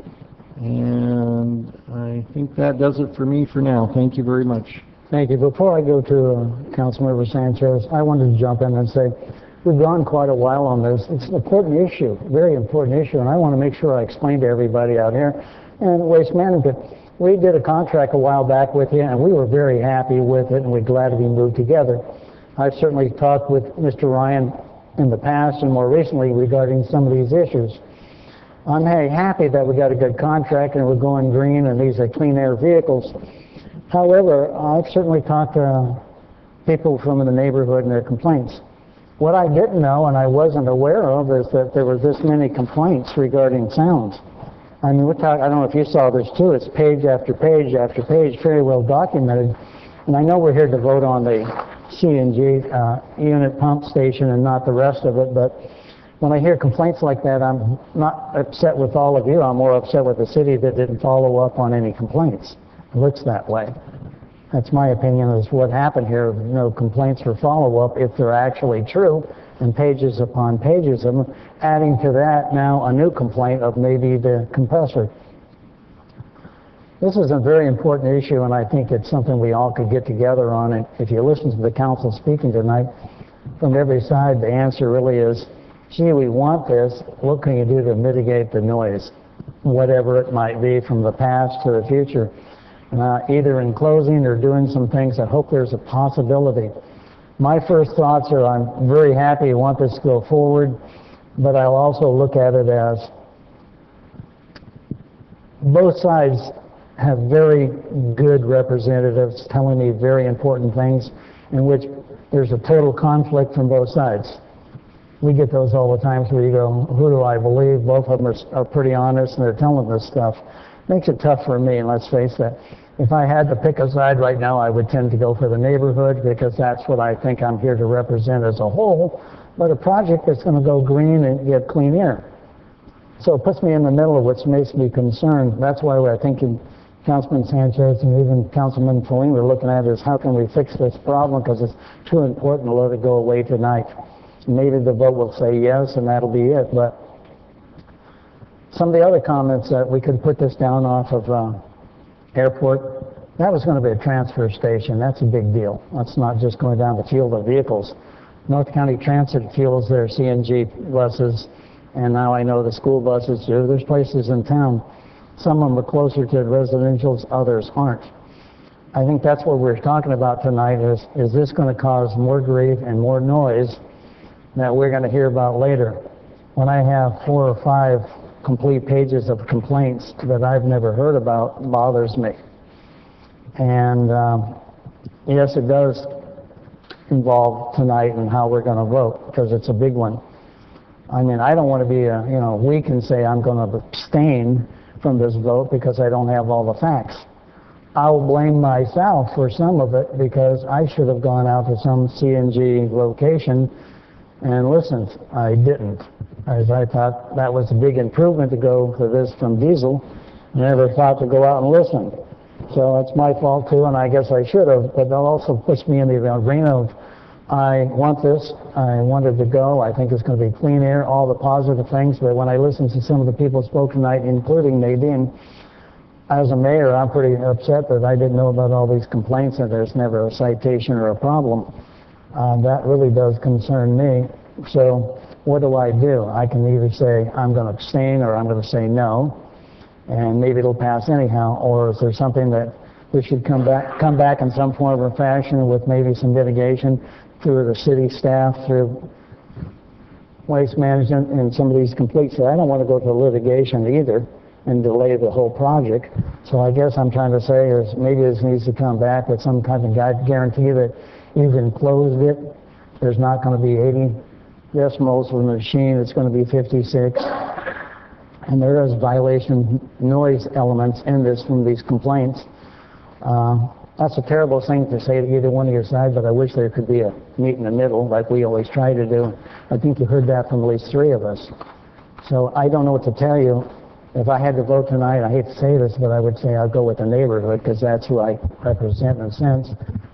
And I think that does it for me for now. Thank you very much. Thank you. Before I go to Councilmember Sanchez, I wanted to jump in and say, we've gone quite a while on this. It's an important issue, very important issue, and I want to make sure I explain to everybody out here. And Waste Management, we did a contract a while back with you, and we were very happy with it, and we're glad to be moved together. I've certainly talked with Mr. Ryan in the past and more recently regarding some of these issues. I'm very happy that we got a good contract and we're going green and these are clean air vehicles. However, I've certainly talked to people from the neighborhood and their complaints. What I didn't know and I wasn't aware of is that there were this many complaints regarding sounds. I mean, I don't know if you saw this too, it's page after page after page, very well documented. And I know we're here to vote on the CNG unit pump station and not the rest of it, but when I hear complaints like that, I'm not upset with all of you. I'm more upset with the city that didn't follow up on any complaints. It looks that way. That's my opinion is what happened here. No complaints for follow-up if they're actually true, and pages upon pages of them. Adding to that now a new complaint of maybe the compressor. This is a very important issue, and I think it's something we all could get together on. And if you listen to the council speaking tonight, from every side, the answer really is, gee, we want this. What can you do to mitigate the noise? Whatever it might be from the past to the future. Either in closing or doing some things, I hope there's a possibility. My first thoughts are I'm very happy and want this to go forward, but I'll also look at it as both sides have very good representatives telling me very important things in which there's a total conflict from both sides. We get those all the time where you go, who do I believe? Both of them are pretty honest and they're telling us stuff. makes it tough for me, and let's face it. If I had to pick a side right now, I would tend to go for the neighborhood because that's what I think I'm here to represent as a whole, but a project that's going to go green and get clean air. So it puts me in the middle of which makes me concerned. That's why I think Councilman Sanchez and even Councilman Pauline were looking at is how can we fix this problem because it's too important to let it go away tonight. Maybe the vote will say yes and that'll be it, but some of the other comments that we could put this down off of airport, that was going to be a transfer station. That's a big deal. That's not just going down to fuel the vehicles. North County Transit fuels their CNG buses, and now I know the school buses do. There's places in town. Some of them are closer to residentials, others aren't. I think that's what we're talking about tonight is this going to cause more grief and more noise that we're going to hear about later. When I have 4 or 5 complete pages of complaints that I've never heard about, bothers me. And yes, it does involve tonight and how we're going to vote because it's a big one. I mean, I don't want to be weak and say I'm going to abstain from this vote because I don't have all the facts. I'll blame myself for some of it because I should have gone out to some CNG location and listened. I didn't, as I thought that was a big improvement to go for this from diesel. I never thought to go out and listen. So it's my fault too, and I guess I should have, but that also puts me in the arena of I want this, I want it to go, I think it's going to be clean air, all the positive things, but when I listen to some of the people who spoke tonight, including Nadine, as a mayor, I'm pretty upset that I didn't know about all these complaints and there's never a citation or a problem. That really does concern me. So what do? I can either say I'm going to abstain or I'm going to say no, and maybe it'll pass anyhow, or is there something that we should come back in some form or fashion with maybe some mitigation through the city staff, through waste management, and some of these complaints. So I don't want to go to litigation either and delay the whole project. So I guess I'm trying to say is maybe this needs to come back with some kind of guarantee that you've enclosed it. There's not going to be 80 decimals with the machine. It's going to be 56. And there is violation noise elements in this from these complaints. That's a terrible thing to say to either one of your side, but I wish there could be a meet in the middle like we always try to do. I think you heard that from at least 3 of us. So I don't know what to tell you. If I had to vote tonight, I hate to say this, but I would say I'll go with the neighborhood because that's who I represent in a sense.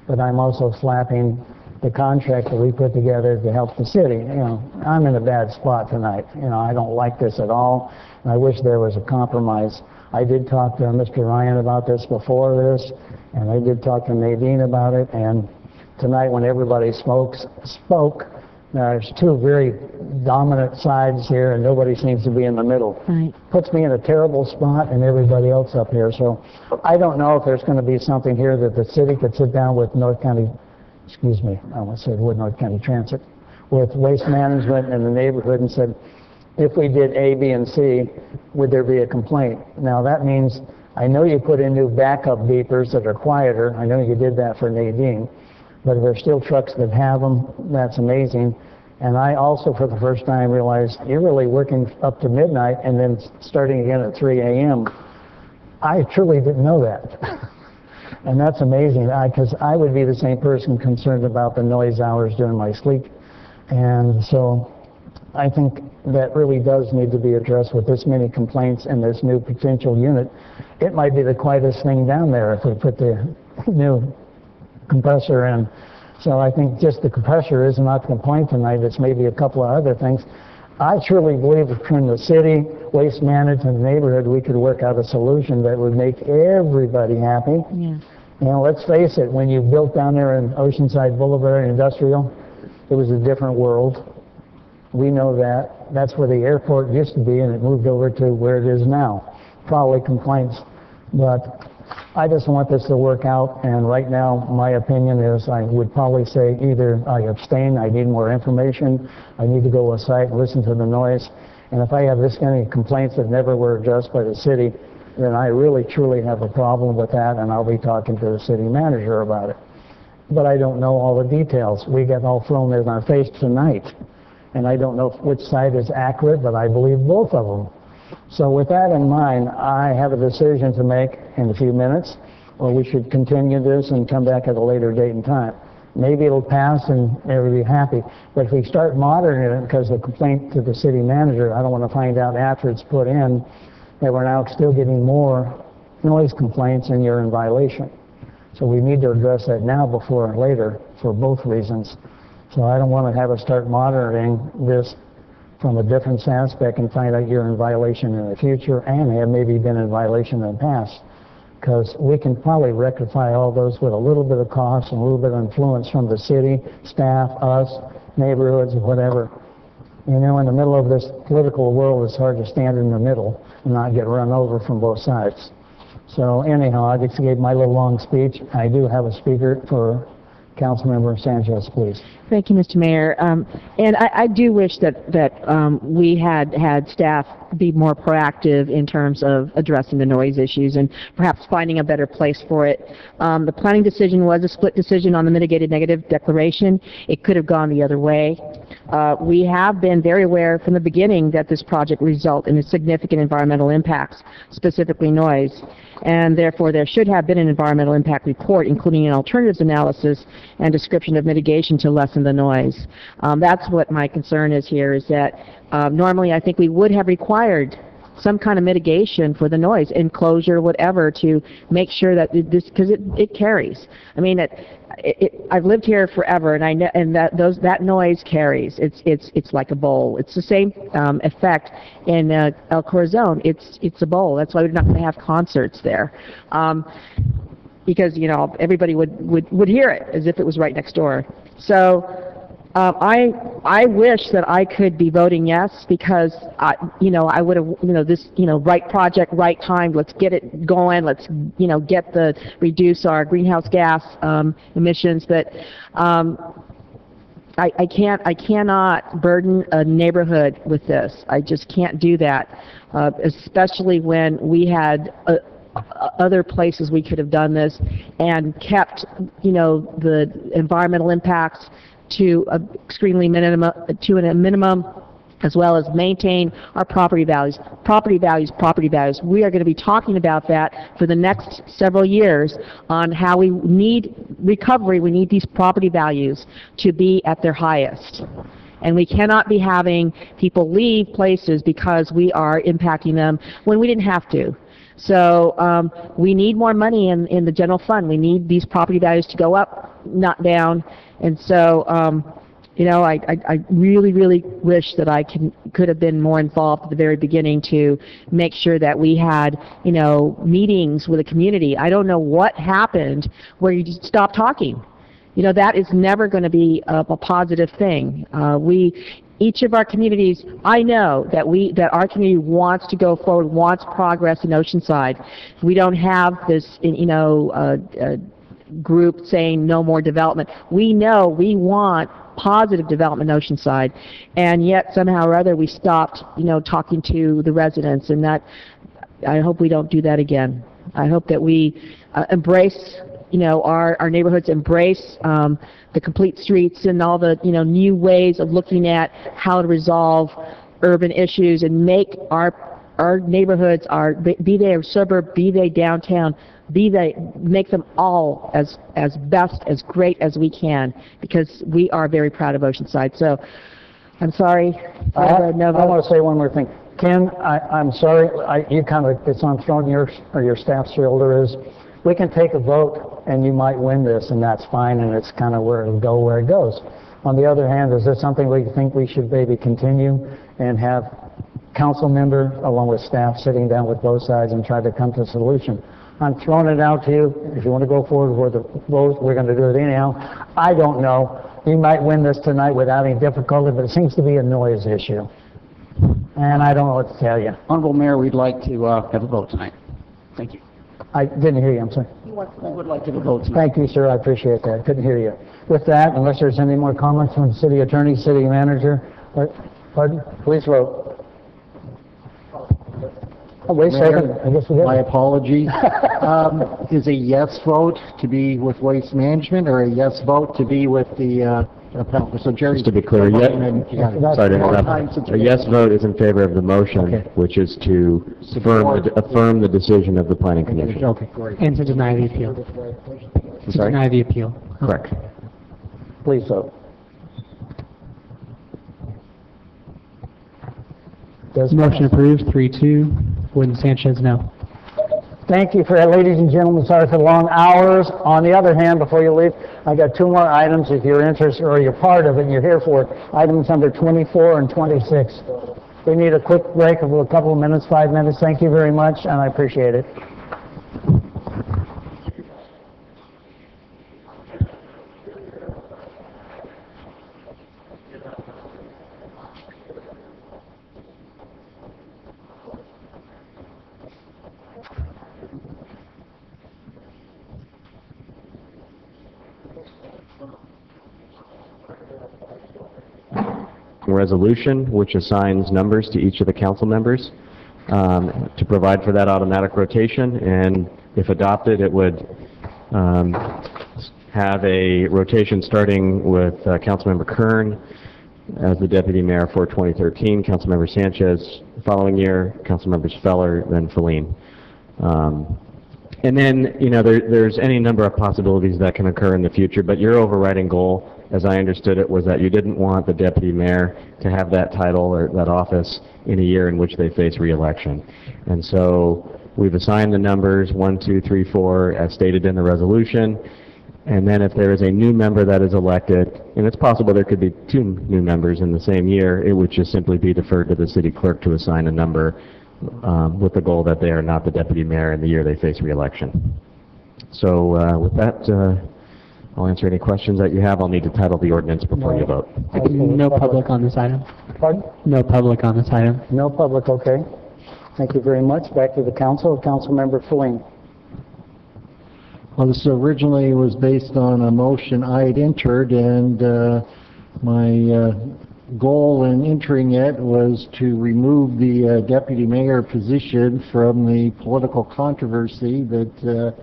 But I'm also slapping the contract that we put together to help the city. I'm in a bad spot tonight. I don't like this at all. And I wish there was a compromise. I did talk to Mr. Ryan about this before this, and I did talk to Nadine about it, and tonight when everybody spoke, there's 2 very dominant sides here, and nobody seems to be in the middle. Right. Puts me in a terrible spot and everybody else up here, so I don't know if there's going to be something here that the city could sit down with North County, I almost said with North County Transit, with Waste Management in the neighborhood and said, if we did A, B, and C, would there be a complaint? Now that means, I know you put in new backup beepers that are quieter. I know you did that for Nadine. But if there's still trucks that have them, that's amazing. And I also, for the first time, realized you're really working up to midnight and then starting again at 3 a.m. I truly didn't know that. And that's amazing, because I would be the same person concerned about the noise hours during my sleep. And so I think that really does need to be addressed with this many complaints and this new potential unit. It might be the quietest thing down there if we put the new compressor in. So I think just the compressor is not the point tonight. It's maybe a couple of other things. I truly believe between the city, waste management, and the neighborhood, we could work out a solution that would make everybody happy. Yeah. Let's face it, when you built down there in Oceanside Boulevard Industrial, it was a different world. We know that. That's where the airport used to be, and it moved over to where it is now. Probably complaints. But I just want this to work out, and right now, my opinion is I would probably say either I abstain, I need more information, I need to go to a site and listen to the noise, and if I have this many complaints that never were addressed by the city, then I really truly have a problem with that, and I'll be talking to the city manager about it. But I don't know all the details. We got all thrown in our face tonight, and I don't know which side is accurate, but I believe both of them. So with that in mind, I have a decision to make in a few minutes, or we should continue this and come back at a later date and time. Maybe it'll pass and everybody will be happy. But if we start monitoring it because of the complaint to the city manager, I don't want to find out after it's put in that we're now still getting more noise complaints and you're in violation. So we need to address that now before later for both reasons. So I don't want to have us start monitoring this from a different aspect and find out you're in violation in the future and have maybe been in violation in the past. Because we can probably rectify all those with a little bit of cost and a little bit of influence from the city, staff, us, neighborhoods, whatever. You know, in the middle of this political world, it's hard to stand in the middle and not get run over from both sides. So anyhow, I just gave my little long speech. I do have a speaker for Councilmember Sanchez, please. Thank you, Mr. Mayor. And I do wish that we had staff be more proactive in terms of addressing the noise issues and perhaps finding a better place for it. The planning decision was a split decision on the mitigated negative declaration. It could have gone the other way. We have been very aware from the beginning that this project would result in significant environmental impacts, specifically noise, and therefore there should have been an environmental impact report, including an alternatives analysis and description of mitigation to lessen the noise. That's what my concern is here, is that normally I think we would have required some kind of mitigation for the noise, enclosure, whatever, to make sure that this, because it carries. I mean, I've lived here forever, and I know, and that noise carries. It's like a bowl. It's the same effect in El Corazon. It's a bowl. That's why we're not going to have concerts there, because everybody would hear it as if it was right next door. So. I wish that I could be voting yes, because I would have, this, right project, right time, let's get it going, let's, reduce our greenhouse gas emissions, but I cannot burden a neighborhood with this. I just can't do that, especially when we had other places we could have done this and kept, the environmental impacts to a minimum, as well as maintain our property values. Property values. We are going to be talking about that for the next several years on how we need recovery. We need these property values to be at their highest. And we cannot be having people leave places because we are impacting them when we didn't have to. So we need more money in the general fund. We need these property values to go up, not down. And so, I really, really wish that I could have been more involved at the very beginning to make sure that we had, meetings with the community. I don't know what happened where you just stopped talking. That is never going to be a positive thing. Each of our communities, I know that our community wants to go forward, wants progress in Oceanside. We don't have this, group saying no more development. We know we want positive development in Oceanside, and yet somehow or other we stopped, talking to the residents, and that, I hope we don't do that again. I hope that we embrace, our neighborhoods embrace the complete streets and all the, new ways of looking at how to resolve urban issues and make our neighborhoods, be they a suburb, be they downtown, make them all as best, as great as we can, because we are very proud of Oceanside. So, I'm sorry. I want to say one more thing. Ken, I'm sorry, it's on throwing your staff's shoulder is, we can take a vote and you might win this and that's fine, and it's kind of where it'll go where it goes. On the other hand, is this something we think we should maybe continue and have council members along with staff sitting down with both sides and try to come to a solution? I'm throwing it out to you. If you want to go forward with the vote, we're going to do it anyhow. I don't know. You might win this tonight without any difficulty, but it seems to be a noise issue. And I don't know what to tell you. Honorable Mayor, we'd like to have a vote tonight. Thank you. I didn't hear you, I'm sorry. We would like to have a vote tonight. Thank you, sir. I appreciate that. I couldn't hear you. With that, unless there's any more comments from the city attorney, city manager, pardon? Please vote. Oh, wait a second. I guess we My apologies. Is a yes vote to be with Waste Management, or a yes vote to be with the apparently, so Jerry... Just to be clear, sorry to interrupt. A yes vote is in favor of the motion, Okay. which is to affirm the decision of the planning commission. Okay, great. And to deny the appeal. I'm To sorry? deny the appeal. Correct. Please vote. Motion approved, 3-2. Wood and Sanchez, no. Thank you for that, ladies and gentlemen. Sorry for the long hours. On the other hand, before you leave, I got two more items if you're interested or you're part of it and you're here for it. Items number 24 and 26. We need a quick break of a couple of minutes, 5 minutes. Thank you very much, and I appreciate it. Resolution, which assigns numbers to each of the council members to provide for that automatic rotation, and if adopted, it would have a rotation starting with Councilmember Kern as the deputy mayor for 2013, Councilmember Sanchez the following year, Councilmembers Feller, then Feline. And then, you know, there's any number of possibilities that can occur in the future, but your overriding goal, as I understood it, was that you didn't want the deputy mayor to have that title or that office in a year in which they face re-election. And so we've assigned the numbers 1, 2, 3, 4 as stated in the resolution. And then if there is a new member that is elected, and it's possible there could be 2 new members in the same year, it would just simply be deferred to the city clerk to assign a number with the goal that they are not the deputy mayor in the year they face re-election. So with that, I'll answer any questions that you have. I'll need to title the ordinance before you vote. No public on this item. Pardon? No public on this item. No public, okay. Thank you very much. Back to the council. Councilmember Feline. Well, this originally was based on a motion I had entered, and my goal in entering it was to remove the deputy mayor position from the political controversy that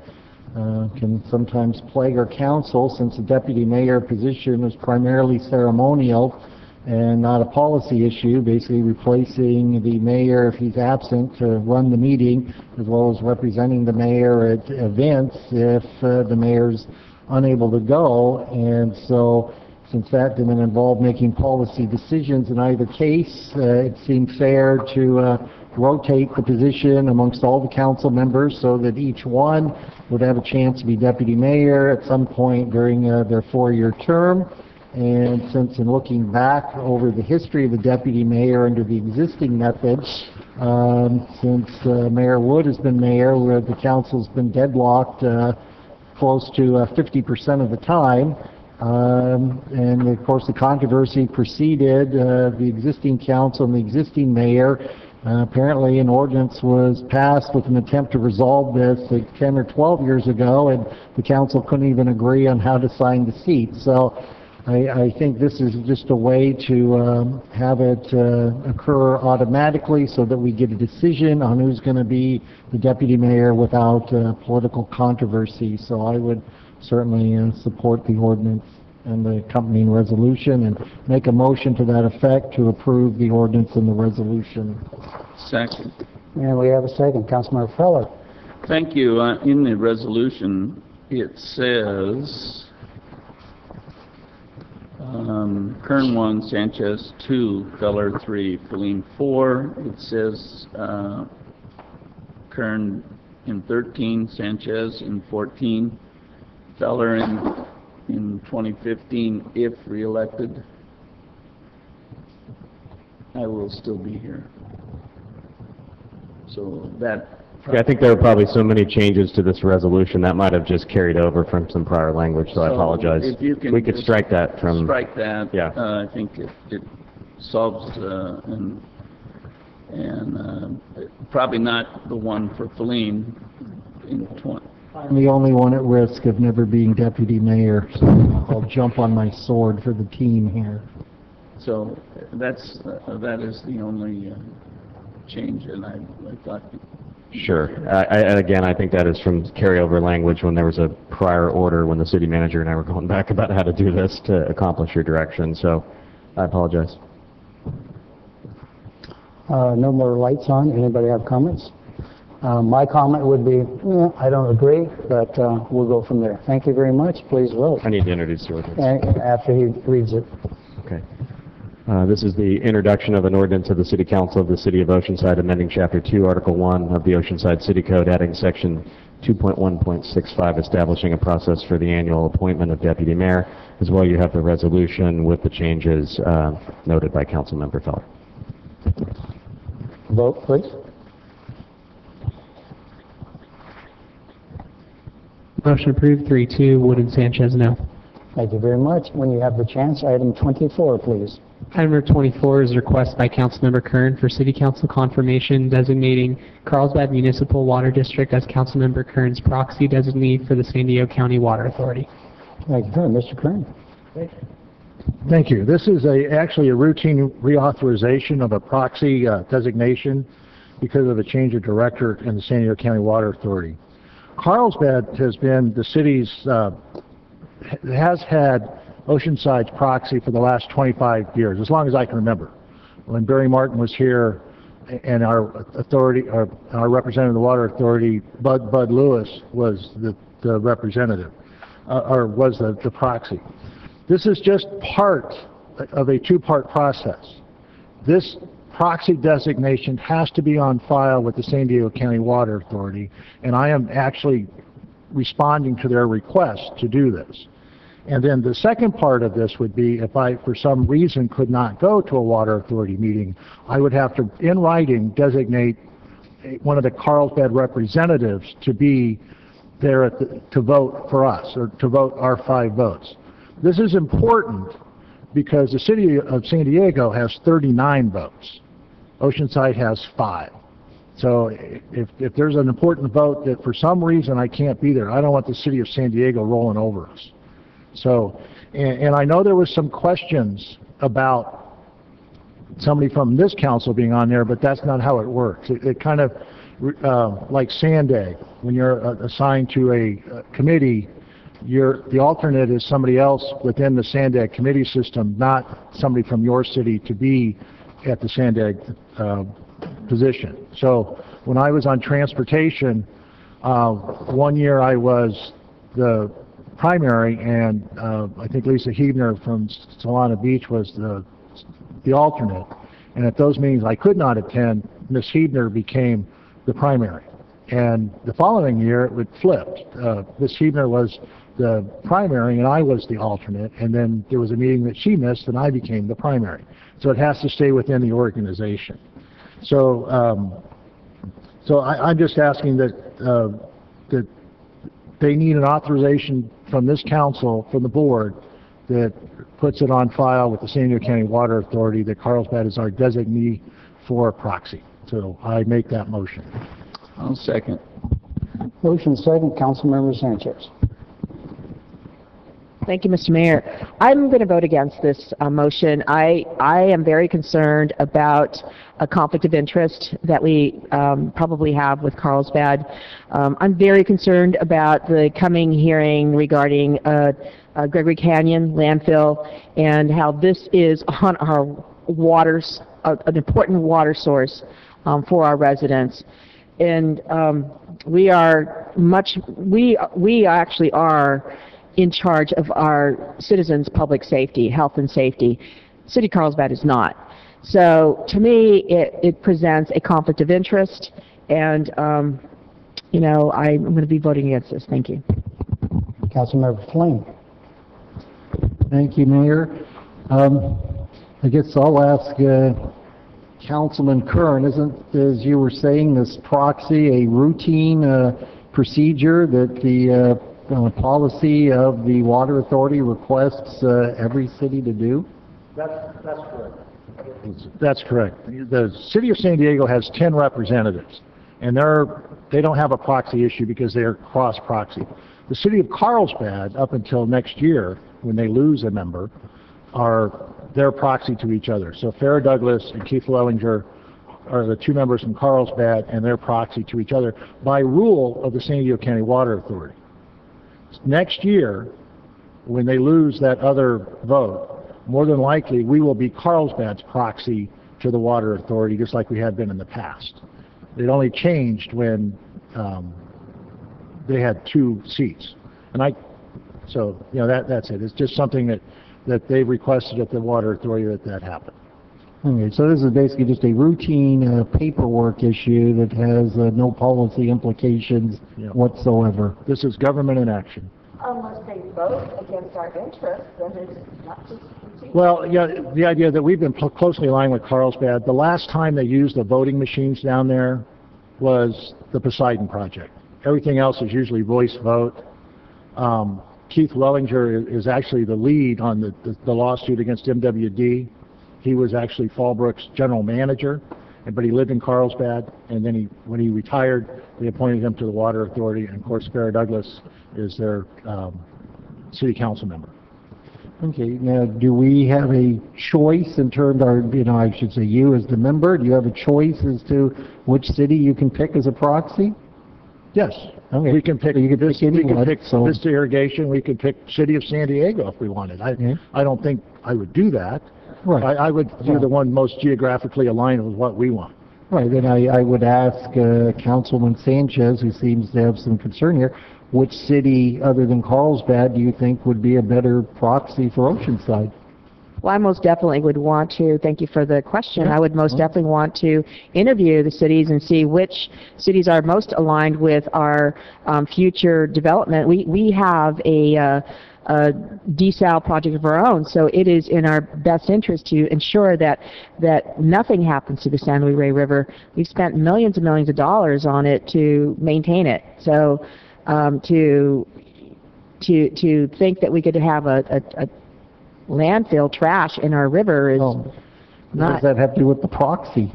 can sometimes plague our council, since the deputy mayor position is primarily ceremonial and not a policy issue, basically replacing the mayor if he's absent to run the meeting, as well as representing the mayor at events if the mayor's unable to go. And so, since that didn't involve making policy decisions in either case, it seemed fair to rotate the position amongst all the council members so that each one would have a chance to be deputy mayor at some point during their 4-year term. And since in looking back over the history of the deputy mayor under the existing methods, since Mayor Wood has been mayor, where the council's been deadlocked close to 50% of the time. And of course the controversy preceded the existing council and the existing mayor. Apparently an ordinance was passed with an attempt to resolve this like 10 or 12 years ago, and the council couldn't even agree on how to sign the seats. So I think this is just a way to have it occur automatically so that we get a decision on who's going to be the deputy mayor without political controversy. So I would certainly support the ordinance and the accompanying resolution and make a motion to that effect to approve the ordinance and the resolution. Second. And we have a second. Councilmember Feller. Thank you. In the resolution, it says Kern 1, Sanchez 2, Feller 3, Feline 4. It says Kern in 13, Sanchez in 14, Feller in 2015 if reelected. I will still be here. So that... Yeah, I think there were probably so many changes to this resolution that might have just carried over from some prior language, so I apologize. If you can we could strike that from... Strike that. Yeah. I think it solves probably not the one for Feline in 20. I'm the only one at risk of never being deputy mayor, so I'll jump on my sword for the team here. So that is the only change, and I thought Sure. And again, I think that is from carryover language when there was a prior order when the city manager and I were going back about how to do this to accomplish your direction. So I apologize. No more lights on. Anybody have comments? My comment would be, I don't agree, but we'll go from there. Thank you very much. Please vote. I need to introduce the ordinance. And after he reads it. Okay. This is the introduction of an ordinance of the City Council of the City of Oceanside amending Chapter 2, Article 1 of the Oceanside City Code, adding Section 2.1.65, establishing a process for the annual appointment of deputy mayor. As well, you have the resolution with the changes noted by Councilmember Feller. Vote, please. Motion approved, 3-2. Wood and Sanchez, no. Thank you very much. When you have the chance, item 24, please. Item number 24 is a request by Councilmember Kern for City Council confirmation designating Carlsbad Municipal Water District as Councilmember Kern's proxy designee for the San Diego County Water Authority. Thank you, Mr. Kern. Thank you. This is actually a routine reauthorization of a proxy designation because of a change of director in the San Diego County Water Authority. Carlsbad has been the city's, has had Oceanside's proxy for the last 25 years, as long as I can remember. When Barry Martin was here and our authority, our representative of the Water Authority, Bud Lewis, was the representative, or was the proxy. This is just part of a two-part process. This proxy designation has to be on file with the San Diego County Water Authority, and I am actually responding to their request to do this. And then the second part of this would be if I, for some reason, could not go to a Water Authority meeting, I would have to, in writing, designate one of the Carlsbad representatives to be there to vote for us, or to vote our 5 votes. This is important because the city of San Diego has 39 votes. Oceanside has 5. So if there's an important vote that for some reason I can't be there, I don't want the city of San Diego rolling over us. So, and I know there was some questions about somebody from this council being on there, but that's not how it works. It kind of, like Sandag, when you're assigned to a committee, the alternate is somebody else within the Sandag committee system, not somebody from your city to be at the Sandag position. So when I was on transportation, one year I was the primary, and I think Lisa Hebner from Solana Beach was the alternate. And at those meetings I could not attend, Ms. Hebner became the primary. And the following year it would flip. Ms. Hebner was the primary and I was the alternate, and then there was a meeting that she missed and I became the primary. So it has to stay within the organization. So I'm just asking that that they need an authorization from this council, from the board, that puts it on file with the San Diego County Water Authority that Carlsbad is our designee for proxy. So I make that motion. I'll second. Motion second, Councilmember Sanchez. Thank you, Mr. Mayor. I'm going to vote against this motion. I am very concerned about a conflict of interest that we probably have with Carlsbad. I'm very concerned about the coming hearing regarding Gregory Canyon landfill and how this is on our waters, an important water source for our residents. And we actually are in charge of our citizens' public safety, health and safety. City of Carlsbad is not. So to me, it presents a conflict of interest, and you know, I'm going to be voting against this. Thank you. Councilmember Flynn. Thank you, Mayor. I guess I'll ask Councilman Kern, isn't, as you were saying, this proxy a routine procedure that the policy of the Water Authority requests every city to do? That's correct. That's correct. The city of San Diego has 10 representatives, and they don't have a proxy issue because they're cross-proxy. The city of Carlsbad, up until next year, when they lose a member, are their proxy to each other. So Farrah Douglas and Keith Wellinger are the two members from Carlsbad and their proxy to each other by rule of the San Diego County Water Authority. Next year, when they lose that other vote, more than likely we will be Carlsbad's proxy to the Water Authority, just like we had been in the past. It only changed when they had 2 seats. And so, you know, that's it. It's just something that they've requested at the Water Authority that happen. Okay, so this is basically just a routine paperwork issue that has no policy implications whatsoever. This is government in action. Unless they vote against our interests, then it's not just routine. Well, yeah, the idea that we've been closely aligned with Carlsbad, the last time they used the voting machines down there was the Poseidon project. Everything else is usually voice vote. Keith Wellinger is actually the lead on the lawsuit against MWD. He was actually Fallbrook's general manager, but he lived in Carlsbad, and then when he retired, they appointed him to the Water Authority, and of course Farrah Douglas is their city council member. Okay, now do we have a choice in terms of, you know, I should say you as the member, do you have a choice as to which city you can pick as a proxy? Yes. Okay. We can pick, so you can pick anyone, we can pick so Vista Irrigation, we could pick City of San Diego if we wanted. I don't think I would do that. Right. I would do the one most geographically aligned with what we want. Right, then I would ask Councilman Sanchez, who seems to have some concern here, which city other than Carlsbad do you think would be a better proxy for Oceanside? Well, I most definitely would want to, thank you for the question, I would most definitely want to interview the cities and see which cities are most aligned with our future development. We have a desal project of our own, so it is in our best interest to ensure that nothing happens to the San Luis Rey River. We've spent millions and millions of dollars on it to maintain it. So to think that we could have a landfill trash in our river is What not... does that have to do with the proxy?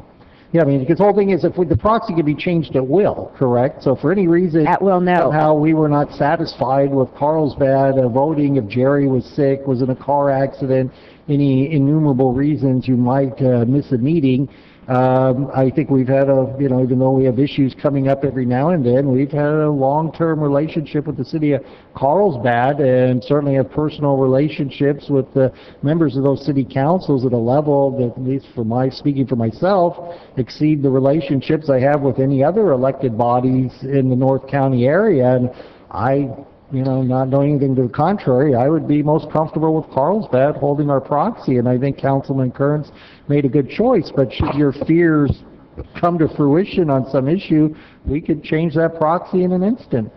Yeah, I mean, because the whole thing is the proxy can be changed at will, correct? So for any reason, at will, no. Somehow we were not satisfied with Carlsbad voting, if Jerry was sick, was in a car accident, any innumerable reasons you might miss a meeting. I think we've had even though we have issues coming up every now and then, we've had a long-term relationship with the city of Carlsbad, and certainly have personal relationships with the members of those city councils at a level that, at least speaking for myself, exceed the relationships I have with any other elected bodies in the North County area. And not knowing anything to the contrary, I would be most comfortable with Carlsbad holding our proxy, and I think Councilman Kearns made a good choice. But should your fears come to fruition on some issue, we could change that proxy in an instant.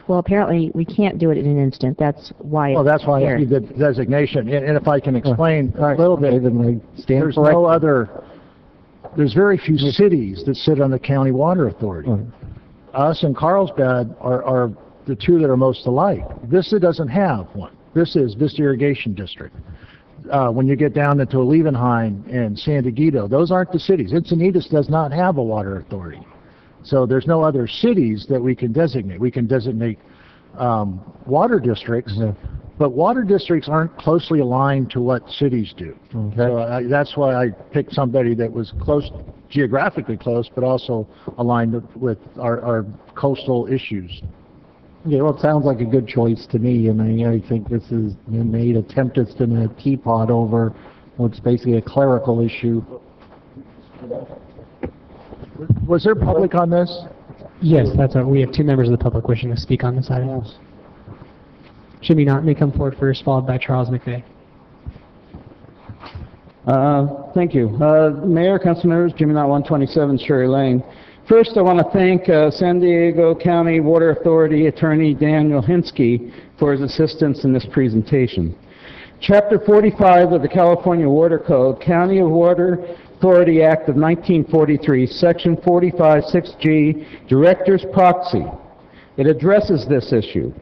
Well, apparently we can't do it in an instant. That's why. Well, that's why I need the designation. And if I can explain a little bit, there's very few cities that sit on the county water authority. Us and Carlsbad are the two that are most alike. Vista doesn't have one. Vista is Vista Irrigation District. When you get down into Levenheim and San Diego, those aren't the cities. Encinitas does not have a water authority. So there's no other cities that we can designate. We can designate water districts, but water districts aren't closely aligned to what cities do. Okay. So that's why I picked somebody that was close, geographically close, but also aligned with our coastal issues. Yeah, well, it sounds like a good choice to me, and I think this is made a tempest in a teapot over what's basically a clerical issue. Was there public on this? Yes, that's right. We have 2 members of the public wishing to speak on this item. Jimmy Knott may come forward first, followed by Charles McVeigh. Thank you. Mayor, council members, Jimmy Knott, 127 Cherry Lane. First, I want to thank San Diego County Water Authority Attorney Daniel Hinsky for his assistance in this presentation. Chapter 45 of the California Water Code, County of Water Authority Act of 1943, Section 45(6)G, Director's Proxy. It addresses this issue.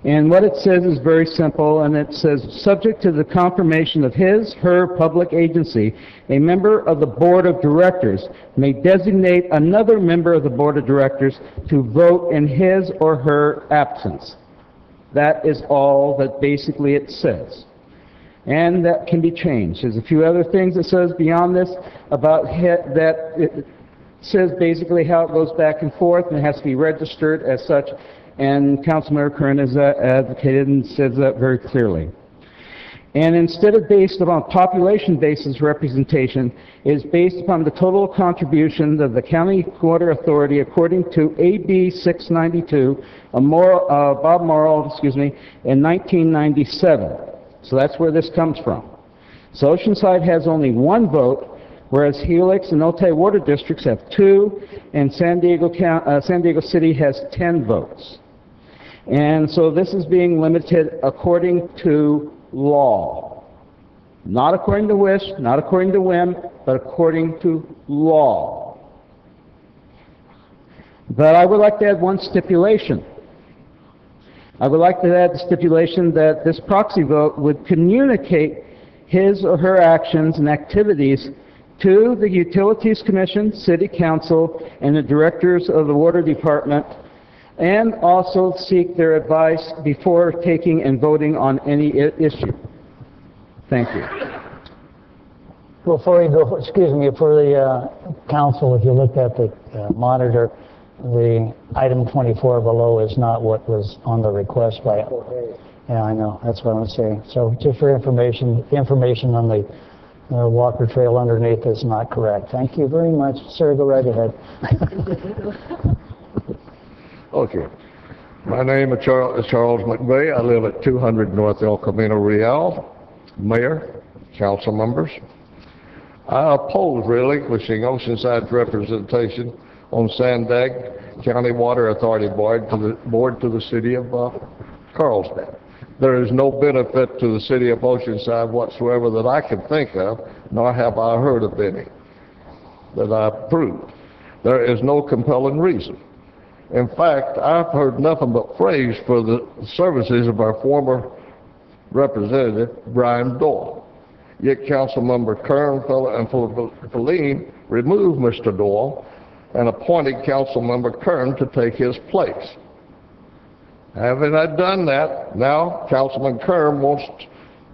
And what it says is very simple, and it says, subject to the confirmation of his, her public agency, a member of the Board of Directors may designate another member of the Board of Directors to vote in his or her absence. That is all that basically it says. and that can be changed. There's a few other things it says beyond this about that it says basically how it goes back and forth, and it has to be registered as such, and Councilmember Kern has advocated and says that very clearly. And instead of based upon population basis representation, it is based upon the total contribution of the County Water Authority according to AB 692 of Bob Morrill, in 1997. So that's where this comes from. So Oceanside has only one vote, whereas Helix and Otay Water Districts have 2, and San Diego City has 10 votes. And so this is being limited according to law. Not according to wish, not according to whim, but according to law. But I would like to add one stipulation. I would like to add the stipulation that this proxy vote would communicate his or her actions and activities to the Utilities Commission, City Council, and the directors of the Water Department, and also seek their advice before taking and voting on any issue. Thank you. Before you go, excuse me, for the council, if you look at the monitor, the item 24 below is not what was on the request by. Yeah, I know. That's what I'm saying. So just for information, the information on the Walker Trail underneath is not correct. Thank you very much. Sir, go right ahead. Okay. My name is Charles McVeigh. I live at 200 North El Camino Real. Mayor, council members, I oppose relinquishing Oceanside's representation on Sandag County Water Authority board to the city of Carlsbad. There is no benefit to the city of Oceanside whatsoever that I can think of, nor have I heard of any that I approve. There is no compelling reason. In fact, I've heard nothing but praise for the services of our former representative, Brian Doyle. Yet Councilmember Kern and Feline removed Mr. Doyle and appointed Councilmember Kern to take his place. Having I done that, now Councilman Kern wants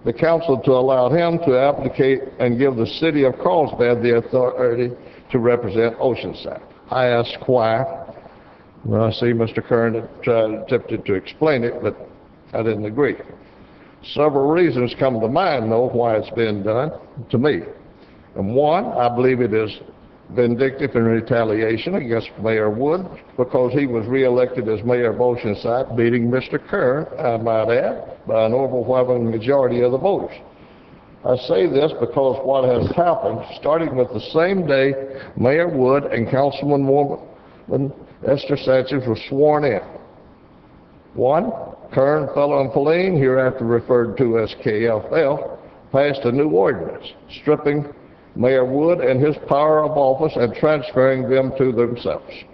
the council to allow him to applicate and give the city of Carlsbad the authority to represent Oceanside. I asked why. Well, I see Mr. Kern attempted to explain it, but I didn't agree. Several reasons come to mind, though, why it's been done to me. And one, I believe it is vindictive in retaliation against Mayor Wood because he was reelected as mayor of Oceanside, beating Mr. Kern, I might add, by an overwhelming majority of the voters. I say this because what has happened, starting with the same day Mayor Wood and Councilwoman Esther Sanchez was sworn in. One, Kern, Feller, and Feline, hereafter referred to as KFL, passed a new ordinance stripping Mayor Wood and his power of office and transferring them to themselves.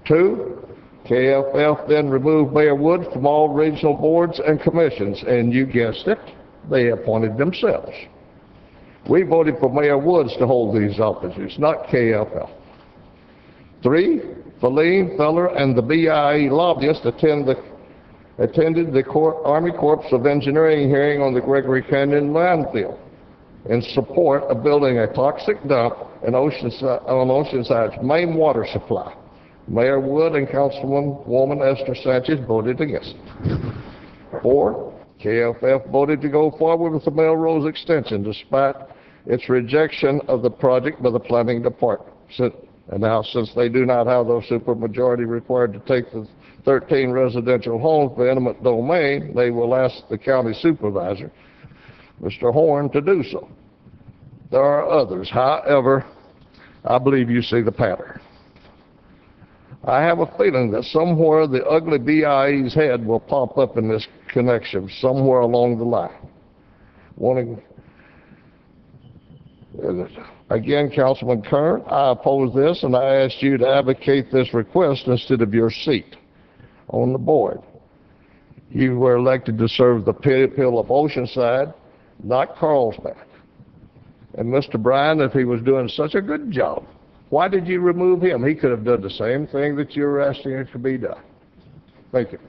Two, KFL then removed Mayor Wood from all regional boards and commissions, and you guessed it, they appointed themselves. We voted for Mayor Woods to hold these offices, not KFL. Three, Feline, Feller, and the BIE lobbyists attended the Army Corps of Engineering hearing on the Gregory Canyon landfill in support of building a toxic dump on Oceanside's main water supply. Mayor Wood and Councilwoman Esther Sanchez voted against it. Four, KFF voted to go forward with the Melrose extension despite its rejection of the project by the planning department. And now, since they do not have those supermajority required to take the 13 residential homes by eminent domain, they will ask the county supervisor, Mr. Horn, to do so. There are others. However, I believe you see the pattern. I have a feeling that somewhere the ugly BIE's head will pop up in this connection, somewhere along the line. Again, Councilman Kern, I oppose this, and I asked you to advocate this request instead of your seat on the board. You were elected to serve the people of Oceanside, not Carlsbad. And Mr. Bryan, if he was doing such a good job, why did you remove him? He could have done the same thing that you were asking it to be done. Thank you.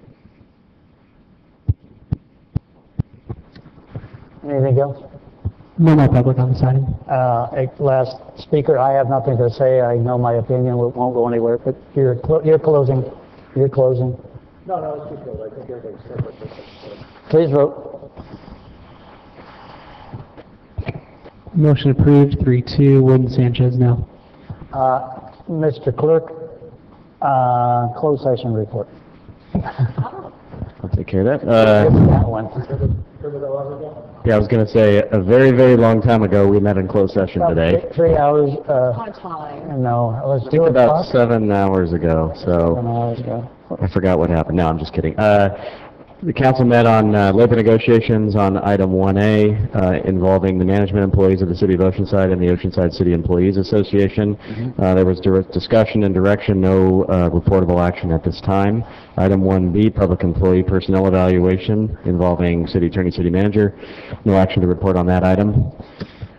Anything else? No more public on this item. Last speaker, I have nothing to say. I know my opinion won't go anywhere, but you're closing. You're closing. No, it's good. I think everybody's said. Please vote. Motion approved, 3-2. Wood and Sanchez, no. Mr. Clerk, closed session report. I'll take care of that. That one. Yeah, I was going to say, a very, very long time ago, we met in closed session today. 3 hours. On time. No, it was I think 2 about o'clock. 7 hours ago, 7 so hours ago. I forgot what happened. No, I'm just kidding. The council met on labor negotiations on item 1A involving the management employees of the City of Oceanside and the Oceanside City Employees Association. There was discussion and direction, no reportable action at this time. Item 1B, public employee personnel evaluation involving city attorney, city manager. No action to report on that item.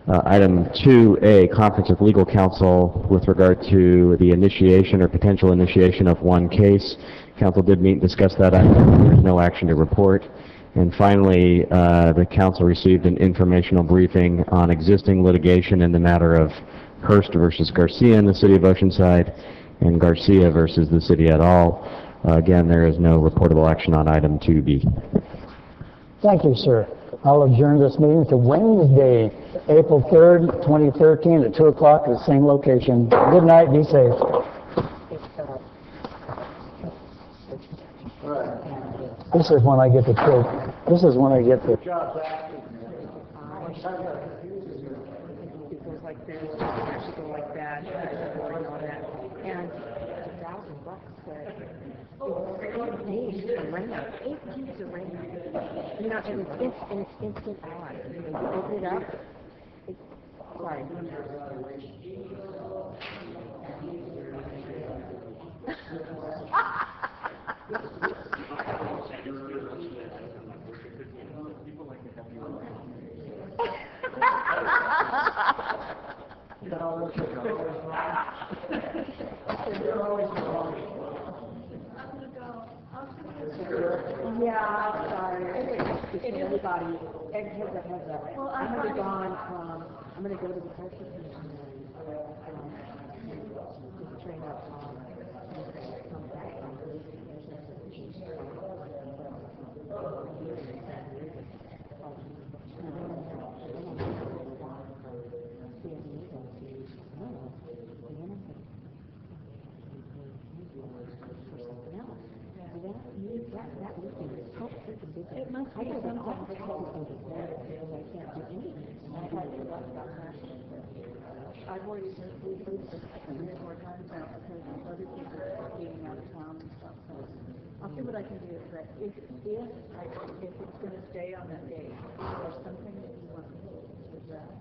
Item 2A, conference with legal counsel with regard to the initiation or potential initiation of one case. Council did meet and discuss that item. There's no action to report. And finally, the council received an informational briefing on existing litigation in the matter of Hurst versus Garcia in the City of Oceanside and Garcia versus the city et al. Again, there is no reportable action on item 2B. Thank you, sir. I'll adjourn this meeting to Wednesday, April 3rd, 2013 at 2 o'clock at the same location. Good night, be safe. This is when I get the choke. This is when I get the... Because like this, actually go like that, and all that. And $1,000 said, $8 days to rent, 8 days to rent. You know, and it's instant on. You open it up, it's, sorry. Yeah, sorry. Everybody, heads up. Well, I'm gonna go on, I'm gonna go to the park station and train up come back. It must be some I've already heard 3 or 4 times now because other people are being out of town and stuff, so I'll see what I can do. But if it's going to stay on that day, there's something that you want to address.